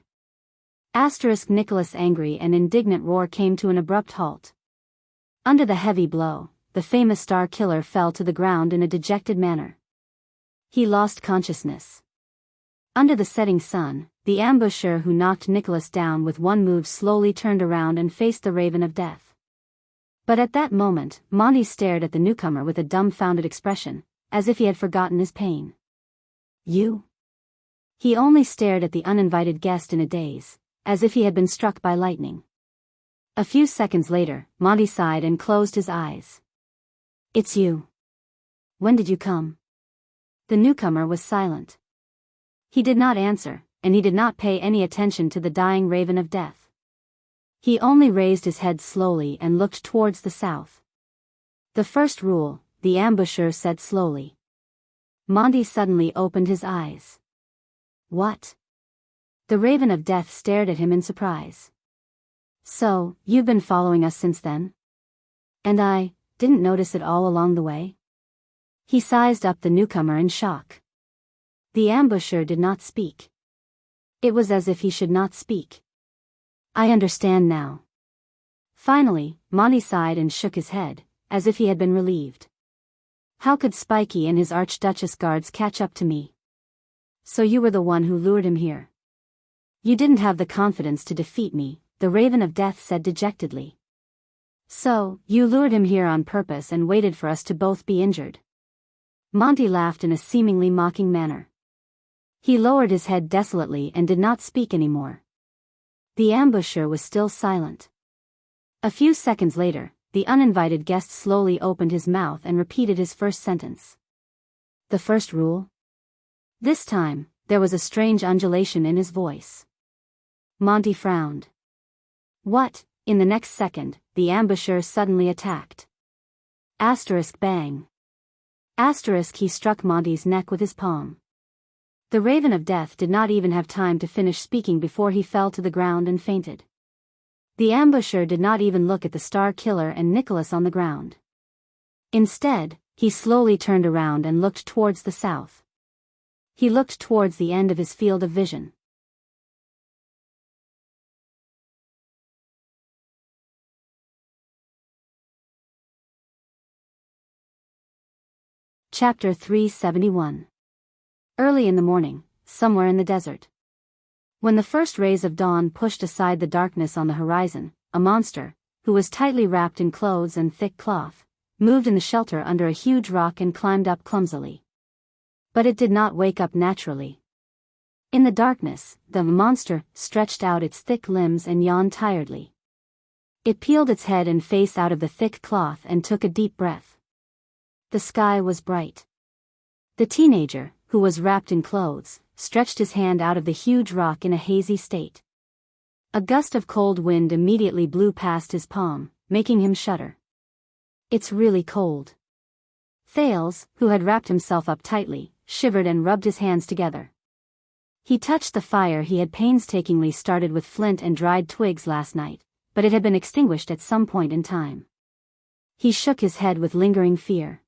Asterisk Nicholas' angry and indignant roar came to an abrupt halt. Under the heavy blow, the famous Star Killer fell to the ground in a dejected manner. He lost consciousness. Under the setting sun, the ambusher who knocked Nicholas down with one move slowly turned around and faced the Raven of Death. But at that moment, Monty stared at the newcomer with a dumbfounded expression, as if he had forgotten his pain. You? He only stared at the uninvited guest in a daze, as if he had been struck by lightning. A few seconds later, Monty sighed and closed his eyes. "It's you. When did you come?" The newcomer was silent. He did not answer, and he did not pay any attention to the dying raven of death. He only raised his head slowly and looked towards the south. "The first rule," the ambusher said slowly. Monty suddenly opened his eyes. "What?" The raven of death stared at him in surprise. "So, you've been following us since then? And I didn't notice it all along the way?" He sized up the newcomer in shock. The ambusher did not speak. It was as if he should not speak. "I understand now." Finally, Monty sighed and shook his head, as if he had been relieved. "How could Spiky and his Archduchess guards catch up to me?" "So you were the one who lured him here?" "You didn't have the confidence to defeat me," the Raven of Death said dejectedly. "So, you lured him here on purpose and waited for us to both be injured." Monty laughed in a seemingly mocking manner. He lowered his head desolately and did not speak anymore. The ambusher was still silent. A few seconds later, the uninvited guest slowly opened his mouth and repeated his first sentence. "The first rule?" This time, there was a strange undulation in his voice. Monty frowned. "What?" In the next second, the ambusher suddenly attacked. Asterisk bang. Asterisk he struck Monty's neck with his palm. The Raven of Death did not even have time to finish speaking before he fell to the ground and fainted. The ambusher did not even look at the Star Killer and Nicholas on the ground. Instead, he slowly turned around and looked towards the south. He looked towards the end of his field of vision. Chapter 371. Early in the morning, somewhere in the desert. When the first rays of dawn pushed aside the darkness on the horizon, a monster, who was tightly wrapped in clothes and thick cloth, moved in the shelter under a huge rock and climbed up clumsily. But it did not wake up naturally. In the darkness, the monster stretched out its thick limbs and yawned tiredly. It peeled its head and face out of the thick cloth and took a deep breath. The sky was bright. The teenager, who was wrapped in clothes, stretched his hand out of the huge rock in a hazy state. A gust of cold wind immediately blew past his palm, making him shudder. "It's really cold." Thales, who had wrapped himself up tightly, shivered and rubbed his hands together. He touched the fire he had painstakingly started with flint and dried twigs last night, but it had been extinguished at some point in time. He shook his head with lingering fear.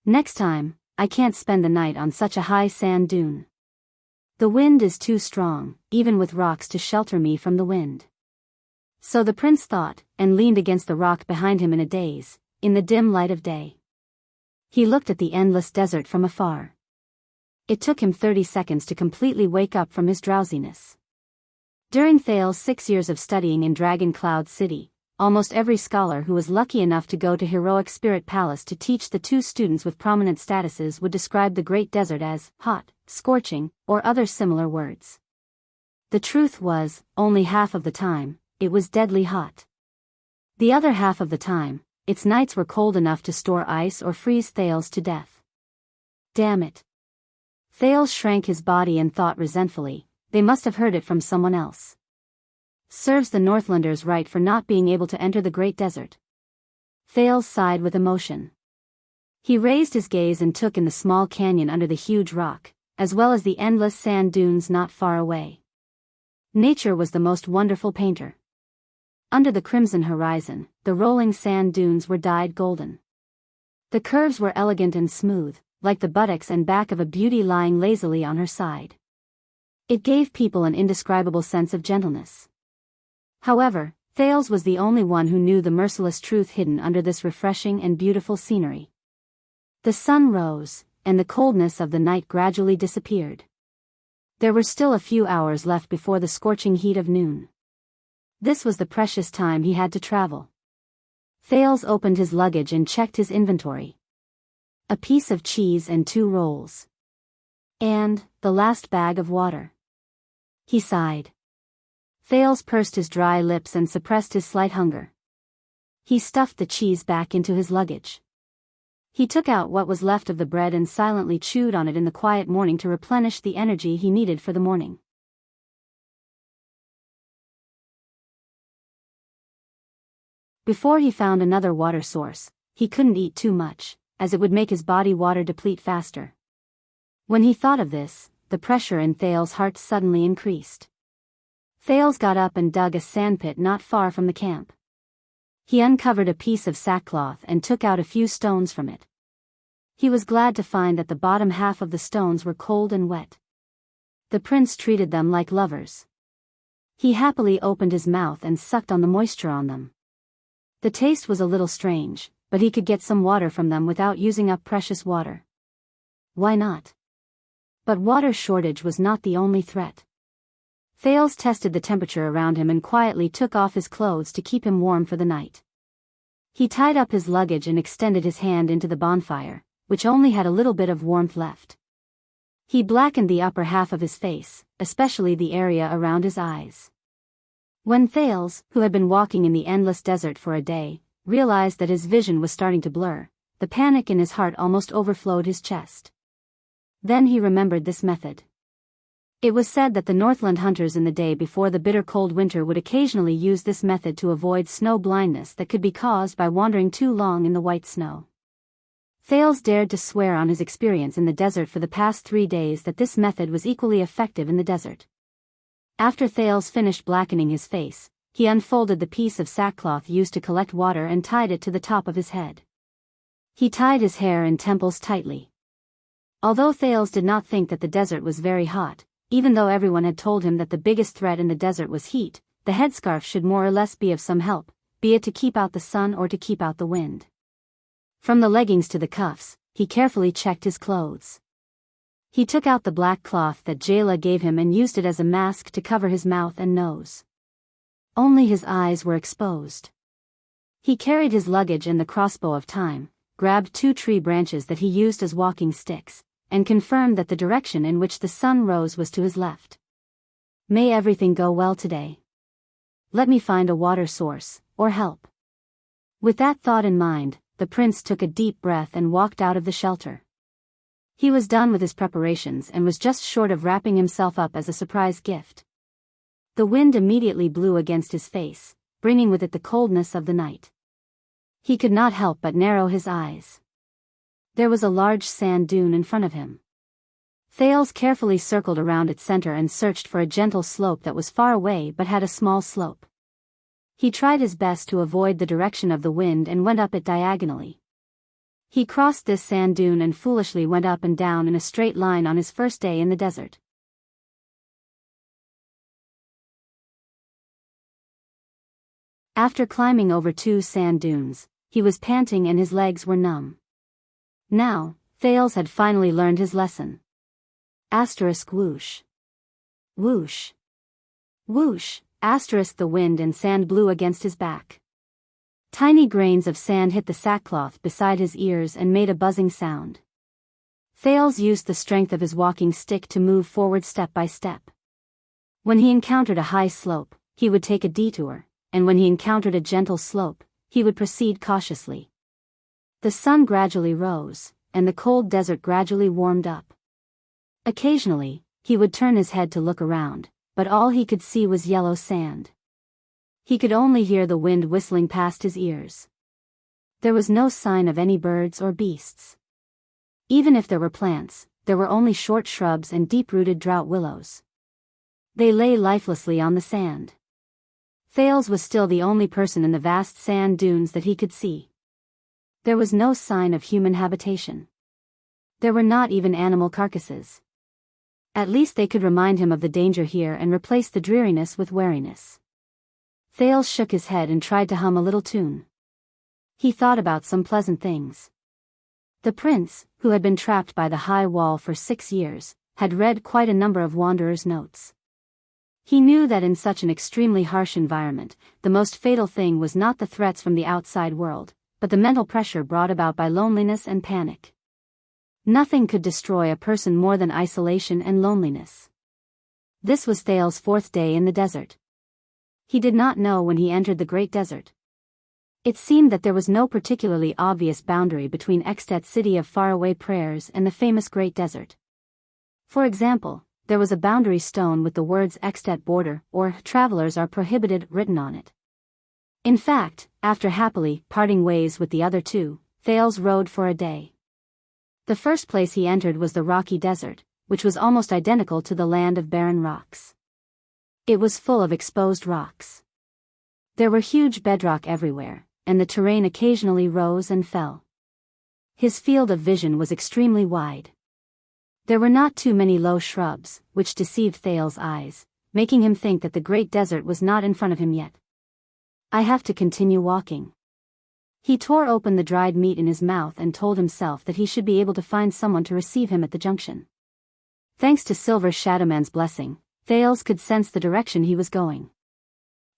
"Next time, I can't spend the night on such a high sand dune. The wind is too strong, even with rocks to shelter me from the wind." So the prince thought, and leaned against the rock behind him in a daze, in the dim light of day. He looked at the endless desert from afar. It took him 30 seconds to completely wake up from his drowsiness. During Thales' 6 years of studying in Dragon Cloud City, almost every scholar who was lucky enough to go to Heroic Spirit Palace to teach the two students with prominent statuses would describe the Great Desert as hot, scorching, or other similar words. The truth was, only half of the time, it was deadly hot. The other half of the time, its nights were cold enough to store ice or freeze Thales to death. Damn it. Thales shrank his body and thought resentfully, they must have heard it from someone else. Serves the Northlanders right for not being able to enter the Great Desert. Thales sighed with emotion. He raised his gaze and took in the small canyon under the huge rock, as well as the endless sand dunes not far away. Nature was the most wonderful painter. Under the crimson horizon, the rolling sand dunes were dyed golden. The curves were elegant and smooth, like the buttocks and back of a beauty lying lazily on her side. It gave people an indescribable sense of gentleness. However, Thales was the only one who knew the merciless truth hidden under this refreshing and beautiful scenery. The sun rose, and the coldness of the night gradually disappeared. There were still a few hours left before the scorching heat of noon. This was the precious time he had to travel. Thales opened his luggage and checked his inventory. A piece of cheese and 2 rolls. And the last bag of water. He sighed. Thales pursed his dry lips and suppressed his slight hunger. He stuffed the cheese back into his luggage. He took out what was left of the bread and silently chewed on it in the quiet morning to replenish the energy he needed for the morning. Before he found another water source, he couldn't eat too much, as it would make his body water deplete faster. When he thought of this, the pressure in Thales' heart suddenly increased. Thales got up and dug a sandpit not far from the camp. He uncovered a piece of sackcloth and took out a few stones from it. He was glad to find that the bottom half of the stones were cold and wet. The prince treated them like lovers. He happily opened his mouth and sucked on the moisture on them. The taste was a little strange, but he could get some water from them without using up precious water. Why not? But water shortage was not the only threat. Thales tested the temperature around him and quietly took off his clothes to keep him warm for the night. He tied up his luggage and extended his hand into the bonfire, which only had a little bit of warmth left. He blackened the upper half of his face, especially the area around his eyes. When Thales, who had been walking in the endless desert for a day, realized that his vision was starting to blur, the panic in his heart almost overflowed his chest. Then he remembered this method. It was said that the Northland hunters in the day before the bitter cold winter would occasionally use this method to avoid snow blindness that could be caused by wandering too long in the white snow. Thales dared to swear on his experience in the desert for the past 3 days that this method was equally effective in the desert. After Thales finished blackening his face, he unfolded the piece of sackcloth used to collect water and tied it to the top of his head. He tied his hair and temples tightly. Although Thales did not think that the desert was very hot, even though everyone had told him that the biggest threat in the desert was heat, the headscarf should more or less be of some help, be it to keep out the sun or to keep out the wind. From the leggings to the cuffs, he carefully checked his clothes. He took out the black cloth that Jayla gave him and used it as a mask to cover his mouth and nose. Only his eyes were exposed. He carried his luggage and the crossbow of time, grabbed 2 tree branches that he used as walking sticks, and confirmed that the direction in which the sun rose was to his left. May everything go well today. Let me find a water source, or help. With that thought in mind, the prince took a deep breath and walked out of the shelter. He was done with his preparations and was just short of wrapping himself up as a surprise gift. The wind immediately blew against his face, bringing with it the coldness of the night. He could not help but narrow his eyes. There was a large sand dune in front of him. Thales carefully circled around its center and searched for a gentle slope that was far away but had a small slope. He tried his best to avoid the direction of the wind and went up it diagonally. He crossed this sand dune and foolishly went up and down in a straight line on his first day in the desert. After climbing over 2 sand dunes, he was panting and his legs were numb. Now, Thales had finally learned his lesson. Asterisk whoosh. Whoosh. Whoosh, asterisk the wind and sand blew against his back. Tiny grains of sand hit the sackcloth beside his ears and made a buzzing sound. Thales used the strength of his walking stick to move forward step by step. When he encountered a high slope, he would take a detour, and when he encountered a gentle slope, he would proceed cautiously. The sun gradually rose, and the cold desert gradually warmed up. Occasionally, he would turn his head to look around, but all he could see was yellow sand. He could only hear the wind whistling past his ears. There was no sign of any birds or beasts. Even if there were plants, there were only short shrubs and deep-rooted drought willows. They lay lifelessly on the sand. Thales was still the only person in the vast sand dunes that he could see. There was no sign of human habitation. There were not even animal carcasses. At least they could remind him of the danger here and replace the dreariness with wariness. Thales shook his head and tried to hum a little tune. He thought about some pleasant things. The prince, who had been trapped by the high wall for 6 years, had read quite a number of Wanderer's notes. He knew that in such an extremely harsh environment, the most fatal thing was not the threats from the outside world, but the mental pressure brought about by loneliness and panic. Nothing could destroy a person more than isolation and loneliness. This was Thales' 4th day in the desert. He did not know when he entered the Great Desert. It seemed that there was no particularly obvious boundary between Extet city of faraway prayers and the famous Great Desert. For example, there was a boundary stone with the words Extet border or travelers are prohibited written on it. In fact, after happily parting ways with the other two, Thales rode for a day. The first place he entered was the rocky desert, which was almost identical to the land of barren rocks. It was full of exposed rocks. There were huge bedrock everywhere, and the terrain occasionally rose and fell. His field of vision was extremely wide. There were not too many low shrubs, which deceived Thales' eyes, making him think that the Great Desert was not in front of him yet. I have to continue walking. He tore open the dried meat in his mouth and told himself that he should be able to find someone to receive him at the junction. Thanks to Silver Shadowman's blessing, Thales could sense the direction he was going.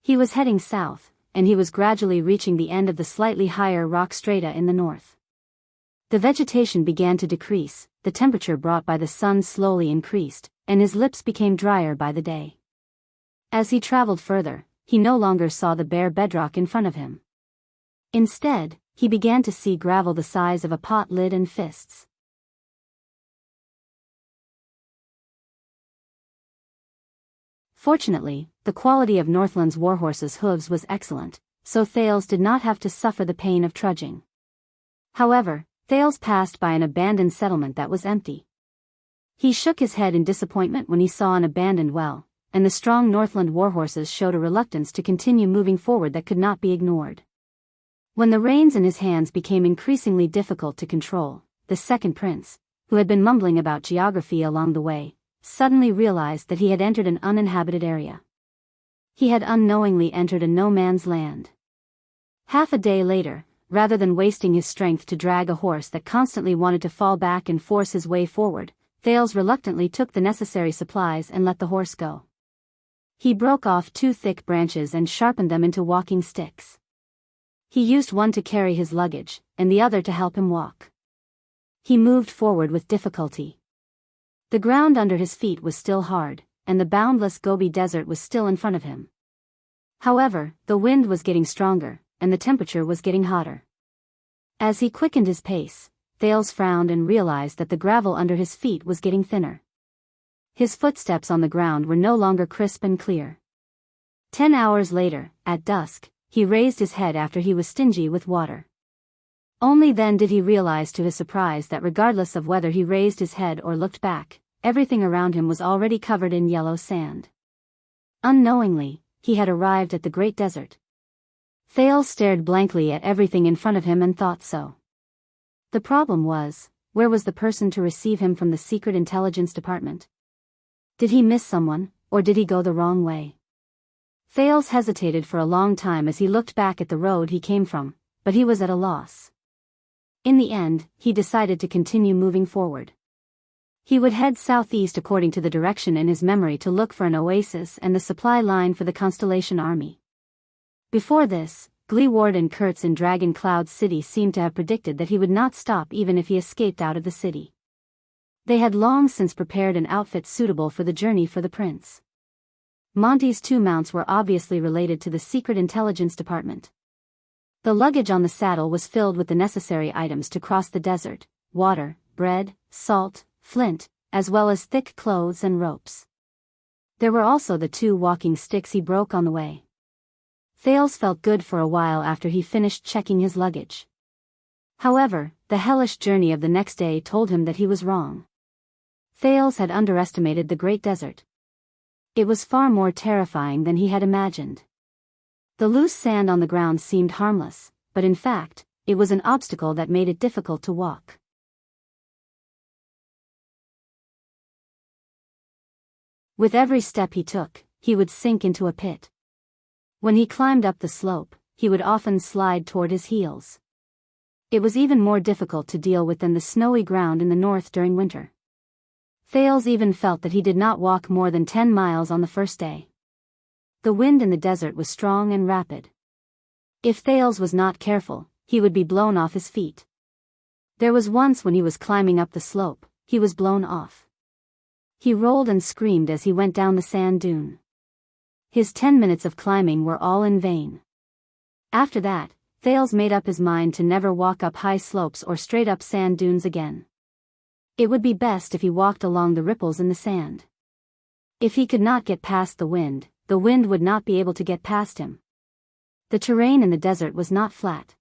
He was heading south, and he was gradually reaching the end of the slightly higher rock strata in the north. The vegetation began to decrease, the temperature brought by the sun slowly increased, and his lips became drier by the day. As he traveled further, he no longer saw the bare bedrock in front of him. Instead, he began to see gravel the size of a pot lid and fists. Fortunately, the quality of Northland's warhorse's hooves was excellent, so Thales did not have to suffer the pain of trudging. However, Thales passed by an abandoned settlement that was empty. He shook his head in disappointment when he saw an abandoned well, and the strong Northland warhorses showed a reluctance to continue moving forward that could not be ignored. When the reins in his hands became increasingly difficult to control, the second prince, who had been mumbling about geography along the way, suddenly realized that he had entered an uninhabited area. He had unknowingly entered a no-man's land. Half a day later, rather than wasting his strength to drag a horse that constantly wanted to fall back and force his way forward, Thales reluctantly took the necessary supplies and let the horse go. He broke off 2 thick branches and sharpened them into walking sticks. He used one to carry his luggage, and the other to help him walk. He moved forward with difficulty. The ground under his feet was still hard, and the boundless Gobi Desert was still in front of him. However, the wind was getting stronger, and the temperature was getting hotter. As he quickened his pace, Thales frowned and realized that the gravel under his feet was getting thinner. His footsteps on the ground were no longer crisp and clear. 10 hours later, at dusk, he raised his head after he was stingy with water. Only then did he realize to his surprise that regardless of whether he raised his head or looked back, everything around him was already covered in yellow sand. Unknowingly, he had arrived at the Great Desert. Thales stared blankly at everything in front of him and thought so. The problem was, where was the person to receive him from the Secret Intelligence Department? Did he miss someone, or did he go the wrong way? Thales hesitated for a long time as he looked back at the road he came from, but he was at a loss. In the end, he decided to continue moving forward. He would head southeast according to the direction in his memory to look for an oasis and the supply line for the Constellation Army. Before this, Gleeward and Kurtz in Dragon Cloud City seemed to have predicted that he would not stop even if he escaped out of the city. They had long since prepared an outfit suitable for the journey for the prince. Monty's 2 mounts were obviously related to the Secret Intelligence Department. The luggage on the saddle was filled with the necessary items to cross the desert: water, bread, salt, flint, as well as thick clothes and ropes. There were also the 2 walking sticks he broke on the way. Thales felt good for a while after he finished checking his luggage. However, the hellish journey of the next day told him that he was wrong. Thales had underestimated the Great Desert. It was far more terrifying than he had imagined. The loose sand on the ground seemed harmless, but in fact, it was an obstacle that made it difficult to walk. With every step he took, he would sink into a pit. When he climbed up the slope, he would often slide toward his heels. It was even more difficult to deal with than the snowy ground in the north during winter. Thales even felt that he did not walk more than 10 miles on the first day. The wind in the desert was strong and rapid. If Thales was not careful, he would be blown off his feet. There was once when he was climbing up the slope, he was blown off. He rolled and screamed as he went down the sand dune. His 10 minutes of climbing were all in vain. After that, Thales made up his mind to never walk up high slopes or straight up sand dunes again. It would be best if he walked along the ripples in the sand. If he could not get past the wind would not be able to get past him. The terrain in the desert was not flat.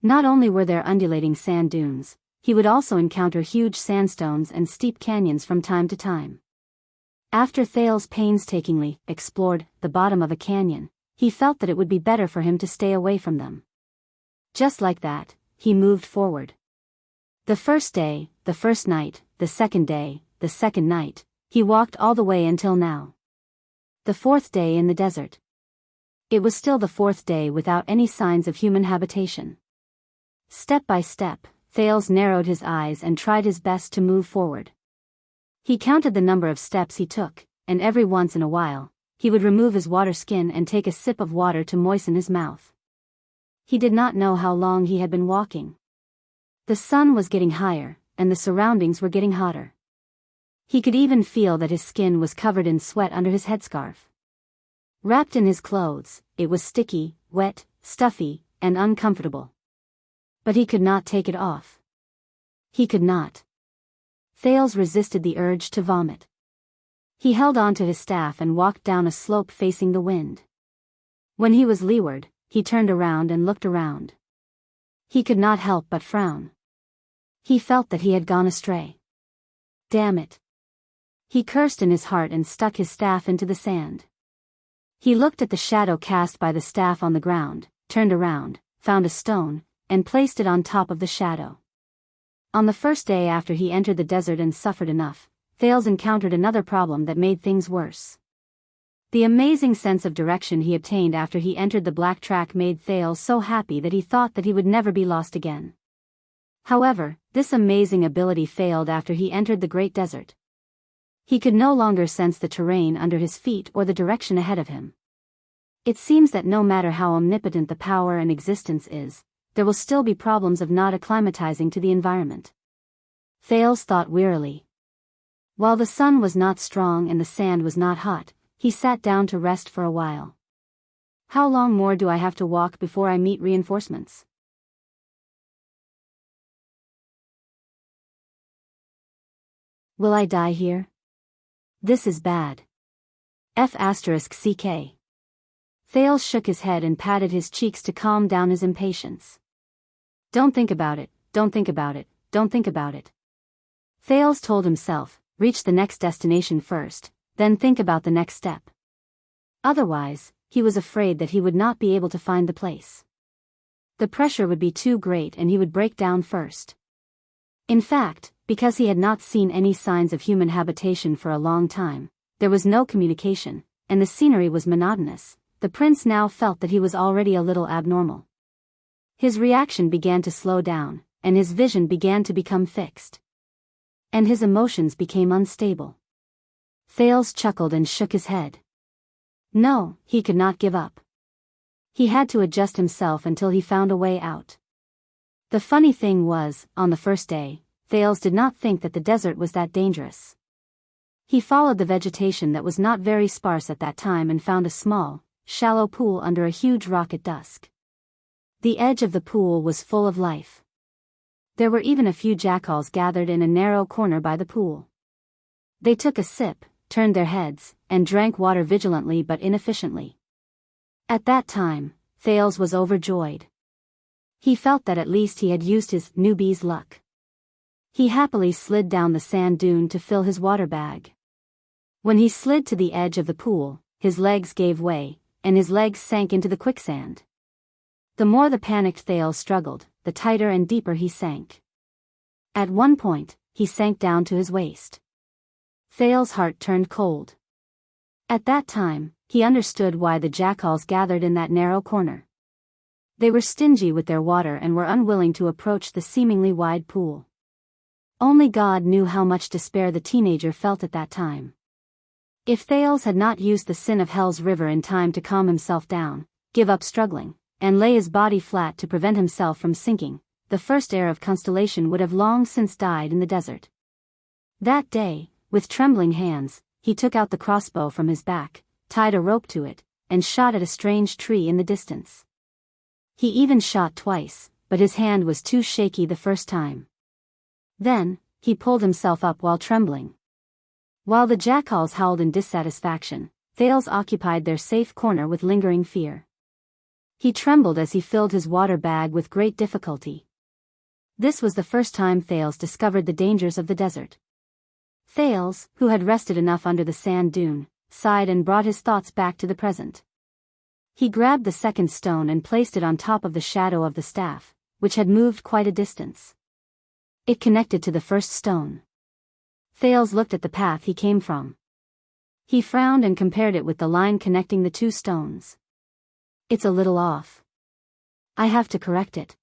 Not only were there undulating sand dunes, he would also encounter huge sandstones and steep canyons from time to time. After Thales painstakingly explored the bottom of a canyon, he felt that it would be better for him to stay away from them. Just like that, he moved forward. The first day, the first night, the second day, the second night, he walked all the way until now. The fourth day in the desert. It was still the fourth day without any signs of human habitation. Step by step, Thales narrowed his eyes and tried his best to move forward. He counted the number of steps he took, and every once in a while, he would remove his water skin and take a sip of water to moisten his mouth. He did not know how long he had been walking. The sun was getting higher, and the surroundings were getting hotter. He could even feel that his skin was covered in sweat under his headscarf. Wrapped in his clothes, it was sticky, wet, stuffy, and uncomfortable. But he could not take it off. He could not. Thales resisted the urge to vomit. He held on to his staff and walked down a slope facing the wind. When he was leeward, he turned around and looked around. He could not help but frown. He felt that he had gone astray. Damn it. He cursed in his heart and stuck his staff into the sand. He looked at the shadow cast by the staff on the ground, turned around, found a stone, and placed it on top of the shadow. On the first day after he entered the desert and suffered enough, Thales encountered another problem that made things worse. The amazing sense of direction he obtained after he entered the black track made Thales so happy that he thought that he would never be lost again. However, this amazing ability failed after he entered the great desert. He could no longer sense the terrain under his feet or the direction ahead of him. It seems that no matter how omnipotent the power and existence is, there will still be problems of not acclimatizing to the environment. Thales thought wearily. While the sun was not strong and the sand was not hot, he sat down to rest for a while. How long more do I have to walk before I meet reinforcements? Will I die here? This is bad. F***ck. Thales shook his head and patted his cheeks to calm down his impatience. Don't think about it, don't think about it, don't think about it. Thales told himself, reach the next destination first, then think about the next step. Otherwise, he was afraid that he would not be able to find the place. The pressure would be too great and he would break down first. In fact, because he had not seen any signs of human habitation for a long time, there was no communication, and the scenery was monotonous, the prince now felt that he was already a little abnormal. His reaction began to slow down, and his vision began to become fixed. And his emotions became unstable. Thales chuckled and shook his head. No, he could not give up. He had to adjust himself until he found a way out. The funny thing was, on the first day, Thales did not think that the desert was that dangerous. He followed the vegetation that was not very sparse at that time and found a small, shallow pool under a huge rock at dusk. The edge of the pool was full of life. There were even a few jackals gathered in a narrow corner by the pool. They took a sip, turned their heads, and drank water vigilantly but inefficiently. At that time, Thales was overjoyed. He felt that at least he had used his newbie's luck. He happily slid down the sand dune to fill his water bag. When he slid to the edge of the pool, his legs gave way, and his legs sank into the quicksand. The more the panicked Thales struggled, the tighter and deeper he sank. At one point, he sank down to his waist. Thales' heart turned cold. At that time, he understood why the jackals gathered in that narrow corner. They were stingy with their water and were unwilling to approach the seemingly wide pool. Only God knew how much despair the teenager felt at that time. If Thales had not used the sin of Hell's River in time to calm himself down, give up struggling, and lay his body flat to prevent himself from sinking, the first heir of Constellation would have long since died in the desert. That day, with trembling hands, he took out the crossbow from his back, tied a rope to it, and shot at a strange tree in the distance. He even shot twice, but his hand was too shaky the first time. Then, he pulled himself up while trembling. While the jackals howled in dissatisfaction, Thales occupied their safe corner with lingering fear. He trembled as he filled his water bag with great difficulty. This was the first time Thales discovered the dangers of the desert. Thales, who had rested enough under the sand dune, sighed and brought his thoughts back to the present. He grabbed the second stone and placed it on top of the shadow of the staff, which had moved quite a distance. It connected to the first stone. Thales looked at the path he came from. He frowned and compared it with the line connecting the two stones. It's a little off. I have to correct it.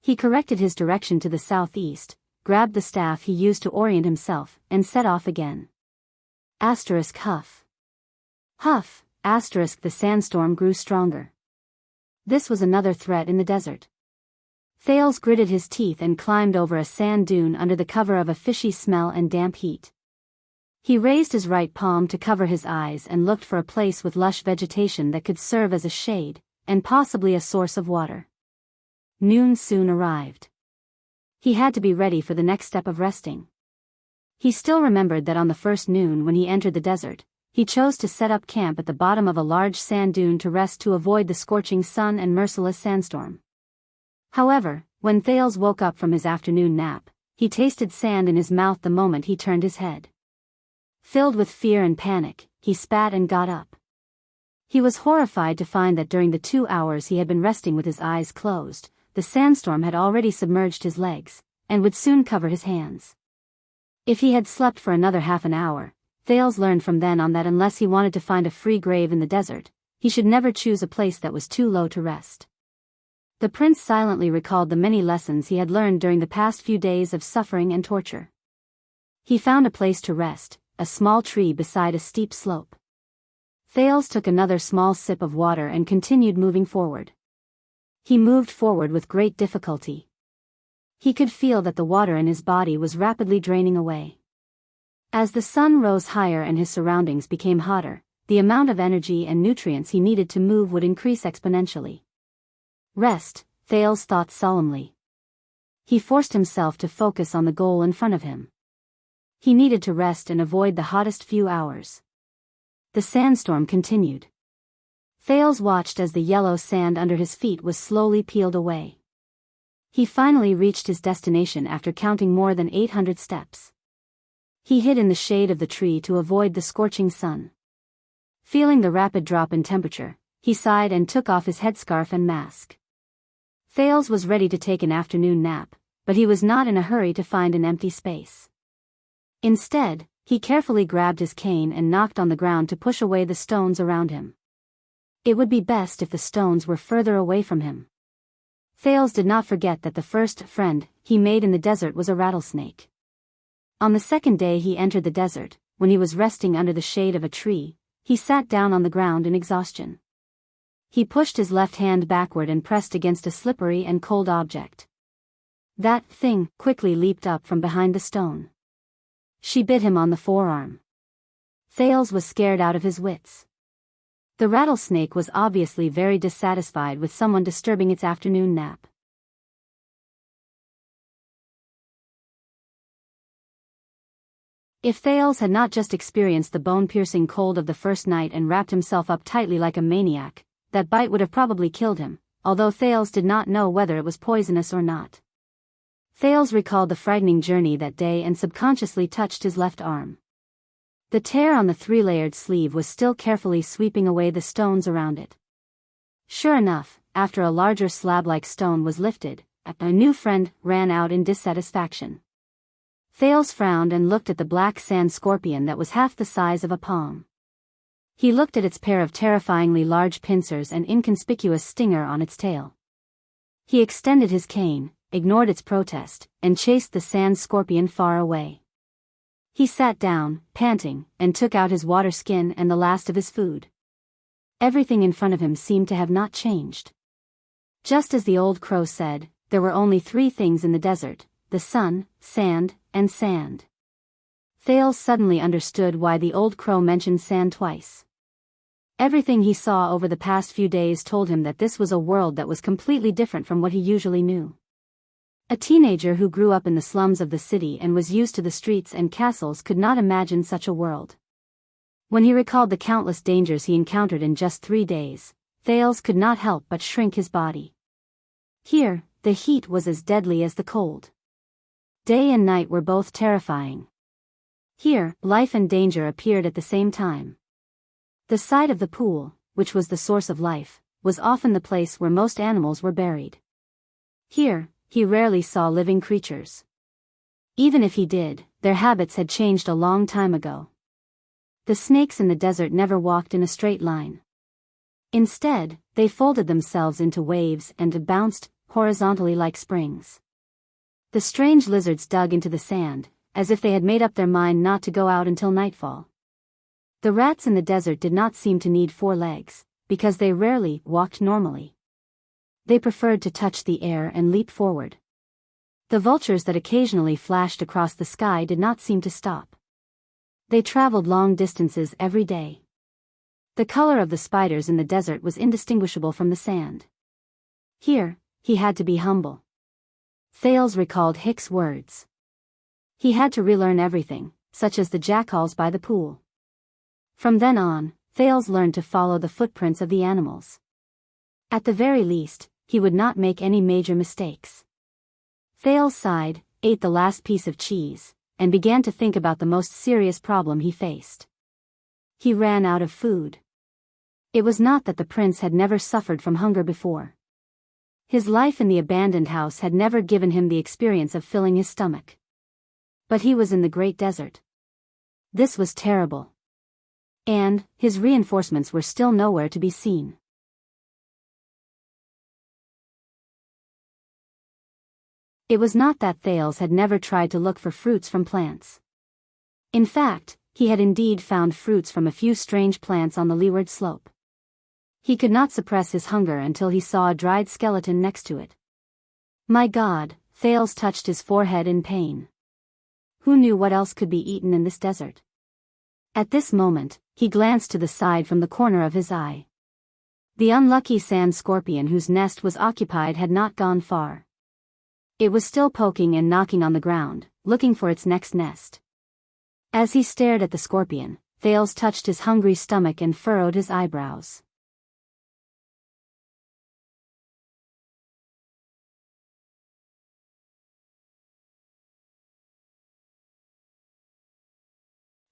He corrected his direction to the southeast, grabbed the staff he used to orient himself, and set off again. Huff. Huff, the sandstorm grew stronger. This was another threat in the desert. Thales gritted his teeth and climbed over a sand dune under the cover of a fishy smell and damp heat. He raised his right palm to cover his eyes and looked for a place with lush vegetation that could serve as a shade, and possibly a source of water. Noon soon arrived. He had to be ready for the next step of resting. He still remembered that on the first noon when he entered the desert, he chose to set up camp at the bottom of a large sand dune to rest to avoid the scorching sun and merciless sandstorm. However, when Thales woke up from his afternoon nap, he tasted sand in his mouth the moment he turned his head. Filled with fear and panic, he spat and got up. He was horrified to find that during the 2 hours he had been resting with his eyes closed, the sandstorm had already submerged his legs, and would soon cover his hands. If he had slept for another half an hour, Thales learned from then on that unless he wanted to find a free grave in the desert, he should never choose a place that was too low to rest. The prince silently recalled the many lessons he had learned during the past few days of suffering and torture. He found a place to rest, a small tree beside a steep slope. Thales took another small sip of water and continued moving forward. He moved forward with great difficulty. He could feel that the water in his body was rapidly draining away. As the sun rose higher and his surroundings became hotter, the amount of energy and nutrients he needed to move would increase exponentially. Rest, Thales thought solemnly. He forced himself to focus on the goal in front of him. He needed to rest and avoid the hottest few hours. The sandstorm continued. Thales watched as the yellow sand under his feet was slowly peeled away. He finally reached his destination after counting more than 800 steps. He hid in the shade of the tree to avoid the scorching sun. Feeling the rapid drop in temperature, he sighed and took off his headscarf and mask. Thales was ready to take an afternoon nap, but he was not in a hurry to find an empty space. Instead, he carefully grabbed his cane and knocked on the ground to push away the stones around him. It would be best if the stones were further away from him. Thales did not forget that the first friend he made in the desert was a rattlesnake. On the second day he entered the desert, when he was resting under the shade of a tree, he sat down on the ground in exhaustion. He pushed his left hand backward and pressed against a slippery and cold object. That thing quickly leaped up from behind the stone. She bit him on the forearm. Thales was scared out of his wits. The rattlesnake was obviously very dissatisfied with someone disturbing its afternoon nap. If Thales had not just experienced the bone-piercing cold of the first night and wrapped himself up tightly like a maniac, that bite would have probably killed him, although Thales did not know whether it was poisonous or not. Thales recalled the frightening journey that day and subconsciously touched his left arm. The tear on the 3-layered sleeve was still carefully sweeping away the stones around it. Sure enough, after a larger slab-like stone was lifted, a new friend ran out in dissatisfaction. Thales frowned and looked at the black sand scorpion that was half the size of a palm. He looked at its pair of terrifyingly large pincers and inconspicuous stinger on its tail. He extended his cane, ignored its protest, and chased the sand scorpion far away. He sat down, panting, and took out his water skin and the last of his food. Everything in front of him seemed to have not changed. Just as the old crow said, there were only 3 things in the desert: the sun, sand, and sand. Thales suddenly understood why the old crow mentioned sand twice. Everything he saw over the past few days told him that this was a world that was completely different from what he usually knew. A teenager who grew up in the slums of the city and was used to the streets and castles could not imagine such a world. When he recalled the countless dangers he encountered in just 3 days, Thales could not help but shrink his body. Here, the heat was as deadly as the cold. Day and night were both terrifying. Here, life and danger appeared at the same time. The side of the pool, which was the source of life, was often the place where most animals were buried. Here, he rarely saw living creatures. Even if he did, their habits had changed a long time ago. The snakes in the desert never walked in a straight line. Instead, they folded themselves into waves and bounced horizontally like springs. The strange lizards dug into the sand, as if they had made up their mind not to go out until nightfall. The rats in the desert did not seem to need 4 legs, because they rarely walked normally. They preferred to touch the air and leap forward. The vultures that occasionally flashed across the sky did not seem to stop. They traveled long distances every day. The color of the spiders in the desert was indistinguishable from the sand. Here, he had to be humble. Thales recalled Hick's words. He had to relearn everything, such as the jackals by the pool. From then on, Thales learned to follow the footprints of the animals. At the very least, he would not make any major mistakes. Thales sighed, ate the last piece of cheese, and began to think about the most serious problem he faced. He ran out of food. It was not that the prince had never suffered from hunger before. His life in the abandoned house had never given him the experience of filling his stomach. But he was in the great desert. This was terrible. And his reinforcements were still nowhere to be seen. It was not that Thales had never tried to look for fruits from plants. In fact, he had indeed found fruits from a few strange plants on the leeward slope. He could not suppress his hunger until he saw a dried skeleton next to it. My God, Thales touched his forehead in pain. Who knew what else could be eaten in this desert? At this moment, he glanced to the side from the corner of his eye. The unlucky sand scorpion whose nest was occupied had not gone far. It was still poking and knocking on the ground, looking for its next nest. As he stared at the scorpion, Thales touched his hungry stomach and furrowed his eyebrows.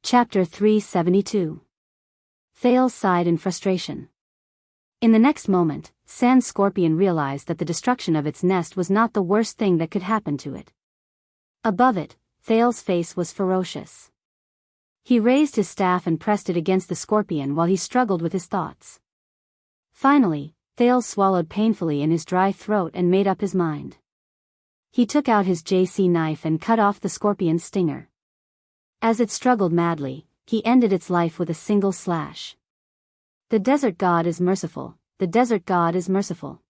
Chapter 372. Thales sighed in frustration. In the next moment, Sand Scorpion realized that the destruction of its nest was not the worst thing that could happen to it. Above it, Thales' face was ferocious. He raised his staff and pressed it against the scorpion while he struggled with his thoughts. Finally, Thales swallowed painfully in his dry throat and made up his mind. He took out his JC knife and cut off the scorpion's stinger. As it struggled madly, he ended its life with a single slash. The desert god is merciful, the desert god is merciful.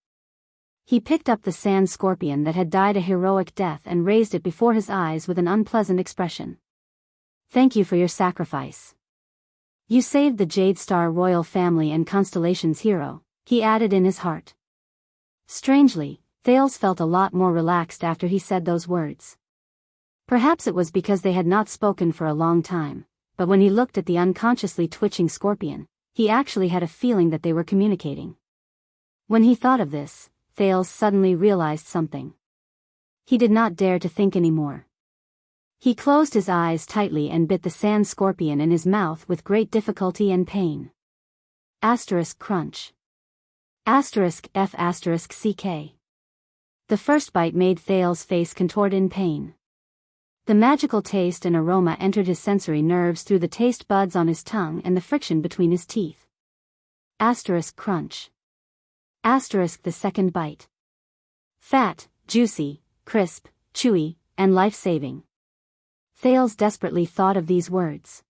He picked up the sand scorpion that had died a heroic death and raised it before his eyes with an unpleasant expression. Thank you for your sacrifice. You saved the Jade Star royal family and Constellation's hero, he added in his heart. Strangely, Thales felt a lot more relaxed after he said those words. Perhaps it was because they had not spoken for a long time, but when he looked at the unconsciously twitching scorpion, he actually had a feeling that they were communicating. When he thought of this, Thales suddenly realized something. He did not dare to think anymore. He closed his eyes tightly and bit the sand scorpion in his mouth with great difficulty and pain. Crunch. F***ck. The first bite made Thales' face contort in pain. The magical taste and aroma entered his sensory nerves through the taste buds on his tongue and the friction between his teeth. Crunch. The second bite. Fat, juicy, crisp, chewy, and life-saving. Thales desperately thought of these words.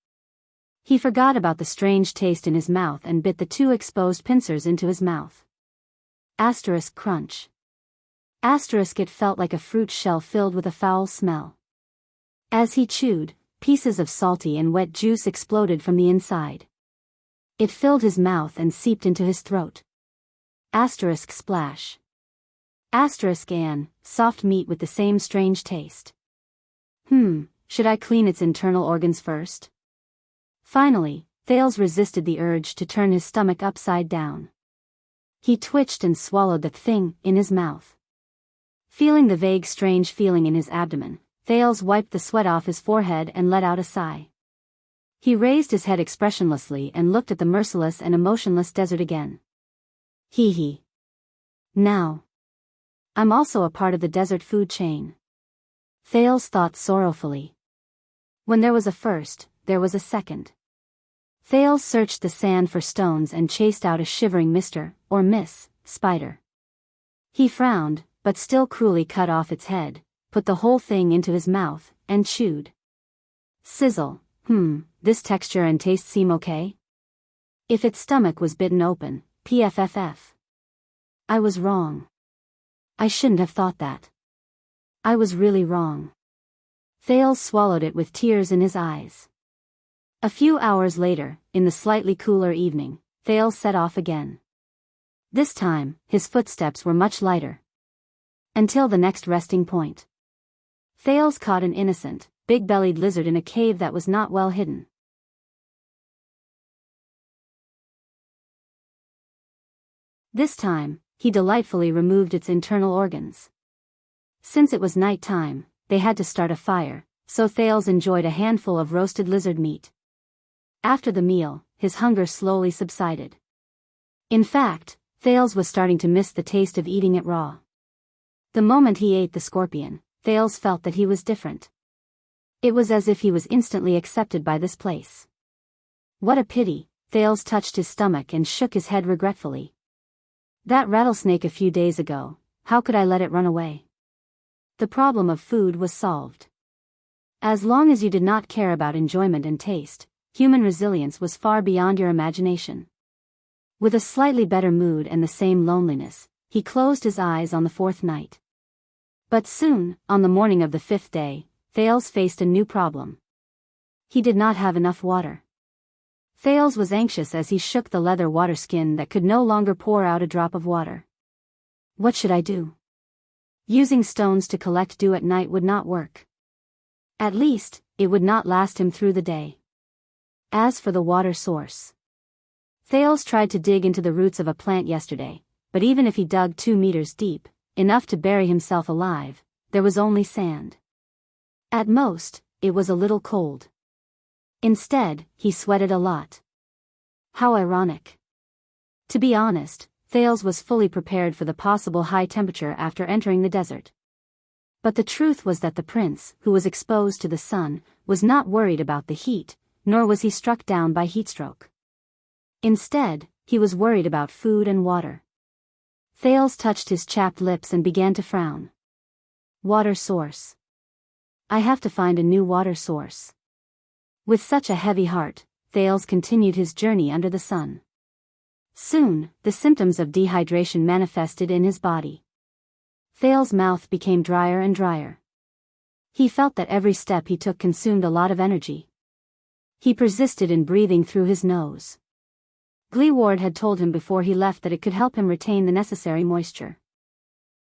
He forgot about the strange taste in his mouth and bit the 2 exposed pincers into his mouth. Crunch. It felt like a fruit shell filled with a foul smell. As he chewed, pieces of salty and wet juice exploded from the inside. It filled his mouth and seeped into his throat. Asterisk splash. Asterisk an, soft meat with the same strange taste. Should I clean its internal organs first? Finally, Thales resisted the urge to turn his stomach upside down. He twitched and swallowed the thing in his mouth. Feeling the vague strange feeling in his abdomen, Thales wiped the sweat off his forehead and let out a sigh. He raised his head expressionlessly and looked at the merciless and emotionless desert again. Hee. Now, I'm also a part of the desert food chain. Thales thought sorrowfully. When there was a first, there was a second. Thales searched the sand for stones and chased out a shivering Mr. or Miss Spider. He frowned, but still cruelly cut off its head, put the whole thing into his mouth, and chewed. Sizzle. This texture and taste seem okay? If its stomach was bitten open, pfff. I was wrong. I shouldn't have thought that. I was really wrong. Thales swallowed it with tears in his eyes. A few hours later, in the slightly cooler evening, Thales set off again. This time, his footsteps were much lighter. Until the next resting point. Thales caught an innocent, big-bellied lizard in a cave that was not well hidden. This time, he delightfully removed its internal organs. Since it was night time, they had to start a fire, so Thales enjoyed a handful of roasted lizard meat. After the meal, his hunger slowly subsided. In fact, Thales was starting to miss the taste of eating it raw. The moment he ate the scorpion, Thales felt that he was different. It was as if he was instantly accepted by this place. What a pity, Thales touched his stomach and shook his head regretfully. That rattlesnake a few days ago, how could I let it run away? The problem of food was solved. As long as you did not care about enjoyment and taste, human resilience was far beyond your imagination. With a slightly better mood and the same loneliness, he closed his eyes on the fourth night. But soon, on the morning of the fifth day, Thales faced a new problem. He did not have enough water. Thales was anxious as he shook the leather water skin that could no longer pour out a drop of water. What should I do? Using stones to collect dew at night would not work. At least, it would not last him through the day. As for the water source. Thales tried to dig into the roots of a plant yesterday, but even if he dug 2 meters deep, enough to bury himself alive, there was only sand. At most, it was a little cold. Instead, he sweated a lot. How ironic. To be honest, Thales was fully prepared for the possible high temperature after entering the desert. But the truth was that the prince, who was exposed to the sun, was not worried about the heat, nor was he struck down by heatstroke. Instead, he was worried about food and water. Thales touched his chapped lips and began to frown. Water source. I have to find a new water source. With such a heavy heart, Thales continued his journey under the sun. Soon, the symptoms of dehydration manifested in his body. Thales' mouth became drier and drier. He felt that every step he took consumed a lot of energy. He persisted in breathing through his nose. Gleeward had told him before he left that it could help him retain the necessary moisture.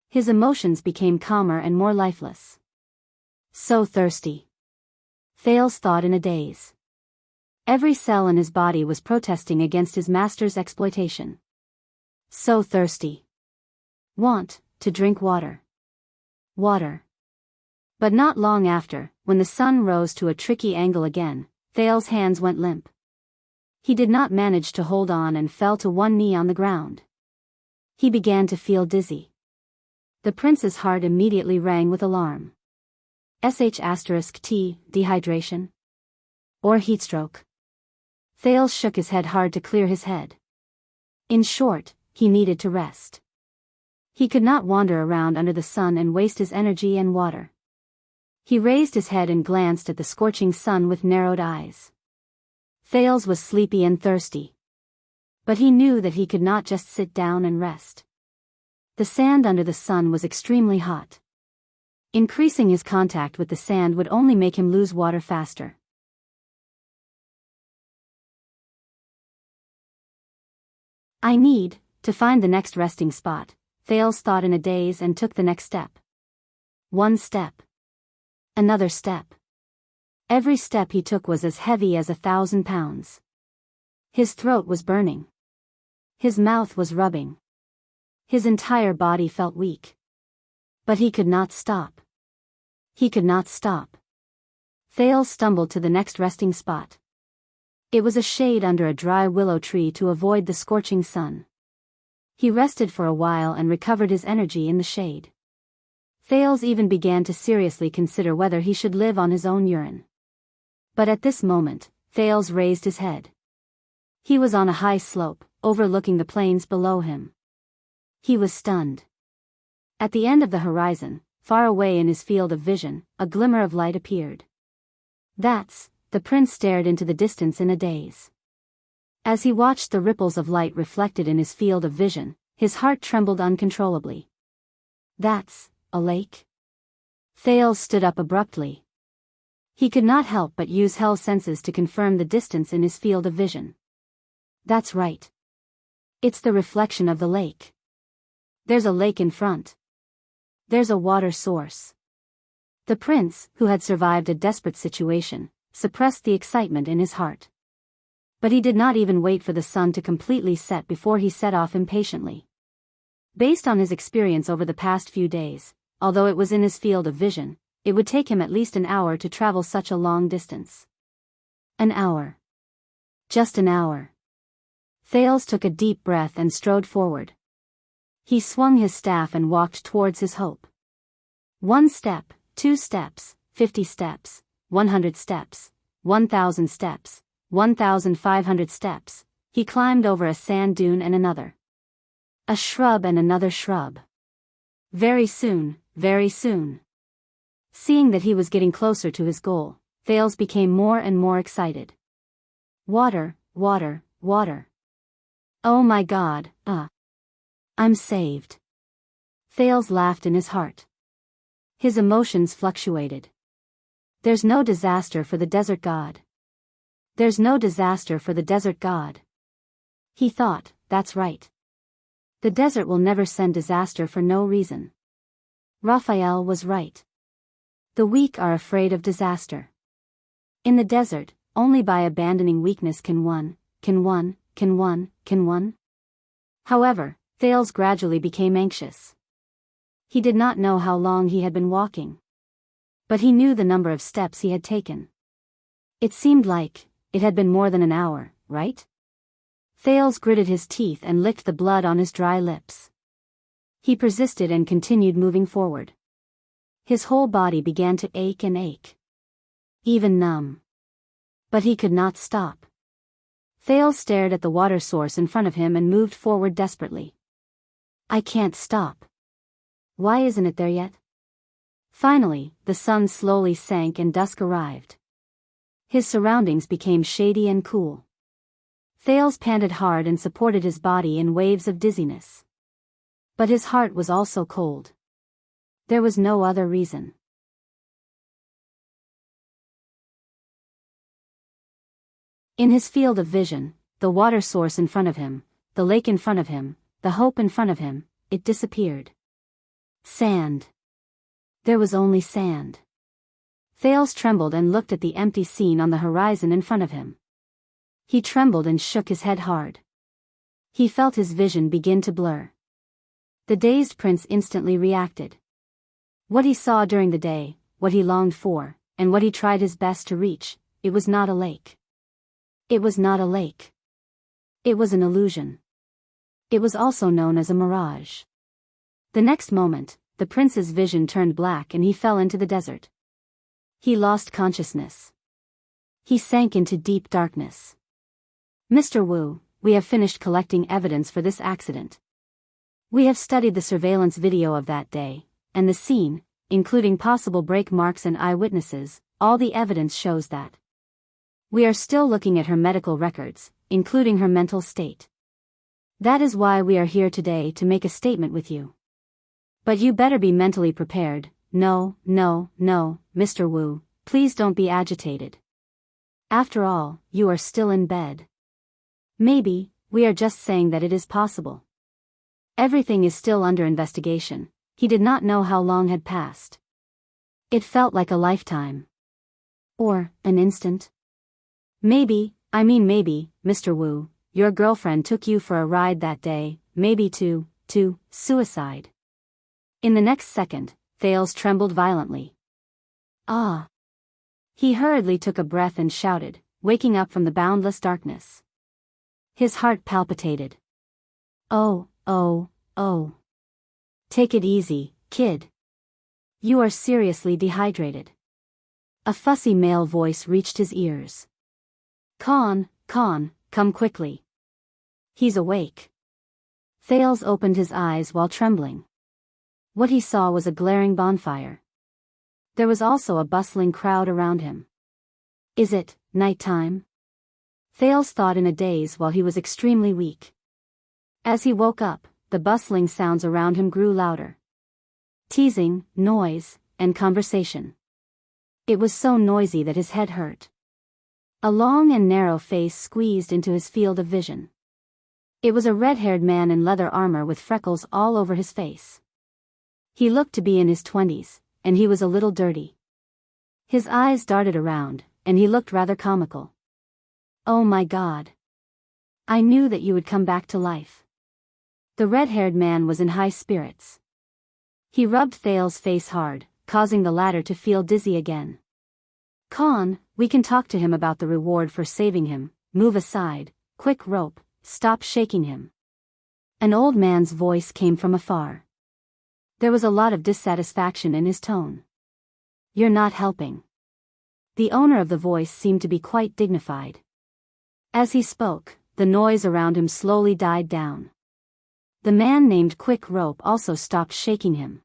His emotions became calmer and more lifeless. So thirsty. Thales thought in a daze. Every cell in his body was protesting against his master's exploitation. So thirsty. Want to drink water. Water. But not long after, when the sun rose to a tricky angle again, Thales' hands went limp. He did not manage to hold on and fell to one knee on the ground. He began to feel dizzy. The prince's heart immediately rang with alarm. *T, dehydration? Or heatstroke? Thales shook his head hard to clear his head. In short, he needed to rest. He could not wander around under the sun and waste his energy and water. He raised his head and glanced at the scorching sun with narrowed eyes. Thales was sleepy and thirsty. But he knew that he could not just sit down and rest. The sand under the sun was extremely hot. Increasing his contact with the sand would only make him lose water faster. I need to find the next resting spot, Thales thought in a daze and took the next step. One step. Another step. Every step he took was as heavy as 1,000 pounds. His throat was burning. His mouth was rubbing. His entire body felt weak. But he could not stop. He could not stop. Thales stumbled to the next resting spot. It was a shade under a dry willow tree to avoid the scorching sun. He rested for a while and recovered his energy in the shade. Thales even began to seriously consider whether he should live on his own urine. But at this moment, Thales raised his head. He was on a high slope, overlooking the plains below him. He was stunned. At the end of the horizon, far away in his field of vision, a glimmer of light appeared. The prince stared into the distance in a daze. As he watched the ripples of light reflected in his field of vision, his heart trembled uncontrollably. That's a lake? Thales stood up abruptly. He could not help but use Hell's senses to confirm the distance in his field of vision. That's right. It's the reflection of the lake. There's a lake in front. There's a water source. The prince, who had survived a desperate situation, suppressed the excitement in his heart. But he did not even wait for the sun to completely set before he set off impatiently. Based on his experience over the past few days, although it was in his field of vision, it would take him at least an hour to travel such a long distance. An hour. Just an hour. Thales took a deep breath and strode forward. He swung his staff and walked towards his hope. 1 step, 2 steps, 50 steps, 100 steps, 1,000 steps, 1,500 steps, he climbed over a sand dune and another. A shrub and another shrub. Very soon, very soon. Seeing that he was getting closer to his goal, Thales became more and more excited. Water, water, water. Oh my God, I'm saved. Thales laughed in his heart. His emotions fluctuated. There's no disaster for the desert god. There's no disaster for the desert god. He thought, that's right. The desert will never send disaster for no reason. Raphael was right. The weak are afraid of disaster. In the desert, only by abandoning weakness can one. However, Thales gradually became anxious. He did not know how long he had been walking. But he knew the number of steps he had taken. It seemed like it had been more than an hour, right? Thales gritted his teeth and licked the blood on his dry lips. He persisted and continued moving forward. His whole body began to ache and ache. Even numb. But he could not stop. Thales stared at the water source in front of him and moved forward desperately. I can't stop. Why isn't it there yet? Finally, the sun slowly sank and dusk arrived. His surroundings became shady and cool. Thales panted hard and supported his body in waves of dizziness. But his heart was also cold. There was no other reason. In his field of vision, the water source in front of him, the lake in front of him, the hope in front of him, it disappeared. Sand. There was only sand. Thales trembled and looked at the empty scene on the horizon in front of him. He trembled and shook his head hard. He felt his vision begin to blur. The dazed prince instantly reacted. What he saw during the day, what he longed for, and what he tried his best to reach, it was not a lake. It was not a lake. It was an illusion. It was also known as a mirage. The next moment, the prince's vision turned black and he fell into the desert. He lost consciousness. He sank into deep darkness. Mr. Wu, we have finished collecting evidence for this accident. We have studied the surveillance video of that day, and the scene, including possible brake marks and eyewitnesses. All the evidence shows that. We are still looking at her medical records, including her mental state. That is why we are here today to make a statement with you. But you better be mentally prepared. No, Mr. Wu, please don't be agitated. After all, you are still in bed. Maybe We are just saying that it is possible. Everything is still under investigation. He did not know how long had passed. It felt like a lifetime. Or, an instant. Maybe, Mr. Wu, your girlfriend took you for a ride that day, maybe to suicide. In the next second, Thales trembled violently. Ah! He hurriedly took a breath and shouted, waking up from the boundless darkness. His heart palpitated. Oh. Take it easy, kid. You are seriously dehydrated. A fussy male voice reached his ears. Con, come quickly. He's awake. Thales opened his eyes while trembling. What he saw was a glaring bonfire. There was also a bustling crowd around him. Is it night time? Thales thought in a daze while he was extremely weak. As he woke up, the bustling sounds around him grew louder. Teasing, noise, and conversation. It was so noisy that his head hurt. A long and narrow face squeezed into his field of vision. It was a red-haired man in leather armor with freckles all over his face. He looked to be in his 20s, and he was a little dirty. His eyes darted around, and he looked rather comical. Oh my God. I knew that you would come back to life. The red-haired man was in high spirits. He rubbed Thales' face hard, causing the latter to feel dizzy again. Con, we can talk to him about the reward for saving him. Move aside, quick rope, stop shaking him. An old man's voice came from afar. There was a lot of dissatisfaction in his tone. You're not helping. The owner of the voice seemed to be quite dignified. As he spoke, the noise around him slowly died down. The man named Quick Rope also stopped shaking him.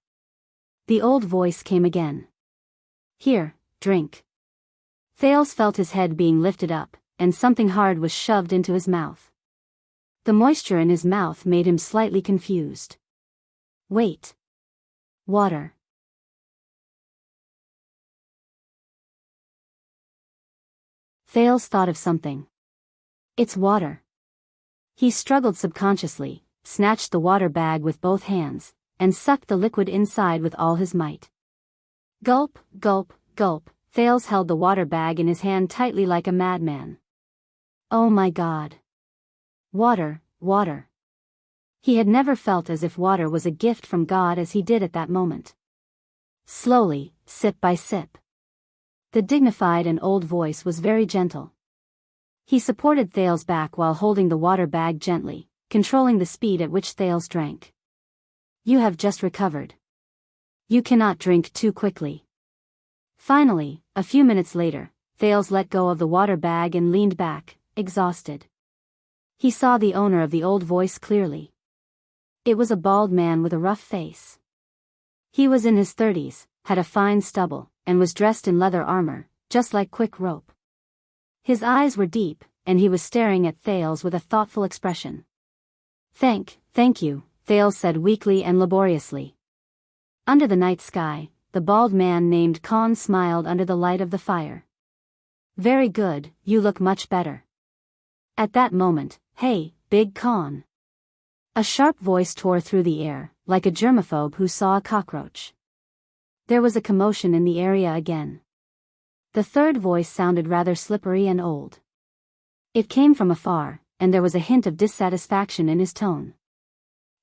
The old voice came again. Here, drink. Thales felt his head being lifted up, and something hard was shoved into his mouth. The moisture in his mouth made him slightly confused. Wait. Water. Thales thought of something. It's water. He struggled subconsciously, snatched the water bag with both hands, and sucked the liquid inside with all his might. Gulp, gulp, gulp. Thales held the water bag in his hand tightly like a madman. Oh my God. Water, water. He had never felt as if water was a gift from God as he did at that moment. Slowly, sip by sip. The dignified and old voice was very gentle. He supported Thales back while holding the water bag gently, controlling the speed at which Thales drank. You have just recovered. You cannot drink too quickly. Finally, a few minutes later, Thales let go of the water bag and leaned back, exhausted. He saw the owner of the old voice clearly. It was a bald man with a rough face. He was in his 30s, had a fine stubble, and was dressed in leather armor, just like Quick Rope. His eyes were deep, and he was staring at Thales with a thoughtful expression. Thank you, Thales said weakly and laboriously. Under the night sky, the bald man named Con smiled under the light of the fire. Very good, you look much better. At that moment, hey, Big Con. A sharp voice tore through the air, like a germaphobe who saw a cockroach. There was a commotion in the area again. The third voice sounded rather slippery and old. It came from afar, and there was a hint of dissatisfaction in his tone.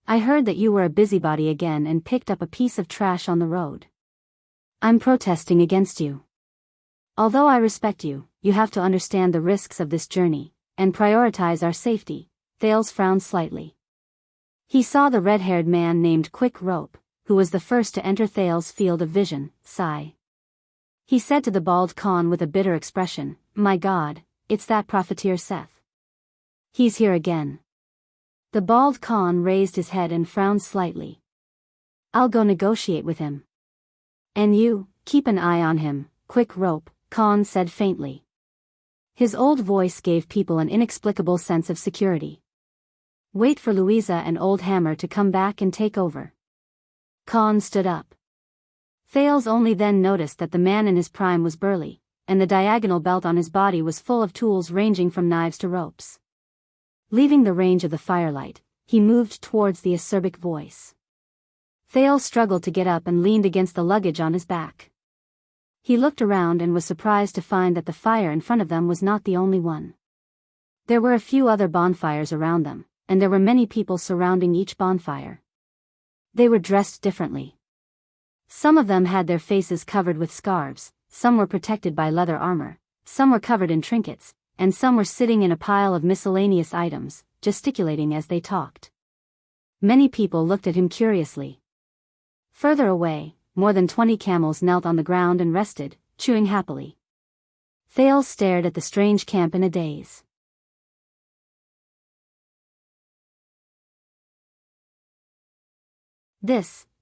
I heard that you were a busybody again and picked up a piece of trash on the road. I'm protesting against you. Although I respect you, you have to understand the risks of this journey, and prioritize our safety. Thales frowned slightly. He saw the red-haired man named Quick Rope, who was the first to enter Thales' field of vision, sigh. He said to the bald Con with a bitter expression, My God, it's that profiteer Seth. He's here again. The bald Con raised his head and frowned slightly. I'll go negotiate with him. And you, keep an eye on him, Quick Rope, Con said faintly. His old voice gave people an inexplicable sense of security. Wait for Louisa and Old Hammer to come back and take over. Con stood up. Thales only then noticed that the man in his prime was burly, and the diagonal belt on his body was full of tools ranging from knives to ropes. Leaving the range of the firelight, he moved towards the acerbic voice. Thales struggled to get up and leaned against the luggage on his back. He looked around and was surprised to find that the fire in front of them was not the only one. There were a few other bonfires around them, and there were many people surrounding each bonfire. They were dressed differently. Some of them had their faces covered with scarves, some were protected by leather armor, some were covered in trinkets, and some were sitting in a pile of miscellaneous items, gesticulating as they talked. Many people looked at him curiously. Further away, more than 20 camels knelt on the ground and rested, chewing happily. Thales stared at the strange camp in a daze.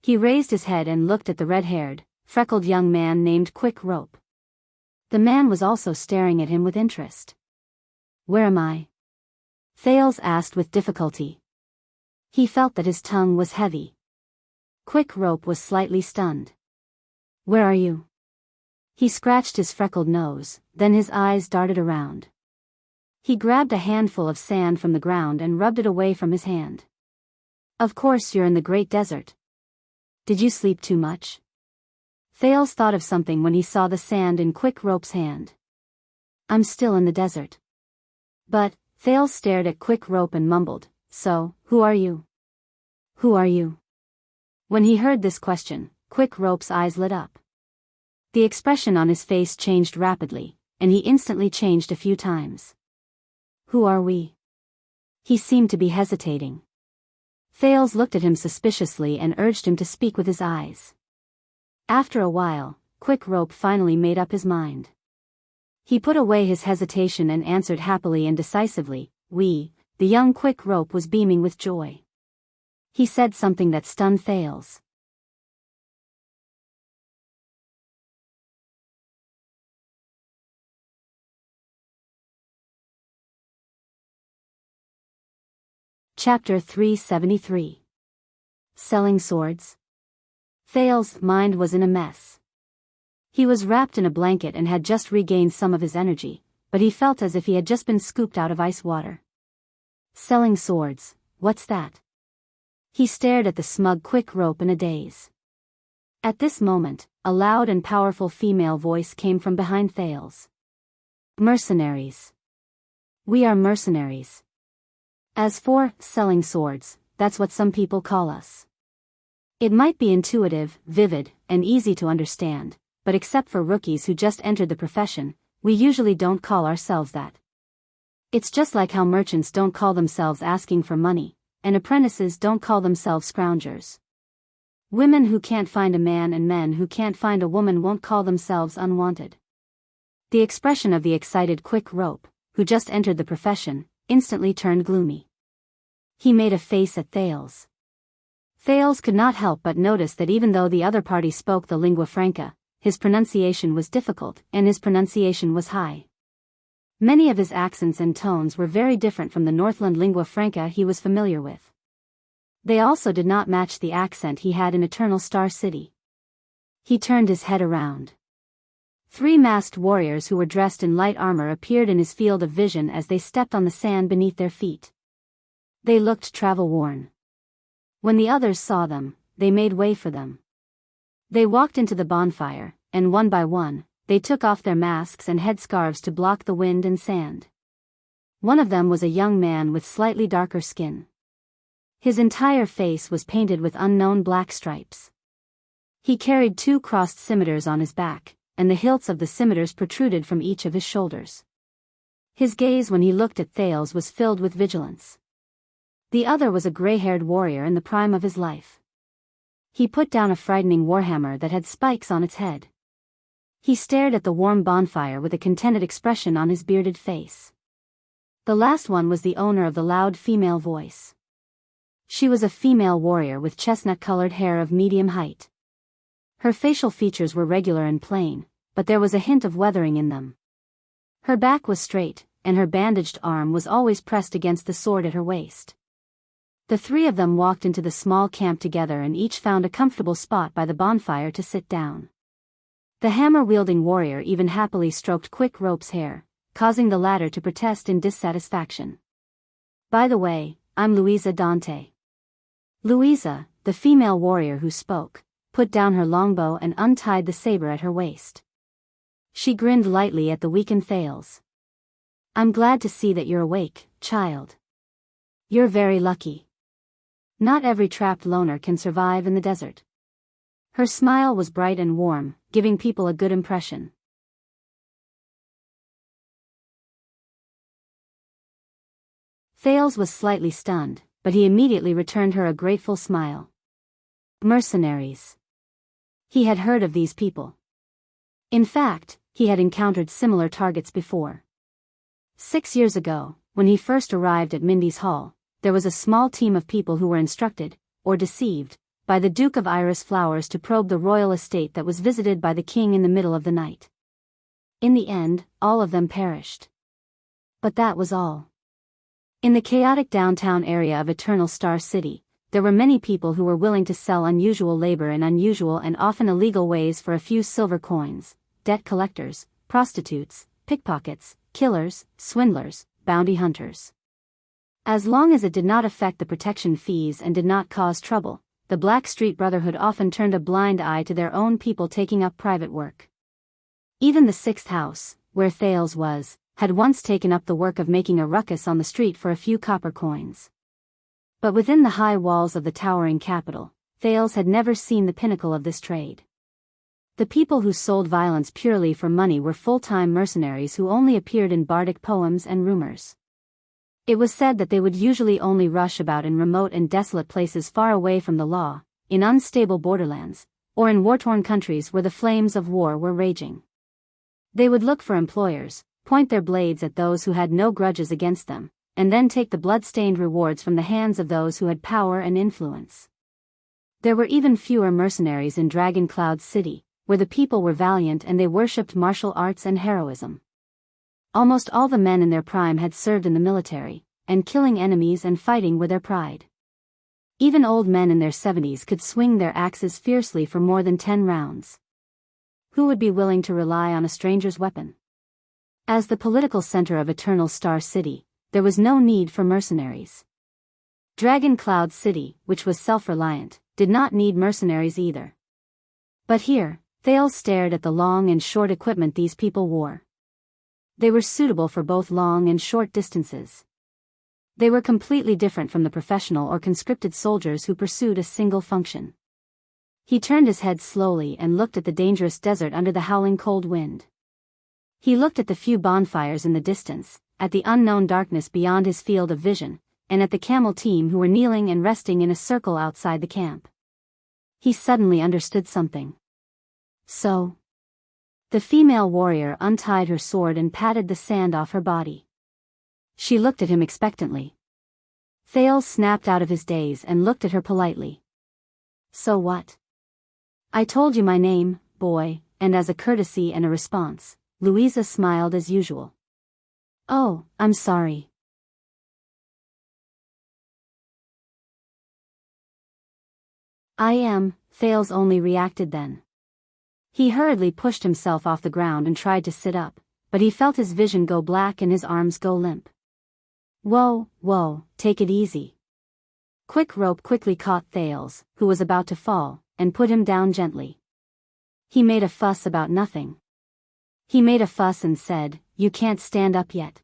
He raised his head and looked at the red-haired, freckled young man named Quick Rope. The man was also staring at him with interest. "Where am I?" Thales asked with difficulty. He felt that his tongue was heavy. Quick Rope was slightly stunned. "Where are you?" He scratched his freckled nose, then his eyes darted around. He grabbed a handful of sand from the ground and rubbed it away from his hand. "Of course you're in the Great Desert. Did you sleep too much?" Thales thought of something when he saw the sand in Quick Rope's hand. "I'm still in the desert." But, Thales stared at Quick Rope and mumbled, "So, who are you? Who are you?" When he heard this question, Quick Rope's eyes lit up. The expression on his face changed rapidly, and he instantly changed a few times. "Who are we?" He seemed to be hesitating. Thales looked at him suspiciously and urged him to speak with his eyes. After a while, Quick Rope finally made up his mind. He put away his hesitation and answered happily and decisively, "We." The young Quick Rope was beaming with joy. He said something that stunned Thales. Chapter 373. Selling Swords. Thales' mind was in a mess. He was wrapped in a blanket and had just regained some of his energy, but he felt as if he had just been scooped out of ice water. Selling swords, what's that? He stared at the smug Quick Rope in a daze. At this moment, a loud and powerful female voice came from behind Thales. "Mercenaries. We are mercenaries. As for selling swords, that's what some people call us. It might be intuitive, vivid, and easy to understand, but except for rookies who just entered the profession, we usually don't call ourselves that. It's just like how merchants don't call themselves asking for money, and apprentices don't call themselves scroungers. Women who can't find a man and men who can't find a woman won't call themselves unwanted." The expression of the excited Quick Rope, who just entered the profession, instantly turned gloomy. He made a face at Thales. Thales could not help but notice that even though the other party spoke the lingua franca, his pronunciation was difficult and his pronunciation was high. Many of his accents and tones were very different from the Northland lingua franca he was familiar with. They also did not match the accent he had in Eternal Star City. He turned his head around. 3 masked warriors who were dressed in light armor appeared in his field of vision as they stepped on the sand beneath their feet. They looked travel-worn. When the others saw them, they made way for them. They walked into the bonfire, and one by one, they took off their masks and headscarves to block the wind and sand. One of them was a young man with slightly darker skin. His entire face was painted with unknown black stripes. He carried 2 crossed scimitars on his back, and the hilts of the scimitars protruded from each of his shoulders. His gaze when he looked at Thales was filled with vigilance. The other was a gray-haired warrior in the prime of his life. He put down a frightening warhammer that had spikes on its head. He stared at the warm bonfire with a contented expression on his bearded face. The last one was the owner of the loud female voice. She was a female warrior with chestnut-colored hair of medium height. Her facial features were regular and plain, but there was a hint of weathering in them. Her back was straight, and her bandaged arm was always pressed against the sword at her waist. The 3 of them walked into the small camp together and each found a comfortable spot by the bonfire to sit down. The hammer-wielding warrior even happily stroked Quick Rope's hair, causing the latter to protest in dissatisfaction. By the way, I'm Louisa Dante. Louisa, the female warrior who spoke, put down her longbow and untied the saber at her waist. She grinned lightly at the weakened Thales. I'm glad to see that you're awake, child. You're very lucky. Not every trapped loner can survive in the desert. Her smile was bright and warm, giving people a good impression. Thales was slightly stunned, but he immediately returned her a grateful smile. Mercenaries. He had heard of these people. In fact, he had encountered similar targets before. 6 years ago, when he first arrived at Mindy's Hall, there was a small team of people who were instructed, or deceived, by the Duke of Iris Flowers to probe the royal estate that was visited by the king in the middle of the night. In the end, all of them perished. But that was all. In the chaotic downtown area of Eternal Star City, there were many people who were willing to sell unusual labor in unusual and often illegal ways for a few silver coins: debt collectors, prostitutes, pickpockets, killers, swindlers, bounty hunters. As long as it did not affect the protection fees and did not cause trouble, the Black Street Brotherhood often turned a blind eye to their own people taking up private work. Even the Sixth House, where Thales was, had once taken up the work of making a ruckus on the street for a few copper coins. But within the high walls of the towering capital, Thales had never seen the pinnacle of this trade. The people who sold violence purely for money were full-time mercenaries who only appeared in bardic poems and rumors. It was said that they would usually only rush about in remote and desolate places far away from the law, in unstable borderlands, or in war-torn countries where the flames of war were raging. They would look for employers, point their blades at those who had no grudges against them, and then take the blood-stained rewards from the hands of those who had power and influence. There were even fewer mercenaries in Dragon Cloud City, where the people were valiant and they worshipped martial arts and heroism. Almost all the men in their prime had served in the military, and killing enemies and fighting were their pride. Even old men in their 70s could swing their axes fiercely for more than 10 rounds. Who would be willing to rely on a stranger's weapon? As the political center of Eternal Star City, there was no need for mercenaries. Dragon Cloud City, which was self-reliant, did not need mercenaries either. But here, Thales stared at the long and short equipment these people wore. They were suitable for both long and short distances. They were completely different from the professional or conscripted soldiers who pursued a single function. He turned his head slowly and looked at the dangerous desert under the howling cold wind. He looked at the few bonfires in the distance, at the unknown darkness beyond his field of vision, and at the camel team who were kneeling and resting in a circle outside the camp. He suddenly understood something. So, the female warrior untied her sword and patted the sand off her body. She looked at him expectantly. Thales snapped out of his daze and looked at her politely. So what? I told you my name, boy, and as a courtesy and a response, Louisa smiled as usual. Oh, I'm sorry. I am, Thales only reacted then. He hurriedly pushed himself off the ground and tried to sit up, but he felt his vision go black and his arms go limp. Whoa, take it easy. Quick Rope quickly caught Thales, who was about to fall, and put him down gently. He made a fuss about nothing. He made a fuss and said, "You can't stand up yet.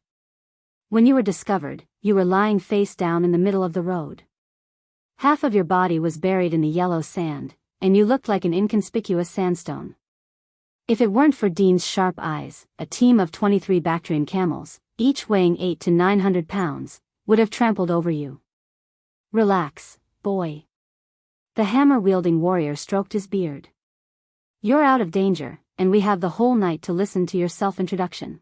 When you were discovered, you were lying face down in the middle of the road. Half of your body was buried in the yellow sand, and you looked like an inconspicuous sandstone. If it weren't for Dean's sharp eyes, a team of 23 Bactrian camels, each weighing 800 to 900 pounds, would have trampled over you. Relax, boy." The hammer-wielding warrior stroked his beard. "You're out of danger, and we have the whole night to listen to your self-introduction."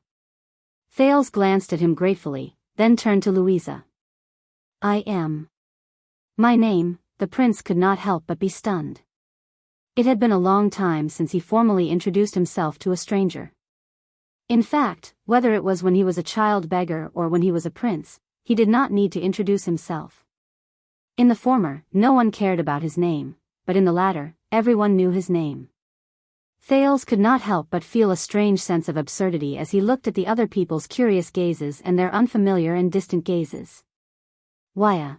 Thales glanced at him gratefully, then turned to Louisa. "I am." "My name," the prince could not help but be stunned. It had been a long time since he formally introduced himself to a stranger. In fact, whether it was when he was a child beggar or when he was a prince, he did not need to introduce himself. In the former, no one cared about his name, but in the latter, everyone knew his name. Thales could not help but feel a strange sense of absurdity as he looked at the other people's curious gazes and their unfamiliar and distant gazes. Waya.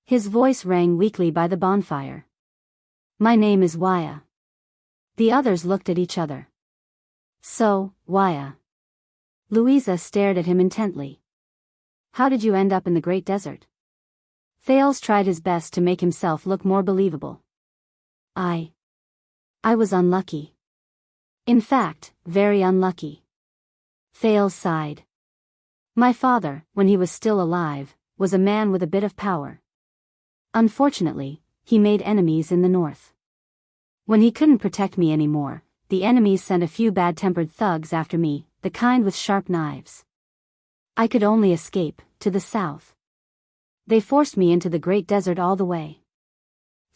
His voice rang weakly by the bonfire. My name is Waya. The others looked at each other. So, Waya. Louisa stared at him intently. How did you end up in the Great Desert? Thales tried his best to make himself look more believable. I was unlucky. In fact, very unlucky. Thales sighed. My father, when he was still alive, was a man with a bit of power. Unfortunately, he made enemies in the north. When he couldn't protect me anymore, the enemies sent a few bad-tempered thugs after me, the kind with sharp knives. I could only escape, to the south. They forced me into the Great Desert all the way.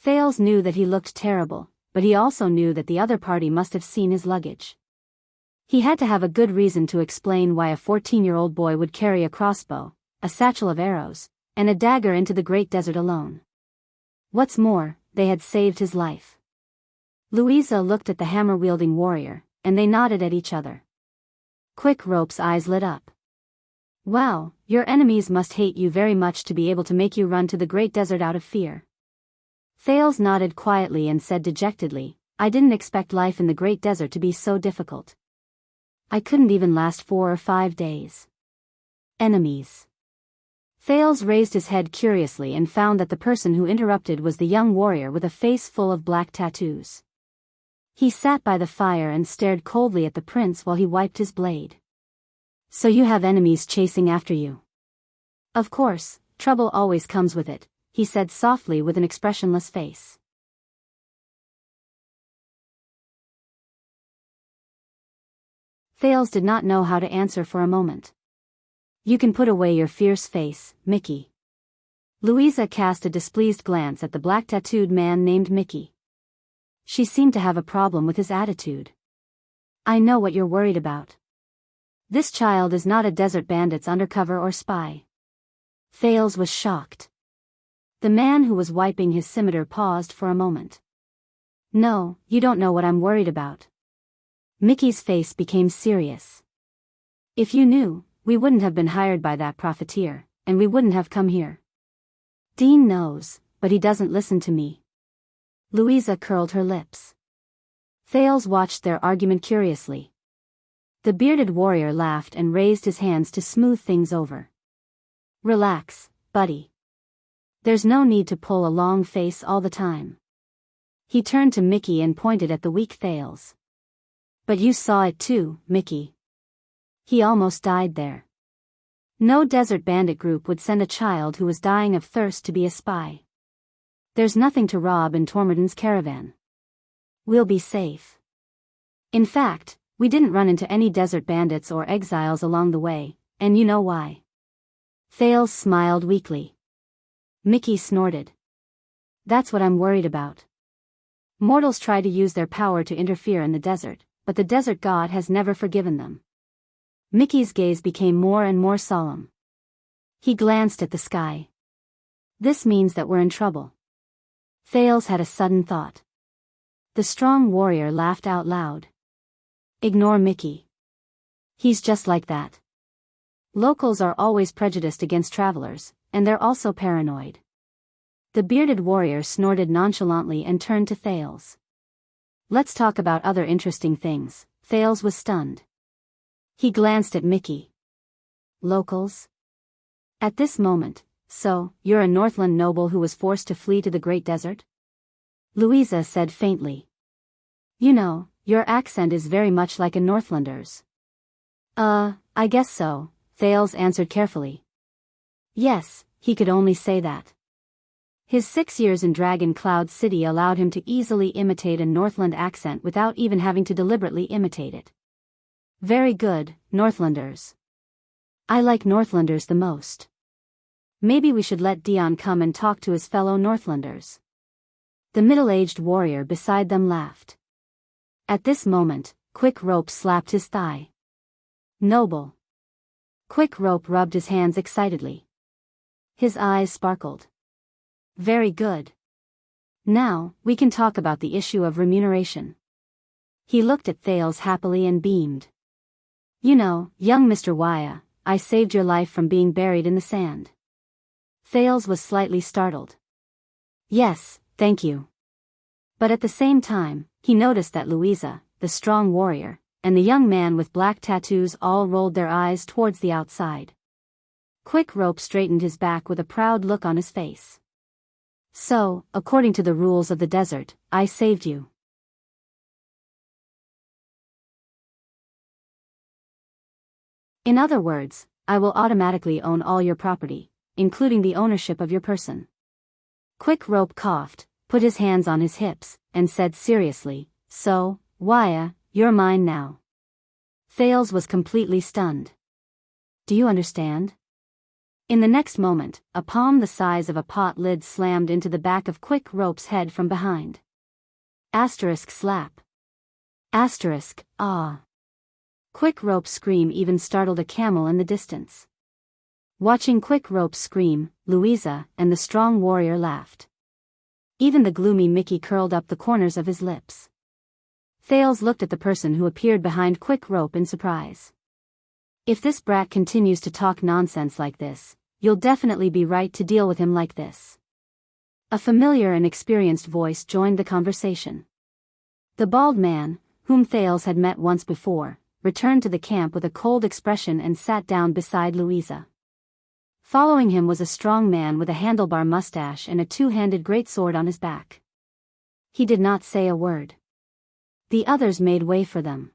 Thales knew that he looked terrible, but he also knew that the other party must have seen his luggage. He had to have a good reason to explain why a 14-year-old boy would carry a crossbow, a satchel of arrows, and a dagger into the Great Desert alone. What's more, they had saved his life. Louisa looked at the hammer-wielding warrior, and they nodded at each other. Quick Rope's eyes lit up. Wow, your enemies must hate you very much to be able to make you run to the Great Desert out of fear. Thales nodded quietly and said dejectedly, I didn't expect life in the Great Desert to be so difficult. I couldn't even last 4 or 5 days. Enemies. Thales raised his head curiously and found that the person who interrupted was the young warrior with a face full of black tattoos. He sat by the fire and stared coldly at the prince while he wiped his blade. So you have enemies chasing after you. Of course, trouble always comes with it, he said softly with an expressionless face. Thales did not know how to answer for a moment. You can put away your fierce face, Mickey. Louisa cast a displeased glance at the black-tattooed man named Mickey. She seemed to have a problem with his attitude. I know what you're worried about. This child is not a desert bandit's undercover or spy. Thales was shocked. The man who was wiping his scimitar paused for a moment. No, you don't know what I'm worried about. Mickey's face became serious. If you knew, we wouldn't have been hired by that profiteer, and we wouldn't have come here. Dean knows, but he doesn't listen to me. Louisa curled her lips. Thales watched their argument curiously. The bearded warrior laughed and raised his hands to smooth things over. Relax, buddy. There's no need to pull a long face all the time. He turned to Mickey and pointed at the weak Thales. But you saw it too, Mickey. He almost died there. No desert bandit group would send a child who was dying of thirst to be a spy. There's nothing to rob in Tormorden's caravan. We'll be safe. In fact, we didn't run into any desert bandits or exiles along the way, and you know why. Thales smiled weakly. Mickey snorted. That's what I'm worried about. Mortals try to use their power to interfere in the desert, but the desert god has never forgiven them. Mickey's gaze became more and more solemn. He glanced at the sky. This means that we're in trouble. Thales had a sudden thought. The strong warrior laughed out loud. Ignore Mickey. He's just like that. Locals are always prejudiced against travelers, and they're also paranoid. The bearded warrior snorted nonchalantly and turned to Thales. Let's talk about other interesting things. Thales was stunned. He glanced at Mickey. Locals? At this moment, so, you're a Northland noble who was forced to flee to the Great Desert? Louisa said faintly. You know, your accent is very much like a Northlander's. I guess so, Thales answered carefully. Yes, he could only say that. His 6 years in Dragon Cloud City allowed him to easily imitate a Northland accent without even having to deliberately imitate it. Very good, Northlanders. I like Northlanders the most. Maybe we should let Dion come and talk to his fellow Northlanders. The middle-aged warrior beside them laughed. At this moment, Quick Rope slapped his thigh. Noble. Quick Rope rubbed his hands excitedly. His eyes sparkled. Very good. Now, we can talk about the issue of remuneration. He looked at Thales happily and beamed. You know, young Mr. Waya, I saved your life from being buried in the sand. Thales was slightly startled. Yes, thank you. But at the same time, he noticed that Louisa, the strong warrior, and the young man with black tattoos all rolled their eyes towards the outside. Quick Rope straightened his back with a proud look on his face. So, according to the rules of the desert, I saved you. In other words, I will automatically own all your property, including the ownership of your person. Quick Rope coughed, put his hands on his hips, and said seriously, So, Waya, you're mine now. Thales was completely stunned. Do you understand? In the next moment, a palm the size of a pot lid slammed into the back of Quick Rope's head from behind. Asterisk slap. Asterisk, ah. Quick Rope's scream even startled a camel in the distance. Watching Quick Rope scream, Louisa and the strong warrior laughed. Even the gloomy Mickey curled up the corners of his lips. Thales looked at the person who appeared behind Quick Rope in surprise. If this brat continues to talk nonsense like this, you'll definitely be right to deal with him like this. A familiar and experienced voice joined the conversation. The bald man, whom Thales had met once before, returned to the camp with a cold expression and sat down beside Louisa. Following him was a strong man with a handlebar mustache and a two-handed greatsword on his back. He did not say a word. The others made way for them.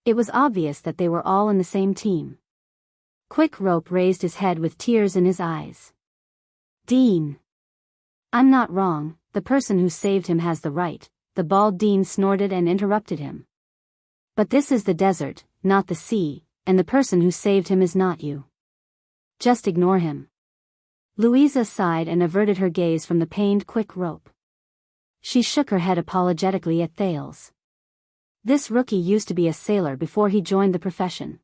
It was obvious that they were all in the same team. Quick Rope raised his head with tears in his eyes. Dean. I'm not wrong, the person who saved him has the right, the bald Dean snorted and interrupted him. But this is the desert, not the sea, and the person who saved him is not you. Just ignore him. Louisa sighed and averted her gaze from the pained Quick Rope. She shook her head apologetically at Thales. This rookie used to be a sailor before he joined the profession.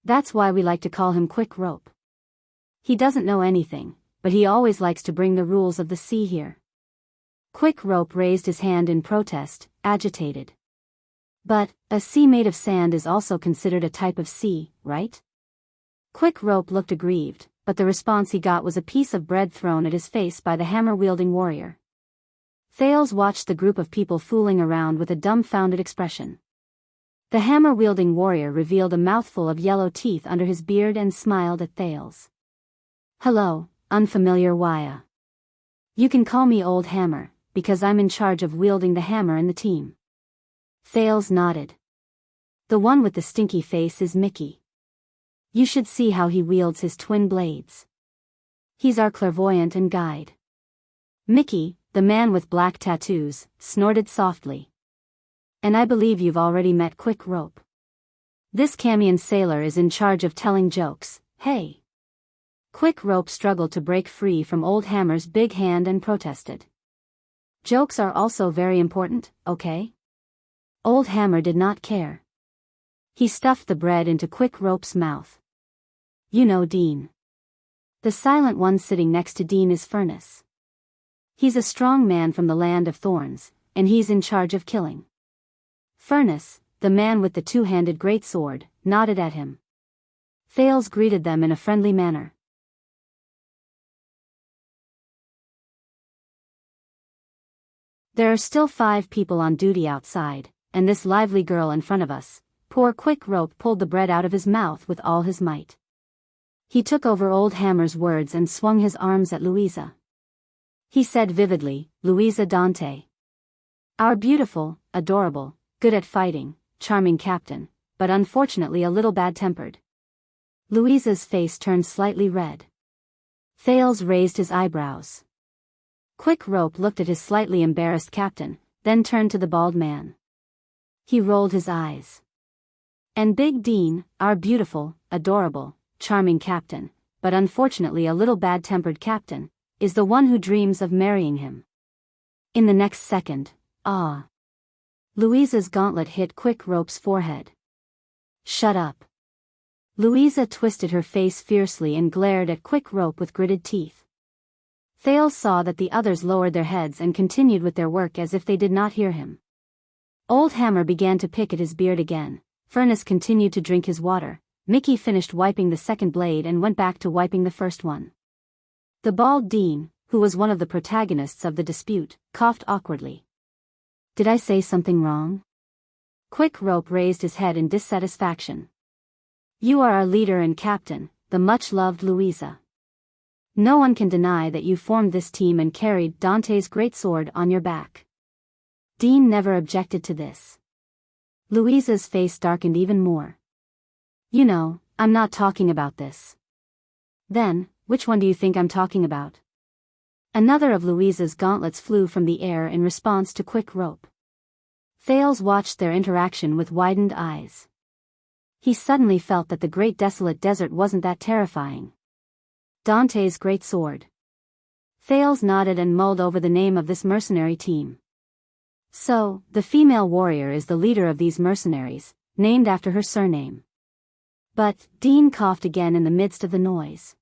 That's why we like to call him Quick Rope. He doesn't know anything, but he always likes to bring the rules of the sea here. Quick Rope raised his hand in protest, agitated. But, a sea made of sand is also considered a type of sea, right? Quick Rope looked aggrieved, but the response he got was a piece of bread thrown at his face by the hammer-wielding warrior. Thales watched the group of people fooling around with a dumbfounded expression. The hammer-wielding warrior revealed a mouthful of yellow teeth under his beard and smiled at Thales. Hello, unfamiliar Waya. You can call me Old Hammer, because I'm in charge of wielding the hammer in the team. Thales nodded. The one with the stinky face is Mickey. You should see how he wields his twin blades. He's our clairvoyant and guide. Mickey, the man with black tattoos, snorted softly. And I believe you've already met Quick Rope. This Camion sailor is in charge of telling jokes, hey. Quick Rope struggled to break free from Old Hammer's big hand and protested. Jokes are also very important, okay? Old Hammer did not care. He stuffed the bread into Quick Rope's mouth. You know Dean. The silent one sitting next to Dean is Furnace. He's a strong man from the land of thorns, and he's in charge of killing. Furnace, the man with the two-handed greatsword, nodded at him. Thales greeted them in a friendly manner. There are still 5 people on duty outside, and this lively girl in front of us. Poor Quick Rope pulled the bread out of his mouth with all his might. He took over Old Hammer's words and swung his arms at Louisa. He said vividly, Louisa Dante. Our beautiful, adorable, good at fighting, charming captain, but unfortunately a little bad-tempered. Louisa's face turned slightly red. Thales raised his eyebrows. Quick Rope looked at his slightly embarrassed captain, then turned to the bald man. He rolled his eyes. And Big Dean, our beautiful, adorable, charming captain, but unfortunately a little bad-tempered captain, is the one who dreams of marrying him. In the next second, Louisa's gauntlet hit Quick Rope's forehead. Shut up. Louisa twisted her face fiercely and glared at Quick Rope with gritted teeth. Thales saw that the others lowered their heads and continued with their work as if they did not hear him. Old Hammer began to pick at his beard again. Furnace continued to drink his water. Mickey finished wiping the second blade and went back to wiping the first one. The bald dean, who was one of the protagonists of the dispute, coughed awkwardly. Did I say something wrong? Quick Rope raised his head in dissatisfaction. You are our leader and captain, the much-loved Louisa. No one can deny that you formed this team and carried Dante's great sword on your back. Dean never objected to this. Louisa's face darkened even more. You know, I'm not talking about this. Then, which one do you think I'm talking about? Another of Louisa's gauntlets flew from the air in response to Quick Rope. Thales watched their interaction with widened eyes. He suddenly felt that the great desolate desert wasn't that terrifying. Dante's great sword. Thales nodded and mulled over the name of this mercenary team. So, the female warrior is the leader of these mercenaries, named after her surname. But, Dean coughed again in the midst of the noise.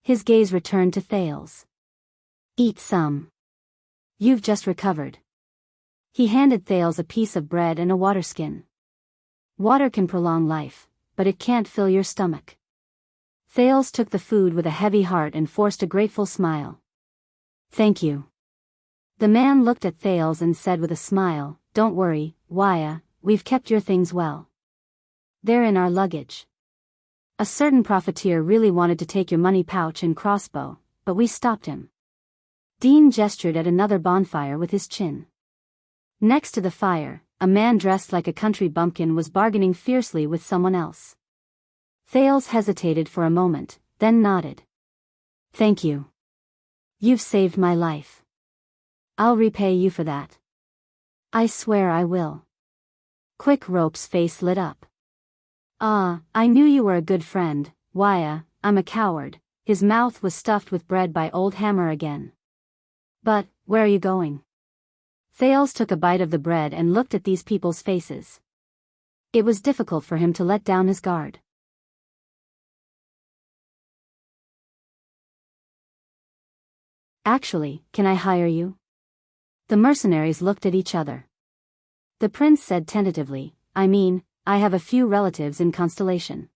His gaze returned to Thales. Eat some. You've just recovered. He handed Thales a piece of bread and a water skin. Water can prolong life, but it can't fill your stomach. Thales took the food with a heavy heart and forced a grateful smile. Thank you. The man looked at Thales and said with a smile, Don't worry, Waya, we've kept your things well. They're in our luggage. A certain profiteer really wanted to take your money pouch and crossbow, but we stopped him. Dean gestured at another bonfire with his chin. Next to the fire, a man dressed like a country bumpkin was bargaining fiercely with someone else. Thales hesitated for a moment, then nodded. Thank you. You've saved my life. I'll repay you for that. I swear I will. Quick Rope's face lit up. Ah, I knew you were a good friend, Waya. I'm a coward. His mouth was stuffed with bread by Old Hammer again. But, where are you going? Thales took a bite of the bread and looked at these people's faces. It was difficult for him to let down his guard. Actually, can I hire you? The mercenaries looked at each other. The prince said tentatively, I have a few relatives in Constellation.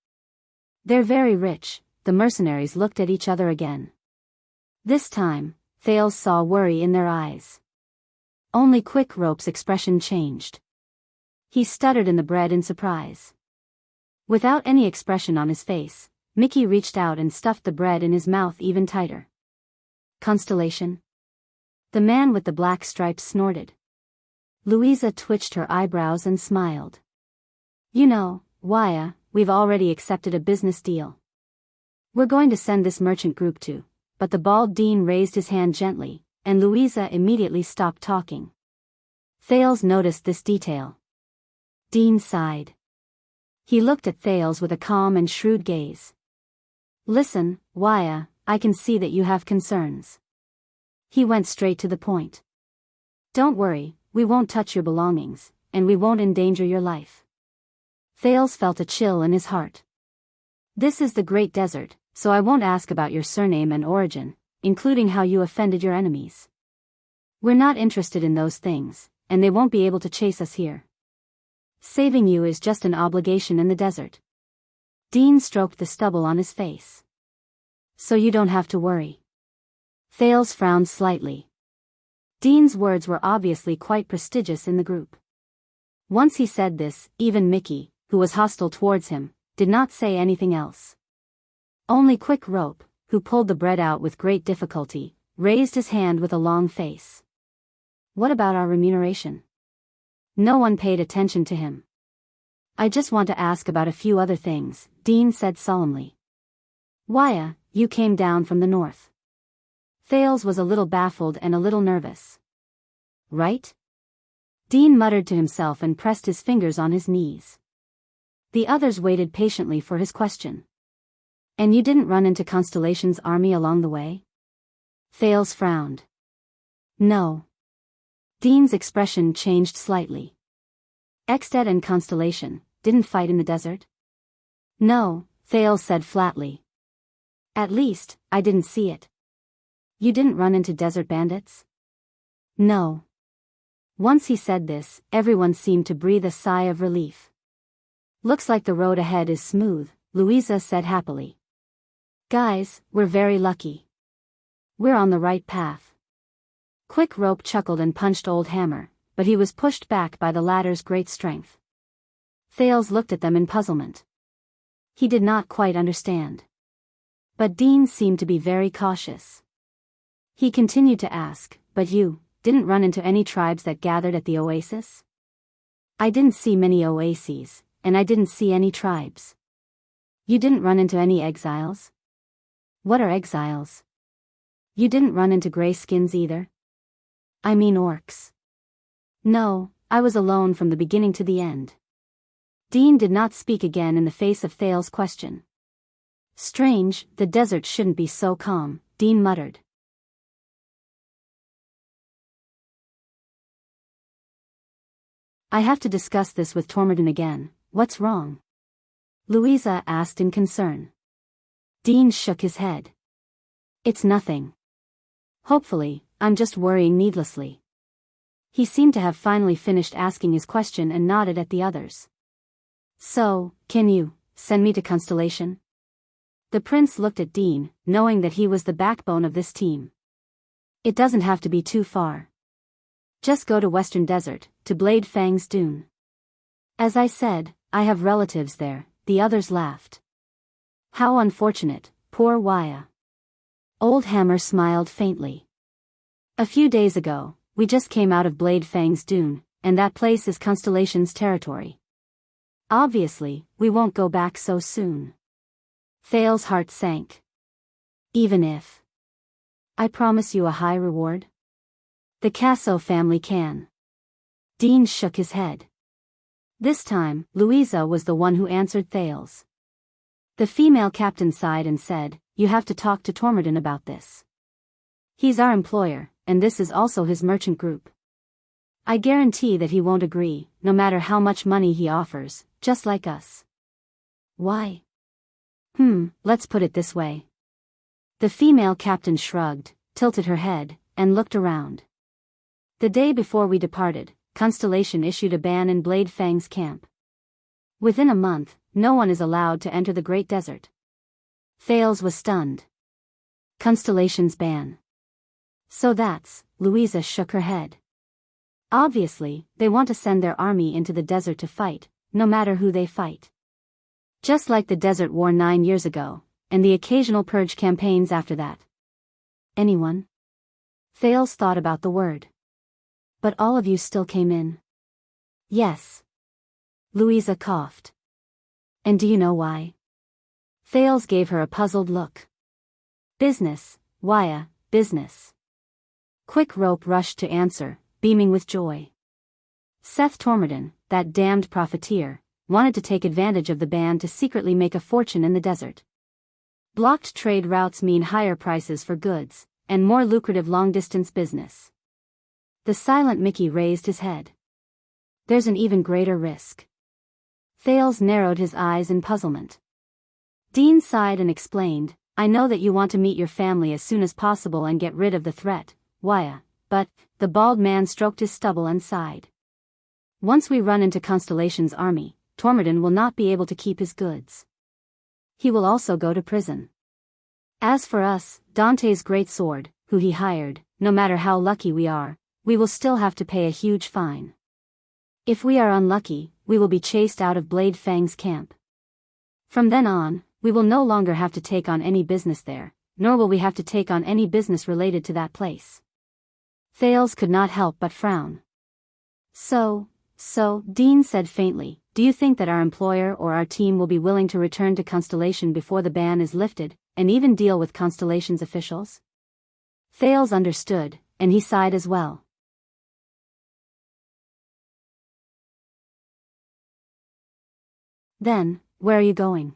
They're very rich. The mercenaries looked at each other again. This time, Thales saw worry in their eyes. Only Quick Rope's expression changed. He stuttered in the bread in surprise. Without any expression on his face, Mickey reached out and stuffed the bread in his mouth even tighter. Constellation? The man with the black stripes snorted. Louisa twitched her eyebrows and smiled. You know, Waya, we've already accepted a business deal. We're going to send this merchant group to, but the bald dean raised his hand gently, and Louisa immediately stopped talking. Thales noticed this detail. Dean sighed. He looked at Thales with a calm and shrewd gaze. Listen, Waya, I can see that you have concerns. He went straight to the point. Don't worry, we won't touch your belongings, and we won't endanger your life. Thales felt a chill in his heart. This is the Great Desert, so I won't ask about your surname and origin, including how you offended your enemies. We're not interested in those things, and they won't be able to chase us here. Saving you is just an obligation in the desert. Dean stroked the stubble on his face. So you don't have to worry. Thales frowned slightly. Dean's words were obviously quite prestigious in the group. Once he said this, even Mickey, who was hostile towards him, did not say anything else. Only Quick Rope, who pulled the bread out with great difficulty, raised his hand with a long face. What about our remuneration? No one paid attention to him. I just want to ask about a few other things, Dean said solemnly. Waya, you came down from the north. Thales was a little baffled and a little nervous. Right? Dean muttered to himself and pressed his fingers on his knees. The others waited patiently for his question. And you didn't run into Constellation's army along the way? Thales frowned. No. Dean's expression changed slightly. Exted and Constellation didn't fight in the desert? No, Thales said flatly. At least, I didn't see it. You didn't run into desert bandits? No. Once he said this, everyone seemed to breathe a sigh of relief. Looks like the road ahead is smooth, Louisa said happily. Guys, we're very lucky. We're on the right path. Quick Rope chuckled and punched Old Hammer, but he was pushed back by the latter's great strength. Thales looked at them in puzzlement. He did not quite understand. But Dean seemed to be very cautious. He continued to ask, but you didn't run into any tribes that gathered at the oasis? I didn't see many oases, and I didn't see any tribes. You didn't run into any exiles? What are exiles? You didn't run into grayskins either? I mean orcs. No, I was alone from the beginning to the end. Dean did not speak again in the face of Thales' question. Strange, the desert shouldn't be so calm, Dean muttered. I have to discuss this with Tormodin again. What's wrong? Louisa asked in concern. Dean shook his head. It's nothing. Hopefully, I'm just worrying needlessly. He seemed to have finally finished asking his question and nodded at the others. So, can you send me to Constellation? The prince looked at Dean, knowing that he was the backbone of this team. It doesn't have to be too far. Just go to Western Desert, to Blade Fang's Dune. As I said, I have relatives there, the others laughed. How unfortunate, poor Waya. Old Hammer smiled faintly. A few days ago, we just came out of Blade Fang's Dune, and that place is Constellation's territory. Obviously, we won't go back so soon. Thales' heart sank. Even if I promise you a high reward? The Casso family can. Dean shook his head. This time, Louisa was the one who answered Thales. The female captain sighed and said, You have to talk to Tormodin about this. He's our employer, and this is also his merchant group. I guarantee that he won't agree, no matter how much money he offers, just like us. Why? Let's put it this way. The female captain shrugged, tilted her head, and looked around. The day before we departed, Constellation issued a ban in Blade Fang's camp. Within a month, no one is allowed to enter the Great Desert. Thales was stunned. Constellation's ban. So that's, Louisa shook her head. Obviously, they want to send their army into the desert to fight, no matter who they fight. Just like the Desert War 9 years ago, and the occasional purge campaigns after that. Anyone? Thales thought about the word. But all of you still came in. Yes. Louisa coughed. And do you know why? Thales gave her a puzzled look. Business, Waya, business. Quick Rope rushed to answer, beaming with joy. Seth Tormodin, that damned profiteer, wanted to take advantage of the ban to secretly make a fortune in the desert. Blocked trade routes mean higher prices for goods, and more lucrative long-distance business. The silent Mickey raised his head. There's an even greater risk. Thales narrowed his eyes in puzzlement. Dean sighed and explained, I know that you want to meet your family as soon as possible and get rid of the threat, Waya, but, the bald man stroked his stubble and sighed. Once we run into Constellation's army, Tormodin will not be able to keep his goods. He will also go to prison. As for us, Dante's great sword, who he hired, no matter how lucky we are, we will still have to pay a huge fine. If we are unlucky, we will be chased out of Blade Fang's camp. From then on, we will no longer have to take on any business there, nor will we have to take on any business related to that place. Thales could not help but frown. So, Dean said faintly, do you think that our employer or our team will be willing to return to Constellation before the ban is lifted, and even deal with Constellation's officials? Thales understood, and he sighed as well. Then, where are you going?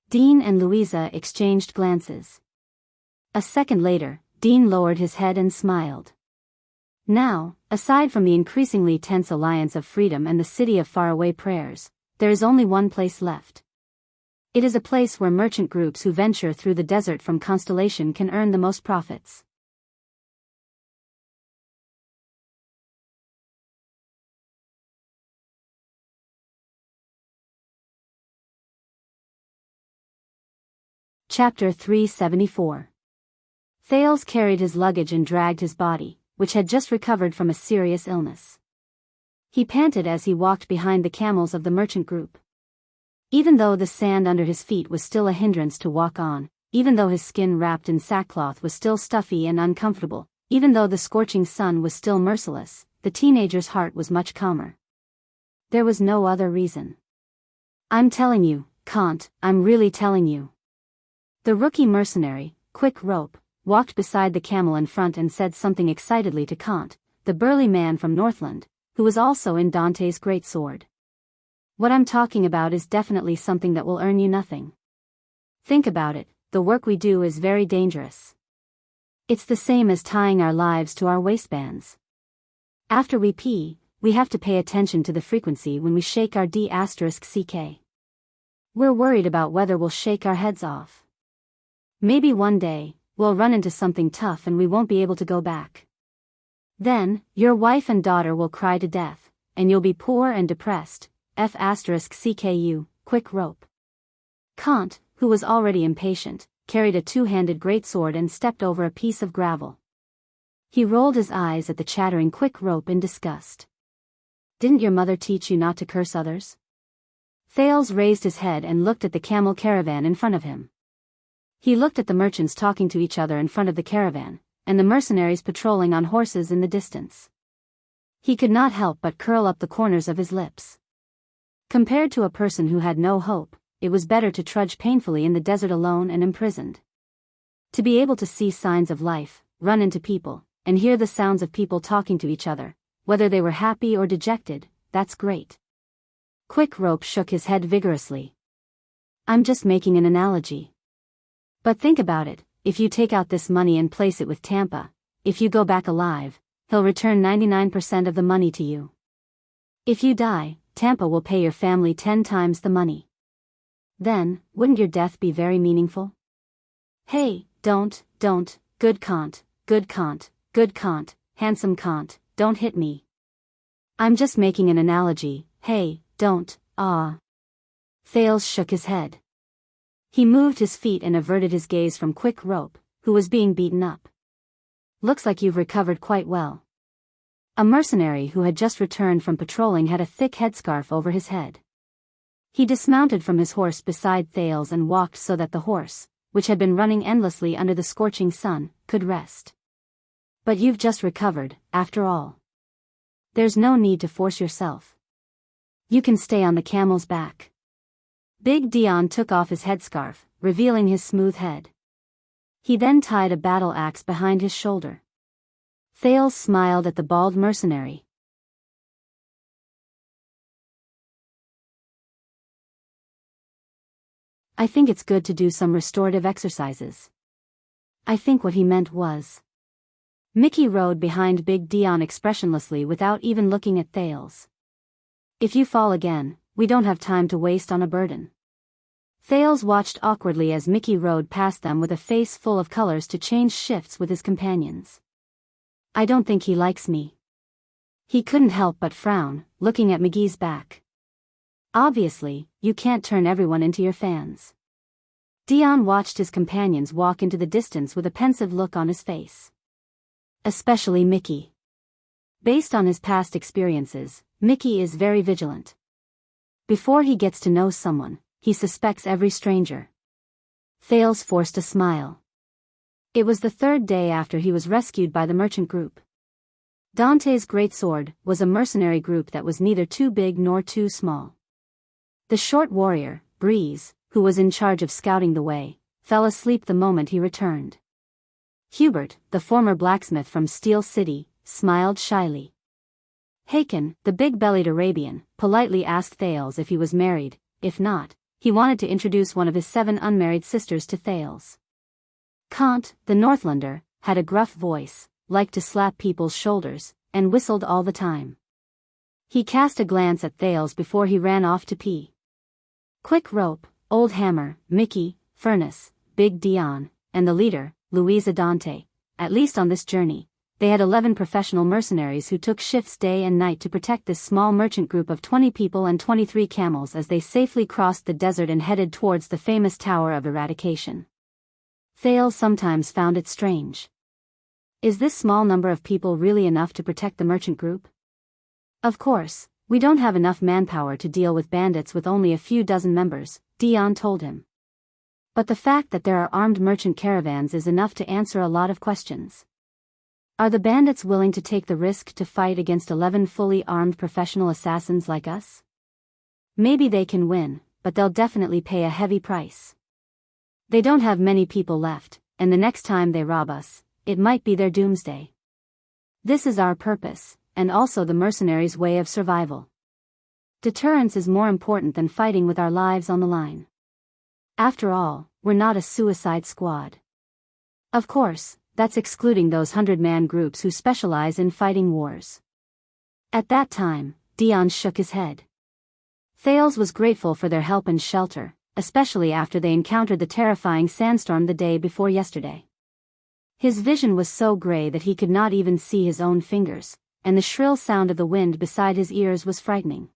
Dean and Louisa exchanged glances. A second later, Dean lowered his head and smiled. Now, aside from the increasingly tense alliance of freedom and the city of faraway prayers, there is only one place left. It is a place where merchant groups who venture through the desert from Constellation can earn the most profits. Chapter 374. Thales carried his luggage and dragged his body, which had just recovered from a serious illness. He panted as he walked behind the camels of the merchant group. Even though the sand under his feet was still a hindrance to walk on, even though his skin wrapped in sackcloth was still stuffy and uncomfortable, even though the scorching sun was still merciless, the teenager's heart was much calmer. There was no other reason. I'm telling you, Kant, I'm really telling you. The rookie mercenary, Quick Rope, walked beside the camel in front and said something excitedly to Kant, the burly man from Northland, who was also in Dante's great sword. What I'm talking about is definitely something that will earn you nothing. Think about it, the work we do is very dangerous. It's the same as tying our lives to our waistbands. After we pee, we have to pay attention to the frequency when we shake our D*ck. We're worried about whether we'll shake our heads off. Maybe one day, we'll run into something tough and we won't be able to go back. Then, your wife and daughter will cry to death, and you'll be poor and depressed. F***cu, Quick Rope. Kant, who was already impatient, carried a two-handed greatsword and stepped over a piece of gravel. He rolled his eyes at the chattering Quick Rope in disgust. Didn't your mother teach you not to curse others? Thales raised his head and looked at the camel caravan in front of him. He looked at the merchants talking to each other in front of the caravan, and the mercenaries patrolling on horses in the distance. He could not help but curl up the corners of his lips. Compared to a person who had no hope, it was better to trudge painfully in the desert alone and imprisoned. To be able to see signs of life, run into people, and hear the sounds of people talking to each other, whether they were happy or dejected, that's great. Quick Rope shook his head vigorously. I'm just making an analogy. But think about it, if you take out this money and place it with Tampa, if you go back alive, he'll return 99% of the money to you. If you die, Tampa will pay your family 10 times the money. Then, wouldn't your death be very meaningful? Hey, don't, good Kant, handsome Kant, don't hit me. I'm just making an analogy, hey, don't, Thales shook his head. He moved his feet and averted his gaze from Quick Rope, who was being beaten up. Looks like you've recovered quite well. A mercenary who had just returned from patrolling had a thick headscarf over his head. He dismounted from his horse beside Thales and walked so that the horse, which had been running endlessly under the scorching sun, could rest. But you've just recovered, after all. There's no need to force yourself. You can stay on the camel's back. Big Dion took off his headscarf, revealing his smooth head. He then tied a battle axe behind his shoulder. Thales smiled at the bald mercenary. I think it's good to do some restorative exercises. I think what he meant was. Mickey rode behind Big Dion expressionlessly without even looking at Thales. If you fall again, we don't have time to waste on a burden. Thales watched awkwardly as Mickey rode past them with a face full of colors to change shifts with his companions. I don't think he likes me. He couldn't help but frown, looking at McGee's back. Obviously, you can't turn everyone into your fans. Dion watched his companions walk into the distance with a pensive look on his face. Especially Mickey. Based on his past experiences, Mickey is very vigilant. Before he gets to know someone, he suspects every stranger. Thales forced a smile. It was the third day after he was rescued by the merchant group. Dante's greatsword was a mercenary group that was neither too big nor too small. The short warrior, Breeze, who was in charge of scouting the way, fell asleep the moment he returned. Hubert, the former blacksmith from Steel City, smiled shyly. Haken, the big-bellied Arabian, politely asked Thales if he was married. If not, he wanted to introduce one of his 7 unmarried sisters to Thales. Kant, the Northlander, had a gruff voice, liked to slap people's shoulders, and whistled all the time. He cast a glance at Thales before he ran off to pee. Quick Rope, Old Hammer, Mickey, Furnace, Big Dion, and the leader, Louisa Dante. At least on this journey, they had 11 professional mercenaries who took shifts day and night to protect this small merchant group of 20 people and 23 camels as they safely crossed the desert and headed towards the famous Tower of Eradication. Thales sometimes found it strange. Is this small number of people really enough to protect the merchant group? Of course, we don't have enough manpower to deal with bandits with only a few dozen members, Dion told him. But the fact that there are armed merchant caravans is enough to answer a lot of questions. Are the bandits willing to take the risk to fight against 11 fully armed professional assassins like us? Maybe they can win, but they'll definitely pay a heavy price. They don't have many people left, and the next time they rob us, it might be their doomsday. This is our purpose, and also the mercenaries' way of survival. Deterrence is more important than fighting with our lives on the line. After all, we're not a suicide squad. Of course, that's excluding those 100-man groups who specialize in fighting wars. At that time, Dion shook his head. Thales was grateful for their help and shelter, especially after they encountered the terrifying sandstorm the day before yesterday. His vision was so gray that he could not even see his own fingers, and the shrill sound of the wind beside his ears was frightening.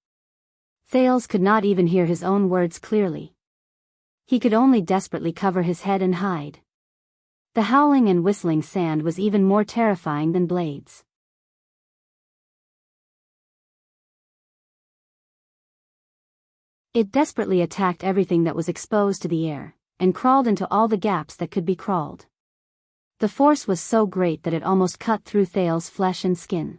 Thales could not even hear his own words clearly. He could only desperately cover his head and hide. The howling and whistling sand was even more terrifying than blades. It desperately attacked everything that was exposed to the air, and crawled into all the gaps that could be crawled. The force was so great that it almost cut through Thales' flesh and skin.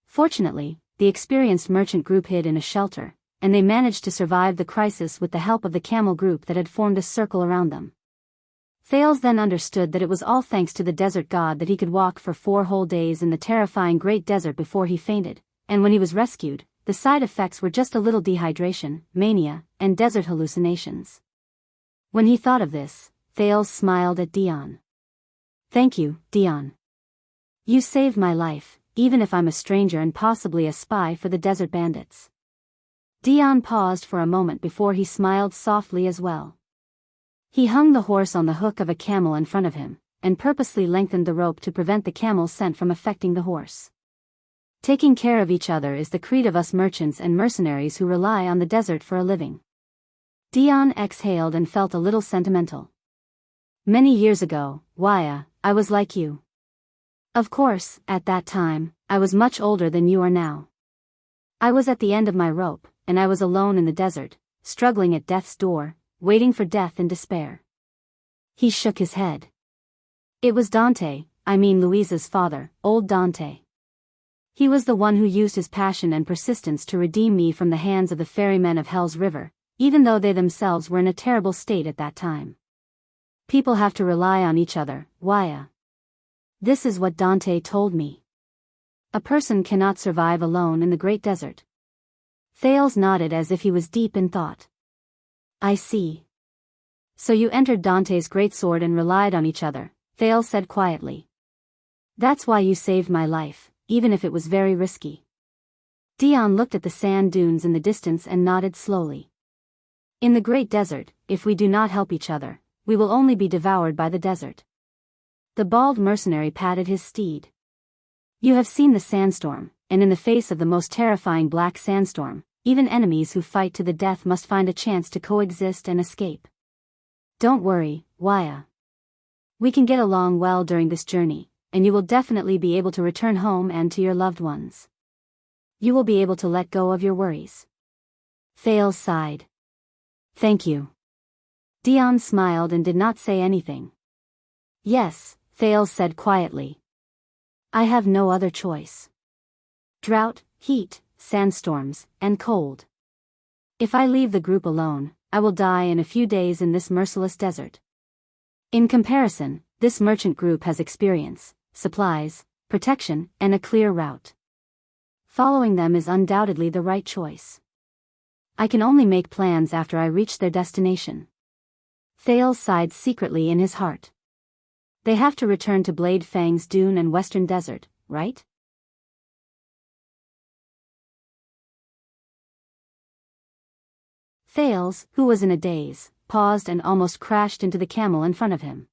Fortunately, the experienced merchant group hid in a shelter, and they managed to survive the crisis with the help of the camel group that had formed a circle around them. Thales then understood that it was all thanks to the desert god that he could walk for 4 whole days in the terrifying Great Desert before he fainted, and when he was rescued, the side effects were just a little dehydration, mania, and desert hallucinations. When he thought of this, Thales smiled at Dion. Thank you, Dion. You saved my life, even if I'm a stranger and possibly a spy for the desert bandits. Dion paused for a moment before he smiled softly as well. He hung the horse on the hook of a camel in front of him, and purposely lengthened the rope to prevent the camel's scent from affecting the horse. Taking care of each other is the creed of us merchants and mercenaries who rely on the desert for a living. Dion exhaled and felt a little sentimental. Many years ago, Waya, I was like you. Of course, at that time, I was much older than you are now. I was at the end of my rope, and I was alone in the desert, struggling at death's door, waiting for death in despair. He shook his head. It was Dante, I mean Louisa's father, old Dante. He was the one who used his passion and persistence to redeem me from the hands of the ferrymen of Hell's River, even though they themselves were in a terrible state at that time. People have to rely on each other, Waya. This is what Dante told me. A person cannot survive alone in the great desert. Thales nodded as if he was deep in thought. I see. So you entered Dante's great sword and relied on each other, Thales said quietly. That's why you saved my life, even if it was very risky. Dion looked at the sand dunes in the distance and nodded slowly. In the great desert, if we do not help each other, we will only be devoured by the desert. The bald mercenary patted his steed. You have seen the sandstorm, and in the face of the most terrifying black sandstorm, even enemies who fight to the death must find a chance to coexist and escape. Don't worry, Waya. We can get along well during this journey, and you will definitely be able to return home and to your loved ones. You will be able to let go of your worries. Thales sighed. Thank you. Dion smiled and did not say anything. Yes, Thales said quietly. I have no other choice. Drought, heat, sandstorms, and cold. If I leave the group alone, I will die in a few days in this merciless desert. In comparison, this merchant group has experience, supplies, protection, and a clear route. Following them is undoubtedly the right choice. I can only make plans after I reach their destination. Thales sighed secretly in his heart. They have to return to Blade Fang's dune and western desert, right? Thales, who was in a daze, paused and almost crashed into the camel in front of him.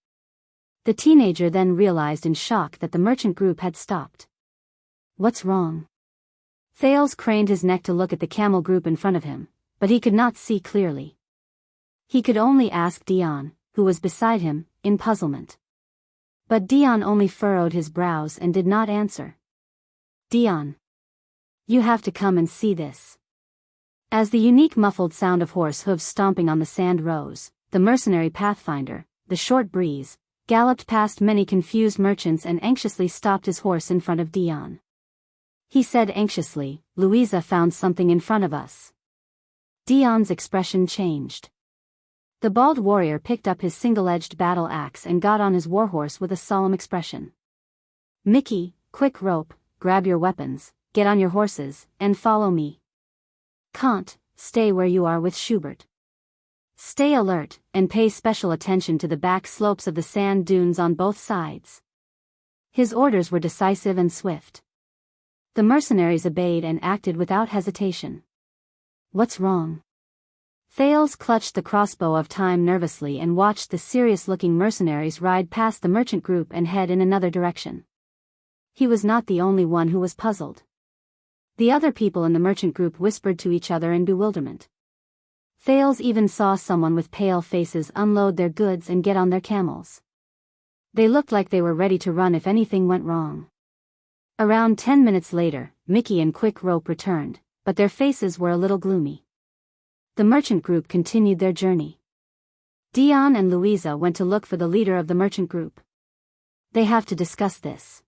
The teenager then realized in shock that the merchant group had stopped. What's wrong? Thales craned his neck to look at the camel group in front of him, but he could not see clearly. He could only ask Dion, who was beside him, in puzzlement. But Dion only furrowed his brows and did not answer. Dion. You have to come and see this. As the unique muffled sound of horse hooves stomping on the sand rose, the mercenary pathfinder, the short breeze, galloped past many confused merchants and anxiously stopped his horse in front of Dion. He said anxiously, "Louisa found something in front of us." Dion's expression changed. The bald warrior picked up his single-edged battle axe and got on his warhorse with a solemn expression. "Mickey, quick rope, grab your weapons, get on your horses, and follow me. Can't, stay where you are with Schubert. Stay alert, and pay special attention to the back slopes of the sand dunes on both sides." His orders were decisive and swift. The mercenaries obeyed and acted without hesitation. "What's wrong?" Thales clutched the crossbow of time nervously and watched the serious-looking mercenaries ride past the merchant group and head in another direction. He was not the only one who was puzzled. The other people in the merchant group whispered to each other in bewilderment. Thales even saw someone with pale faces unload their goods and get on their camels. They looked like they were ready to run if anything went wrong. Around 10 minutes later, Mickey and Quick Rope returned, but their faces were a little gloomy. The merchant group continued their journey. Dion and Louisa went to look for the leader of the merchant group. "They have to discuss this."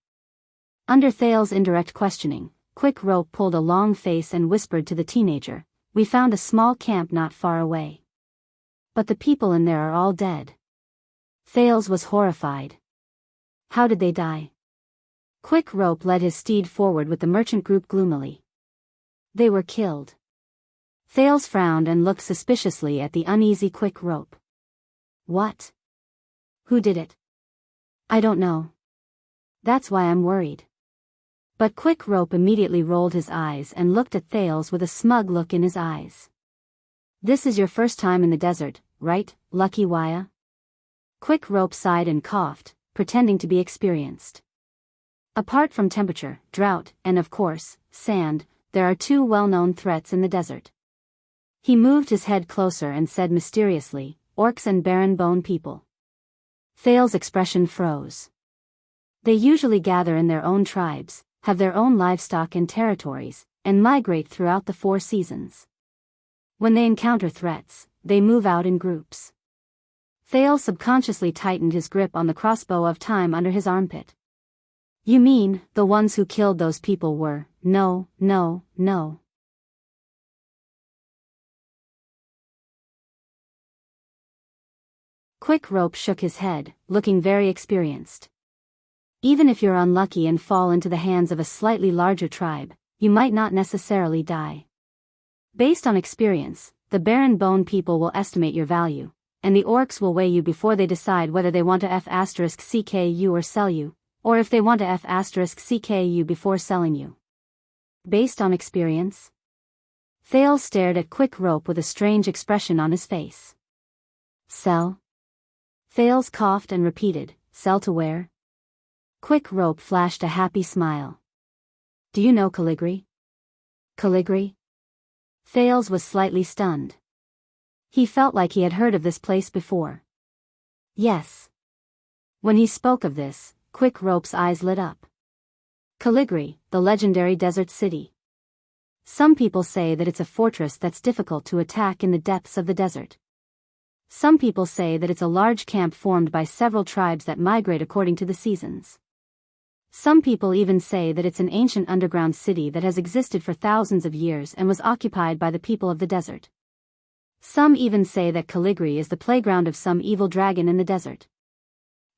Under Thales' indirect questioning, Quick Rope pulled a long face and whispered to the teenager, "We found a small camp not far away. But the people in there are all dead." Thales was horrified. "How did they die?" Quick Rope led his steed forward with the merchant group gloomily. "They were killed." Thales frowned and looked suspiciously at the uneasy Quick Rope. "What? Who did it?" "I don't know. That's why I'm worried." But Quick Rope immediately rolled his eyes and looked at Thales with a smug look in his eyes. "This is your first time in the desert, right, Lucky Waya?" Quick Rope sighed and coughed, pretending to be experienced. "Apart from temperature, drought, and of course, sand, there are two well-known threats in the desert." He moved his head closer and said mysteriously, "Orcs and barren bone people." Thales' expression froze. "They usually gather in their own tribes, have their own livestock and territories, and migrate throughout the 4 seasons. When they encounter threats, they move out in groups." Thales subconsciously tightened his grip on the crossbow of time under his armpit. "You mean, the ones who killed those people were, no. Quick Rope shook his head, looking very experienced. "Even if you're unlucky and fall into the hands of a slightly larger tribe, you might not necessarily die. Based on experience, the barren bone people will estimate your value, and the orcs will weigh you before they decide whether they want to F***ck you or sell you, or if they want to F***ck you before selling you." Based on experience? Thales stared at Quick Rope with a strange expression on his face. "Sell?" Thales coughed and repeated, "Sell to where?" Quick Rope flashed a happy smile. "Do you know Calligri?" "Calligri?" Thales was slightly stunned. He felt like he had heard of this place before. "Yes." When he spoke of this, Quick Rope's eyes lit up. "Calligri, the legendary desert city. Some people say that it's a fortress that's difficult to attack in the depths of the desert. Some people say that it's a large camp formed by several tribes that migrate according to the seasons. Some people even say that it's an ancient underground city that has existed for thousands of years and was occupied by the people of the desert. Some even say that Calligri is the playground of some evil dragon in the desert.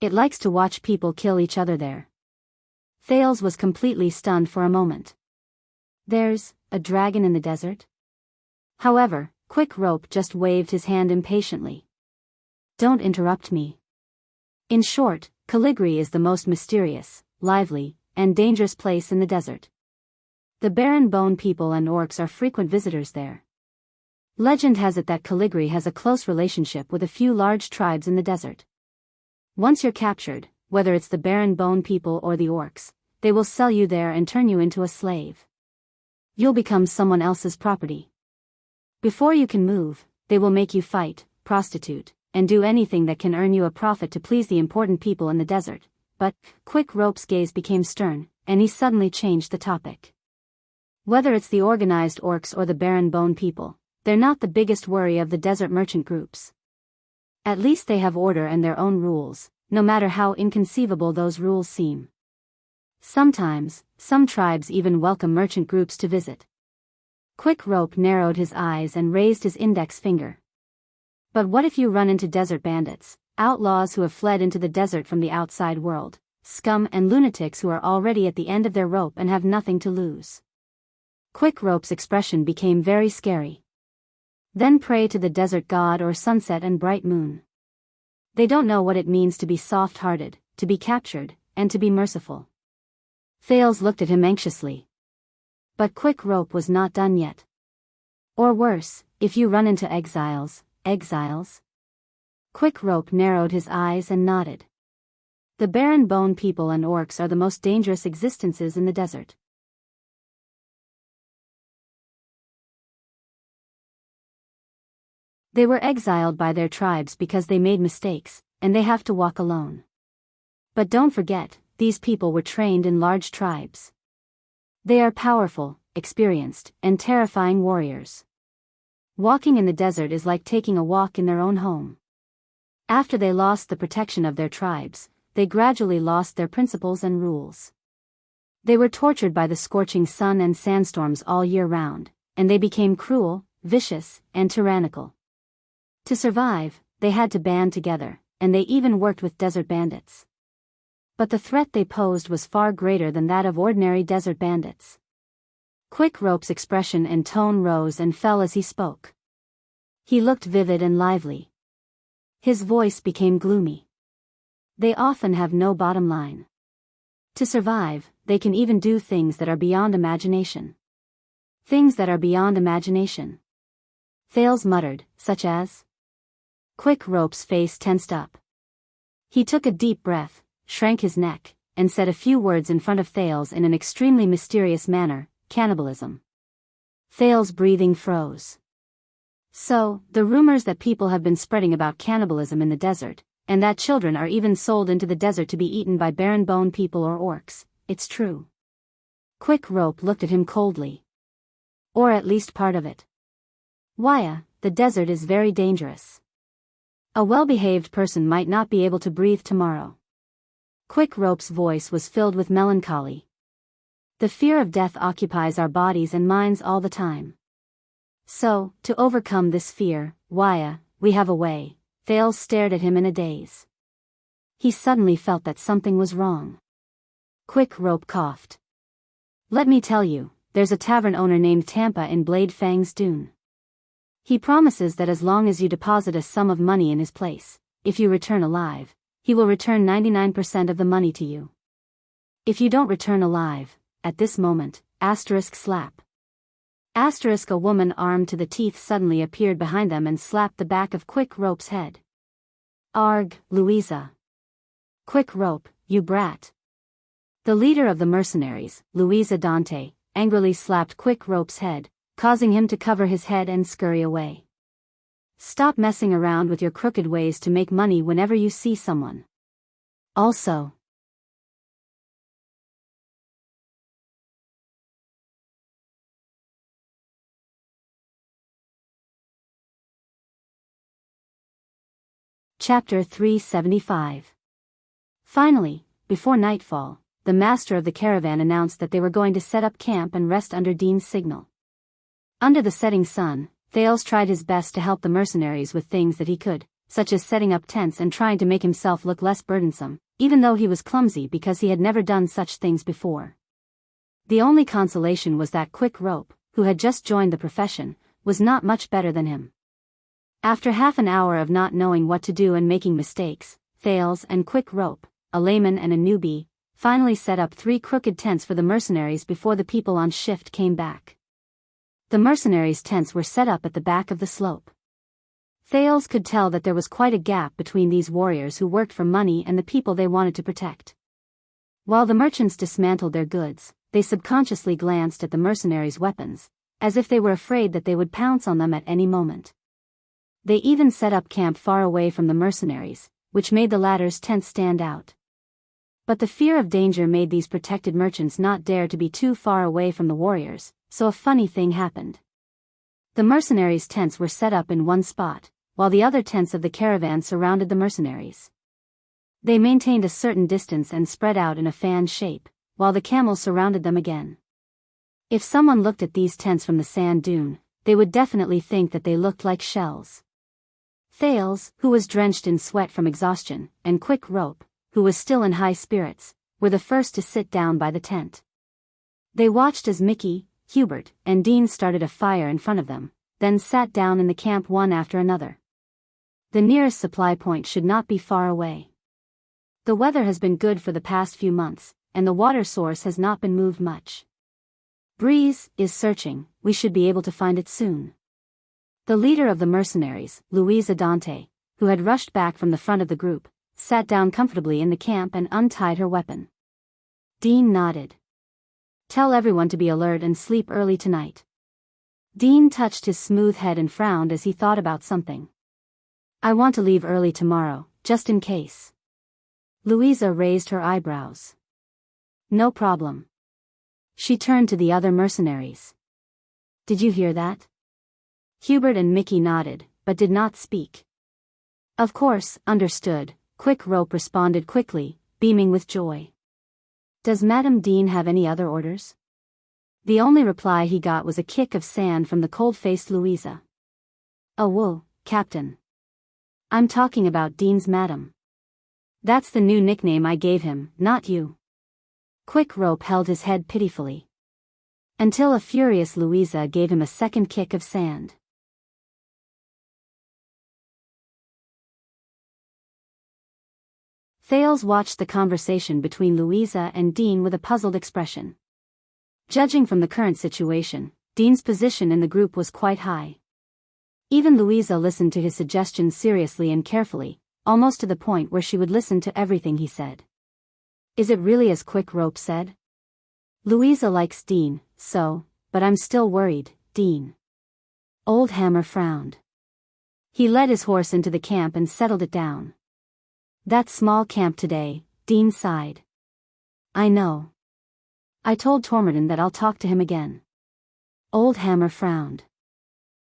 It likes to watch people kill each other there." Thales was completely stunned for a moment. "There's a dragon in the desert?" However, Quick Rope just waved his hand impatiently. "Don't interrupt me. In short, Calligri is the most mysterious, lively, and dangerous place in the desert. The barren bone people and orcs are frequent visitors there. Legend has it that Calligri has a close relationship with a few large tribes in the desert. Once you're captured, whether it's the barren bone people or the orcs, they will sell you there and turn you into a slave. You'll become someone else's property. Before you can move, they will make you fight, prostitute, and do anything that can earn you a profit to please the important people in the desert. But Quick Rope's gaze became stern, and he suddenly changed the topic. Whether it's the organized orcs or the barren bone people, they're not the biggest worry of the desert merchant groups. At least they have order and their own rules, no matter how inconceivable those rules seem. Sometimes, some tribes even welcome merchant groups to visit. Quick Rope narrowed his eyes and raised his index finger. But what if you run into desert bandits, outlaws who have fled into the desert from the outside world, scum and lunatics who are already at the end of their rope and have nothing to lose? Quick Rope's expression became very scary. Then pray to the desert god or sunset and bright moon. They don't know what it means to be soft-hearted, to be captured, and to be merciful. Thales looked at him anxiously. But Quick Rope was not done yet. Or worse, if you run into exiles. Quick Rope narrowed his eyes and nodded. The barren bone people and orcs are the most dangerous existences in the desert. They were exiled by their tribes because they made mistakes, and they have to walk alone. But don't forget, these people were trained in large tribes. They are powerful, experienced, and terrifying warriors. Walking in the desert is like taking a walk in their own home. After they lost the protection of their tribes, they gradually lost their principles and rules. They were tortured by the scorching sun and sandstorms all year round, and they became cruel, vicious, and tyrannical. To survive, they had to band together, and they even worked with desert bandits. But the threat they posed was far greater than that of ordinary desert bandits. Quick Rope's expression and tone rose and fell as he spoke. He looked vivid and lively. His voice became gloomy. They often have no bottom line. To survive, they can even do things that are beyond imagination. Things that are beyond imagination. Thales muttered, such as? Quick Rope's face tensed up. He took a deep breath, shrank his neck, and said a few words in front of Thales in an extremely mysterious manner: cannibalism. Thales' breathing froze. So, the rumors that people have been spreading about cannibalism in the desert, and that children are even sold into the desert to be eaten by barren bone people or orcs, it's true. Quick Rope looked at him coldly. Or at least part of it. Why, the desert is very dangerous. A well-behaved person might not be able to breathe tomorrow. Quick Rope's voice was filled with melancholy. The fear of death occupies our bodies and minds all the time. So, to overcome this fear, we have a way. Thales stared at him in a daze. He suddenly felt that something was wrong. Quick Rope coughed. Let me tell you, there's a tavern owner named Tampa in Blade Fang's Dune. He promises that as long as you deposit a sum of money in his place, if you return alive, he will return 99% of the money to you. If you don't return alive, at this moment, slap. A woman armed to the teeth suddenly appeared behind them and slapped the back of Quick Rope's head. Arg, Louisa. Quick Rope, you brat. The leader of the mercenaries, Louisa Dante, angrily slapped Quick Rope's head, causing him to cover his head and scurry away. Stop messing around with your crooked ways to make money whenever you see someone. Also. Chapter 375. Finally, before nightfall, the master of the caravan announced that they were going to set up camp and rest under Dean's signal. Under the setting sun, Thales tried his best to help the mercenaries with things that he could, such as setting up tents and trying to make himself look less burdensome, even though he was clumsy because he had never done such things before. The only consolation was that Quick Rope, who had just joined the profession, was not much better than him. After half an hour of not knowing what to do and making mistakes, Thales and Quick Rope, a layman and a newbie, finally set up 3 crooked tents for the mercenaries before the people on shift came back. The mercenaries' tents were set up at the back of the slope. Thales could tell that there was quite a gap between these warriors who worked for money and the people they wanted to protect. While the merchants dismantled their goods, they subconsciously glanced at the mercenaries' weapons, as if they were afraid that they would pounce on them at any moment. They even set up camp far away from the mercenaries, which made the latter's tents stand out. But the fear of danger made these protected merchants not dare to be too far away from the warriors, so a funny thing happened. The mercenaries' tents were set up in one spot, while the other tents of the caravan surrounded the mercenaries. They maintained a certain distance and spread out in a fan shape, while the camels surrounded them again. If someone looked at these tents from the sand dune, they would definitely think that they looked like shells. Thales, who was drenched in sweat from exhaustion, and Quick Rope, who was still in high spirits, were the first to sit down by the tent. They watched as Mickey, Hubert, and Dean started a fire in front of them, then sat down in the camp one after another. The nearest supply point should not be far away. The weather has been good for the past few months, and the water source has not been moved much. Breeze is searching, we should be able to find it soon. The leader of the mercenaries, Louisa Dante, who had rushed back from the front of the group, sat down comfortably in the camp and untied her weapon. Dean nodded. Tell everyone to be alert and sleep early tonight. Dean touched his smooth head and frowned as he thought about something. I want to leave early tomorrow, just in case. Louisa raised her eyebrows. No problem. She turned to the other mercenaries. Did you hear that? Hubert and Mickey nodded, but did not speak. Of course, understood, Quick Rope responded quickly, beaming with joy. Does Madame Dean have any other orders? The only reply he got was a kick of sand from the cold-faced Louisa. Oh whoa, Captain. I'm talking about Dean's madam. That's the new nickname I gave him, not you. Quick Rope held his head pitifully. Until a furious Louisa gave him a second kick of sand. Thales watched the conversation between Louisa and Dean with a puzzled expression. Judging from the current situation, Dean's position in the group was quite high. Even Louisa listened to his suggestions seriously and carefully, almost to the point where she would listen to everything he said. Is it really as Quick Rope said? Louisa likes Dean, but I'm still worried, Dean. Old Hammer frowned. He led his horse into the camp and settled it down. That small camp today, Dean sighed. I know. I told Tormodin that I'll talk to him again. Old Hammer frowned.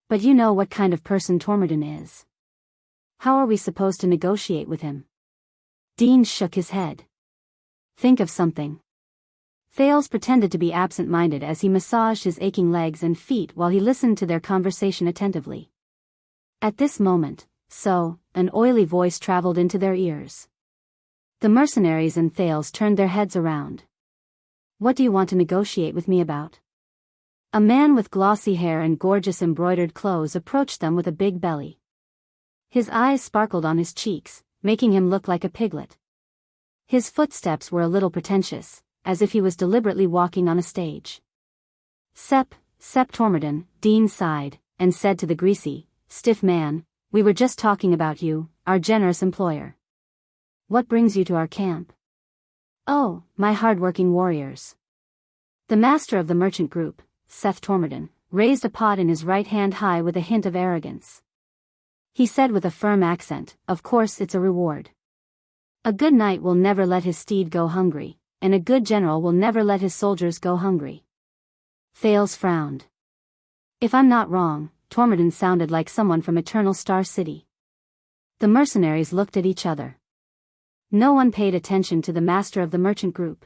But you know what kind of person Tormodin is. How are we supposed to negotiate with him? Dean shook his head. Think of something. Thales pretended to be absent-minded as he massaged his aching legs and feet while he listened to their conversation attentively. At this moment, an oily voice traveled into their ears. The mercenaries and Thales turned their heads around. What do you want to negotiate with me about? A man with glossy hair and gorgeous embroidered clothes approached them with a big belly. His eyes sparkled on his cheeks, making him look like a piglet. His footsteps were a little pretentious, as if he was deliberately walking on a stage. Sep Tormodin, Dean sighed, and said to the greasy, stiff man, we were just talking about you, our generous employer. What brings you to our camp? Oh, my hard-working warriors. The master of the merchant group, Seth Tormodin, raised a pot in his right hand high with a hint of arrogance. He said with a firm accent, of course it's a reward. A good knight will never let his steed go hungry, and a good general will never let his soldiers go hungry. Thales frowned. If I'm not wrong, Tormodin sounded like someone from Eternal Star City. The mercenaries looked at each other. No one paid attention to the master of the merchant group.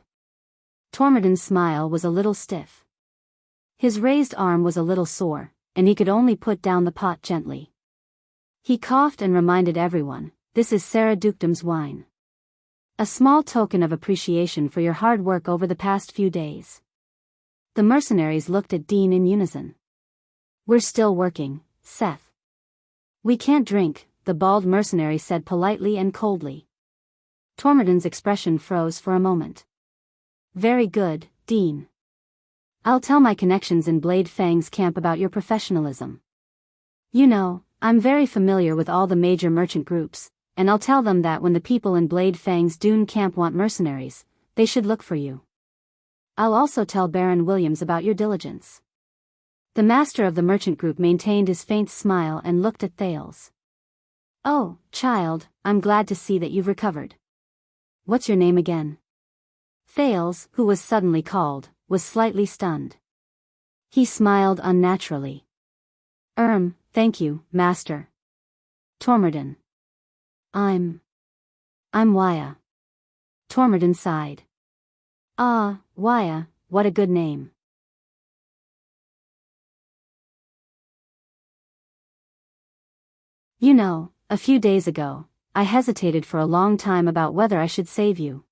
Tormodin's smile was a little stiff. His raised arm was a little sore, and he could only put down the pot gently. He coughed and reminded everyone, this is Sarah Dukedam's wine. A small token of appreciation for your hard work over the past few days. The mercenaries looked at Dean in unison. We're still working, Seth. We can't drink, the bald mercenary said politely and coldly. Tormodin's expression froze for a moment. Very good, Dean. I'll tell my connections in Blade Fang's camp about your professionalism. You know, I'm very familiar with all the major merchant groups, and I'll tell them that when the people in Blade Fang's Dune camp want mercenaries, they should look for you. I'll also tell Baron Williams about your diligence. The master of the merchant group maintained his faint smile and looked at Thales. Oh, child, I'm glad to see that you've recovered. What's your name again? Thales, who was suddenly called, was slightly stunned. He smiled unnaturally. Thank you, Master. Tormodin. I'm Waya. Tormodin sighed. Ah, Waya, what a good name. You know, a few days ago, I hesitated for a long time about whether I should save you.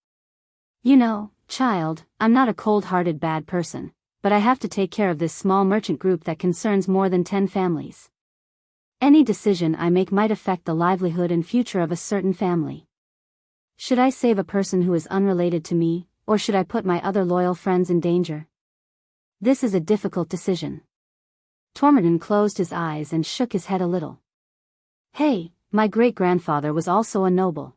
You know, child, I'm not a cold-hearted bad person, but I have to take care of this small merchant group that concerns more than 10 families. Any decision I make might affect the livelihood and future of a certain family. Should I save a person who is unrelated to me, or should I put my other loyal friends in danger? This is a difficult decision. Tormodin closed his eyes and shook his head a little. Hey, my great-grandfather was also a noble.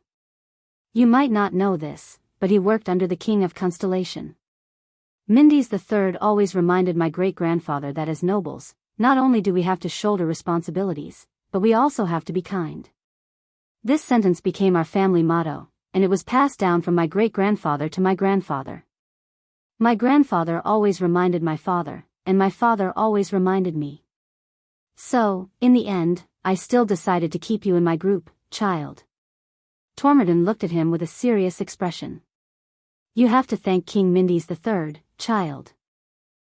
You might not know this, but he worked under the King of Constellation. Mindes III always reminded my great-grandfather that as nobles, not only do we have to shoulder responsibilities, but we also have to be kind. This sentence became our family motto, and it was passed down from my great-grandfather to my grandfather. My grandfather always reminded my father, and my father always reminded me. So, in the end, I still decided to keep you in my group, child. Tormodin looked at him with a serious expression. You have to thank King Mindes III, child.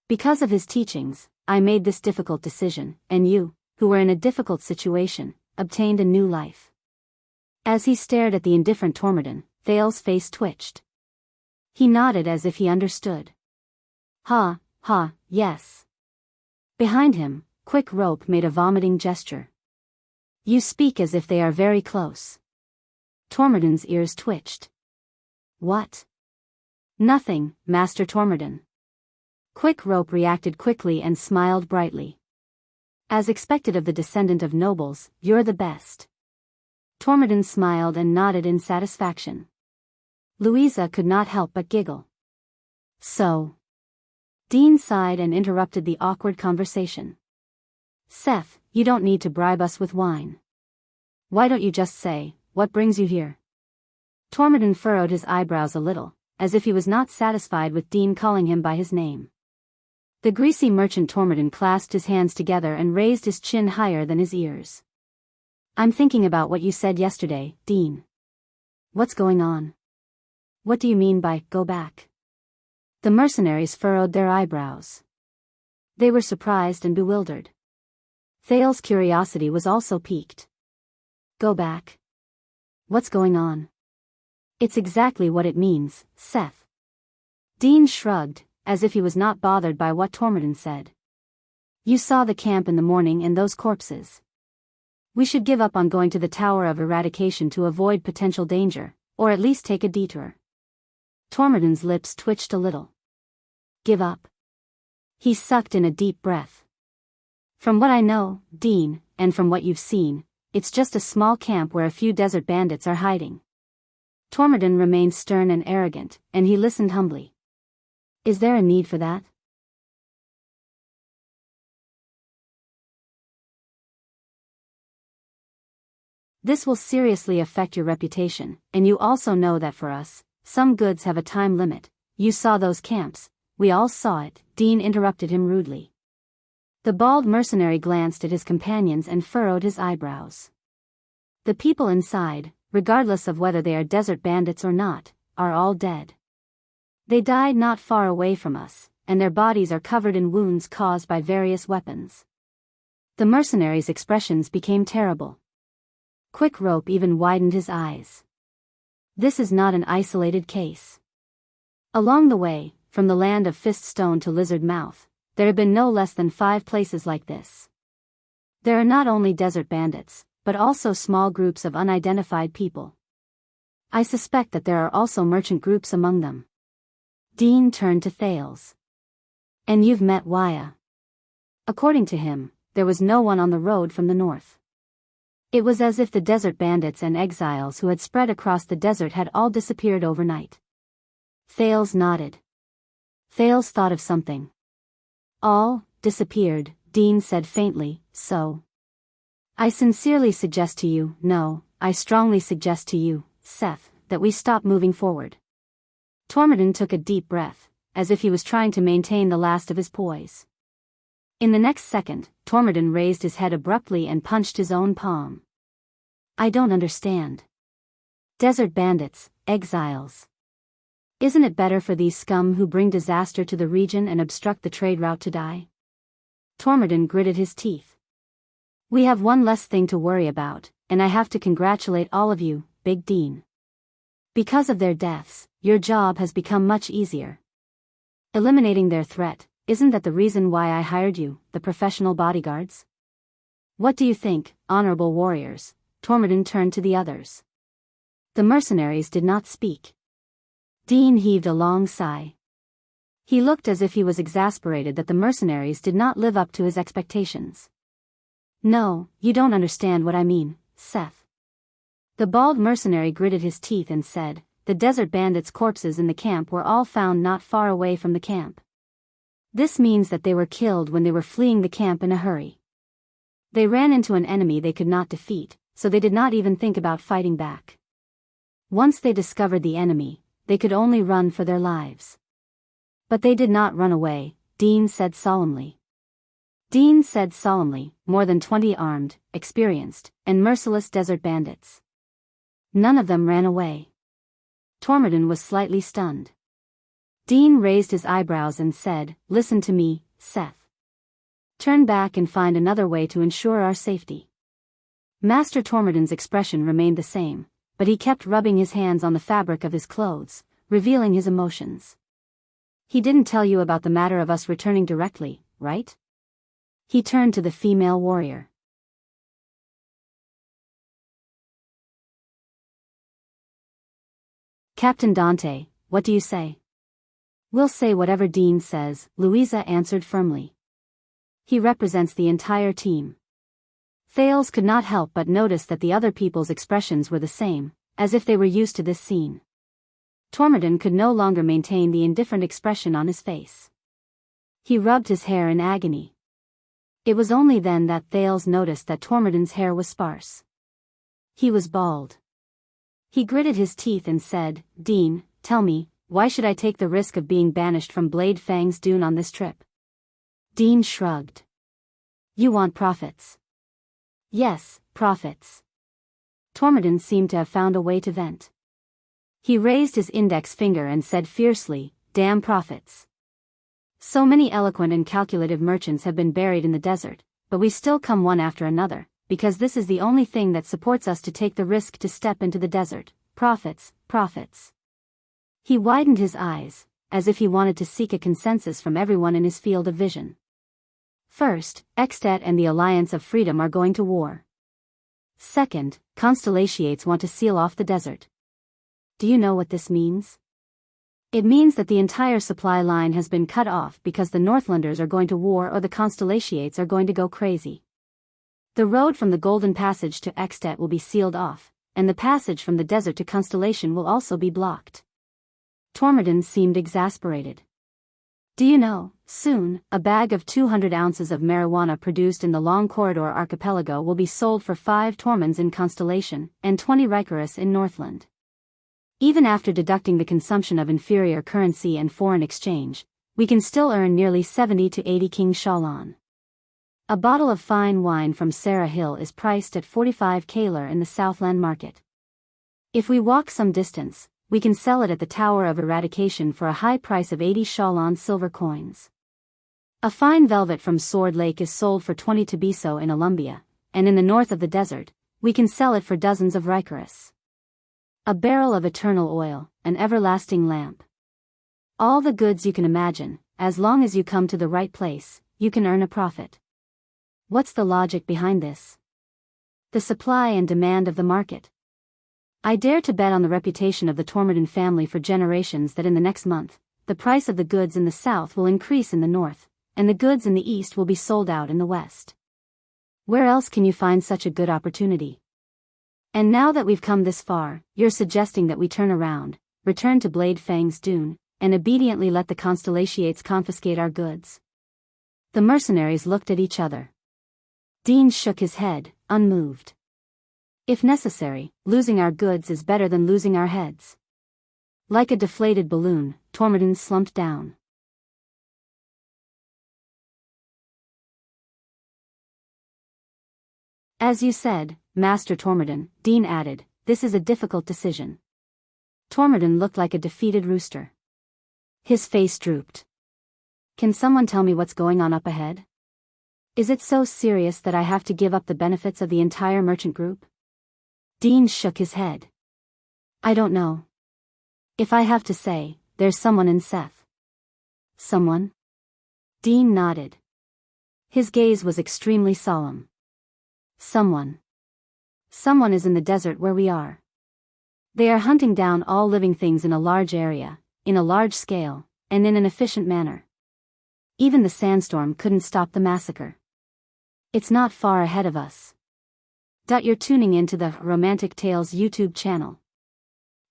Because of his teachings, I made this difficult decision, and you, who were in a difficult situation, obtained a new life. As he stared at the indifferent Tormodin, Thales' face twitched. He nodded as if he understood. Yes. Behind him, Quick Rope made a vomiting gesture. You speak as if they are very close. Tormodin's ears twitched. What? Nothing, Master Tormodin. Quick Rope reacted quickly and smiled brightly. As expected of the descendant of nobles, you're the best. Tormodin smiled and nodded in satisfaction. Louisa could not help but giggle. So. Dean sighed and interrupted the awkward conversation. Seth, you don't need to bribe us with wine. Why don't you just say, what brings you here? Tormodin furrowed his eyebrows a little, as if he was not satisfied with Dean calling him by his name. The greasy merchant Tormodin clasped his hands together and raised his chin higher than his ears. I'm thinking about what you said yesterday, Dean. What's going on? What do you mean by, go back? The mercenaries furrowed their eyebrows. They were surprised and bewildered. Thales' curiosity was also piqued. Go back? What's going on? It's exactly what it means, Seth. Dean shrugged, as if he was not bothered by what Tormodin said. You saw the camp in the morning and those corpses. We should give up on going to the Tower of Eradication to avoid potential danger, or at least take a detour. Tormodin's lips twitched a little. Give up? He sucked in a deep breath. From what I know, Dean, and from what you've seen, it's just a small camp where a few desert bandits are hiding. Tormodin remained stern and arrogant, and he listened humbly. Is there a need for that? This will seriously affect your reputation, and you also know that for us, some goods have a time limit. You saw those camps. We all saw it, Dean interrupted him rudely. The bald mercenary glanced at his companions and furrowed his eyebrows. The people inside, regardless of whether they are desert bandits or not, are all dead. They died not far away from us, and their bodies are covered in wounds caused by various weapons. The mercenary's expressions became terrible. Quick Rope even widened his eyes. This is not an isolated case. Along the way, from the land of Fist Stone to Lizard Mouth, there have been no less than 5 places like this. There are not only desert bandits, but also small groups of unidentified people. I suspect that there are also merchant groups among them. Dean turned to Thales. And you've met Waya. According to him, there was no one on the road from the north. It was as if the desert bandits and exiles who had spread across the desert had all disappeared overnight. Thales nodded. Thales thought of something. All disappeared, Dean said faintly, so. I sincerely suggest to you, no, I strongly suggest to you, Seth, that we stop moving forward. Tormodin took a deep breath, as if he was trying to maintain the last of his poise. In the next second, Tormodin raised his head abruptly and punched his own palm. I don't understand. Desert bandits, exiles. Isn't it better for these scum who bring disaster to the region and obstruct the trade route to die? Tormodin gritted his teeth. We have one less thing to worry about, and I have to congratulate all of you, Big Dean. Because of their deaths, your job has become much easier. Eliminating their threat, isn't that the reason why I hired you, the professional bodyguards? What do you think, honorable warriors? Tormodin turned to the others. The mercenaries did not speak. Dean heaved a long sigh. He looked as if he was exasperated that the mercenaries did not live up to his expectations. No, you don't understand what I mean, Seth. The bald mercenary gritted his teeth and said, the desert bandits' corpses in the camp were all found not far away from the camp. This means that they were killed when they were fleeing the camp in a hurry. They ran into an enemy they could not defeat, so they did not even think about fighting back. Once they discovered the enemy, they could only run for their lives. But they did not run away, Dean said solemnly. Dean said solemnly, more than 20 armed, experienced, and merciless desert bandits. None of them ran away. Tormodin was slightly stunned. Dean raised his eyebrows and said, listen to me, Seth. Turn back and find another way to ensure our safety. Master Tormodin's expression remained the same, but he kept rubbing his hands on the fabric of his clothes, revealing his emotions. He didn't tell you about the matter of us returning directly, right? He turned to the female warrior. Captain Dante, what do you say? We'll say whatever Dean says, Louisa answered firmly. He represents the entire team. Thales could not help but notice that the other people's expressions were the same, as if they were used to this scene. Tormodin could no longer maintain the indifferent expression on his face. He rubbed his hair in agony. It was only then that Thales noticed that Tormodin's hair was sparse. He was bald. He gritted his teeth and said, Dean, tell me, why should I take the risk of being banished from Blade Fang's dune on this trip? Dean shrugged. You want profits. Yes, profits. Tormodin seemed to have found a way to vent. He raised his index finger and said fiercely, damn profits. So many eloquent and calculative merchants have been buried in the desert, but we still come one after another, because this is the only thing that supports us to take the risk to step into the desert. Profits, profits. He widened his eyes, as if he wanted to seek a consensus from everyone in his field of vision. First, Extet and the Alliance of Freedom are going to war. Second, Constellations want to seal off the desert. Do you know what this means? It means that the entire supply line has been cut off because the Northlanders are going to war or the Constellations are going to go crazy. The road from the Golden Passage to Extet will be sealed off, and the passage from the desert to Constellation will also be blocked. Tormodin seemed exasperated. Do you know, soon, a bag of 200 ounces of marijuana produced in the Long Corridor Archipelago will be sold for 5 tormans in Constellation, and 20 Rikerus in Northland. Even after deducting the consumption of inferior currency and foreign exchange, we can still earn nearly 70 to 80 King Shalon. A bottle of fine wine from Sarah Hill is priced at 45 Kaler in the Southland market. If we walk some distance, we can sell it at the Tower of Eradication for a high price of 80 Shalon silver coins. A fine velvet from Sword Lake is sold for 20 Tabiso in Alumbia, and in the north of the desert, we can sell it for dozens of Rikerus. A barrel of eternal oil, an everlasting lamp. All the goods you can imagine, as long as you come to the right place, you can earn a profit. What's the logic behind this? The supply and demand of the market. I dare to bet on the reputation of the Tormodin family for generations that in the next month, the price of the goods in the south will increase in the north, and the goods in the east will be sold out in the west. Where else can you find such a good opportunity? And now that we've come this far, you're suggesting that we turn around, return to Blade Fang's dune, and obediently let the Constellations confiscate our goods. The mercenaries looked at each other. Dean shook his head, unmoved. If necessary, losing our goods is better than losing our heads. Like a deflated balloon, Tormodin slumped down. As you said, Master Tormodin, Dean added, this is a difficult decision. Tormodin looked like a defeated rooster. His face drooped. Can someone tell me what's going on up ahead? Is it so serious that I have to give up the benefits of the entire merchant group? Dean shook his head. I don't know. If I have to say, there's someone in Seth. Someone? Dean nodded. His gaze was extremely solemn. Someone. Someone is in the desert where we are. They are hunting down all living things in a large area, in a large scale, and in an efficient manner. Even the sandstorm couldn't stop the massacre. It's not far ahead of us. You're tuning into the Romantic Tales YouTube channel.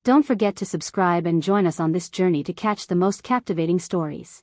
Don't forget to subscribe and join us on this journey to catch the most captivating stories.